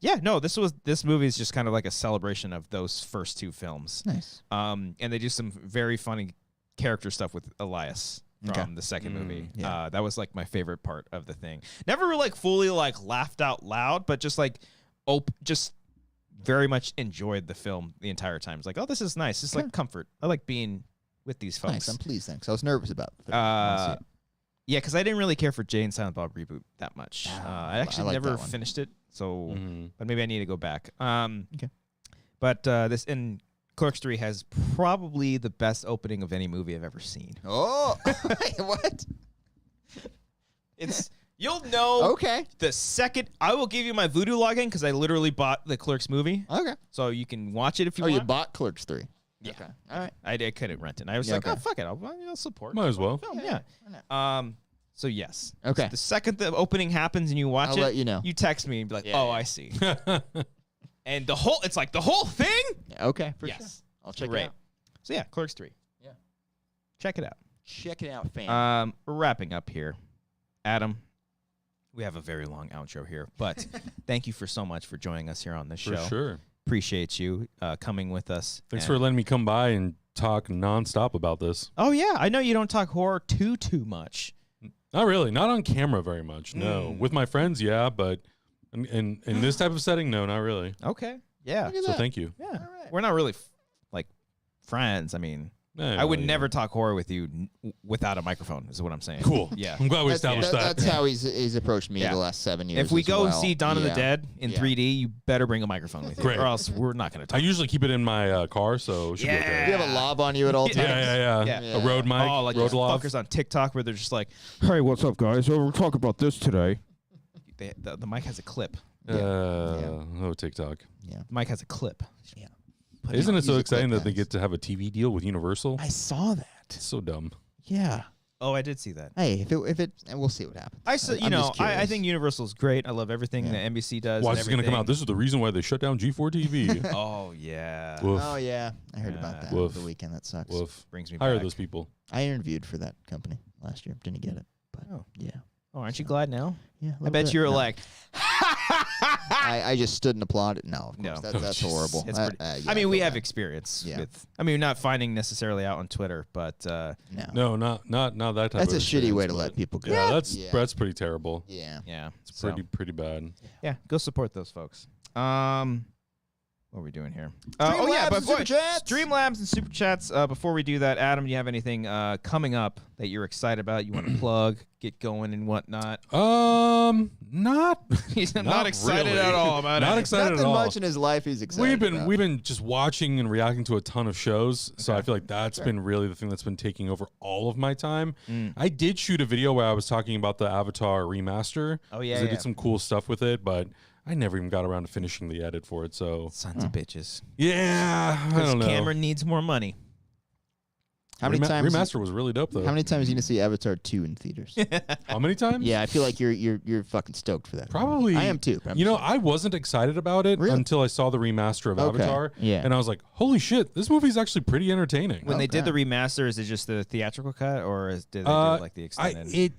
[SPEAKER 1] this movie is just kind of like a celebration of those first two films.
[SPEAKER 2] Nice.
[SPEAKER 1] And they do some very funny character stuff with Elias from the second movie.
[SPEAKER 2] Yeah.
[SPEAKER 1] That was like my favorite part of the thing. Never really like fully like laughed out loud, but just like just very much enjoyed the film the entire time. It's like, oh, this is nice. It's like comfort. I like being with these folks.
[SPEAKER 2] Nice. I'm pleased then, because I was nervous about it.
[SPEAKER 1] Yeah, because I didn't really care for Jay and Silent Bob reboot that much. I actually
[SPEAKER 2] like
[SPEAKER 1] never
[SPEAKER 2] that one.
[SPEAKER 1] finished it, so
[SPEAKER 3] Mhm.
[SPEAKER 1] but maybe I need to go back.
[SPEAKER 2] Okay.
[SPEAKER 1] But this in Clerks 3 has probably the best opening of any movie I've ever seen.
[SPEAKER 2] Oh, wait, what?
[SPEAKER 1] It's you'll know
[SPEAKER 2] Okay.
[SPEAKER 1] the second I will give you my Voodoo login because I literally bought the Clerks movie,
[SPEAKER 2] Okay.
[SPEAKER 1] so you can watch it if you
[SPEAKER 2] Oh,
[SPEAKER 1] want.
[SPEAKER 2] you bought Clerks 3.
[SPEAKER 1] Yeah.
[SPEAKER 2] Okay. All right.
[SPEAKER 1] I couldn't rent it. And I was
[SPEAKER 2] Yeah,
[SPEAKER 1] like,
[SPEAKER 2] okay.
[SPEAKER 1] oh fuck it, I'll support.
[SPEAKER 3] Might as well.
[SPEAKER 1] Film,
[SPEAKER 2] Yeah,
[SPEAKER 1] yeah. So yes.
[SPEAKER 2] Okay.
[SPEAKER 1] The second the opening happens and you watch
[SPEAKER 2] I'll
[SPEAKER 1] it,
[SPEAKER 2] let you know.
[SPEAKER 1] You text me and be like,
[SPEAKER 2] Yeah,
[SPEAKER 1] oh,
[SPEAKER 2] yeah.
[SPEAKER 1] I see. And it's like the whole thing.
[SPEAKER 2] Okay. For sure.
[SPEAKER 1] Yes.
[SPEAKER 2] I'll check
[SPEAKER 1] Great.
[SPEAKER 2] it out.
[SPEAKER 1] So yeah, Clerks 3.
[SPEAKER 2] Yeah.
[SPEAKER 1] Check it out.
[SPEAKER 2] Check it out, fam.
[SPEAKER 1] We're wrapping up here. Adam, we have a very long outro here, but thank you so much for joining us here on this
[SPEAKER 3] For
[SPEAKER 1] show.
[SPEAKER 3] sure.
[SPEAKER 1] Appreciate you coming with us.
[SPEAKER 3] Thanks
[SPEAKER 1] And-
[SPEAKER 3] for letting me come by and talk nonstop about this.
[SPEAKER 1] Oh yeah, I know you don't talk horror too much.
[SPEAKER 3] Not really. Not on camera very much. No. With my friends, yeah, but in this type of setting, no, not really.
[SPEAKER 1] Okay. Yeah.
[SPEAKER 2] Look at
[SPEAKER 3] So
[SPEAKER 2] that.
[SPEAKER 3] thank you.
[SPEAKER 1] Yeah.
[SPEAKER 2] All right.
[SPEAKER 1] We're not really like friends. I mean,
[SPEAKER 3] Yeah,
[SPEAKER 1] I would
[SPEAKER 3] yeah.
[SPEAKER 1] never talk horror with you without a microphone, is what I'm saying.
[SPEAKER 3] Cool.
[SPEAKER 1] Yeah.
[SPEAKER 3] I'm glad we
[SPEAKER 2] That's,
[SPEAKER 3] established that.
[SPEAKER 2] that's how he's approached me
[SPEAKER 1] Yeah.
[SPEAKER 2] the last 7 years.
[SPEAKER 1] If we
[SPEAKER 2] as
[SPEAKER 1] go
[SPEAKER 2] well.
[SPEAKER 1] see Dawn of the
[SPEAKER 2] Yeah.
[SPEAKER 1] Dead in
[SPEAKER 2] Yeah.
[SPEAKER 1] 3D, you better bring a microphone with you,
[SPEAKER 3] Great.
[SPEAKER 1] or else we're not going to
[SPEAKER 3] I
[SPEAKER 1] talk.
[SPEAKER 3] usually keep it in my car, so it should be
[SPEAKER 2] Do
[SPEAKER 3] okay.
[SPEAKER 2] you have a lob on you at all times?
[SPEAKER 3] Yeah.
[SPEAKER 1] Yeah.
[SPEAKER 3] A road mic,
[SPEAKER 1] Oh, like
[SPEAKER 3] road
[SPEAKER 1] those
[SPEAKER 3] law.
[SPEAKER 1] fuckers on TikTok where they're just like, "Hey, what's up, guys? We're talking about this today." The mic has a clip.
[SPEAKER 3] Oh, TikTok.
[SPEAKER 2] Yeah.
[SPEAKER 1] The mic has a clip.
[SPEAKER 2] Yeah.
[SPEAKER 3] Isn't it so
[SPEAKER 2] Use a
[SPEAKER 3] exciting
[SPEAKER 2] clip,
[SPEAKER 3] that they
[SPEAKER 2] guys.
[SPEAKER 3] get to have a TV deal with Universal?
[SPEAKER 2] I saw that.
[SPEAKER 3] It's so dumb.
[SPEAKER 2] Yeah.
[SPEAKER 1] Oh, I did see that.
[SPEAKER 2] Hey, if it, and we'll see what happens.
[SPEAKER 1] I said,
[SPEAKER 2] I'm just
[SPEAKER 1] I
[SPEAKER 2] curious.
[SPEAKER 1] think Universal's great. I love everything
[SPEAKER 2] Yeah.
[SPEAKER 1] that NBC does.
[SPEAKER 3] Watch
[SPEAKER 1] and
[SPEAKER 3] is going to come out.
[SPEAKER 1] everything.
[SPEAKER 3] This is the reason why they shut down G4 TV.
[SPEAKER 1] Oh yeah.
[SPEAKER 3] Woof.
[SPEAKER 2] Oh yeah, I heard
[SPEAKER 1] Yeah.
[SPEAKER 2] about that
[SPEAKER 3] Woof.
[SPEAKER 2] over the weekend. That sucks.
[SPEAKER 3] Woof.
[SPEAKER 1] Brings me
[SPEAKER 3] Hire
[SPEAKER 1] back.
[SPEAKER 3] those people.
[SPEAKER 2] I interviewed for that company last year. Didn't get it, but
[SPEAKER 1] Oh.
[SPEAKER 2] yeah,
[SPEAKER 1] Oh, aren't you glad now?
[SPEAKER 2] yeah. a
[SPEAKER 1] I
[SPEAKER 2] little
[SPEAKER 1] bet
[SPEAKER 2] bit.
[SPEAKER 1] you were
[SPEAKER 2] No.
[SPEAKER 1] like,
[SPEAKER 2] I just stood and applauded. No, of
[SPEAKER 1] No.
[SPEAKER 2] course,
[SPEAKER 3] Oh,
[SPEAKER 2] that's
[SPEAKER 3] Jesus.
[SPEAKER 2] horrible.
[SPEAKER 1] It's pretty,
[SPEAKER 2] Yeah,
[SPEAKER 1] I mean,
[SPEAKER 2] feel
[SPEAKER 1] we have
[SPEAKER 2] bad.
[SPEAKER 1] experience
[SPEAKER 2] Yeah.
[SPEAKER 1] with. I mean, not finding necessarily out on Twitter, but
[SPEAKER 2] No.
[SPEAKER 3] No, not that type
[SPEAKER 2] That's
[SPEAKER 3] of
[SPEAKER 2] a shitty way
[SPEAKER 3] experience,
[SPEAKER 2] to let
[SPEAKER 3] but-
[SPEAKER 2] people go.
[SPEAKER 3] Yeah,
[SPEAKER 2] Yeah.
[SPEAKER 3] that's pretty terrible.
[SPEAKER 2] Yeah.
[SPEAKER 1] yeah,
[SPEAKER 3] It's
[SPEAKER 1] so,
[SPEAKER 3] pretty bad.
[SPEAKER 1] yeah. Go support those folks. What are we doing here? Oh yeah,
[SPEAKER 2] Streamlabs
[SPEAKER 1] but
[SPEAKER 2] and Super Chats.
[SPEAKER 1] Streamlabs and Super Chats. Before we do that, Adam, do you have anything coming up that you're excited about? You want to plug, get going, and whatnot?
[SPEAKER 3] Not.
[SPEAKER 1] He's not excited
[SPEAKER 3] really.
[SPEAKER 1] at all about
[SPEAKER 3] Not
[SPEAKER 1] it.
[SPEAKER 3] excited
[SPEAKER 2] Nothing
[SPEAKER 3] at all.
[SPEAKER 2] much in his life he's excited about.
[SPEAKER 3] We've been just watching and reacting to a ton of shows, so I feel like that's been really the thing that's been taking over all of my time. I did shoot a video where I was talking about the Avatar remaster.
[SPEAKER 1] Oh, yeah,
[SPEAKER 3] 'cause I
[SPEAKER 1] yeah.
[SPEAKER 3] did some cool stuff with it, but I never even got around to finishing the edit for it. So
[SPEAKER 1] Sons of bitches.
[SPEAKER 3] yeah, I
[SPEAKER 1] Because
[SPEAKER 3] don't know.
[SPEAKER 1] Cameron needs more money.
[SPEAKER 2] How many times?
[SPEAKER 3] Remaster was really dope though.
[SPEAKER 2] How many times are you gonna see Avatar 2 in theaters?
[SPEAKER 3] How many times?
[SPEAKER 2] Yeah, I feel like you're fucking stoked for that.
[SPEAKER 3] Probably.
[SPEAKER 2] I am too.
[SPEAKER 3] I wasn't excited about it until I saw the remaster of Avatar.
[SPEAKER 2] Yeah.
[SPEAKER 3] And I was like, holy shit, this movie's actually pretty entertaining.
[SPEAKER 1] When they did the remaster, is it just the theatrical cut, or did they do like the extended?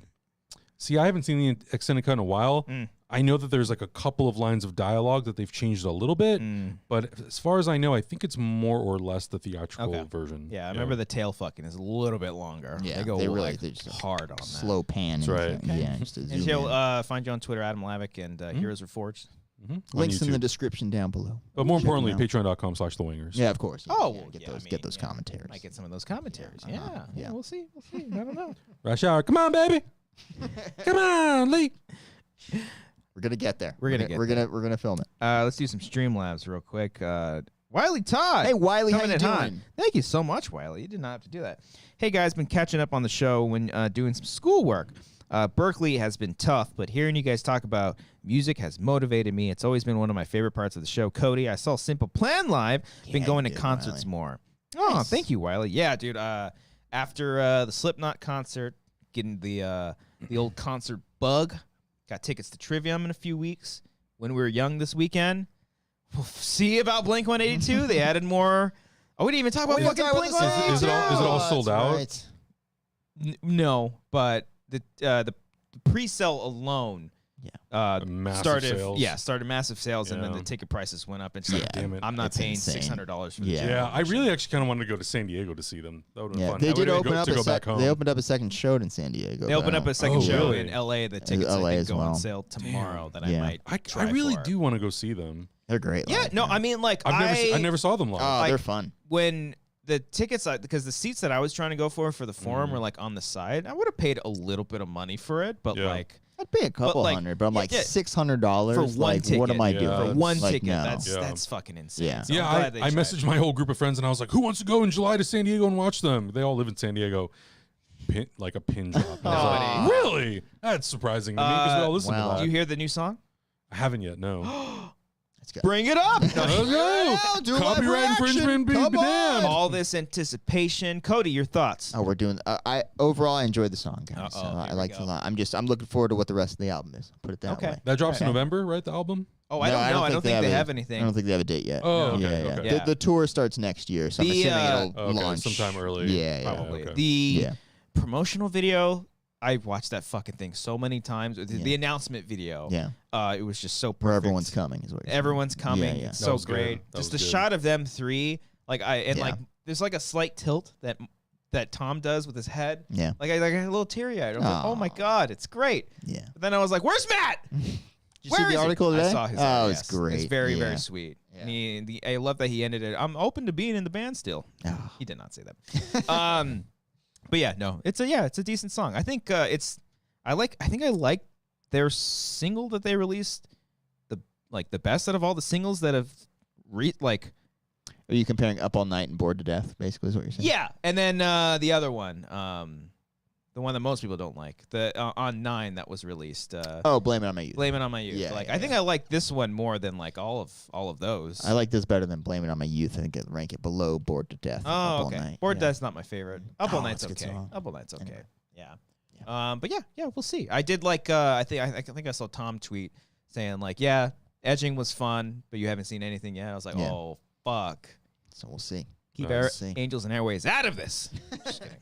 [SPEAKER 3] I haven't seen the extended cut in a while. I know that there's like a couple of lines of dialogue that they've changed a little bit, but as far as I know, I think it's more or less the theatrical version.
[SPEAKER 1] Yeah, I remember the tail fucking is a little bit longer.
[SPEAKER 2] Yeah,
[SPEAKER 1] they go
[SPEAKER 2] really
[SPEAKER 1] hard on that.
[SPEAKER 2] Slow pan.
[SPEAKER 3] That's right.
[SPEAKER 2] Yeah, just to
[SPEAKER 1] And
[SPEAKER 2] zoom
[SPEAKER 1] she'll
[SPEAKER 2] in.
[SPEAKER 1] Find you on Twitter, Adam Hlavac, and Heroes Reforged.
[SPEAKER 2] Links in the description down below.
[SPEAKER 3] But more
[SPEAKER 2] Check 'em
[SPEAKER 3] importantly,
[SPEAKER 2] out.
[SPEAKER 3] patreon.com/thewangers.
[SPEAKER 2] Yeah, of course.
[SPEAKER 1] Get
[SPEAKER 2] those commentaries.
[SPEAKER 1] Might get some of those commentaries. Yeah, we'll see. I don't know.
[SPEAKER 3] Rush hour. Come on, baby. Come on, Lee.
[SPEAKER 2] We're gonna get there.
[SPEAKER 1] We're
[SPEAKER 2] gonna film it.
[SPEAKER 1] Let's do some Streamlabs real quick. Wiley Todd.
[SPEAKER 2] Hey, Wiley, how
[SPEAKER 1] coming
[SPEAKER 2] you
[SPEAKER 1] in hot.
[SPEAKER 2] doing?
[SPEAKER 1] Thank you so much, Wiley. You did not have to do that. Hey guys, been catching up on the show when doing some schoolwork. Berkeley has been tough, but hearing you guys talk about music has motivated me. It's always been one of my favorite parts of the show. Cody, I saw Simple Plan live. Been going to concerts more. Oh, thank you, Wiley. Yeah, dude. After the Slipknot concert, getting the old concert bug. Got tickets to Trivium in a few weeks. When we were young this weekend. We'll see about Blink-182. They added more. Oh, we didn't even talk about fucking Blink-182.
[SPEAKER 3] Is it all sold out?
[SPEAKER 2] Right.
[SPEAKER 1] No, but the pre-sale alone started massive sales, and then the ticket prices went up. And so
[SPEAKER 3] damn it.
[SPEAKER 1] I'm not paying $600 for the ticket.
[SPEAKER 3] Yeah, I really actually kind of wanted to go to San Diego to see them. That would have been fun.
[SPEAKER 2] They did open up
[SPEAKER 3] They
[SPEAKER 2] opened up a second show in San Diego.
[SPEAKER 1] They opened up a second show
[SPEAKER 3] really?
[SPEAKER 1] in LA. The tickets I think go on sale tomorrow. That I might.
[SPEAKER 3] I really do want to go see them.
[SPEAKER 2] They're great.
[SPEAKER 1] Yeah, no, I mean like
[SPEAKER 3] I never saw them live.
[SPEAKER 2] Oh, they're fun.
[SPEAKER 1] When the tickets, because the seats that I was trying to go for the forum were like on the side, I would have paid a little bit of money for it, but like.
[SPEAKER 2] I'd pay a couple hundred, but I'm like $600
[SPEAKER 1] for one ticket.
[SPEAKER 2] What am I doing?
[SPEAKER 1] For one ticket,
[SPEAKER 2] no.
[SPEAKER 1] that's fucking insane.
[SPEAKER 2] Yeah,
[SPEAKER 1] so
[SPEAKER 3] I messaged my whole group of friends and I was like, "Who wants to go in July to San Diego and watch them?" They all live in San Diego. Like a pin drop. I was like, really? That's surprising to me because we all listen to that.
[SPEAKER 1] Do you hear the new song?
[SPEAKER 3] I haven't yet. No.
[SPEAKER 1] Bring it up.
[SPEAKER 3] Let's go. Copyright infringement. Be damned.
[SPEAKER 1] All this anticipation. Cody, your thoughts?
[SPEAKER 2] Oh, we're doing. Overall, I enjoyed the song, guys. I liked it a lot. I'm looking forward to what the rest of the album is. Put it that way.
[SPEAKER 3] That drops in November, right? The album.
[SPEAKER 1] Oh, I don't know. I don't think they have anything.
[SPEAKER 2] I don't think they have a date yet.
[SPEAKER 3] Oh,
[SPEAKER 2] yeah. The tour starts next year, so I'm assuming it'll launch
[SPEAKER 3] sometime early.
[SPEAKER 2] Yeah,
[SPEAKER 1] probably. The promotional video. I watched that fucking thing so many times. The announcement video.
[SPEAKER 2] Yeah.
[SPEAKER 1] It was just so perfect.
[SPEAKER 2] Where everyone's coming is what you're saying.
[SPEAKER 1] Everyone's coming.
[SPEAKER 2] Yeah.
[SPEAKER 1] It's so great. Just the shot of them three. Like there's like a slight tilt that Tom does with his head.
[SPEAKER 2] Yeah.
[SPEAKER 1] Like I got a little teary-eyed. I was like, oh my God, it's great.
[SPEAKER 2] Yeah.
[SPEAKER 1] But then I was like, where's Matt?
[SPEAKER 2] Did you see the article today?
[SPEAKER 1] I saw his.
[SPEAKER 2] Oh, it's great.
[SPEAKER 1] It's very, very sweet.
[SPEAKER 2] Yeah.
[SPEAKER 1] I love that he ended it. I'm open to being in the band still.
[SPEAKER 2] Oh.
[SPEAKER 1] He did not say that. But yeah, no, it's a decent song. I think I like their single that they released the best out of all the singles that have
[SPEAKER 2] Are you comparing Up All Night and Bored to Death, basically, is what you're saying?
[SPEAKER 1] Yeah, and then the other one, the one that most people don't like, the on 9 that was released.
[SPEAKER 2] Blame It On My Youth.
[SPEAKER 1] Blame It On My Youth.
[SPEAKER 2] Yeah,
[SPEAKER 1] I think I like this one more than like all of those.
[SPEAKER 2] I like this better than Blame It On My Youth. I think I'd rank it below Bored to Death.
[SPEAKER 1] Oh, okay.
[SPEAKER 2] All Night.
[SPEAKER 1] Bored to Death's not my favorite. Up All Night's
[SPEAKER 2] that's a good
[SPEAKER 1] okay.
[SPEAKER 2] song.
[SPEAKER 1] Up All Night's okay.
[SPEAKER 2] Anyway.
[SPEAKER 1] Yeah. But yeah, we'll see. I did like I think I saw Tom tweet saying like, yeah, Edging was fun, but you haven't seen anything yet. I was like, oh fuck.
[SPEAKER 2] So we'll see.
[SPEAKER 1] Keep our Angels and Airways out of this. Just kidding.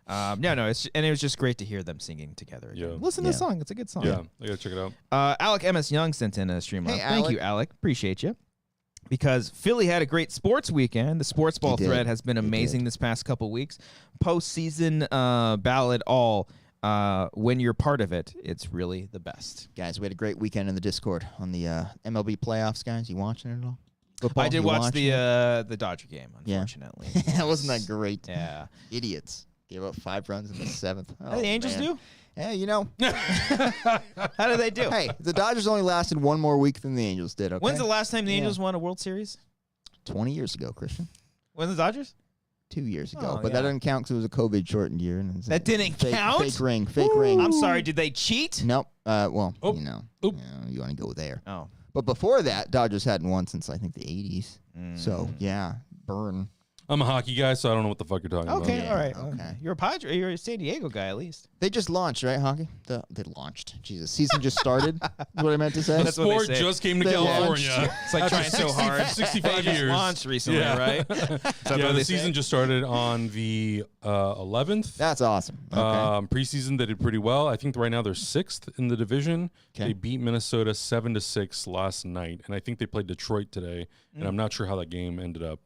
[SPEAKER 1] No, it was just great to hear them singing together.
[SPEAKER 3] Yeah.
[SPEAKER 1] Listen to the song; it's a good song.
[SPEAKER 3] Yeah, I gotta check it out.
[SPEAKER 1] Alec MS Young sent in a Streamlabs.
[SPEAKER 2] Hey,
[SPEAKER 1] Thank you, Alec. Appreciate you. Because Philly had a great sports weekend. The sports ball thread has been amazing this past couple weeks. Postseason ballad all. When you're part of it, it's really the best.
[SPEAKER 2] Guys, we had a great weekend in the Discord on the MLB playoffs, guys. You watching it at all? Football,
[SPEAKER 1] I did watch the Dodger game, unfortunately.
[SPEAKER 2] Yeah. Wasn't that great?
[SPEAKER 1] Yeah.
[SPEAKER 2] Idiots. Gave up 5 runs in the 7th.
[SPEAKER 1] How did the Angels do?
[SPEAKER 2] Yeah, you know.
[SPEAKER 1] How did they do?
[SPEAKER 2] Hey, the Dodgers only lasted 1 more week than the Angels did, okay?
[SPEAKER 1] When's the last time the Angels won a World Series?
[SPEAKER 2] 20 years ago, Christian.
[SPEAKER 1] When the Dodgers?
[SPEAKER 2] 2 years ago.
[SPEAKER 1] Oh,
[SPEAKER 2] But that doesn't count because it was a COVID-shortened year. And
[SPEAKER 1] that didn't count?
[SPEAKER 2] Fake ring.
[SPEAKER 1] I'm sorry, did they cheat?
[SPEAKER 2] Nope. You want to go there.
[SPEAKER 1] Oh.
[SPEAKER 2] But before that, Dodgers hadn't won since, I think, the 80s. So, yeah, burn.
[SPEAKER 3] I'm a hockey guy, so I don't know what the fuck you're talking
[SPEAKER 1] Okay,
[SPEAKER 3] about.
[SPEAKER 1] all right.
[SPEAKER 2] Okay.
[SPEAKER 1] You're a Padre. You're a San Diego guy, at least.
[SPEAKER 2] They just launched, right, hockey? They launched. Jesus, season just started. Is what I meant to say.
[SPEAKER 3] The
[SPEAKER 1] That's what they
[SPEAKER 3] sport
[SPEAKER 1] say.
[SPEAKER 3] just came to
[SPEAKER 2] They
[SPEAKER 3] California.
[SPEAKER 1] It's like trying so hard.
[SPEAKER 3] 65
[SPEAKER 1] They just
[SPEAKER 3] years.
[SPEAKER 1] launched recently,
[SPEAKER 3] Yeah.
[SPEAKER 1] right?
[SPEAKER 3] Yeah, the season just started on the 11th.
[SPEAKER 2] That's awesome. Okay.
[SPEAKER 3] Preseason, they did pretty well. I think right now they're 6th in the division.
[SPEAKER 2] Okay.
[SPEAKER 3] They beat Minnesota 7-6 last night, and I think they played Detroit today. And I'm not sure how that game ended up.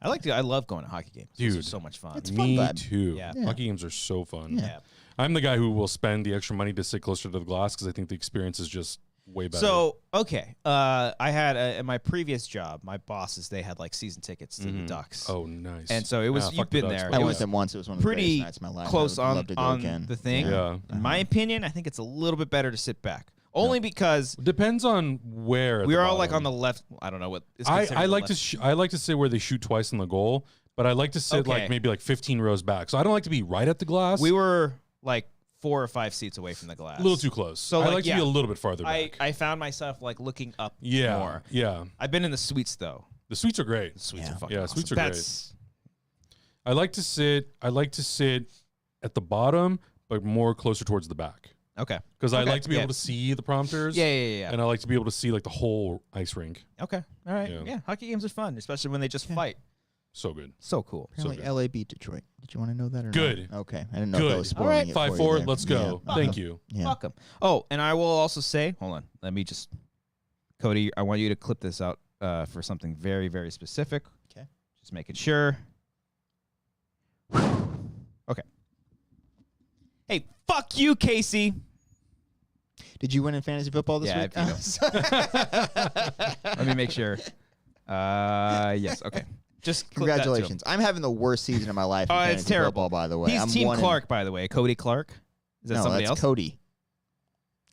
[SPEAKER 1] I love going to hockey games. Those are
[SPEAKER 3] Dude,
[SPEAKER 1] so much fun.
[SPEAKER 2] It's a fun
[SPEAKER 3] Me
[SPEAKER 2] vibe.
[SPEAKER 3] too.
[SPEAKER 1] Yeah.
[SPEAKER 3] Hockey games are so fun.
[SPEAKER 1] Yeah.
[SPEAKER 3] I'm the guy who will spend the extra money to sit closer to the glass because I think the experience is just way better.
[SPEAKER 1] So, okay. I had, in my previous job, my bosses, they had like season tickets to the Ducks.
[SPEAKER 3] Oh, nice.
[SPEAKER 1] And so it was,
[SPEAKER 3] fuck
[SPEAKER 1] you've
[SPEAKER 3] the
[SPEAKER 1] been
[SPEAKER 3] Ducks,
[SPEAKER 1] there.
[SPEAKER 3] but
[SPEAKER 2] I
[SPEAKER 1] It
[SPEAKER 2] went
[SPEAKER 1] was
[SPEAKER 2] with them once. It was one of the
[SPEAKER 1] pretty
[SPEAKER 2] greatest nights of my life.
[SPEAKER 1] close
[SPEAKER 2] I would
[SPEAKER 1] on,
[SPEAKER 2] love to go
[SPEAKER 1] on
[SPEAKER 2] again.
[SPEAKER 1] the thing.
[SPEAKER 3] Yeah.
[SPEAKER 1] In my opinion, I think it's a little bit better to sit back. Only because
[SPEAKER 3] Depends on where. at
[SPEAKER 1] we
[SPEAKER 3] the
[SPEAKER 1] were all like
[SPEAKER 3] bottom.
[SPEAKER 1] on the left. I don't know what. Is
[SPEAKER 3] I
[SPEAKER 1] considered the
[SPEAKER 3] like
[SPEAKER 1] left.
[SPEAKER 3] to I like to sit where they shoot twice in the goal, but I like to sit
[SPEAKER 1] Okay.
[SPEAKER 3] like maybe like 15 rows back. So I don't like to be right at the glass.
[SPEAKER 1] We were like 4 or 5 seats away from the glass.
[SPEAKER 3] a little too close.
[SPEAKER 1] So,
[SPEAKER 3] I
[SPEAKER 1] like,
[SPEAKER 3] like to
[SPEAKER 1] yeah.
[SPEAKER 3] be a little bit farther back.
[SPEAKER 1] I found myself like looking up
[SPEAKER 3] yeah,
[SPEAKER 1] more.
[SPEAKER 3] yeah.
[SPEAKER 1] I've been in the suites though.
[SPEAKER 3] The suites are great.
[SPEAKER 1] The suites
[SPEAKER 2] Yeah.
[SPEAKER 1] are fucking
[SPEAKER 3] Yeah,
[SPEAKER 1] awesome.
[SPEAKER 3] suites are
[SPEAKER 1] That's,
[SPEAKER 3] I like to sit at the bottom, but more closer towards the back
[SPEAKER 1] Okay.
[SPEAKER 3] because I
[SPEAKER 1] Okay,
[SPEAKER 3] like to be
[SPEAKER 1] yeah.
[SPEAKER 3] able to see the prompters.
[SPEAKER 1] Yeah.
[SPEAKER 3] And I like to be able to see like the whole ice rink.
[SPEAKER 1] Okay. All right.
[SPEAKER 3] Yeah.
[SPEAKER 1] Yeah. Hockey games are fun, especially when they just fight.
[SPEAKER 3] So good.
[SPEAKER 1] So cool.
[SPEAKER 2] Apparently
[SPEAKER 3] so
[SPEAKER 2] LA beat Detroit. Did you want to know that or
[SPEAKER 3] Good.
[SPEAKER 2] not? Okay. I didn't know if
[SPEAKER 3] Good.
[SPEAKER 2] that was spoiling
[SPEAKER 1] All right.
[SPEAKER 2] it for you
[SPEAKER 3] 5-4.
[SPEAKER 2] there.
[SPEAKER 3] Let's go.
[SPEAKER 2] Yeah.
[SPEAKER 3] Thank you.
[SPEAKER 2] Yeah.
[SPEAKER 1] Welcome. Oh, and I will also say, hold on. Let me just, Cody, I want you to clip this out for something very, very specific.
[SPEAKER 2] Okay.
[SPEAKER 1] Just making sure. Okay. Hey, fuck you, Casey.
[SPEAKER 2] Did you win in fantasy football this
[SPEAKER 1] Yeah,
[SPEAKER 2] week?
[SPEAKER 1] I beat Let me make sure. Yes. Okay. Just clip that to him.
[SPEAKER 2] Congratulations. I'm having the worst season of my life in
[SPEAKER 1] Oh, it's
[SPEAKER 2] fantasy
[SPEAKER 1] terrible.
[SPEAKER 2] football, by the way.
[SPEAKER 1] He's
[SPEAKER 2] I'm
[SPEAKER 1] Team
[SPEAKER 2] 1 in-
[SPEAKER 1] Clark, by the way. Cody Clark. Is that
[SPEAKER 2] No,
[SPEAKER 1] somebody
[SPEAKER 2] that's
[SPEAKER 1] else?
[SPEAKER 2] Cody.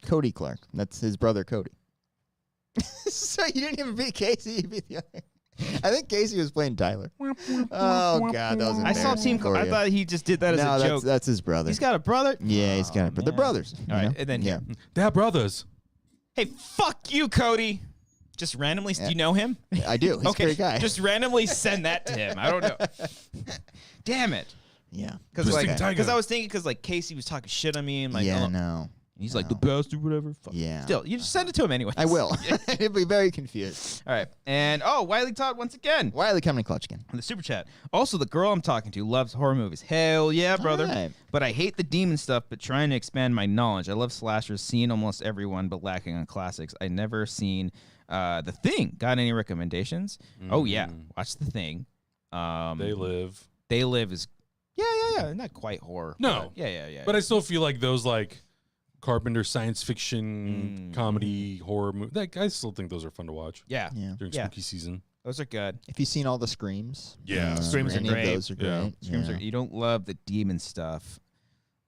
[SPEAKER 2] Cody Clark. That's his brother, Cody. So you didn't even beat Casey. You beat the other. I think Casey was playing Tyler. Oh, God. That was
[SPEAKER 1] I saw
[SPEAKER 2] embarrassing
[SPEAKER 1] Team
[SPEAKER 2] for
[SPEAKER 1] Clark. I
[SPEAKER 2] you.
[SPEAKER 1] thought he just did that as
[SPEAKER 2] No,
[SPEAKER 1] a joke.
[SPEAKER 2] that's his brother.
[SPEAKER 1] He's got a brother.
[SPEAKER 2] Yeah, he's got it. But they're
[SPEAKER 1] man.
[SPEAKER 2] brothers.
[SPEAKER 1] All
[SPEAKER 2] you
[SPEAKER 1] right,
[SPEAKER 2] know?
[SPEAKER 1] and then
[SPEAKER 2] Yeah.
[SPEAKER 3] They're brothers.
[SPEAKER 1] Hey, fuck you, Cody. Just randomly, do you know him?
[SPEAKER 2] I do. He's
[SPEAKER 1] Okay,
[SPEAKER 2] a great guy.
[SPEAKER 1] just randomly send that to him. I don't know. Damn it.
[SPEAKER 2] Yeah.
[SPEAKER 1] Because
[SPEAKER 3] Twisting tiger.
[SPEAKER 1] I was thinking because like Casey was talking shit on me and like
[SPEAKER 2] Yeah,
[SPEAKER 1] oh,
[SPEAKER 2] no.
[SPEAKER 1] he's like the best or whatever. Fuck.
[SPEAKER 2] Yeah.
[SPEAKER 1] Still, you just send it to him anyway.
[SPEAKER 2] I will. He'll be very confused.
[SPEAKER 1] All right. And Wiley Todd once again.
[SPEAKER 2] Wiley coming clutch again.
[SPEAKER 1] On the super chat. Also, the girl I'm talking to loves horror movies. Hell yeah, brother.
[SPEAKER 2] right.
[SPEAKER 1] But I hate the demon stuff, but trying to expand my knowledge. I love slashers, seen almost everyone, but lacking on classics. I never seen The Thing. Got any recommendations? Oh, yeah. Watch The Thing.
[SPEAKER 3] They live.
[SPEAKER 1] They Live is, yeah. Not quite horror.
[SPEAKER 3] No.
[SPEAKER 1] But yeah.
[SPEAKER 3] But I still feel like those like Carpenter science fiction comedy horror movies. Like, I still think those are fun to watch
[SPEAKER 1] yeah.
[SPEAKER 2] Yeah.
[SPEAKER 3] during
[SPEAKER 1] Yeah.
[SPEAKER 3] spooky season.
[SPEAKER 1] Those are good.
[SPEAKER 2] If you've seen all the Screams.
[SPEAKER 3] Yeah.
[SPEAKER 1] Screams are
[SPEAKER 2] any
[SPEAKER 1] great.
[SPEAKER 2] Of those are great.
[SPEAKER 3] Yeah.
[SPEAKER 1] Screams
[SPEAKER 2] Yeah.
[SPEAKER 1] are, you don't love the demon stuff.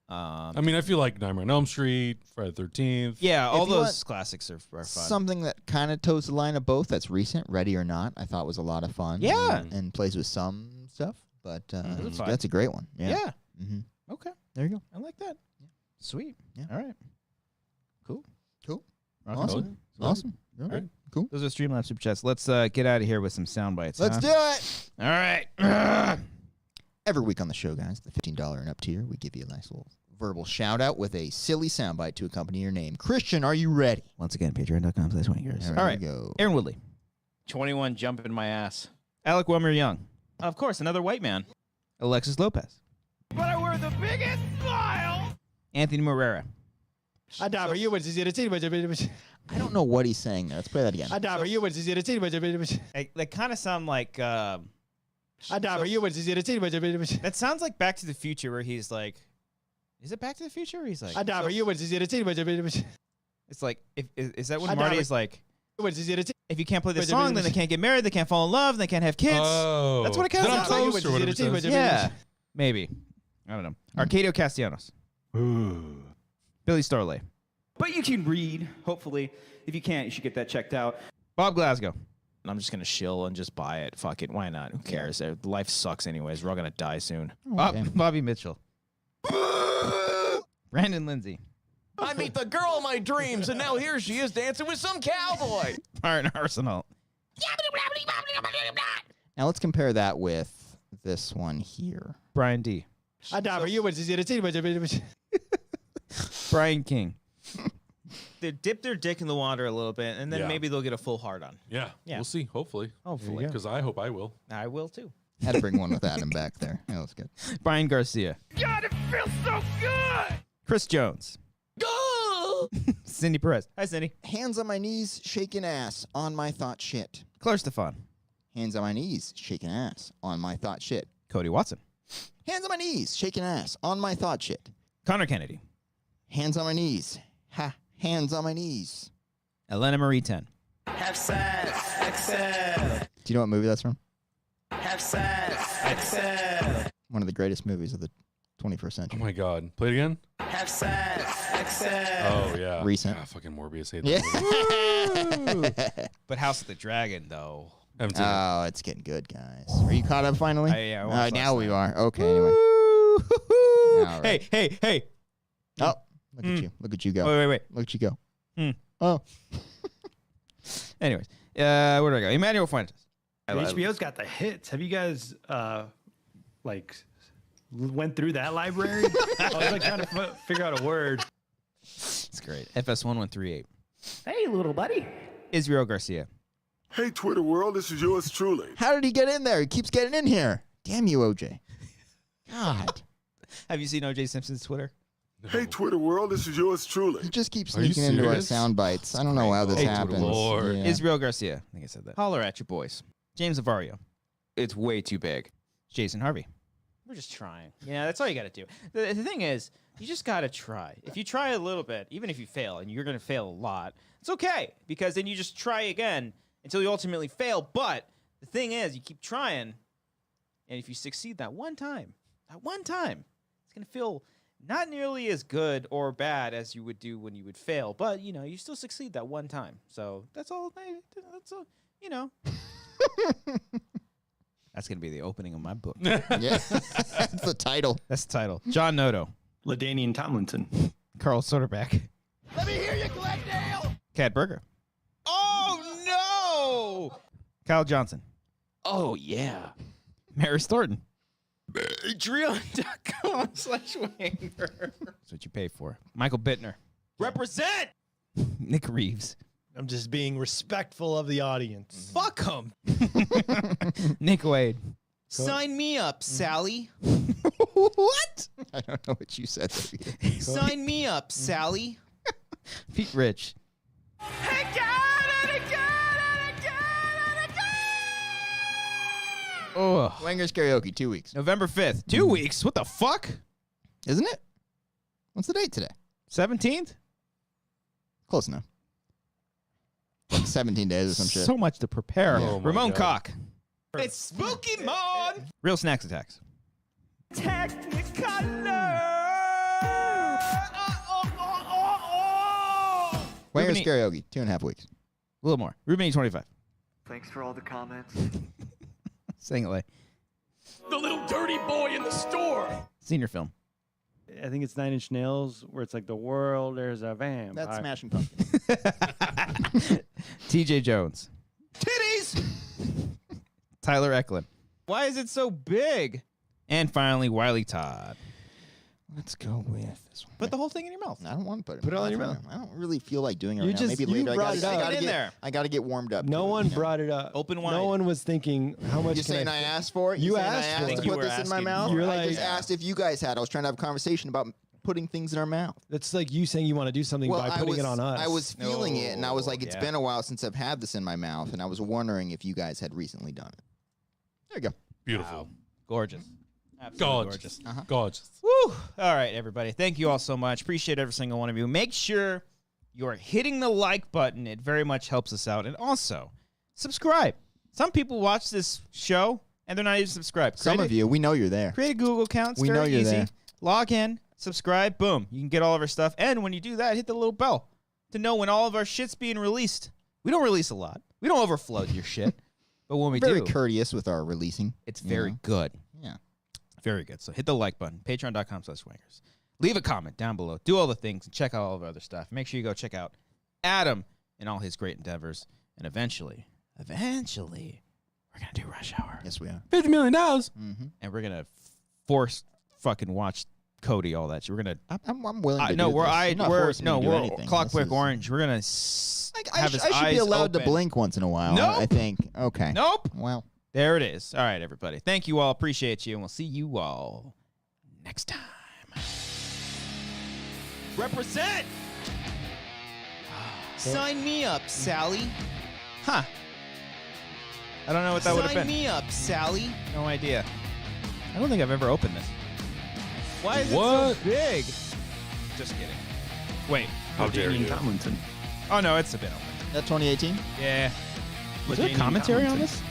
[SPEAKER 3] I mean, I feel like Nightmare on Elm Street, Friday the 13th.
[SPEAKER 1] Yeah, all
[SPEAKER 2] If you
[SPEAKER 1] those
[SPEAKER 2] want
[SPEAKER 1] classics are fun.
[SPEAKER 2] Something that kind of toes the line of both that's recent, Ready or Not, I thought was a lot of fun.
[SPEAKER 1] Yeah.
[SPEAKER 2] And plays with some stuff, but
[SPEAKER 1] Those are fun.
[SPEAKER 2] that's a great one. Yeah.
[SPEAKER 1] Yeah.
[SPEAKER 2] hmm
[SPEAKER 1] Okay.
[SPEAKER 2] There you go.
[SPEAKER 1] I like that. Sweet.
[SPEAKER 2] Yeah.
[SPEAKER 1] All right. Cool.
[SPEAKER 2] Cool.
[SPEAKER 1] Rock and
[SPEAKER 2] Awesome.
[SPEAKER 1] roll.
[SPEAKER 2] Awesome. All right. Cool.
[SPEAKER 1] Those are Streamlabs Super Chats. Let's get out of here with some sound bites.
[SPEAKER 2] Let's do it.
[SPEAKER 1] All right.
[SPEAKER 2] Every week on the show, guys, the $15 and up tier, we give you a nice little verbal shout out with a silly soundbite to accompany your name. Christian, are you ready?
[SPEAKER 1] Once again, patreon.com/Wangers.
[SPEAKER 2] There
[SPEAKER 1] All
[SPEAKER 2] we
[SPEAKER 1] right.
[SPEAKER 2] go.
[SPEAKER 1] Aaron Woodley.
[SPEAKER 4] 21 jumping my ass.
[SPEAKER 1] Alec Wilmer Young. Of course, another white man. Alexis Lopez.
[SPEAKER 4] But I wear the biggest smile.
[SPEAKER 1] Anthony Morera.
[SPEAKER 2] I don't know what he's saying there. Let's play that again.
[SPEAKER 1] They kind of sound like. That sounds like Back to the Future, where he's like. Is it Back to the Future? Where he's like. It's like. Is that when Marty is like. If you can't play the song, then they can't get married, they can't fall in love, they can't have kids.
[SPEAKER 3] Oh.
[SPEAKER 1] That's what it kind of
[SPEAKER 3] Then I'm
[SPEAKER 1] sounds like.
[SPEAKER 3] toast or whatever it says.
[SPEAKER 1] Yeah. Maybe. I don't know. Arcadio Castellanos. Billy Starley.
[SPEAKER 5] But you can read, hopefully. If you can't, you should get that checked out.
[SPEAKER 1] Bob Glasgow.
[SPEAKER 4] And I'm just going to shill and just buy it. Fuck it. Why not? Who cares? Life sucks anyways. We're all going to die soon.
[SPEAKER 2] Okay.
[SPEAKER 1] Bobby Mitchell. Brandon Lindsay.
[SPEAKER 4] I meet the girl of my dreams, and now here she is dancing with some cowboy.
[SPEAKER 1] Byron Arsenal.
[SPEAKER 2] Now let's compare that with this one here.
[SPEAKER 1] Brian D. Brian King.
[SPEAKER 4] They dip their dick in the water a little bit, and then
[SPEAKER 3] Yeah.
[SPEAKER 4] maybe they'll get a full hard on.
[SPEAKER 3] Yeah.
[SPEAKER 4] Yeah.
[SPEAKER 3] We'll see. Hopefully.
[SPEAKER 4] Hopefully.
[SPEAKER 3] Because I hope I will.
[SPEAKER 4] I will too.
[SPEAKER 2] Had to bring one with Adam back there. That was good.
[SPEAKER 1] Brian Garcia.
[SPEAKER 6] God, it feels so good.
[SPEAKER 1] Chris Jones. Cindy Perez. Hi, Cindy.
[SPEAKER 2] Hands on my knees, shaking ass on my thought shit.
[SPEAKER 1] Claire Stefan.
[SPEAKER 2] Hands on my knees, shaking ass on my thought shit.
[SPEAKER 1] Cody Watson.
[SPEAKER 2] Hands on my knees, shaking ass on my thought shit.
[SPEAKER 1] Connor Kennedy.
[SPEAKER 2] Hands on my knees. Hands on my knees.
[SPEAKER 1] Elena Marie 10.
[SPEAKER 6] Have sex, excel.
[SPEAKER 2] Do you know what movie that's from?
[SPEAKER 6] Have sex, excel.
[SPEAKER 2] One of the greatest movies of the 21st
[SPEAKER 3] Oh
[SPEAKER 2] century.
[SPEAKER 3] my God. Play it again.
[SPEAKER 6] Have sex, excel.
[SPEAKER 3] Oh yeah.
[SPEAKER 2] Recent.
[SPEAKER 3] Ah, fucking Morbius. Hate
[SPEAKER 2] Yeah.
[SPEAKER 3] that movie.
[SPEAKER 1] But House of the Dragon, though.
[SPEAKER 3] Haven't seen it.
[SPEAKER 2] Oh, it's getting good, guys. Are you caught up finally?
[SPEAKER 1] Yeah, I watched
[SPEAKER 2] now
[SPEAKER 1] last
[SPEAKER 2] we
[SPEAKER 1] night.
[SPEAKER 2] are. Okay, anyway. All right.
[SPEAKER 1] Hey.
[SPEAKER 2] Oh, look at you. Look at you go.
[SPEAKER 1] Wait.
[SPEAKER 2] Look at you go.
[SPEAKER 1] Mm.
[SPEAKER 2] Oh.
[SPEAKER 1] Anyways, where do I go? Emmanuel Fuentes.
[SPEAKER 7] HBO's got the hits. Have you guys went through that library? I was like trying to figure out a word.
[SPEAKER 1] It's great. FS1138.
[SPEAKER 5] Hey, little buddy.
[SPEAKER 1] Israel Garcia.
[SPEAKER 8] Hey, Twitter world, this is yours truly.
[SPEAKER 2] How did he get in there? He keeps getting in here. Damn you, OJ. God.
[SPEAKER 1] Have you seen O.J. Simpson's Twitter?
[SPEAKER 8] Hey, Twitter world, this is yours truly.
[SPEAKER 2] He just keeps
[SPEAKER 3] Are you
[SPEAKER 2] sneaking into our
[SPEAKER 3] serious?
[SPEAKER 2] sound bites. I don't know how this
[SPEAKER 3] Hey,
[SPEAKER 2] happens.
[SPEAKER 3] Lord.
[SPEAKER 2] Yeah.
[SPEAKER 1] Israel Garcia. I think I said that.
[SPEAKER 4] Holler at your boys.
[SPEAKER 1] James Avario.
[SPEAKER 4] It's way too big.
[SPEAKER 1] Jason Harvey.
[SPEAKER 4] We're just trying. Yeah, that's all you got to do. The thing is, you just got to try. If you try a little bit, even if you fail, and you're going to fail a lot, it's okay, because then you just try again until you ultimately fail. But the thing is, you keep trying, and if you succeed that one time, it's going to feel not nearly as good or bad as you would do when you would fail. But, you still succeed that one time. So that's all,
[SPEAKER 1] That's going to be the opening of my book.
[SPEAKER 2] Yeah. That's the title.
[SPEAKER 1] That's the title. John Noto.
[SPEAKER 7] LaDainian Tomlinson.
[SPEAKER 1] Carl Soderbeck.
[SPEAKER 6] Let me hear you, Glendale.
[SPEAKER 1] Cat Berger.
[SPEAKER 4] Oh, no!
[SPEAKER 1] Kyle Johnson.
[SPEAKER 4] Oh, yeah.
[SPEAKER 1] Maris Thornton.
[SPEAKER 4] Patreon.com/Wanger.
[SPEAKER 1] That's what you pay for. Michael Bittner.
[SPEAKER 4] Represent!
[SPEAKER 1] Nick Reeves.
[SPEAKER 9] I'm just being respectful of the audience.
[SPEAKER 4] Fuck him.
[SPEAKER 1] Nick Wade.
[SPEAKER 4] Sign me up, Sally.
[SPEAKER 1] What?
[SPEAKER 2] I don't know what you said.
[SPEAKER 4] Sign me up, Sally.
[SPEAKER 1] Pete Rich. Oh,
[SPEAKER 2] Wangers karaoke, 2 weeks.
[SPEAKER 1] November 5th. 2 weeks. What the fuck?
[SPEAKER 2] Isn't it? What's the date today?
[SPEAKER 1] 17th?
[SPEAKER 2] Close enough. Like 17 days or some shit.
[SPEAKER 1] So much to prepare.
[SPEAKER 3] Oh my
[SPEAKER 1] Ramon
[SPEAKER 3] God.
[SPEAKER 1] Cock.
[SPEAKER 4] It's Spooky Mon.
[SPEAKER 1] Real Snacks Attacks.
[SPEAKER 2] Wangers
[SPEAKER 1] Ruben-
[SPEAKER 2] karaoke, 2.5 weeks.
[SPEAKER 1] A little more. Ruben E25.
[SPEAKER 10] Thanks for all the comments.
[SPEAKER 1] Saying it like
[SPEAKER 6] The little dirty boy in the store.
[SPEAKER 1] senior film.
[SPEAKER 7] I think it's 9 Inch Nails, where it's like the world, there's a vampire.
[SPEAKER 2] That's Smashing Pumpkins.
[SPEAKER 1] TJ Jones.
[SPEAKER 4] Titties.
[SPEAKER 1] Tyler Eklund.
[SPEAKER 4] Why is it so big?
[SPEAKER 1] And finally, Wiley Todd.
[SPEAKER 2] Let's go with this one.
[SPEAKER 1] Put the whole thing in your mouth.
[SPEAKER 2] I don't want to put it.
[SPEAKER 9] Put it all in your
[SPEAKER 2] mouth. I don't really feel like doing it
[SPEAKER 9] You
[SPEAKER 2] right now.
[SPEAKER 9] just-
[SPEAKER 2] Maybe
[SPEAKER 9] you
[SPEAKER 2] later.
[SPEAKER 9] brought it up.
[SPEAKER 4] Get in there.
[SPEAKER 2] I got to get warmed up.
[SPEAKER 9] No
[SPEAKER 2] to it,
[SPEAKER 9] one
[SPEAKER 2] you know?
[SPEAKER 9] brought it up.
[SPEAKER 4] Open wide.
[SPEAKER 9] No one was thinking how much.
[SPEAKER 2] You
[SPEAKER 9] can
[SPEAKER 2] saying I asked for it?
[SPEAKER 9] You
[SPEAKER 2] saying
[SPEAKER 9] asked
[SPEAKER 2] I
[SPEAKER 9] for
[SPEAKER 2] asked
[SPEAKER 9] it.
[SPEAKER 2] to
[SPEAKER 4] You
[SPEAKER 2] put
[SPEAKER 4] were
[SPEAKER 2] this in my
[SPEAKER 4] asking
[SPEAKER 2] mouth.
[SPEAKER 9] You're
[SPEAKER 2] I just
[SPEAKER 9] like-
[SPEAKER 2] asked if you guys had. I was trying to have a conversation about putting things in our mouth.
[SPEAKER 9] That's like you saying you want to do something by putting it on us.
[SPEAKER 2] I was feeling it, and I was like, it's
[SPEAKER 1] yeah.
[SPEAKER 2] been a while since I've had this in my mouth, and I was wondering if you guys had recently done it. There you go.
[SPEAKER 3] Beautiful.
[SPEAKER 1] Gorgeous. Absolutely
[SPEAKER 3] Gorgeous.
[SPEAKER 1] gorgeous.
[SPEAKER 3] Gorgeous.
[SPEAKER 1] Woo! All right, everybody. Thank you all so much. Appreciate every single one of you. Make sure you're hitting the like button. It very much helps us out. And also, subscribe. Some people watch this show, and they're not even subscribed.
[SPEAKER 2] Some of you, we know you're there.
[SPEAKER 1] Create a Google account. It's
[SPEAKER 2] We
[SPEAKER 1] very
[SPEAKER 2] know you're
[SPEAKER 1] easy.
[SPEAKER 2] there.
[SPEAKER 1] Log in, subscribe, boom. You can get all of our stuff. And when you do that, hit the little bell to know when all of our shit's being released. We don't release a lot. We don't overflow your shit. But when we
[SPEAKER 2] Very
[SPEAKER 1] do,
[SPEAKER 2] courteous with our releasing.
[SPEAKER 1] it's
[SPEAKER 2] you
[SPEAKER 1] very
[SPEAKER 2] know?
[SPEAKER 1] good.
[SPEAKER 2] Yeah.
[SPEAKER 1] Very good. So hit the like button. Patreon.com/Wangers. Leave a comment down below. Do all the things and check out all of our other stuff. Make sure you go check out Adam and all his great endeavors. And eventually, We're gonna do Rush Hour.
[SPEAKER 2] Yes, we are.
[SPEAKER 3] $50 million.
[SPEAKER 1] And we're gonna force fucking watch Cody all that shit. We're gonna.
[SPEAKER 2] I'm willing to
[SPEAKER 1] no,
[SPEAKER 2] do
[SPEAKER 1] we're
[SPEAKER 2] this.
[SPEAKER 1] I
[SPEAKER 2] I'm not
[SPEAKER 1] we're
[SPEAKER 2] forcing you
[SPEAKER 1] no
[SPEAKER 2] to do
[SPEAKER 1] we're
[SPEAKER 2] anything.
[SPEAKER 1] Clockwork
[SPEAKER 2] This is-
[SPEAKER 1] Orange. We're gonna have his
[SPEAKER 2] I should
[SPEAKER 1] eyes
[SPEAKER 2] be allowed
[SPEAKER 1] open.
[SPEAKER 2] to blink once in a while.
[SPEAKER 1] Nope.
[SPEAKER 2] I think. Okay.
[SPEAKER 1] Nope.
[SPEAKER 2] Well,
[SPEAKER 1] There it is. All right, everybody. Thank you all. Appreciate you, and we'll see you all next time. Represent.
[SPEAKER 11] Sign me up, Sally.
[SPEAKER 1] Huh. I don't know what that would have
[SPEAKER 11] Sign
[SPEAKER 1] been.
[SPEAKER 11] me up, Sally.
[SPEAKER 1] No idea. I don't think I've ever opened this. Why is it
[SPEAKER 3] What?
[SPEAKER 1] so big? Just kidding. Wait.
[SPEAKER 3] How dare you?
[SPEAKER 5] Tomlinson.
[SPEAKER 1] Oh, no, it's a bit open.
[SPEAKER 2] that 2018.
[SPEAKER 1] Yeah. Was there
[SPEAKER 5] LaDainian
[SPEAKER 1] commentary on
[SPEAKER 5] Tomlinson.
[SPEAKER 1] this?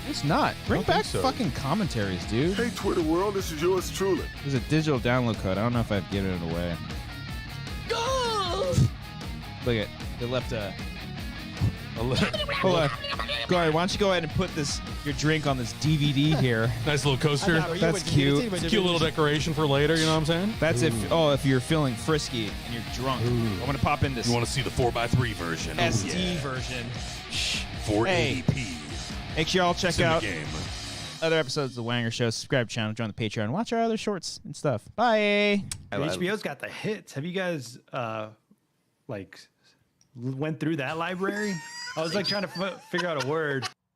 [SPEAKER 1] It's not. Bring
[SPEAKER 3] don't think
[SPEAKER 1] back
[SPEAKER 3] so.
[SPEAKER 1] fucking commentaries, dude.
[SPEAKER 8] Hey, Twitter world, this is yours truly.
[SPEAKER 1] There's a digital download code. I don't know if I've given it away. Look at they left a. Hold on. Go ahead. Why don't you go ahead and put your drink on this DVD here?
[SPEAKER 3] Nice little coaster.
[SPEAKER 1] That's cute.
[SPEAKER 3] Cute little decoration for later, you know what I'm saying?
[SPEAKER 1] That's if you're feeling frisky and you're drunk. I'm gonna pop in this
[SPEAKER 3] You want to see the 4x3 version?
[SPEAKER 1] SD version.
[SPEAKER 3] 480p.
[SPEAKER 1] Make sure y'all check
[SPEAKER 3] It's in the
[SPEAKER 1] out
[SPEAKER 3] game.
[SPEAKER 1] other episodes of the Wanger Show. Subscribe to the channel, join the Patreon, watch our other shorts and stuff. Bye.
[SPEAKER 7] HBO's got the hits. Have you guys went through that library? I was like trying to figure out a word.